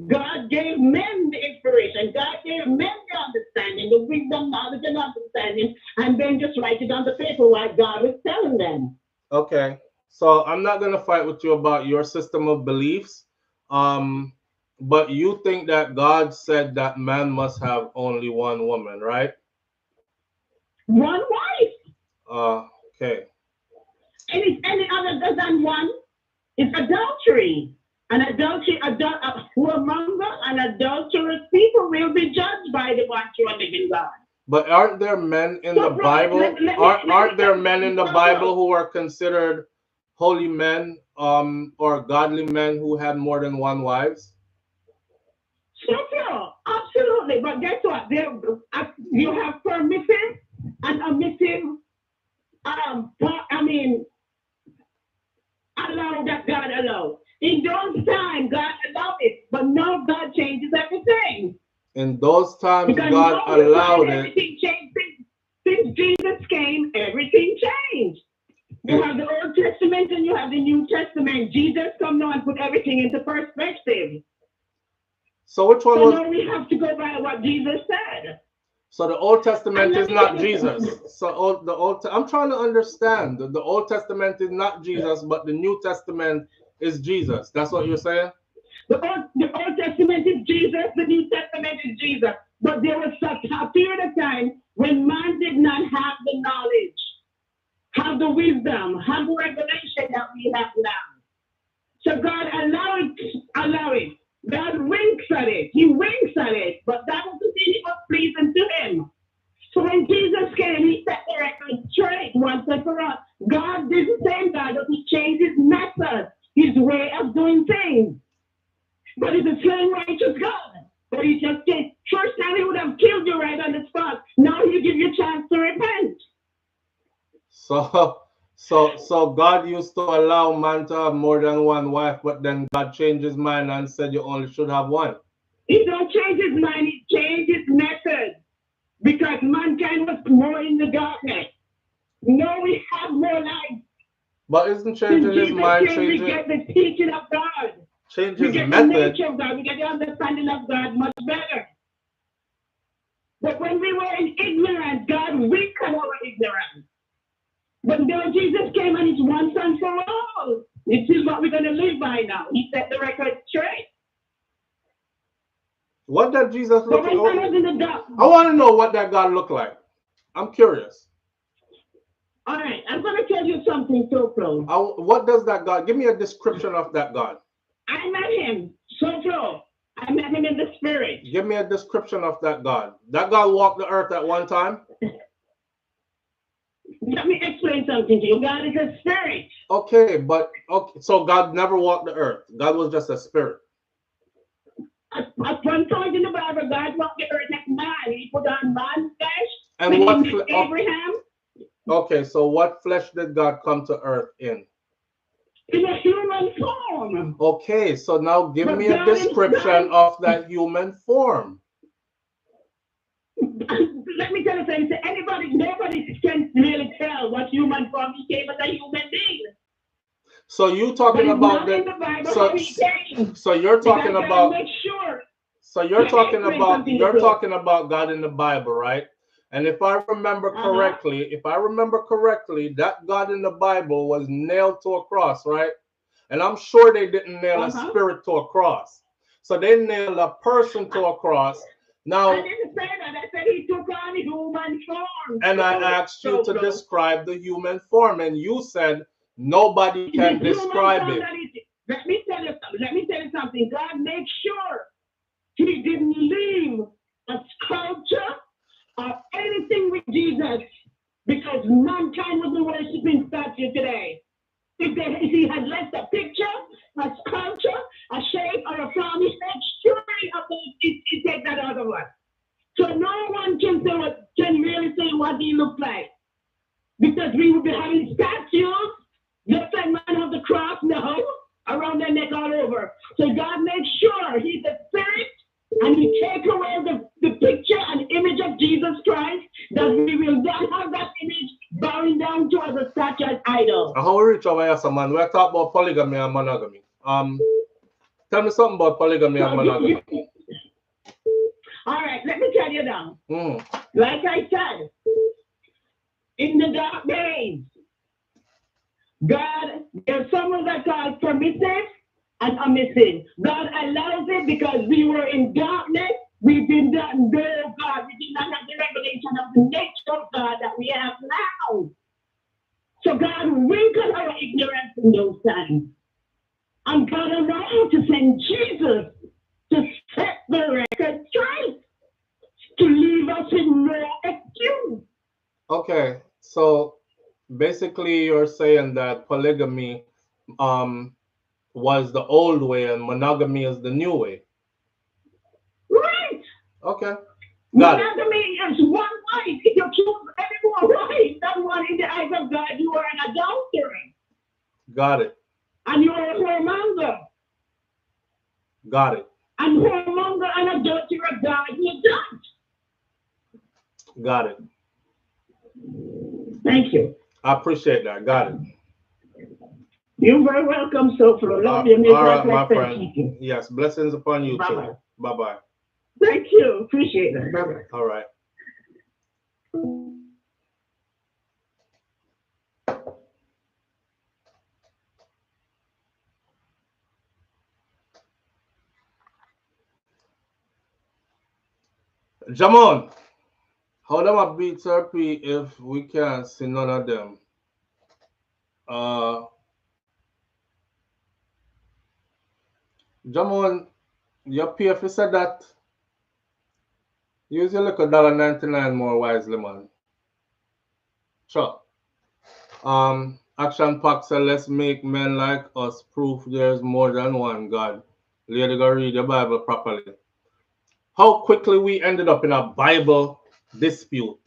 God gave men the inspiration. God gave men the understanding, the wisdom, knowledge, and understanding, and then just write it on the paper like God was telling them. Okay. So I'm not going to fight with you about your system of beliefs. But you think that God said that man must have only one woman, right? One wife. Okay. Any other than one is adultery. An adultery, whoremonger and adulterous people will be judged by the one true and living God. But aren't there men in the Bible? Aren't there men in the Bible who are considered holy men, or godly men who had more than one wives? Sure, absolutely. But guess what? You have permissive and omissive. Allow that God allowed. In those times, God allowed it, but now God changes everything. In those times, because God allowed it. Everything changed. Since Jesus came, everything changed. You have the Old Testament and you have the New Testament. Jesus come now and put everything into perspective. So which one was? Now we have to go by what Jesus said. So the Old Testament is not Jesus. I'm trying to understand. The Old Testament is not Jesus, but the New Testament is Jesus. That's what you're saying? The Old Testament is Jesus, the New Testament is Jesus. But there was a period of time when man did not have the knowledge, have the wisdom, have the revelation that we have now. So God allow it. God winks at it. He winks at it. But that was the thing that was pleasing to him. So when Jesus came, he set the record straight once and for all. God did the same God, but he changed his method, his way of doing things. But it's the same righteous God. But he just came. First time he would have killed you right on the spot. Now he give you a chance to repent. So God used to allow man to have more than one wife, but then God changed his mind and said you only should have one. He don't change his mind, he changed his method. Because mankind was more in the darkness. Now we have more light. But isn't changing his mind changing? We get the teaching of God. Change his method. The nature of God. We get the understanding of God much better. But when we were in ignorance, God weakened our ignorance. But then Jesus came and it's once and for all. This is what we're going to live by now. He set the record straight. What did Jesus look like? I want to know what that God looked like. I'm curious. All right, I'm going to tell you something so close. What does that God? Give me a description of that God. I met him so close. I met him in the spirit. Give me a description of that God. That God walked the earth at one time? Let me explain something to you. God is a spirit. Okay, so God never walked the earth. God was just a spirit. At one point in the Bible, God walked the earth like man. He put on man's flesh. And what Abraham? Okay, so what flesh did God come to earth in? In a human form. Okay, so now give me a description of that human form. Let me tell you something. Nobody can really tell what human form he came as a human being. So you talking about the so you're talking about so you're talking about God in the Bible, right? And if I remember correctly, that God in the Bible was nailed to a cross, right? And I'm sure they didn't nail a spirit to a cross. So they nailed a person to a cross. Now, I didn't say that. I said he took on human form. And I asked you to describe the human form, and you said nobody can describe it. Let me tell you something. God made sure he didn't leave a sculpture or anything with Jesus because mankind wasn't worshiping statue today. If he had left a picture, a sculpture, a shape, or a form, he said, surely he take that out of us. So no one can really say what he looked like. Because we would be having statues, just like man of the cross now, around their neck all over. So God makes sure he's a spirit, and he take away the picture and image of Jesus Christ, that we will not have that image bowing down to as a statue as idol. How we reach over here, some man? We're talking about polygamy and monogamy. Tell me something about polygamy and monogamy. All right, let me tell you now. Like I said, in the dark days, God, there's someone that calls permissive and omissive. God allows it because we were in darkness. We did not know God. We did not have the revelation of the nature of God that we have now. So God wrinkled our ignorance in those times. And God allowed to send Jesus to set the record straight, to leave us with no excuse. Okay, so basically you're saying that polygamy was the old way and monogamy is the new way. Right. Okay. Monogamy is one wife. If you choose any more wives than one in the eyes of God, you are an adultery. Got it. And you are a whoremonger. Got it. And whoremonger and adultery of God, you don't. Got it. Thank you. I appreciate that. Got it. You're very welcome, SOUFLOTV. Love you. All right, my friend. Yes, blessings upon you too. Bye-bye. Thank you. Appreciate it. Bye-bye. All right. Jamon, how them a beat RP if we can't see none of them? Jamon, your PF said that. Use your little $1.99 more wisely, man. Sure. Action Pack said, let's make men like us proof there's more than one God. Lady, go read your Bible properly. How quickly we ended up in a Bible dispute.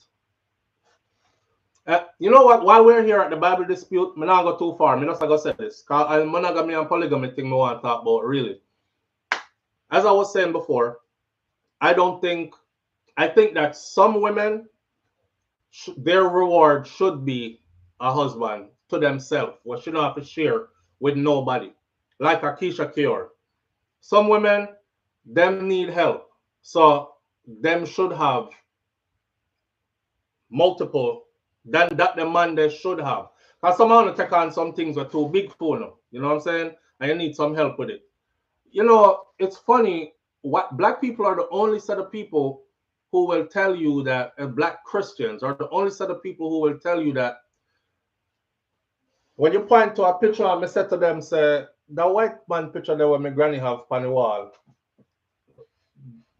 You know what? While we're here at the Bible dispute, I'm not go too far. I'm just going to say this. Because monogamy and polygamy thing I want to talk about, really. As I was saying before, I think that some women, their reward should be a husband to themselves. What should not have to share with nobody. Like Keisha Kior. Some women, them need help. So them should have multiple than that the man they should have. Because some want to take on some things were too big for them. You know what I'm saying? And you need some help with it. You know, it's funny. What black people are the only set of people who will tell you that, black Christians are the only set of people who will tell you that when you point to a picture and I said to them, say, the white man picture there where my granny have on the wall,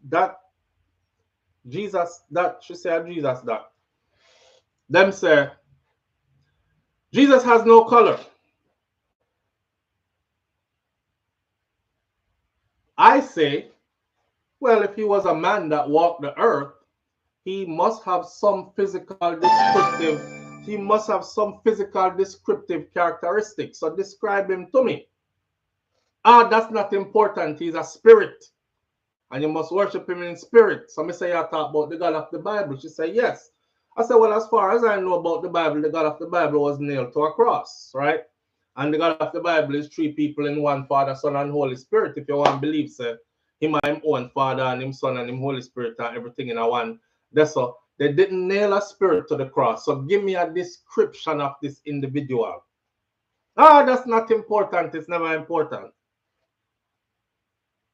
that Jesus, that she said Jesus that. Them say, Jesus has no color. I say, well, if he was a man that walked the earth, he must have some physical descriptive, characteristics. So describe him to me. That's not important. He's a spirit. And you must worship him in spirit. So I say, you talk about the God of the Bible. She said, yes. I said, well, as far as I know about the Bible, the God of the Bible was nailed to a cross, right? And the God of the Bible is three people in one, Father, Son, and Holy Spirit. If you want to believe, say, him and him own Father and him Son and him Holy Spirit and everything in a one. That's all. They didn't nail a spirit to the cross. So give me a description of this individual. That's not important. It's never important.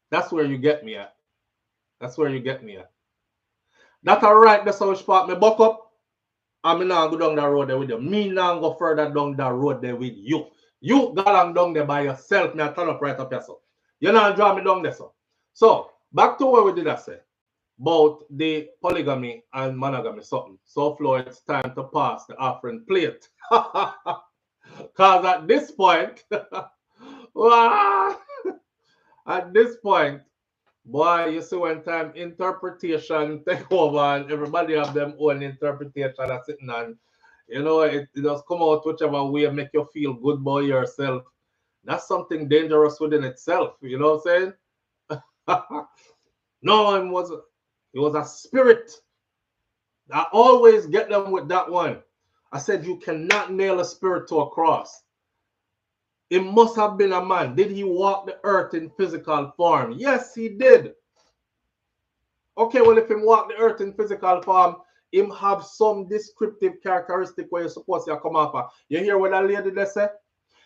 That's where you get me at. That's where you get me at. That's all right. That's how spot me buck up. I'm not go down the road there with you. Me now go further down the road there with you. You go along down there by yourself. Me I turn up right up here, so. You not draw me down there, so. So, back to what we did I say about the polygamy and monogamy something. So, Flo, it's time to pass the offering plate. Because at this point, at this point, boy, you see when time interpretation take over and everybody have them own interpretation that's sitting on. You know, it just come out whichever way make you feel good about yourself. That's something dangerous within itself. You know what I'm saying? No, it was a spirit. I always get them with that one. I said you cannot nail a spirit to a cross. It must have been a man. Did he walk the earth in physical form? Yes, he did. Okay, well, if he walk the earth in physical form, him have some descriptive characteristic where you're supposed to come up. You hear what that lady they say?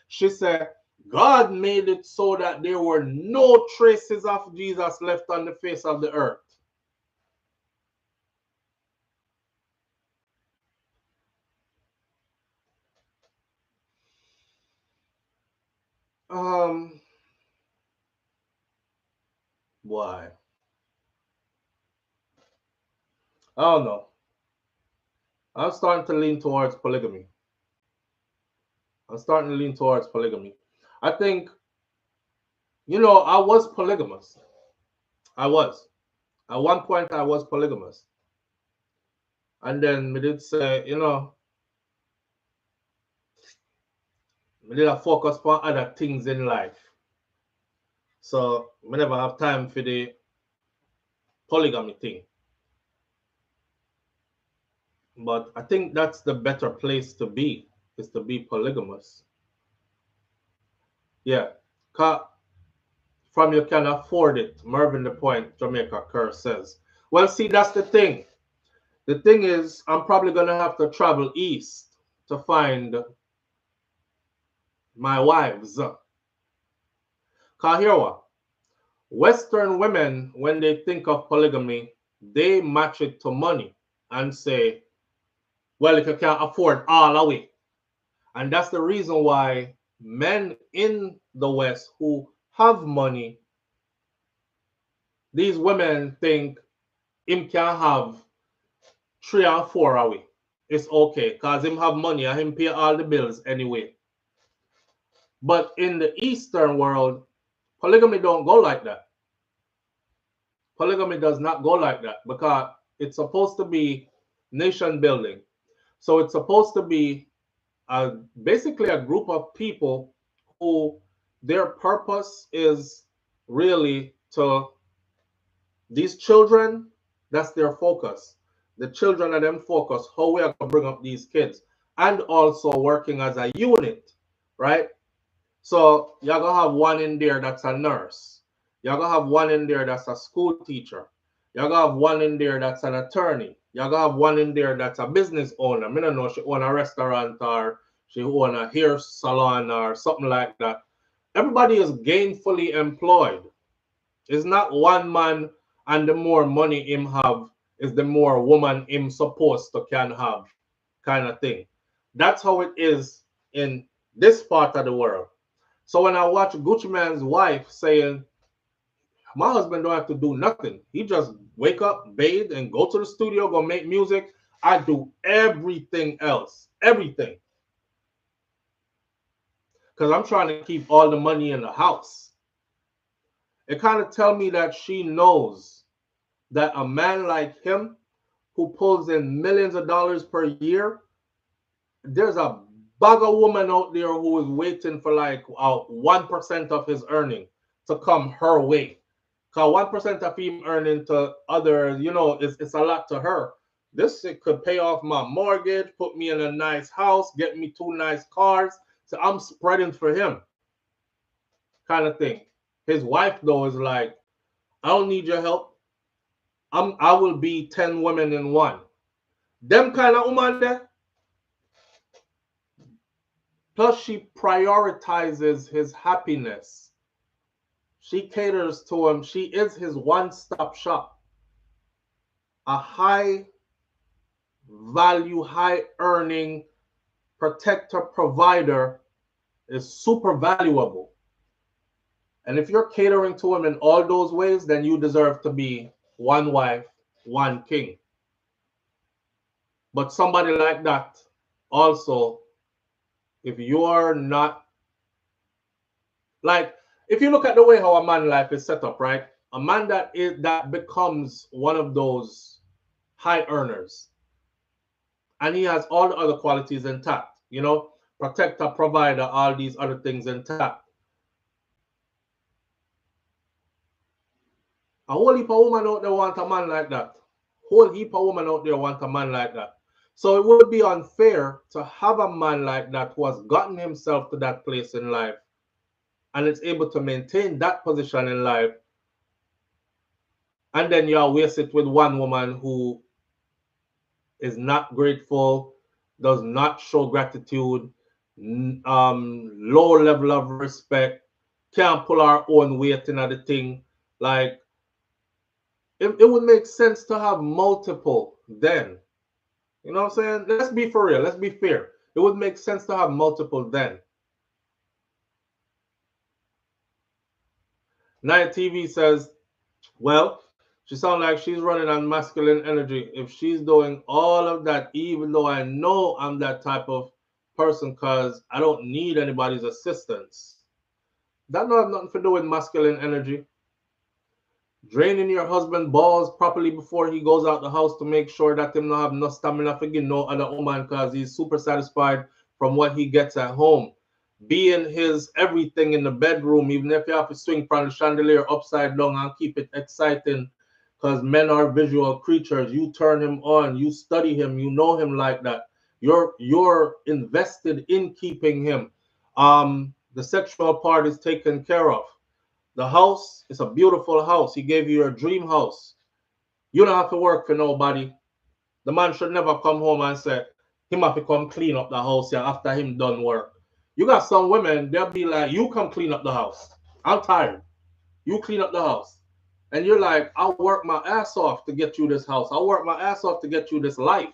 She said, God made it so that there were no traces of Jesus left on the face of the earth. Why? I don't know. I'm starting to lean towards polygamy. I think, you know, I was polygamous. I was. At one point, I was polygamous. And then we did say, you know, we did focus on other things in life. So we never have time for the polygamy thing. But I think that's the better place to be, is to be polygamous. Yeah. From you can afford it. Mervyn the Point, Jamaica Kerr says. Well, see, that's the thing. The thing is, I'm probably going to have to travel east to find my wives. Because here what? Western women, when they think of polygamy, they match it to money and say, well, if you can't afford all away. And that's the reason why men in the West who have money, these women think him can have 3 or 4 away. It's okay, because him have money and him pay all the bills anyway. But in the Eastern world, polygamy don't go like that. Polygamy does not go like that because it's supposed to be nation building. So it's supposed to be basically a group of people who their purpose is really to these children, that's their focus. The children are them focus, how we are going to bring up these kids, and also working as a unit, right? So you're going to have one in there that's a nurse. You're going to have one in there that's a school teacher. You're going to have one in there that's an attorney. You're going to have one in there that's a business owner. I don't know, she own a restaurant or she own a hair salon or something like that. Everybody is gainfully employed. It's not one man and the more money him have is the more woman him supposed to can have kind of thing. That's how it is in this part of the world. So when I watch Gucci Man's wife saying, my husband don't have to do nothing. He just wake up, bathe, and go to the studio, go make music. I do everything else. Everything. Because I'm trying to keep all the money in the house. It kind of tells me that she knows that a man like him who pulls in millions of dollars per year, there's a bag of woman out there who is waiting for like 1% of his earning to come her way. Because 1% of him earning to others, you know, it's a lot to her. This it could pay off my mortgage, put me in a nice house, get me 2 nice cars. So I'm spreading for him kind of thing. His wife, though, is like, I don't need your help. I will be 10 women in one. Them kind of woman there. Plus, she prioritizes his happiness. She caters to him. She is his one-stop shop. A high value, high earning protector provider is super valuable. And if you're catering to him in all those ways, then you deserve to be one wife, one king. But somebody like that also, if you're not, like, if you look at the way how a man life is set up, right? A man that becomes one of those high earners, and he has all the other qualities intact, you know, protector, provider, all these other things intact. A whole heap of women out there want a man like that. Whole heap of women out there want a man like that. So it would be unfair to have a man like that who has gotten himself to that place in life and is able to maintain that position in life, and then you waste it with one woman who is not grateful, does not show gratitude, low level of respect, can't pull our own weight in the thing. Like, it would make sense to have multiple then. You know what I'm saying? Let's be for real. Let's be fair. It would make sense to have multiple then. Night TV says, well, she sounds like she's running on masculine energy. If she's doing all of that, even though I know I'm that type of person because I don't need anybody's assistance. That don't have nothing to do with masculine energy. Draining your husband balls properly before he goes out the house to make sure that him not have no stamina for give no other woman because he's super satisfied from what he gets at home. Being his everything in the bedroom, even if you have to swing from the chandelier upside down and keep it exciting, because men are visual creatures. You turn him on, you study him, you know him like that. You're invested in keeping him. The sexual part is taken care of. The house is a beautiful house. He gave you your dream house. You don't have to work for nobody. The man should never come home and say, him have to come clean up the house here after him done work. You got some women, they'll be like, you come clean up the house. I'm tired. You clean up the house. And you're like, I'll work my ass off to get you this house. I'll work my ass off to get you this life.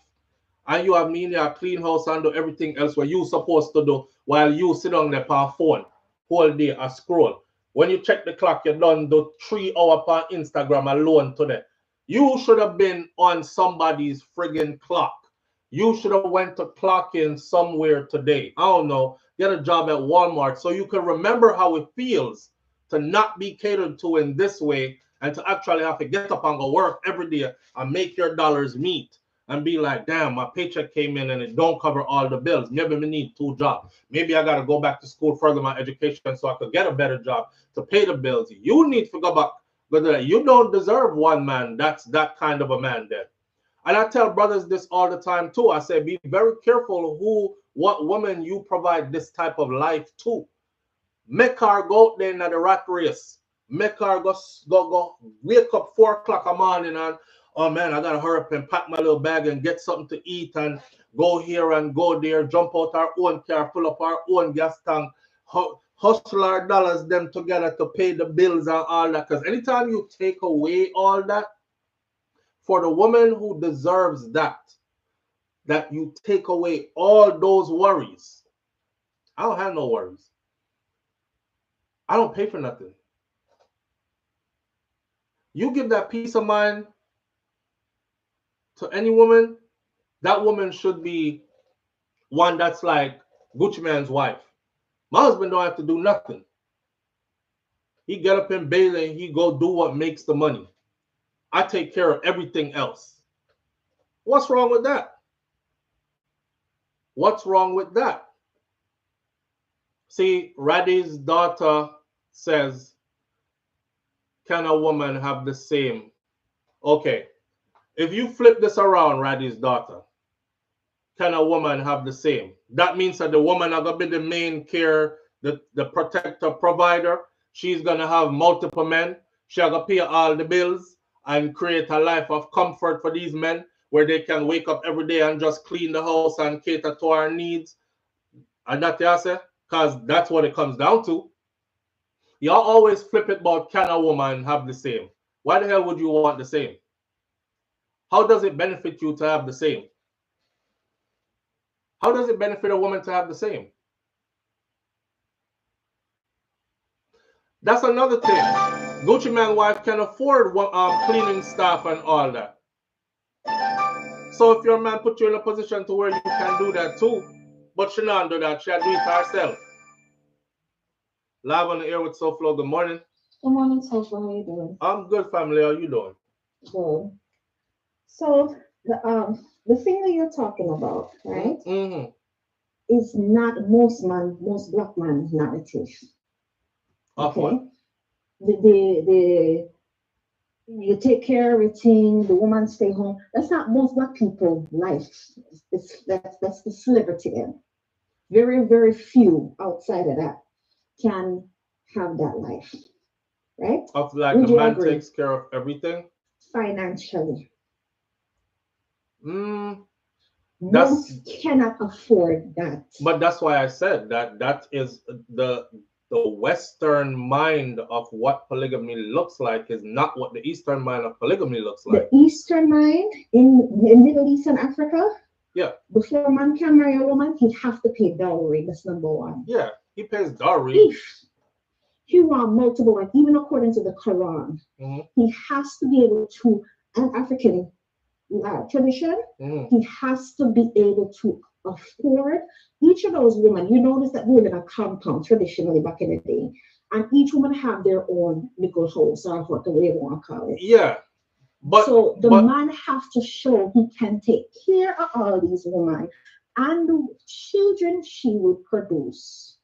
And you have me in your clean house and do everything else what you supposed to do while you sit on the phone whole day and scroll. When you check the clock, you done do 3 hours on Instagram alone today. You should have been on somebody's friggin' clock. You should have went to clock in somewhere today. I don't know. Get a job at Walmart so you can remember how it feels to not be catered to in this way and to actually have to get up and go work every day and make your dollars meet and be like, damn, my paycheck came in and it don't cover all the bills. Maybe I need 2 jobs. Maybe I got to go back to school, further my education so I could get a better job to pay the bills. You need to go back. But you don't deserve one man. That's that kind of a man then. And I tell brothers this all the time too. I say, be very careful what woman you provide this type of life to. Make her go out there in the rat race. Make her go wake up 4 o'clock in the morning and, oh man, I gotta hurry up and pack my little bag and get something to eat and go here and go there, jump out our own car, fill up our own gas tank, hustle our dollars them together to pay the bills and all that. Because anytime you take away all that, for the woman who deserves that you take away all those worries. I don't have no worries. I don't pay for nothing. You give that peace of mind to any woman, that woman should be one that's like Gucci Man's wife. My husband don't have to do nothing. He get up in Bailey and he go do what makes the money. I take care of everything else. What's wrong with that? What's wrong with that? See, Raddy's daughter says, can a woman have the same? Okay. If you flip this around, Raddy's daughter, can a woman have the same? That means that the woman are going to be the main care, the protector, provider. She's going to have multiple men. She's going to pay all the bills and create a life of comfort for these men where they can wake up every day and just clean the house and cater to our needs. And that you say, because that's what it comes down to. Y'all always flip it about can a woman have the same? Why the hell would you want the same? How does it benefit you to have the same? How does it benefit a woman to have the same? That's another thing. Gucci Man's wife can afford cleaning staff and all that. So if your man put you in a position to where you can do that too, but she not do that, she'll do it herself. Live on the air with SOUFLOTV. Good morning. Good morning, SOUFLOTV. How are you doing? I'm good, family. How are you doing? Good. So the thing that you're talking about, right, is not most black man's narrative. Okay. The you take care of everything, the woman stay home. That's not most black people's life. That's the celebrity end. Very, very few outside of that can have that life. Right? Of like a man takes care of everything? Financially. Most cannot afford that. But that's why I said that is the Western mind of what polygamy looks like is not what the Eastern mind of polygamy looks like. The Eastern mind in Middle East and Africa, yeah. Before a man can marry a woman, he have to pay dowry. That's number one. Yeah, he pays dowry. If he want multiple wives, even according to the Quran, he has to be able to, an African tradition, he has to be able to afford each of those women. You notice that we live in a compound traditionally back in the day, and each woman have their own little house or what the way you want to call it. Yeah. So the man has to show he can take care of all these women and the children she would produce.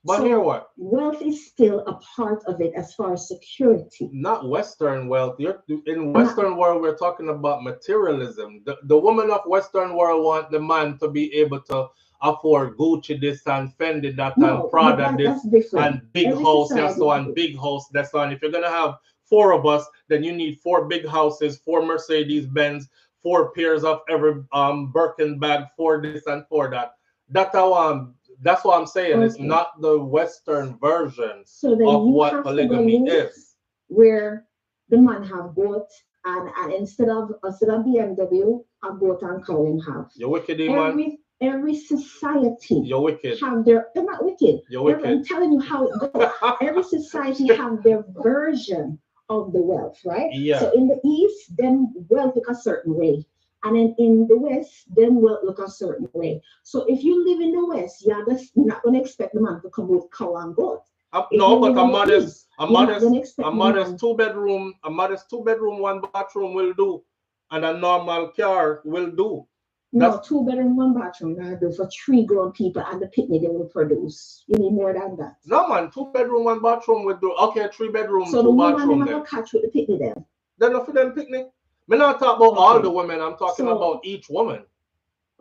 But so here what? Wealth is still a part of it as far as security. Not Western wealth. In Western world, we're talking about materialism. The woman of Western world want the man to be able to afford Gucci this and Fendi that and Prada this and big house that's so and big house that's so. And if you're gonna have 4 of us, then you need 4 big houses, 4 Mercedes Benz, 4 pairs of every Birkin bag, 4 this and 4 that. That's what I'm saying. Okay. It's not the Western version of what polygamy is. Where the man have goat, and instead of BMW, a goat and cow him have. You're wicked, man. Every society You're wicked. have their, they're not wicked. You're wicked. I'm telling you how it goes. Every society have their version of the wealth, right? Yeah. So in the East, them wealth look a certain way. And then in the West, them wealth look a certain way. So if you live in the West, you're not going to expect the man to come with cow and goat. No, but a modest 2-bedroom, one bathroom will do, and a normal car will do. No, 2-bedroom, 1 bathroom now do for 3 grown people, and the picnic they will produce. You need more than that. No man, 2-bedroom, 1 bathroom will do. Okay, 3-bedroom, so 2 bathroom. So the woman never catch with the picnic then. They're not for them picnic. I'm not talking about all the women. I'm talking about each woman.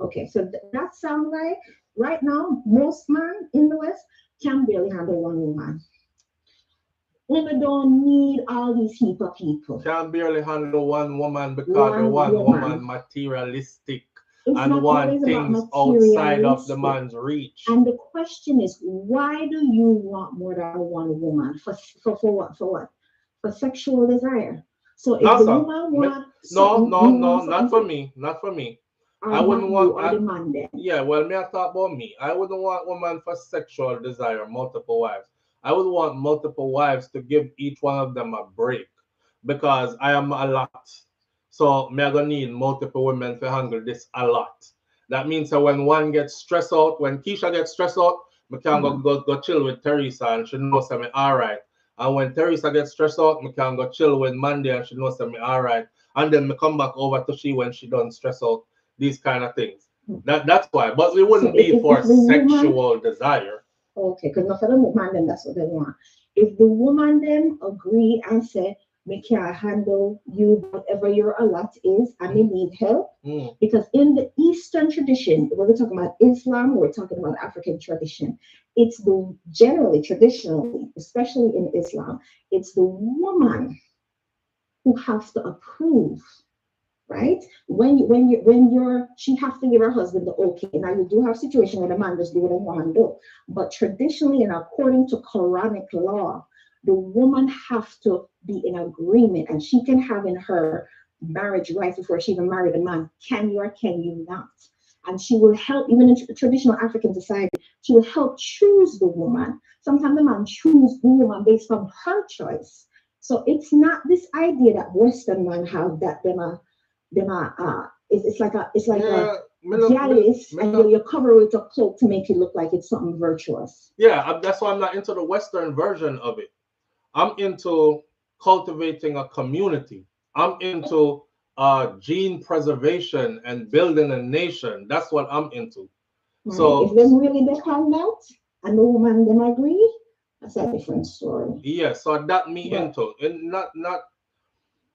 Okay, so that sounds like right now most men in the West can barely handle 1 woman. Women don't need all these heap of people. Can barely handle 1 woman because the one woman materialistic and want things outside of the man's reach. And the question is, why do you want more than 1 woman? For what? For what? For sexual desire. So if the woman wants no, not for me. Not for me. I wouldn't want yeah, well, me I talk about me. I wouldn't want woman for sexual desire, multiple wives. I would want multiple wives to give each one of them a break because I am a lot. So me I gonna need multiple women to handle this a lot. That means that when one gets stressed out, when Keisha gets stressed out, me can go chill with Teresa and she knows that me alright. And when Teresa gets stressed out, me can go chill with Mandy and she knows that me alright. And then me come back over to she when she done stress out. These kind of things. That's why. But it wouldn't be for sexual desire. Okay, because not for the woman, then that's what they want. If the woman then agree and say, me can't handle you, whatever your allot is, and they need help. Because in the Eastern tradition, when we're talking about Islam, we're talking about African tradition. It's traditionally, especially in Islam, it's the woman who has to approve. Right? She has to give her husband the okay. Now you do have situations where the man just do what they want to do. But traditionally and according to Quranic law, the woman has to be in agreement and she can have in her marriage rights before she even married a man. Can you or can you not? And she will help, even in traditional African society, she will help choose the woman. Sometimes the man choose the woman based on her choice. So it's not this idea that Western men have that it's like a jealous, and you cover it with a cloak to make it look like it's something virtuous. Yeah, that's why I'm not into the Western version of it. I'm into cultivating a community. I'm into gene preservation and building a nation. That's what I'm into. Right. So if them really depend out and the woman them agree, that's a different story. Yeah, so that me into and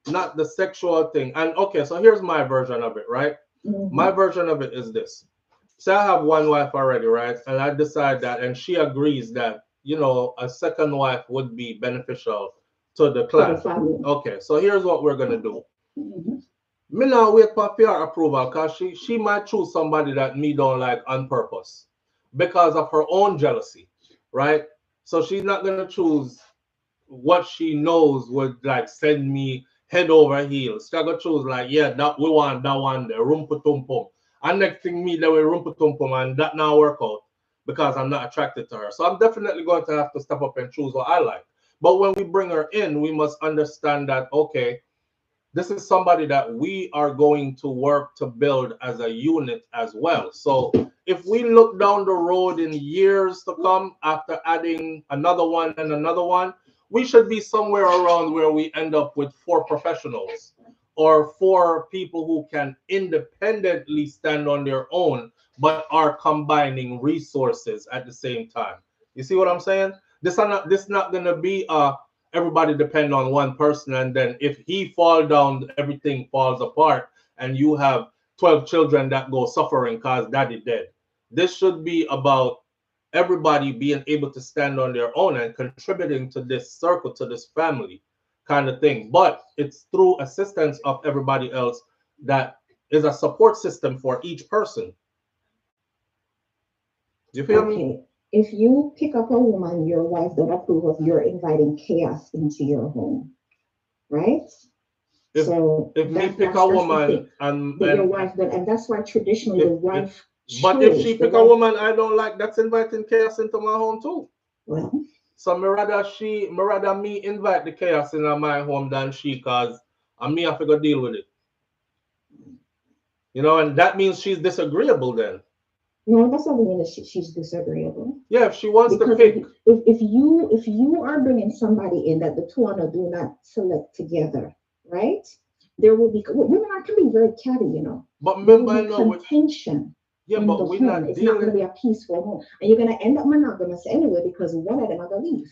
not the sexual thing. And okay, so here's my version of it, right? My version of it is this. So I have 1 wife already, right? And I decide that, and she agrees that, you know, a second wife would be beneficial to the clan. Okay, so here's what we're gonna do. Me now wait for her approval because she might choose somebody that me don't like on purpose because of her own jealousy, right? So she's not gonna choose what she knows would like send me head over heels. She gonna choose like, yeah, that we want that one there, rumputumpum. And next thing me that we rumputumpum and that now work out because I'm not attracted to her. So I'm definitely going to have to step up and choose what I like. But when we bring her in, we must understand that, okay, this is somebody that we are going to work to build as a unit as well. So if we look down the road in years to come after adding another one and another one, we should be somewhere around where we end up with 4 professionals or 4 people who can independently stand on their own, but are combining resources at the same time. You see what I'm saying? This not going to be everybody depend on one person, and then if he fall down, everything falls apart, and you have 12 children that go suffering because daddy dead. This should be about everybody being able to stand on their own and contributing to this circle, to this family kind of thing. But it's through assistance of everybody else that is a support system for each person. You feel me? If you pick up a woman your wife don't approve of, you're inviting chaos into your home, right? If me pick a woman and your wife, and that's why traditionally the wife. But if she pick a woman I don't like, that's inviting chaos into my home too. Well, so me rather me invite the chaos in my home than she, cause me have to go deal with it. You know, and that means she's disagreeable then. No, that's not mean that she's disagreeable. Yeah, if she wants because to pick. If you are bringing somebody in that the two of them do not select together, right? There will be women can be very catty, you know. But remember, there will be contention. Yeah, in but the we're home. not It's dealing. not going to be a peaceful home, and you're going to end up monogamous anyway because one of them are going to leave.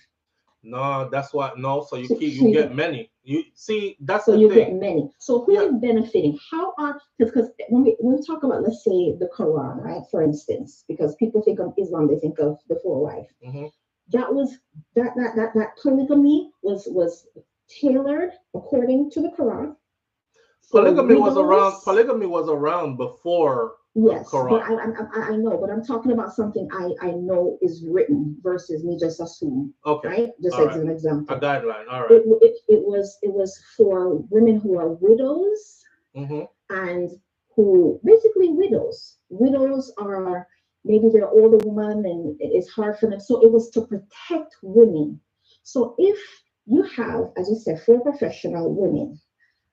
No, that's what. No, so you get many. You see, that's so the you thing. Get many. So who is benefiting? How are because when we talk about, let's say, the Quran, right? For instance, because people think of Islam, they think of the four wife. Mm-hmm. That polygamy was tailored according to the Quran. Polygamy was around before. Yes, but I know, but I'm talking about something I know is written versus me just assume. Okay, right? Just as an example, a guideline. All right. It was for women who are widows, mm-hmm. and who basically widows. Widows are maybe they're older women and it's hard for them. So it was to protect women. So if you have, as you said, 4 professional women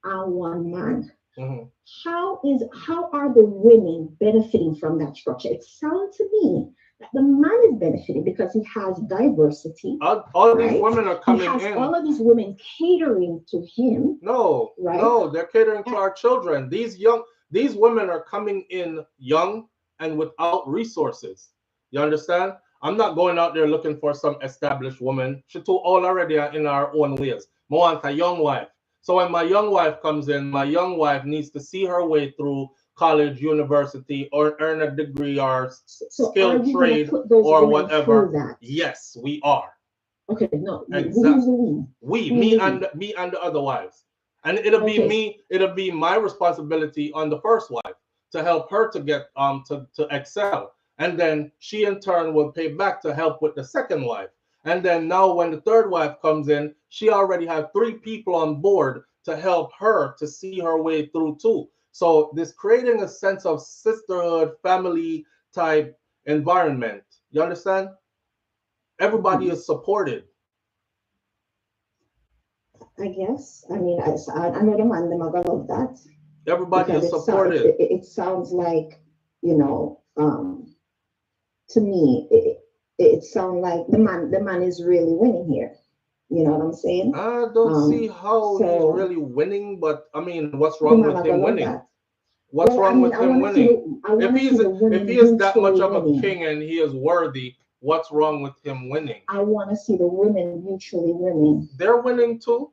and 1 man. Mm-hmm. How are the women benefiting from that structure? It sounds to me that the man is benefiting because he has diversity. All these women are coming in. He has all of these women catering to him. No, right? No, they're catering to our children. These women are coming in young and without resources. You understand? I'm not going out there looking for some established woman. She too old already in our own ways. I want a young wife. So when my young wife comes in, my young wife needs to see her way through college, university, or earn a degree or skilled trade or whatever. Yes, we are. Okay, no, exactly. Me and the other wives, and it'll be me. It'll be my responsibility on the first wife to help her to get to excel, and then she in turn will pay back to help with the second wife. And then now when the third wife comes in, she already has 3 people on board to help her to see her way through too. So this creating a sense of sisterhood, family type environment. You understand? Everybody is supported. I guess. I mean, I know the man, them are gonna love that. Everybody is supported. It sounds like, you know, to me, it sounds like the man is really winning here. You know what I'm saying? I don't see how he's really winning, but I mean, what's wrong with him winning? What's wrong with him winning? If he is that much of a king and he is worthy, what's wrong with him winning? I want to see the women mutually winning. They're winning too.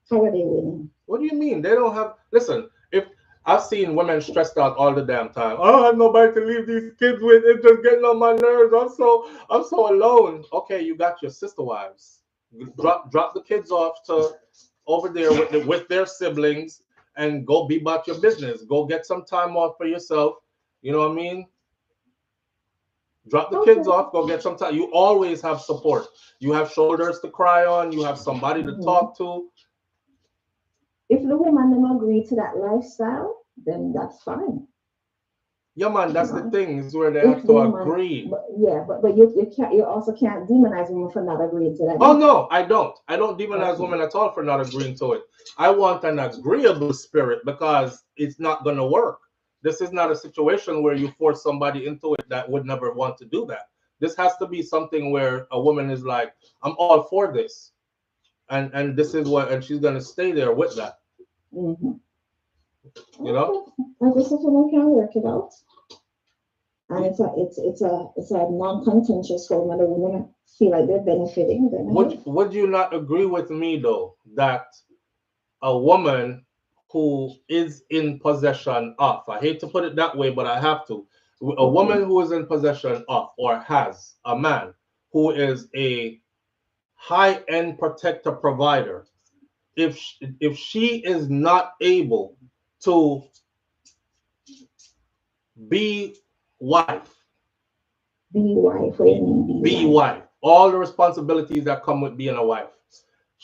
How are they winning? What do you mean? They don't have. Listen, if I've seen women stressed out all the damn time. Oh, I have nobody to leave these kids with. It's just getting on my nerves. I'm so alone. Okay, you got your sister wives. Drop the kids off to over there with their siblings and go be about your business. Go get some time off for yourself. You know what I mean? Drop the kids off. Go get some time. You always have support. You have shoulders to cry on. You have somebody to talk to. If the woman don't agree to that lifestyle, then that's fine. Yeah, man, that's the thing. Is where they have to agree. But you also can't demonize women for not agreeing to that. Oh no, I don't. I don't demonize women at all for not agreeing to it. I want an agreeable spirit because it's not gonna work. This is not a situation where you force somebody into it that would never want to do that. This has to be something where a woman is like, I'm all for this. And this is what, and she's gonna stay there with that. Mm-hmm. You know, I guess if we can work it out, and it's a non-contentious home, and the women feel like they're benefiting. Would you not agree with me though that a woman who is in possession of, I hate to put it that way, but I have to, a woman who is in possession of or has a man who is a high-end protector provider, if she is not able to be wife, all the responsibilities that come with being a wife,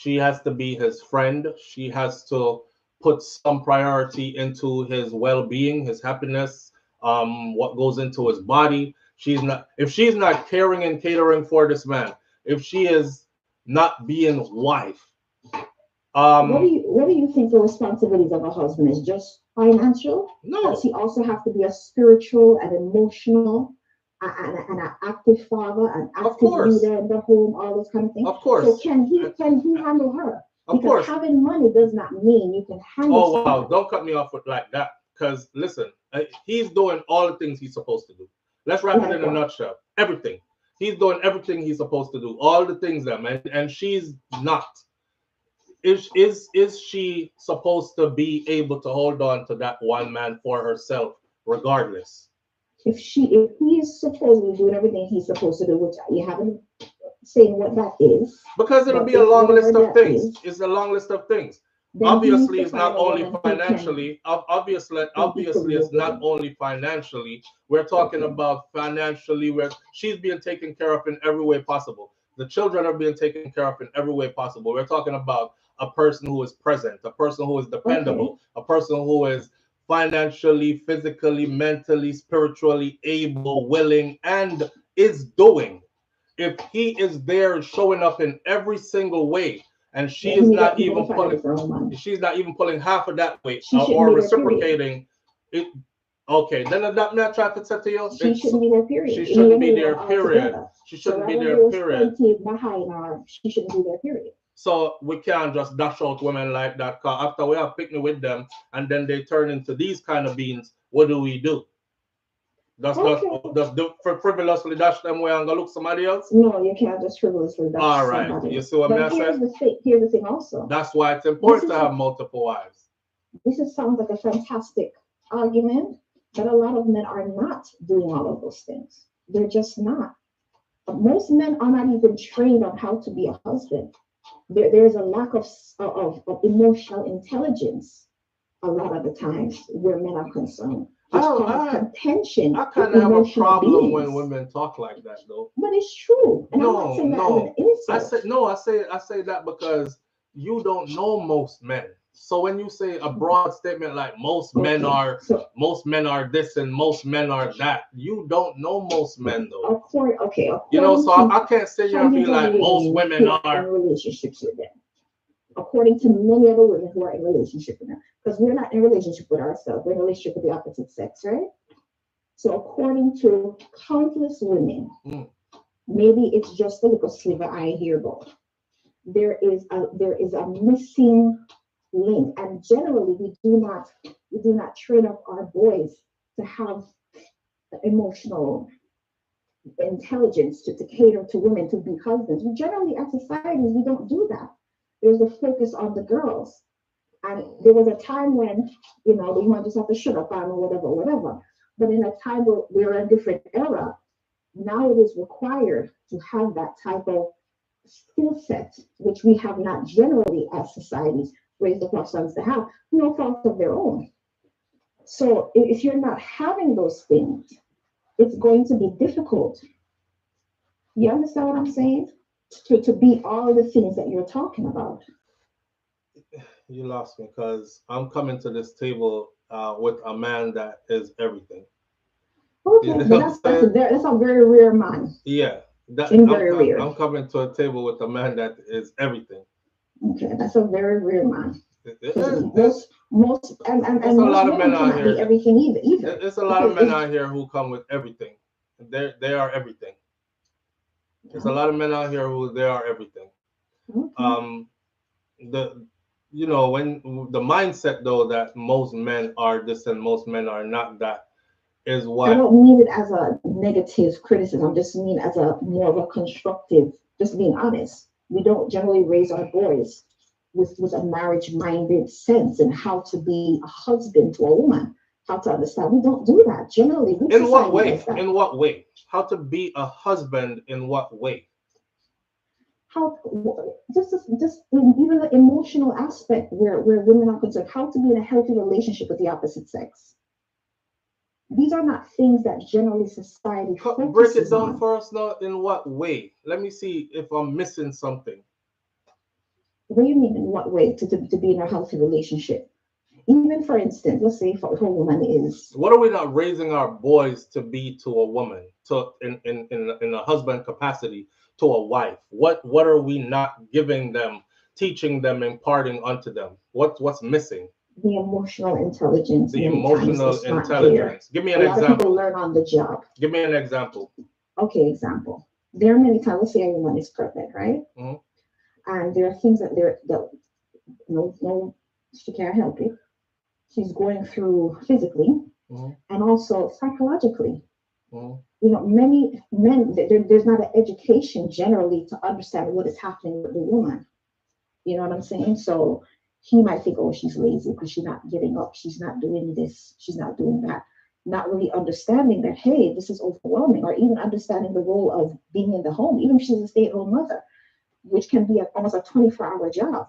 She has to be his friend. She has to put some priority into his well-being, his happiness, what goes into his body. If she's not caring and catering for this man, if she is not being wife. What do you think the responsibilities of a husband is? Just financial? No. Does he also have to be a spiritual and emotional and an active father, an active leader in the home, all those kind of things? Of course. So can he handle her? Because having money does not mean you can handle. Oh wow! Don't cut me off with like that. Because listen, he's doing all the things he's supposed to do. Let's wrap it in a nutshell. Everything. He's doing everything he's supposed to do. All the things that man, and she's not. Is she supposed to be able to hold on to that one man for herself, regardless? If he is supposedly doing everything he's supposed to do, which you haven't saying what that is. Because it'll be a long list of things. It's a long list of things. Obviously, it's not only financially. Obviously, it's not only financially. We're talking about financially, where she's being taken care of in every way possible. The children are being taken care of in every way possible. We're talking about a person who is present, a person who is dependable, a person who is financially, physically, mentally, spiritually able, willing, and is doing. If he is there showing up in every single way, and she is not even pulling, she's not even pulling half of that weight or reciprocating it. Okay, then I'm not trying to say to you. She shouldn't be there, period. She shouldn't be there, period. She shouldn't be there, period. She shouldn't be there, period. So we can't just dash out women like that. Cause after we have picnic with them, and then they turn into these kind of beings, what do we do? Does frivolously dash them away and go look somebody else? No, you can't just frivolously dash all right, somebody. You see what I'm saying? Here's the thing also. That's why it's important to have multiple wives. This sounds like a fantastic argument, but a lot of men are not doing all of those things. They're just not. Most men are not even trained on how to be a husband. There's a lack of emotional intelligence a lot of the times where men are concerned. Contention. I kind of have a problem when women talk like that, though. But it's true. And I'm not saying that as an insult. I say that because you don't know most men. So when you say a broad statement like most men are this and most men are that, you don't know most men though. You know, so I can't sit here and be like most women are in relationships with them. According to many other women who are in relationship with them, because we're not in relationship with ourselves, we're in relationship with the opposite sex, right? So according to countless women, maybe it's just a little sliver I hear about. There is a missing link, and generally we do not train up our boys to have emotional intelligence to cater to women, to be husbands. We generally, as societies, we don't do that. There's a focus on the girls. And there was a time when, you know, the women just have to shut up and whatever. But in a time where we're in a different era, now it is required to have that type of skill set, which we have not generally as societies raised up our sons to have, no fault of their own. So if you're not having those things, it's going to be difficult. You understand what I'm saying? To be all the things that you're talking about. You lost me because I'm coming to this table with a man that is everything. Okay, you know that's a very rare man. Yeah, very rare. I'm coming to a table with a man that is everything. Okay, that's a very rare man. Most and a lot of men out here. Everything either. There's a lot of men out here who come with everything. They are everything. There's a lot of men out here who they are everything. Okay. When the mindset though that most men are this and most men are not that is what I don't mean it as a negative criticism. I just mean as a more of a constructive, just being honest. We don't generally raise our boys with a marriage-minded sense and how to be a husband to a woman, how to understand. We don't do that generally. In what way? In what way? How to be a husband in what way? How just even the emotional aspect where women are concerned, how to be in a healthy relationship with the opposite sex. These are not things that generally society focuses break it down on. for us now. In what way? Let me see if I'm missing something. What do you mean in what way to be in a healthy relationship? Even for instance, let's say if a woman is. What are we not raising our boys to be to a woman, to in a husband capacity, to a wife? What are we not giving them, teaching them, imparting unto them? What's missing? The emotional intelligence. The emotional intelligence. Give me an example. A lot of people learn on the job. Give me an example. Okay, example. There are many times, let's say a woman is pregnant, right? Mm-hmm. And there are things that no, she can't help it. She's going through physically and also psychologically. Many men, there's not an education generally to understand what is happening with the woman. You know what I'm saying? So he might think, oh, she's lazy because she's not getting up. She's not doing this. She's not doing that. Not really understanding that, hey, this is overwhelming, or even understanding the role of being in the home, even if she's a stay-at-home mother, which can be almost a 24-hour job.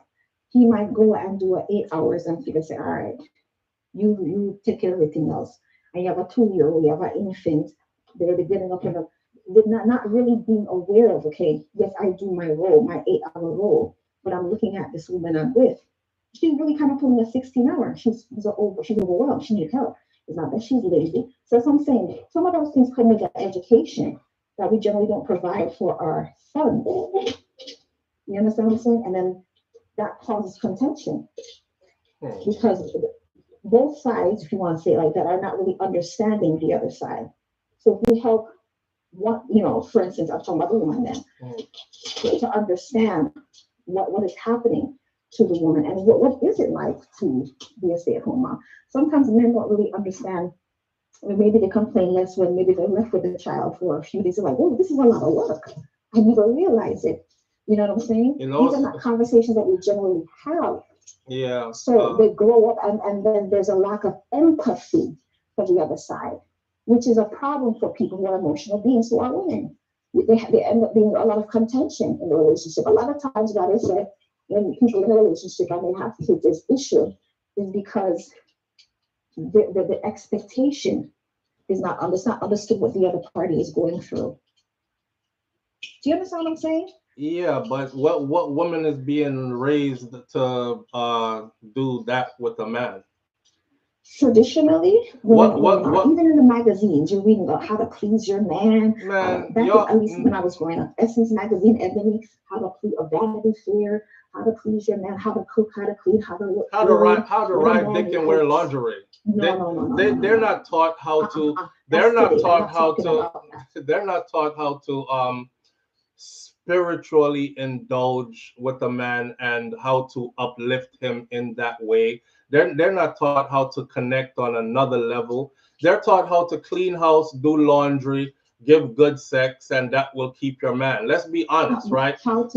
He might go and do 8 hours and figure, say, all right, you take care of everything else. And you have a 2-year-old, you have an infant, they're getting up and not really being aware of, okay, yes, I do my role, my 8-hour role, but I'm looking at this woman I'm with. She's really kind of pulling a 16-hour. She's overwhelmed. She needs help. It's not that she's lazy. So as I'm saying, some of those things come with the education that we generally don't provide for our sons. You understand what I'm saying? And then that causes contention because both sides, if you want to say it like that, are not really understanding the other side. So if we help one, for instance, I'm talking about the woman then, to understand what is happening to the woman and what is it like to be a stay-at-home mom. Sometimes men don't really understand, or maybe they complain less when maybe they're left with the child for a few days. They're like, oh, this is a lot of work. I never realized it. You know what I'm saying? These are not conversations that we generally have. Yeah. So they grow up and then there's a lack of empathy for the other side, which is a problem for people who are emotional beings who are women. They end up being a lot of contention in the relationship. A lot of times, like I said, when people in a relationship and they have to take this issue is because the expectation is not understood what the other party is going through. Do you understand what I'm saying? Yeah, but what woman is being raised to do that with a man? Traditionally, even in the magazines, you're reading about how to please your man. At least when I was growing up, Essence magazine, Ebony, how to please a Vanity Fair, how to please your man, how to cook, how to clean, how to look. How to ride dick and wear lingerie. No. They're not taught how to. They're not taught how to. They're not taught how to spiritually indulge with a man and how to uplift him in that way. They're not taught how to connect on another level. They're taught how to clean house, do laundry, give good sex, and that will keep your man. Let's be honest, right? So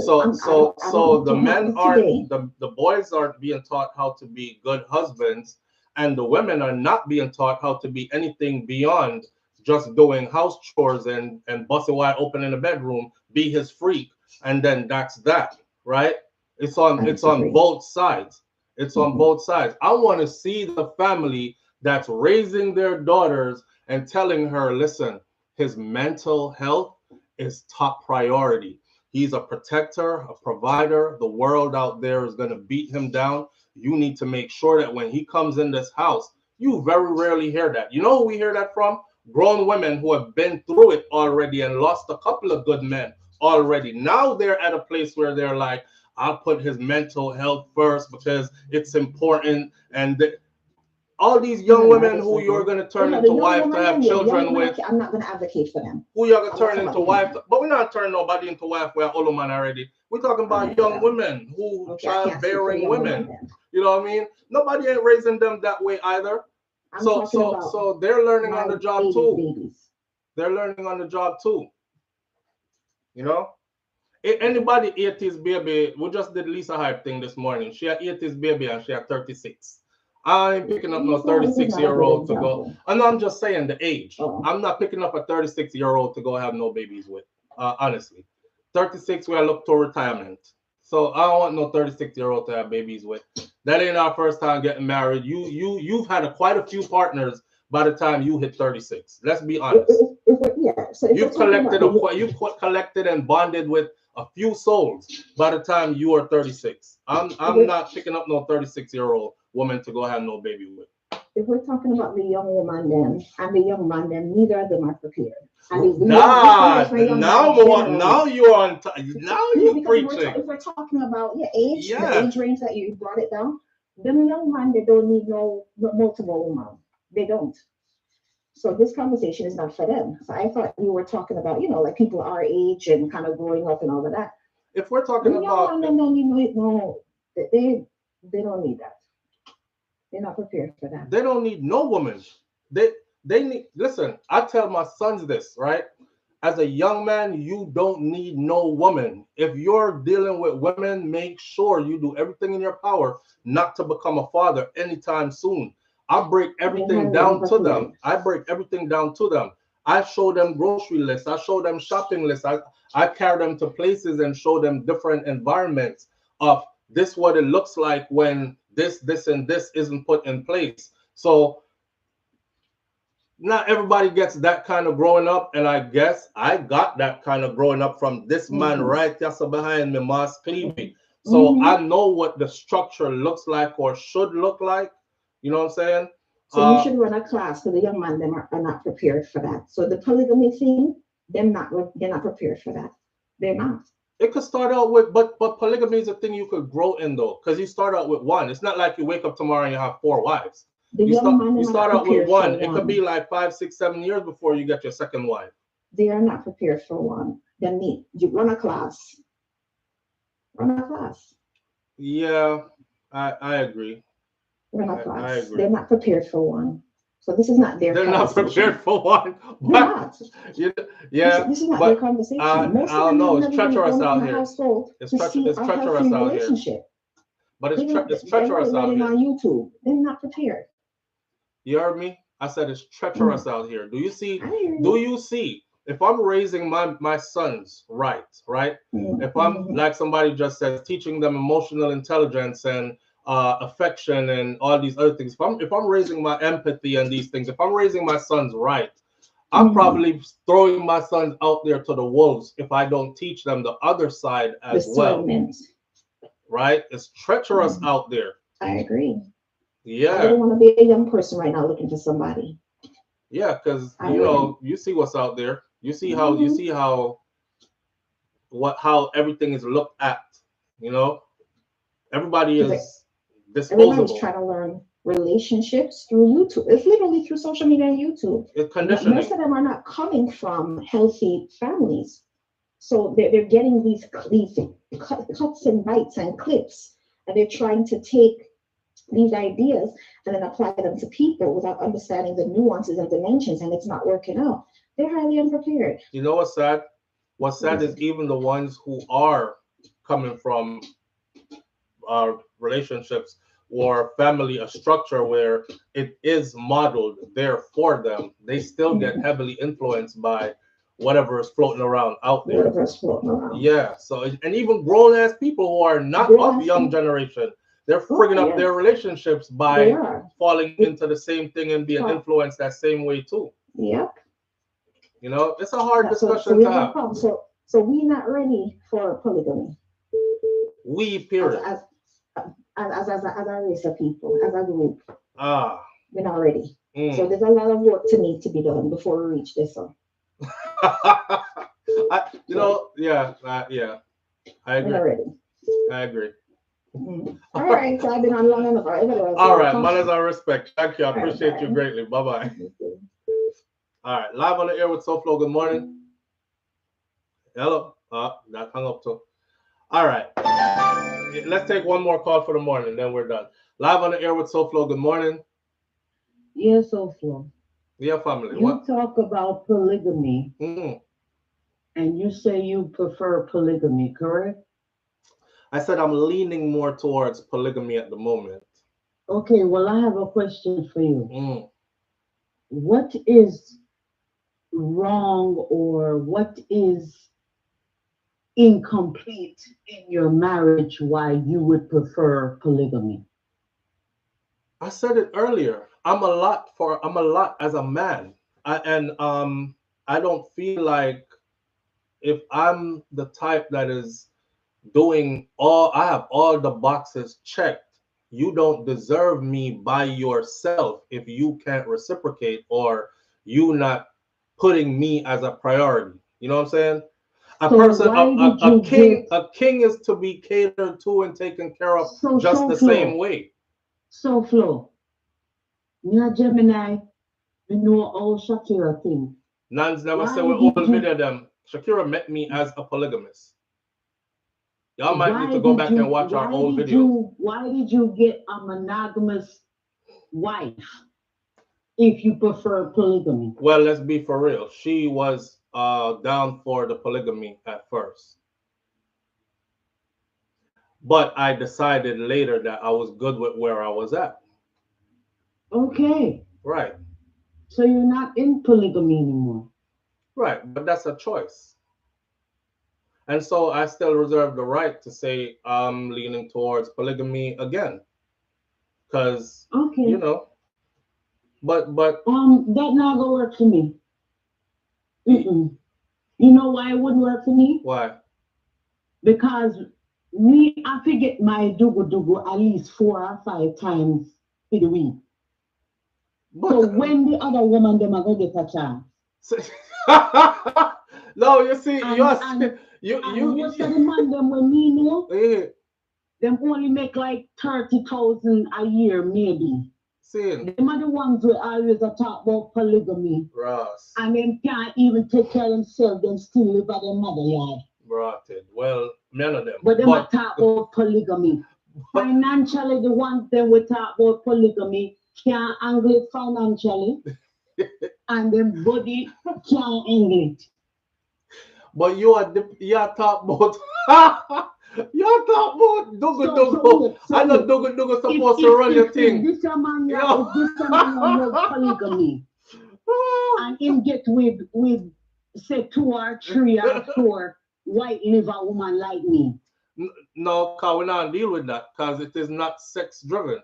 the men aren't, the boys aren't being taught how to be good husbands, and the women are not being taught how to be anything beyond just doing house chores and busting wide open in the bedroom, be his freak, and then that's that, right? It's on both sides. It's on both sides. I want to see the family that's raising their daughters and telling her, listen, his mental health is top priority. He's a protector, a provider. The world out there is going to beat him down. You need to make sure that when he comes in this house, you very rarely hear that. You know who we hear that from? Grown women who have been through it already and lost a couple of good men already. Now they're at a place where they're like, I'll put his mental health first because it's important. And all these young women who you're going to turn into wife to have children with. I'm not going to advocate for them. Who you're going to turn into wife. But we're not turning nobody into wife. We're old man already. We're talking about young women who childbearing women. You know what I mean? Nobody ain't raising them that way either. So they're learning on the job too. They're learning on the job too. You know? Anybody 80s baby, we just did Lisa Hype thing this morning. She had 80s baby and she had 36. I ain't picking up no 36-year-old to go. And I'm just saying the age. I'm not picking up a 36-year-old to go have no babies with. Honestly. 36 where I look to retirement. So I don't want no 36-year-old to have babies with. That ain't our first time getting married. You've had quite a few partners by the time you hit 36. Let's be honest. you've collected and bonded with a few souls by the time you are 36. I'm not picking up no 36-year-old woman to go have no baby with. If we're talking about the young woman then and the young man, then neither of them are prepared. Now you're on. Now you're preaching. If we're talking about age, the age range that you brought it down, them young man, they don't need no multiple women. They don't. So this conversation is not for them. So I thought you were talking about, like people our age and kind of growing up and all of that. If we're talking about, they don't need that. They're not prepared for that. They don't need no woman. They need. Listen, I tell my sons this, right? As a young man, you don't need no woman. If you're dealing with women, make sure you do everything in your power not to become a father anytime soon. I break everything down to them. I show them grocery lists. I show them shopping lists. I carry them to places and show them different environments of this, what it looks like when this, and this isn't put in place. So not everybody gets that kind of growing up. And I guess I got that kind of growing up from this man right just behind me, Mas Clevey. So I know what the structure looks like or should look like. You know what I'm saying? So you should run a class for the young man. Them are not prepared for that. So the polygamy thing, they're not prepared for that. They're not. It could start out with, but polygamy is a thing you could grow in though, because you start out with one. It's not like you wake up tomorrow and you have 4 wives. You start out with one. It could be like 5, 6, 7 years before you get your second wife. They are not prepared for one. Then you run a class. Yeah, I agree. Run a class. I agree. They're not prepared for one. So this is not their They're not prepared for one. They're not. Yeah. This is not their conversation. I don't know. It's treacherous out here. It's treacherous out here. But it's treacherous out here. On YouTube. They're not prepared. You heard me? I said it's treacherous out here. Do you see? If I'm raising my sons right? If I'm, like somebody just said, teaching them emotional intelligence and affection and all these other things, if I'm raising my empathy and these things, if I'm raising my sons right, I'm probably throwing my sons out there to the wolves if I don't teach them the other side as well. Right? It's treacherous out there. I agree. Yeah. I don't want to be a young person right now looking for somebody. Yeah, because you see what's out there. You see how how everything is looked at. Everybody is disposable. Everybody's trying to learn relationships through YouTube. It's literally through social media and YouTube. It's conditioning. Most of them are not coming from healthy families. So they're getting these cuts and bites and clips, and they're trying to take these ideas and then apply them to people without understanding the nuances and dimensions, and it's not working out. They're highly unprepared. You know what's sad? What's sad is even the ones who are coming from relationships or family, a structure where it is modeled there for them, they still get heavily influenced by whatever is floating around out there. Yeah. So, and even grown ass people who are not of the young generation, they're frigging up their relationships by falling into the same thing and being influenced that same way too. Yep. It's a hard discussion to have. So we're not ready for polygamy. Period. As a race of people, as a group. We're not ready. So there's a lot of work to need to be done before we reach this one. I agree. We're not ready. I agree. All right, so I've been on long enough. All right, manners and respect. Thank you. I appreciate you greatly. Bye-bye. All right, live on the air with SOUFLO. Good morning. Hello. That hung up too. All right. Let's take one more call for the morning, then we're done. Live on the air with SOUFLO. Good morning. Yes, SOUFLO. Yeah, family. You talk about polygamy, and you say you prefer polygamy, correct? I said I'm leaning more towards polygamy at the moment. Okay, well, I have a question for you. What is wrong or what is incomplete in your marriage why you would prefer polygamy? I said it earlier. I'm a lot as a man. I don't feel like if I'm the type that is doing I have all the boxes checked, you don't deserve me by yourself if you can't reciprocate or you not putting me as a priority. You know what I'm saying? A person, a king is to be catered to and taken care of just the same way. So Flo, me a Gemini, we know all Shakira thing. Nans never say we all video them. Shakira met me as a polygamist. Y'all might need to go back and watch our old videos. Why did you get a monogamous wife if you prefer polygamy? Well, let's be for real. She was down for the polygamy at first. But I decided later that I was good with where I was at. Okay. Right. So you're not in polygamy anymore. Right, but that's a choice. And so I still reserve the right to say I'm leaning towards polygamy again. Because, you know, but that not gonna work for me. You know why it wouldn't work for me? Why? Because me, I forget my dugu at least 4 or 5 times for the week. So when the other woman them are gonna get a chance? No, you see, most of the man them when me know, them only make like 30,000 a year maybe. Them are the ones who always talk about polygamy. Ross. And them can't even take care of themselves, them still live at their mother yard. Rotted. Well, none of them. But them are talk about polygamy. Financially, the ones them we talk about polygamy can't angle it financially. And them body can't angle it. But you are talk about you talk about dugu. I know dugu supposed to run your thing. This a man knows polygamy. And him get with say 2 or 3 or 4 white liver woman like me. No, because we don't deal with that because it is not sex driven.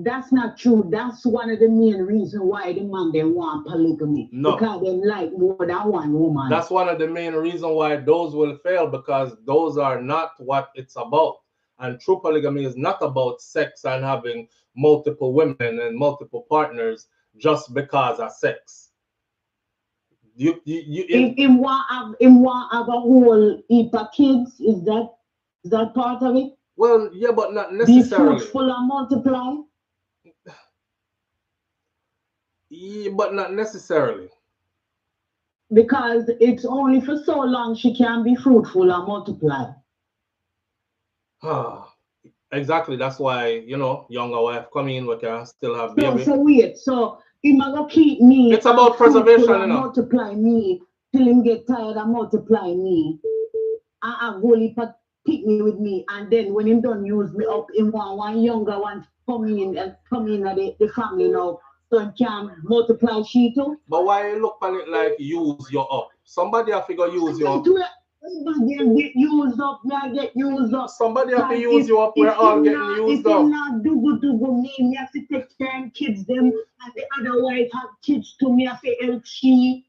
That's not true. That's one of the main reasons why the man they want polygamy. No. Because they like more than one woman. That's one of the main reasons why those will fail, because those are not what it's about. And true polygamy is not about sex and having multiple women and multiple partners just because of sex. In want have a whole heap of kids. Is that part of it? Well, yeah, but not necessarily. Be fruitful and multiply. Yeah, but not necessarily. Because it's only for so long she can be fruitful and multiply. Exactly. That's why, younger wife come in, we can still have baby. So wait. So him gonna keep me. It's about preservation, multiply me till him get tired and multiply me. And only pick me with me. And then when him done use me up, him want one younger one come in at the family now. So it can multiply she too. But why you look at it like use you up? Somebody have to go use you up. Somebody get used up, I get used up. Somebody have to use you up, we're all getting used up. If not do me have to take care of kids them, and the other wife have kids to me, have to help she.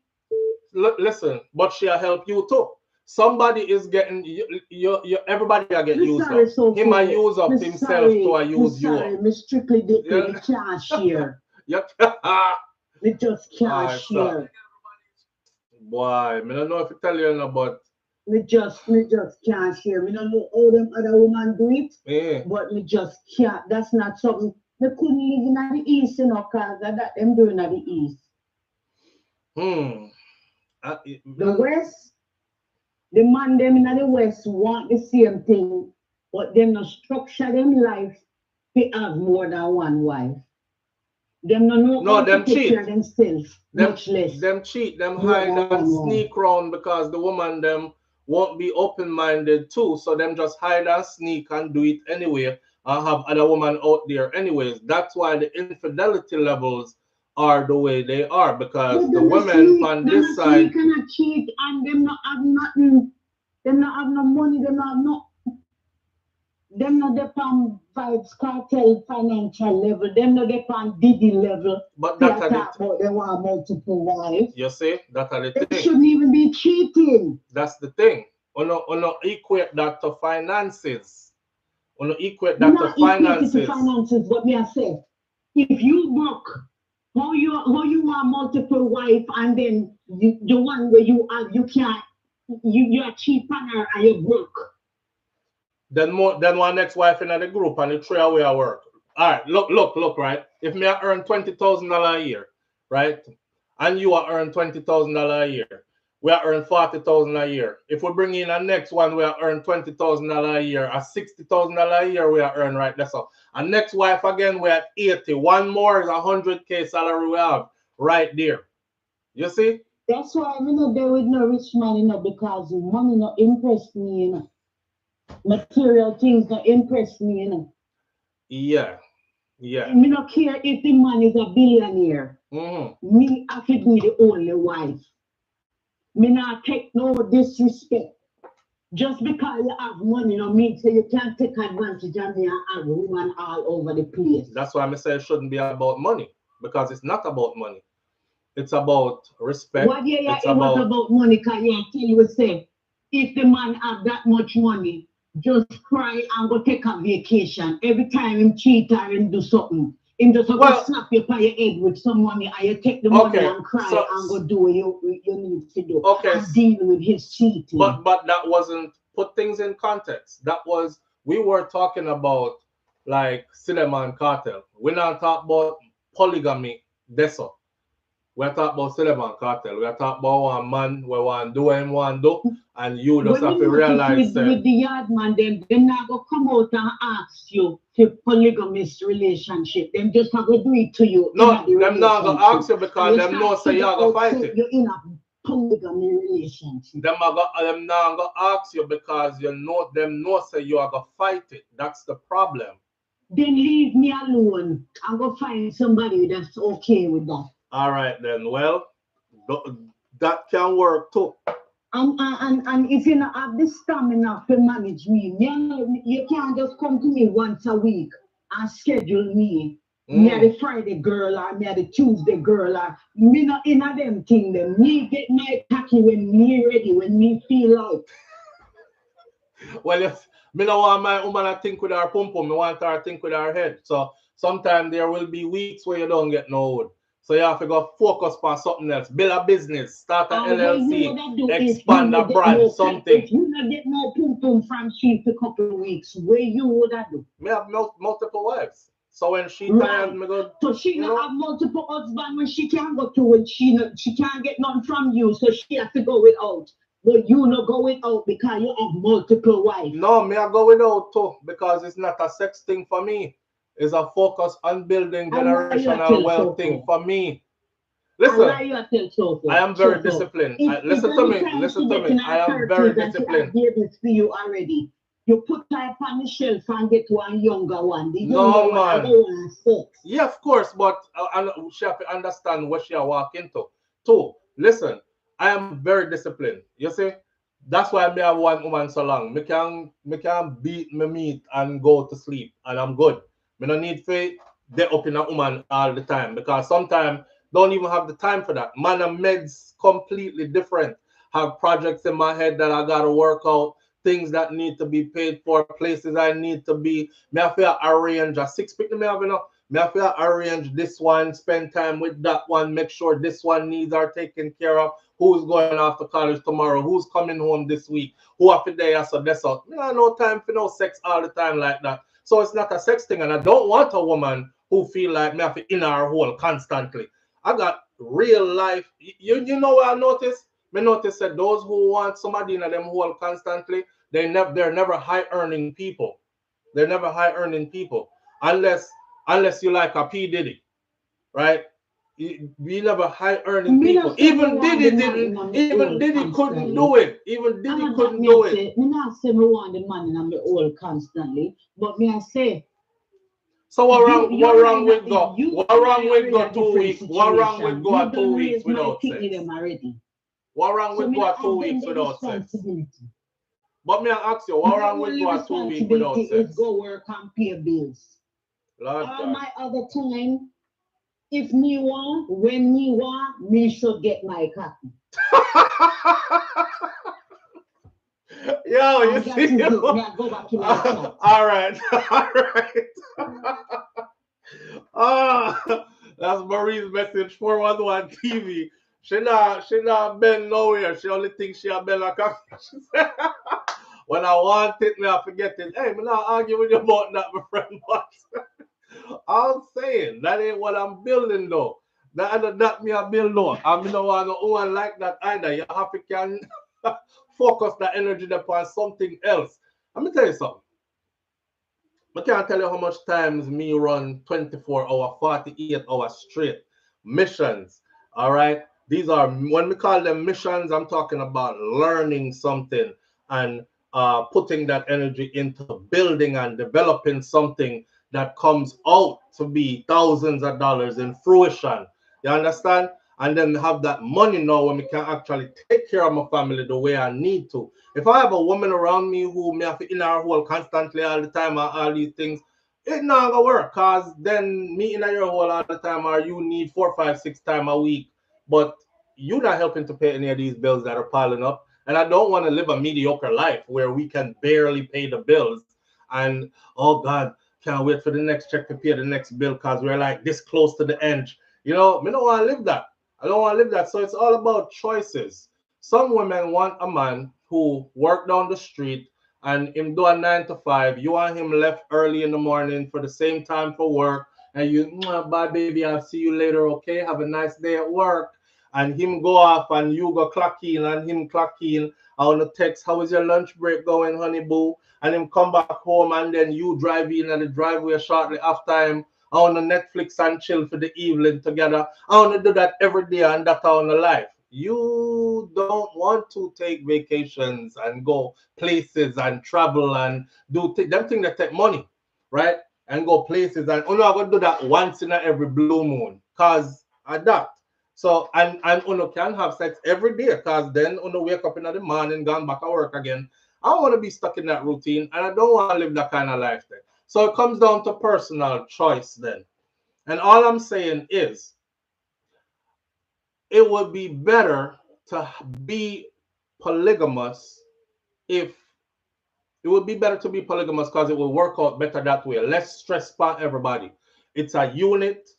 Listen, but she'll help you too. Somebody is getting everybody are getting used up. So he might use up himself to use you up. Me strictly the can't share. We just can't share. Boy, I don't know if I tell you but me just can't share. Me don't know how them other women do it. Yeah. But me just can't. That's not something. Me couldn't live in the East, cause that them doing at the East. The West, the man them in the West want the same thing, but them not structure them life to have more than one wife. Them no them cheat themselves, much less. Them cheat, them hide and sneak round because the woman them won't be open-minded too. So them just hide and sneak and do it anyway and have other women out there anyways. That's why the infidelity levels are the way they are, because the women on this side they cannot cheat and them not have nothing. Them not have no money, them not have no. Them not depend Vibes Cartel financial level. Them not depend Diddy level. But that's about they want multiple wives. You see, that's the thing. It shouldn't even be cheating. That's the thing. On equate that to finances. On equate that to finances. But me I say, if you broke, how you want multiple wife and then the one where you have you can't you are cheap on her and you broke. Then one next wife in the group and the 3 away at work. All right, look, right? If me I earn $20,000 a year, right? And you are earn $20,000 a year, we are earn $40,000 a year. If we bring in a next one, we are earn $20,000 a year, a $60,000 a year we are earn right. That's all. And next wife again we at 80. One more is $100K salary we have right there. You see? That's why I'm not there with no rich man, you know, because money not impress me, you know. Material things don't impress me, you know. Yeah. Yeah. Me not care if the man is a billionaire. Me I could be the only wife. Me not take no disrespect. Just because you have money, you know, means so you can't take advantage of me and have women all over the place. That's why I say it shouldn't be about money, because it's not about money. It's about respect. What it was about money, because I tell you say, if the man have that much money, just cry and go take a vacation. Every time him cheat or him do something, him just go slap you by your head with some money and you take the money and cry and go do what you need to do. And deal with his cheating. But that wasn't, put things in context. That was, we were talking about like Sideman cartel. We're not talking about polygamy, deso. We're talking about Sizzla cartel. We're talking about one man where one do and one do, and you just have to realize that. With the yard man, they're not going to come out and ask you to polygamous relationship. Them just have to do it to you. No, them not going to ask you because them know say you're going to fight it. You're in a polygamy relationship. Them not going to ask you because you know them know say you are going to fight it. That's the problem. Then leave me alone. I'm going to find somebody that's okay with that. All right then. Well, that can work too. And if you not have the stamina to manage me, you can't just come to me once a week and schedule me. Me are the Friday girl or me are the Tuesday girl or me not in a them thing. Them me get my tacky when me ready, when me feel like. Well, if me don't want my woman to think with her pum pum, me want her to think with her head. So sometimes there will be weeks where you don't get no wood. So you have to go focus on something else. Build a business, start an LLC, expand a brand, something. If you not get no pum pum from she for a couple of weeks, where you would have do? Me have multiple wives. So when she tired, me go. So she not have multiple husbands when she can't go to it. She can't get none from you, so she has to go without. But you not go without because you have multiple wives. No, me I go without too because it's not a sex thing for me. Is a focus on building generational wealth thing for me. Listen, I am very disciplined. Listen to me. I am very disciplined. For you already. You put her on the shelf and get one younger one. The no, man. Yeah, of course, but she have to understand what she walk into. Two, listen, I am very disciplined. You see? That's why I have one woman so long. Me can beat my meat and go to sleep and I'm good. I don't need to get up in a woman all the time because sometimes don't even have the time for that. Man and meds completely different. Have projects in my head that I gotta work out, things that need to be paid for, places I need to be. Me have to arrange a 6 people. Me have to arrange this one, spend time with that one, make sure this one needs are taken care of. Who's going off to college tomorrow? Who's coming home this week? Who have to day so that's all. Me have no time for no sex all the time like that. So it's not a sex thing, and I don't want a woman who feel like me have to in her hole constantly. I got real life. You know what I noticed? Me notice that those who want somebody in them hole constantly, they're never high earning people. They're never high earning people unless you like a P Diddy, right? We never high earning people. Even Diddy didn't. Even Diddy couldn't do it. Even Diddy couldn't do it. Me not say me want the man in the hole constantly, but me I say. So what wrong with go? What wrong with go 2 weeks? What wrong with go 2 weeks without sex? What wrong with go 2 weeks without sex? But me I ask you, what wrong with go 2 weeks without sex? Is go work and pay bills. Lord all God. My other time, if me want, when me want, me should get my cotton. Yo, you see? Go back to my chat. All right. All right. That's Marie's message 411 TV. She not been nowhere. She only thinks she a been like a when I want it, me I forget it. Hey, me not argue with you about that, my friend. But I'm saying that ain't what I'm building though. That me I build though. I mean, no one like that either. You have to can focus that energy upon something else. Let me tell you something. I can't tell you how much times me run 24-hour, 48-hour straight missions. All right. These are, when we call them missions, I'm talking about learning something and putting that energy into building and developing something that comes out to be thousands of dollars in fruition. You understand? And then have that money now when we can actually take care of my family the way I need to. If I have a woman around me who may have to in our hole constantly all the time or all these things, it's not gonna work, because then me in your hole all the time or you need 4, 5, 6 times a week, but you're not helping to pay any of these bills that are piling up. And I don't want to live a mediocre life where we can barely pay the bills and oh God, can't wait for the next check to pay the next bill because we're like this close to the end. You know, I don't want to live that. I don't want to live that. So it's all about choices. Some women want a man who work down the street and him do a 9 to 5. You want him left early in the morning for the same time for work. And you, bye baby, I'll see you later, okay? Have a nice day at work. And him go off and you go clock in and him clock in. I want to text, how is your lunch break going, honey boo? And him come back home and then you drive in at the driveway shortly after him. I want to Netflix and chill for the evening together. I want to do that every day and that's how I want to life. You don't want to take vacations and go places and travel and do them things that take money, right? And go places and only I'm going to do that once in every blue moon because I that. So, and Uno can have sex every day because then Uno wake up in the morning, gone back to work again. I don't want to be stuck in that routine and I don't want to live that kind of life then. So it comes down to personal choice then. And all I'm saying is it would be better to be polygamous if it would be better to be polygamous because it will work out better that way. Less stress for everybody. It's a unit.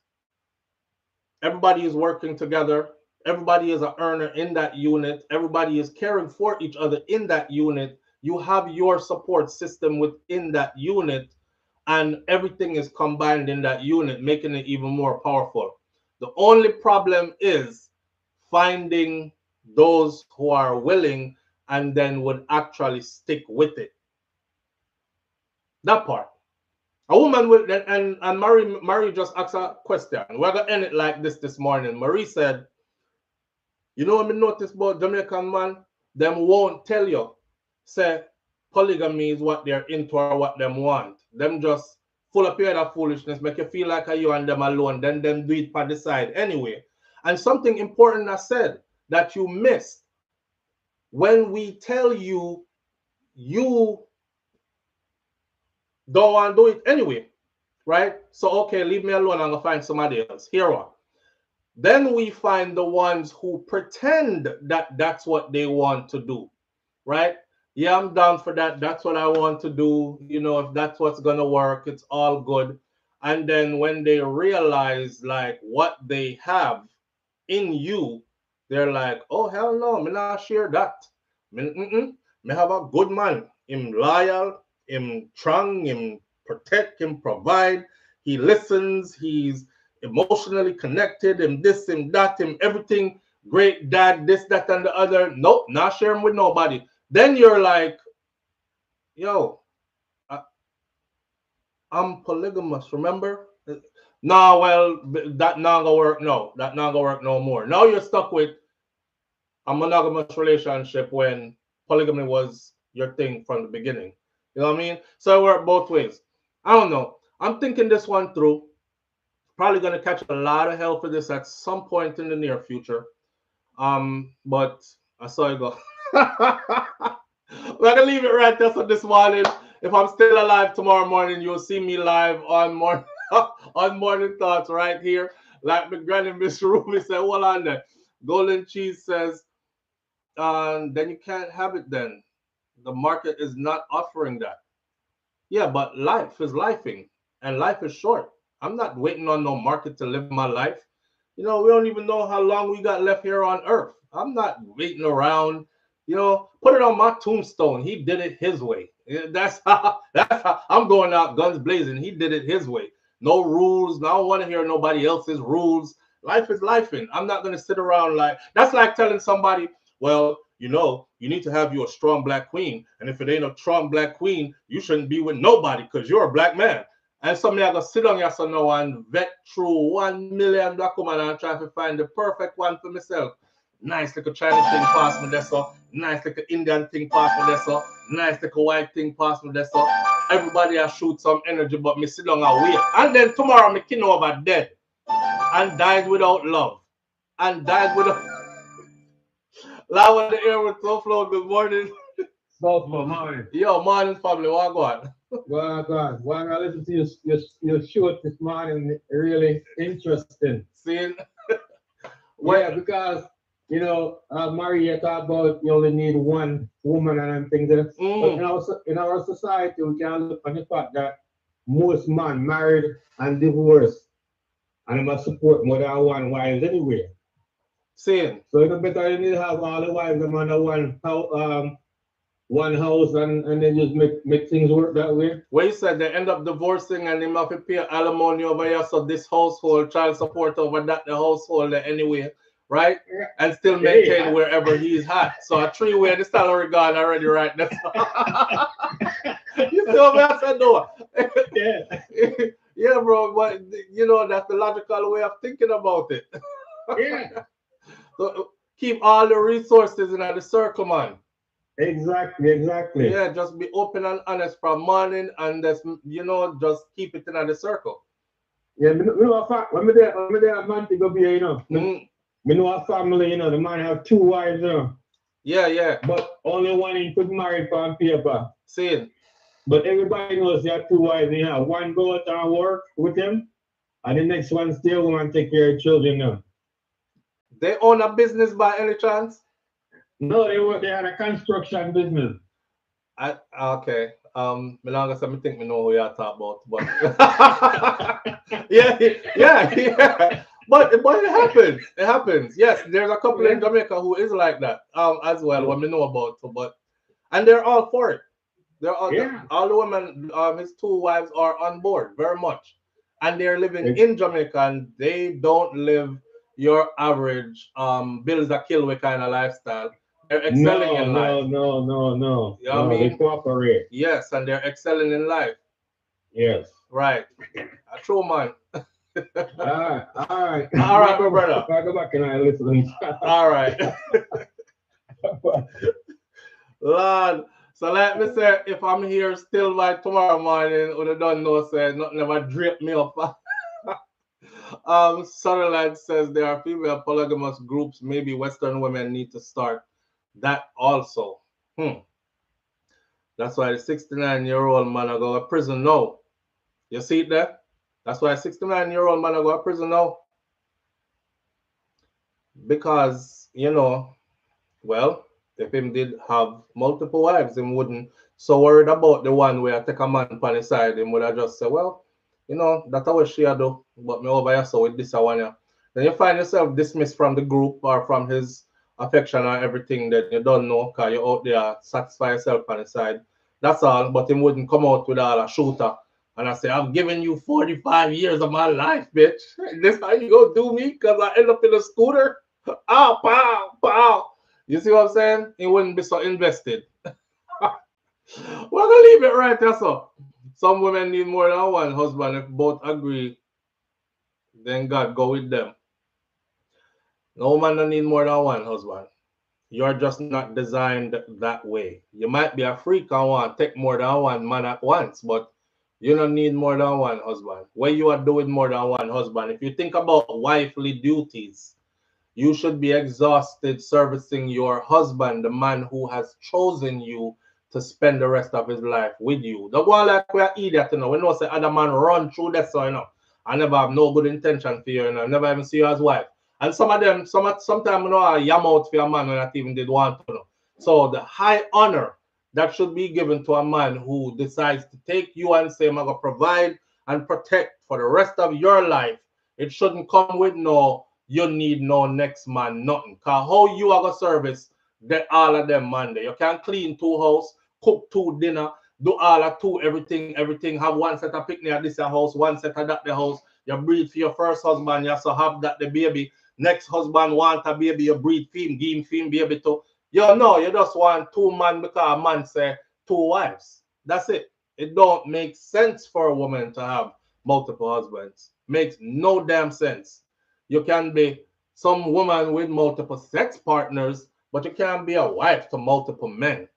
Everybody is working together. Everybody is an earner in that unit. Everybody is caring for each other in that unit. You have your support system within that unit, and everything is combined in that unit, making it even more powerful. The only problem is finding those who are willing and then would actually stick with it. That part. A woman will, and Marie just asked a question. We're going to end it like this morning. Marie said, you know what I noticed about Jamaican man? Them won't tell you. Say, polygamy is what they're into or what them want. Them just full of period of foolishness, make you feel like you and them alone. Then them do it by the side anyway. And something important I said that you missed. When we tell you, you don't want to do it anyway, right? So, okay, leave me alone. I'm going to find somebody else. Here on. Then we find the ones who pretend that that's what they want to do, right? Yeah, I'm down for that. That's what I want to do. You know, if that's what's going to work, it's all good. And then when they realize like what they have in you, they're like, oh, hell no, me not share that. Me have a good man. Him loyal, him strong, him protect, him provide. He listens, he's emotionally connected, him this, him that, him everything. Great dad, this, that, and the other. Nope, not sharing with nobody. Then you're like, yo, I'm polygamous, remember? No, well, that not gonna work. No, that not gonna work no more. Now you're stuck with a monogamous relationship when polygamy was your thing from the beginning. You know what I mean? So it worked both ways. I don't know. I'm thinking this one through. Probably gonna catch a lot of hell for this at some point in the near future. But I saw you go. We're gonna leave it right there for this morning. If I'm still alive tomorrow morning, you'll see me live on Morning Thoughts right here. Like my granny Miss Ruby said, hold on there. Golden Cheese says, then you can't have it then. The market is not offering that. Yeah, but life is lifing, and life is short. I'm not waiting on no market to live my life. You know, we don't even know how long we got left here on earth. I'm not waiting around. You know, put it on my tombstone. He did it his way. That's how I'm going out guns blazing. He did it his way. No rules. I don't want to hear nobody else's rules. Life is lifing. I'm not going to sit around that's like telling somebody, well, you know, you need to have you a strong black queen. And if it ain't a strong black queen, you shouldn't be with nobody because you're a black man. And somebody I go sit on here so now and vet through 1 million black women and try to find the perfect one for myself. Nice little Chinese thing past me there, so. Nice little Indian thing past me there, so. Nice little white thing past me there, so. Everybody I shoot some energy, but me sit down and wait. And then tomorrow me kin over dead. And died without love. And died without... Live on the air with SOUFLOW. Good morning. SOUFLOW, morning. Yo, morning family, what go on? Well, God, when I listen to your show this morning, really interesting. See? Yeah, because, you know, Maria talked about you only need one woman and things. But in our society, we can look on the fact that most men married and divorced, and they must support more than one wife anyway. Same. So it's better you need to have all the wives under one house and then just make things work that way. Well, you said they end up divorcing and they have to pay alimony over here, so this household, child support over that the household anyway, right? And still maintain wherever he's at. So a three-way, the salary gone already right now. You see what I said, no? Yeah. Yeah, bro, but you know, that's the logical way of thinking about it. Yeah. So keep all the resources in the circle, man. Exactly. Yeah, just be open and honest from morning and just, you know, just keep it in the circle. Yeah, me know a fact. When me there a man to go be, you know. Me know a family, you know, the man have two wives, you know. Yeah. But only one in could marry on paper. Same. But everybody knows you have two wives, you know. One go out and work with him, and the next one stay home and take care of children now. They own a business by any chance? No, they had a construction business. Okay. Me longer say me think me know who you're talking about, but yeah. But it happens. It happens. Yes, there's a couple in Jamaica who is like that as well. What me know about, and they're all for it. They're all the women. His two wives are on board very much, and they're living in Jamaica, and they don't live your average bills a kill with kind of lifestyle. They're excelling in life. No. You know what I mean? They cooperate. Yes, and they're excelling in life. Yes. Right. A true man. All right, my brother. I go back and I listen. All right. Lord. So let me say, if I'm here still by tomorrow morning, would have done no say nothing never drape me up. Sutherland says there are female polygamous groups. Maybe Western women need to start that also. That's why the 69-year-old man I go to prison now. You see it there? That's why a 69-year-old man I go to prison now. Because, you know, well, if him did have multiple wives, him wouldn't so worried about the one where I take a man on his side. Him would have just say, well, you know, that's what she do, but me over here so with this one. Yeah. Then you find yourself dismissed from the group or from his affection or everything that you don't know because you're out there satisfy yourself on the side. That's all. But him wouldn't come out with all a shooter and I say, I've given you 45 years of my life, bitch. This how you go do me because I end up in a scooter? Pow. You see what I'm saying? He wouldn't be so invested. We're gonna leave it right there, so. Some women need more than one husband. If both agree, then God go with them. No man don't need more than one husband. You're just not designed that way. You might be a freak and want to take more than one man at once, but you don't need more than one husband. When you are doing more than one husband, if you think about wifely duties, you should be exhausted servicing your husband, the man who has chosen you to spend the rest of his life with you. Don't go on like we're idiot, you know. We know say other man run through that, so you know. I never have no good intention for you, you know. I never even see you as wife. And some of them, sometimes you know, I yam out for a man when I even did want to know. So the high honor that should be given to a man who decides to take you and say, I'm going to provide and protect for the rest of your life. It shouldn't come with no, you need no next man, nothing. Because how you are going to service all of them, man? You can clean 2 house, cook 2 dinner, do all of 2, everything, have 1 set of picnic at this house, 1 set of that the house. You breed for your first husband, you have to have that the baby. Next husband want a baby, you breed for him, give him baby too. You know, you just want 2 men because a man say 2 wives. That's it. It don't make sense for a woman to have multiple husbands. Makes no damn sense. You can be some woman with multiple sex partners, but you can't be a wife to multiple men.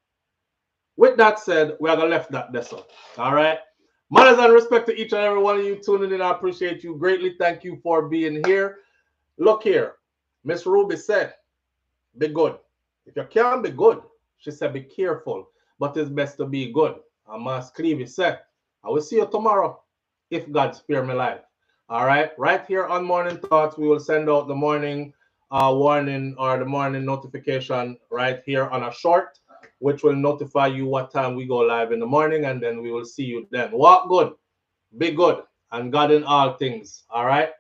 With that said, we are going to left that there. All right. Manners and respect to each and every one of you tuning in. I appreciate you greatly. Thank you for being here. Look here. Miss Ruby said, be good. If you can't be good, she said, be careful. But it's best to be good. And Mas Cleavy said, I will see you tomorrow if God spare me life. All right. Right here on Morning Thoughts, we will send out the morning warning or the morning notification right here on a short, which will notify you what time we go live in the morning, and then we will see you then. Walk good, be good, and God in all things. All right.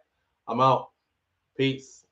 I'm out. Peace.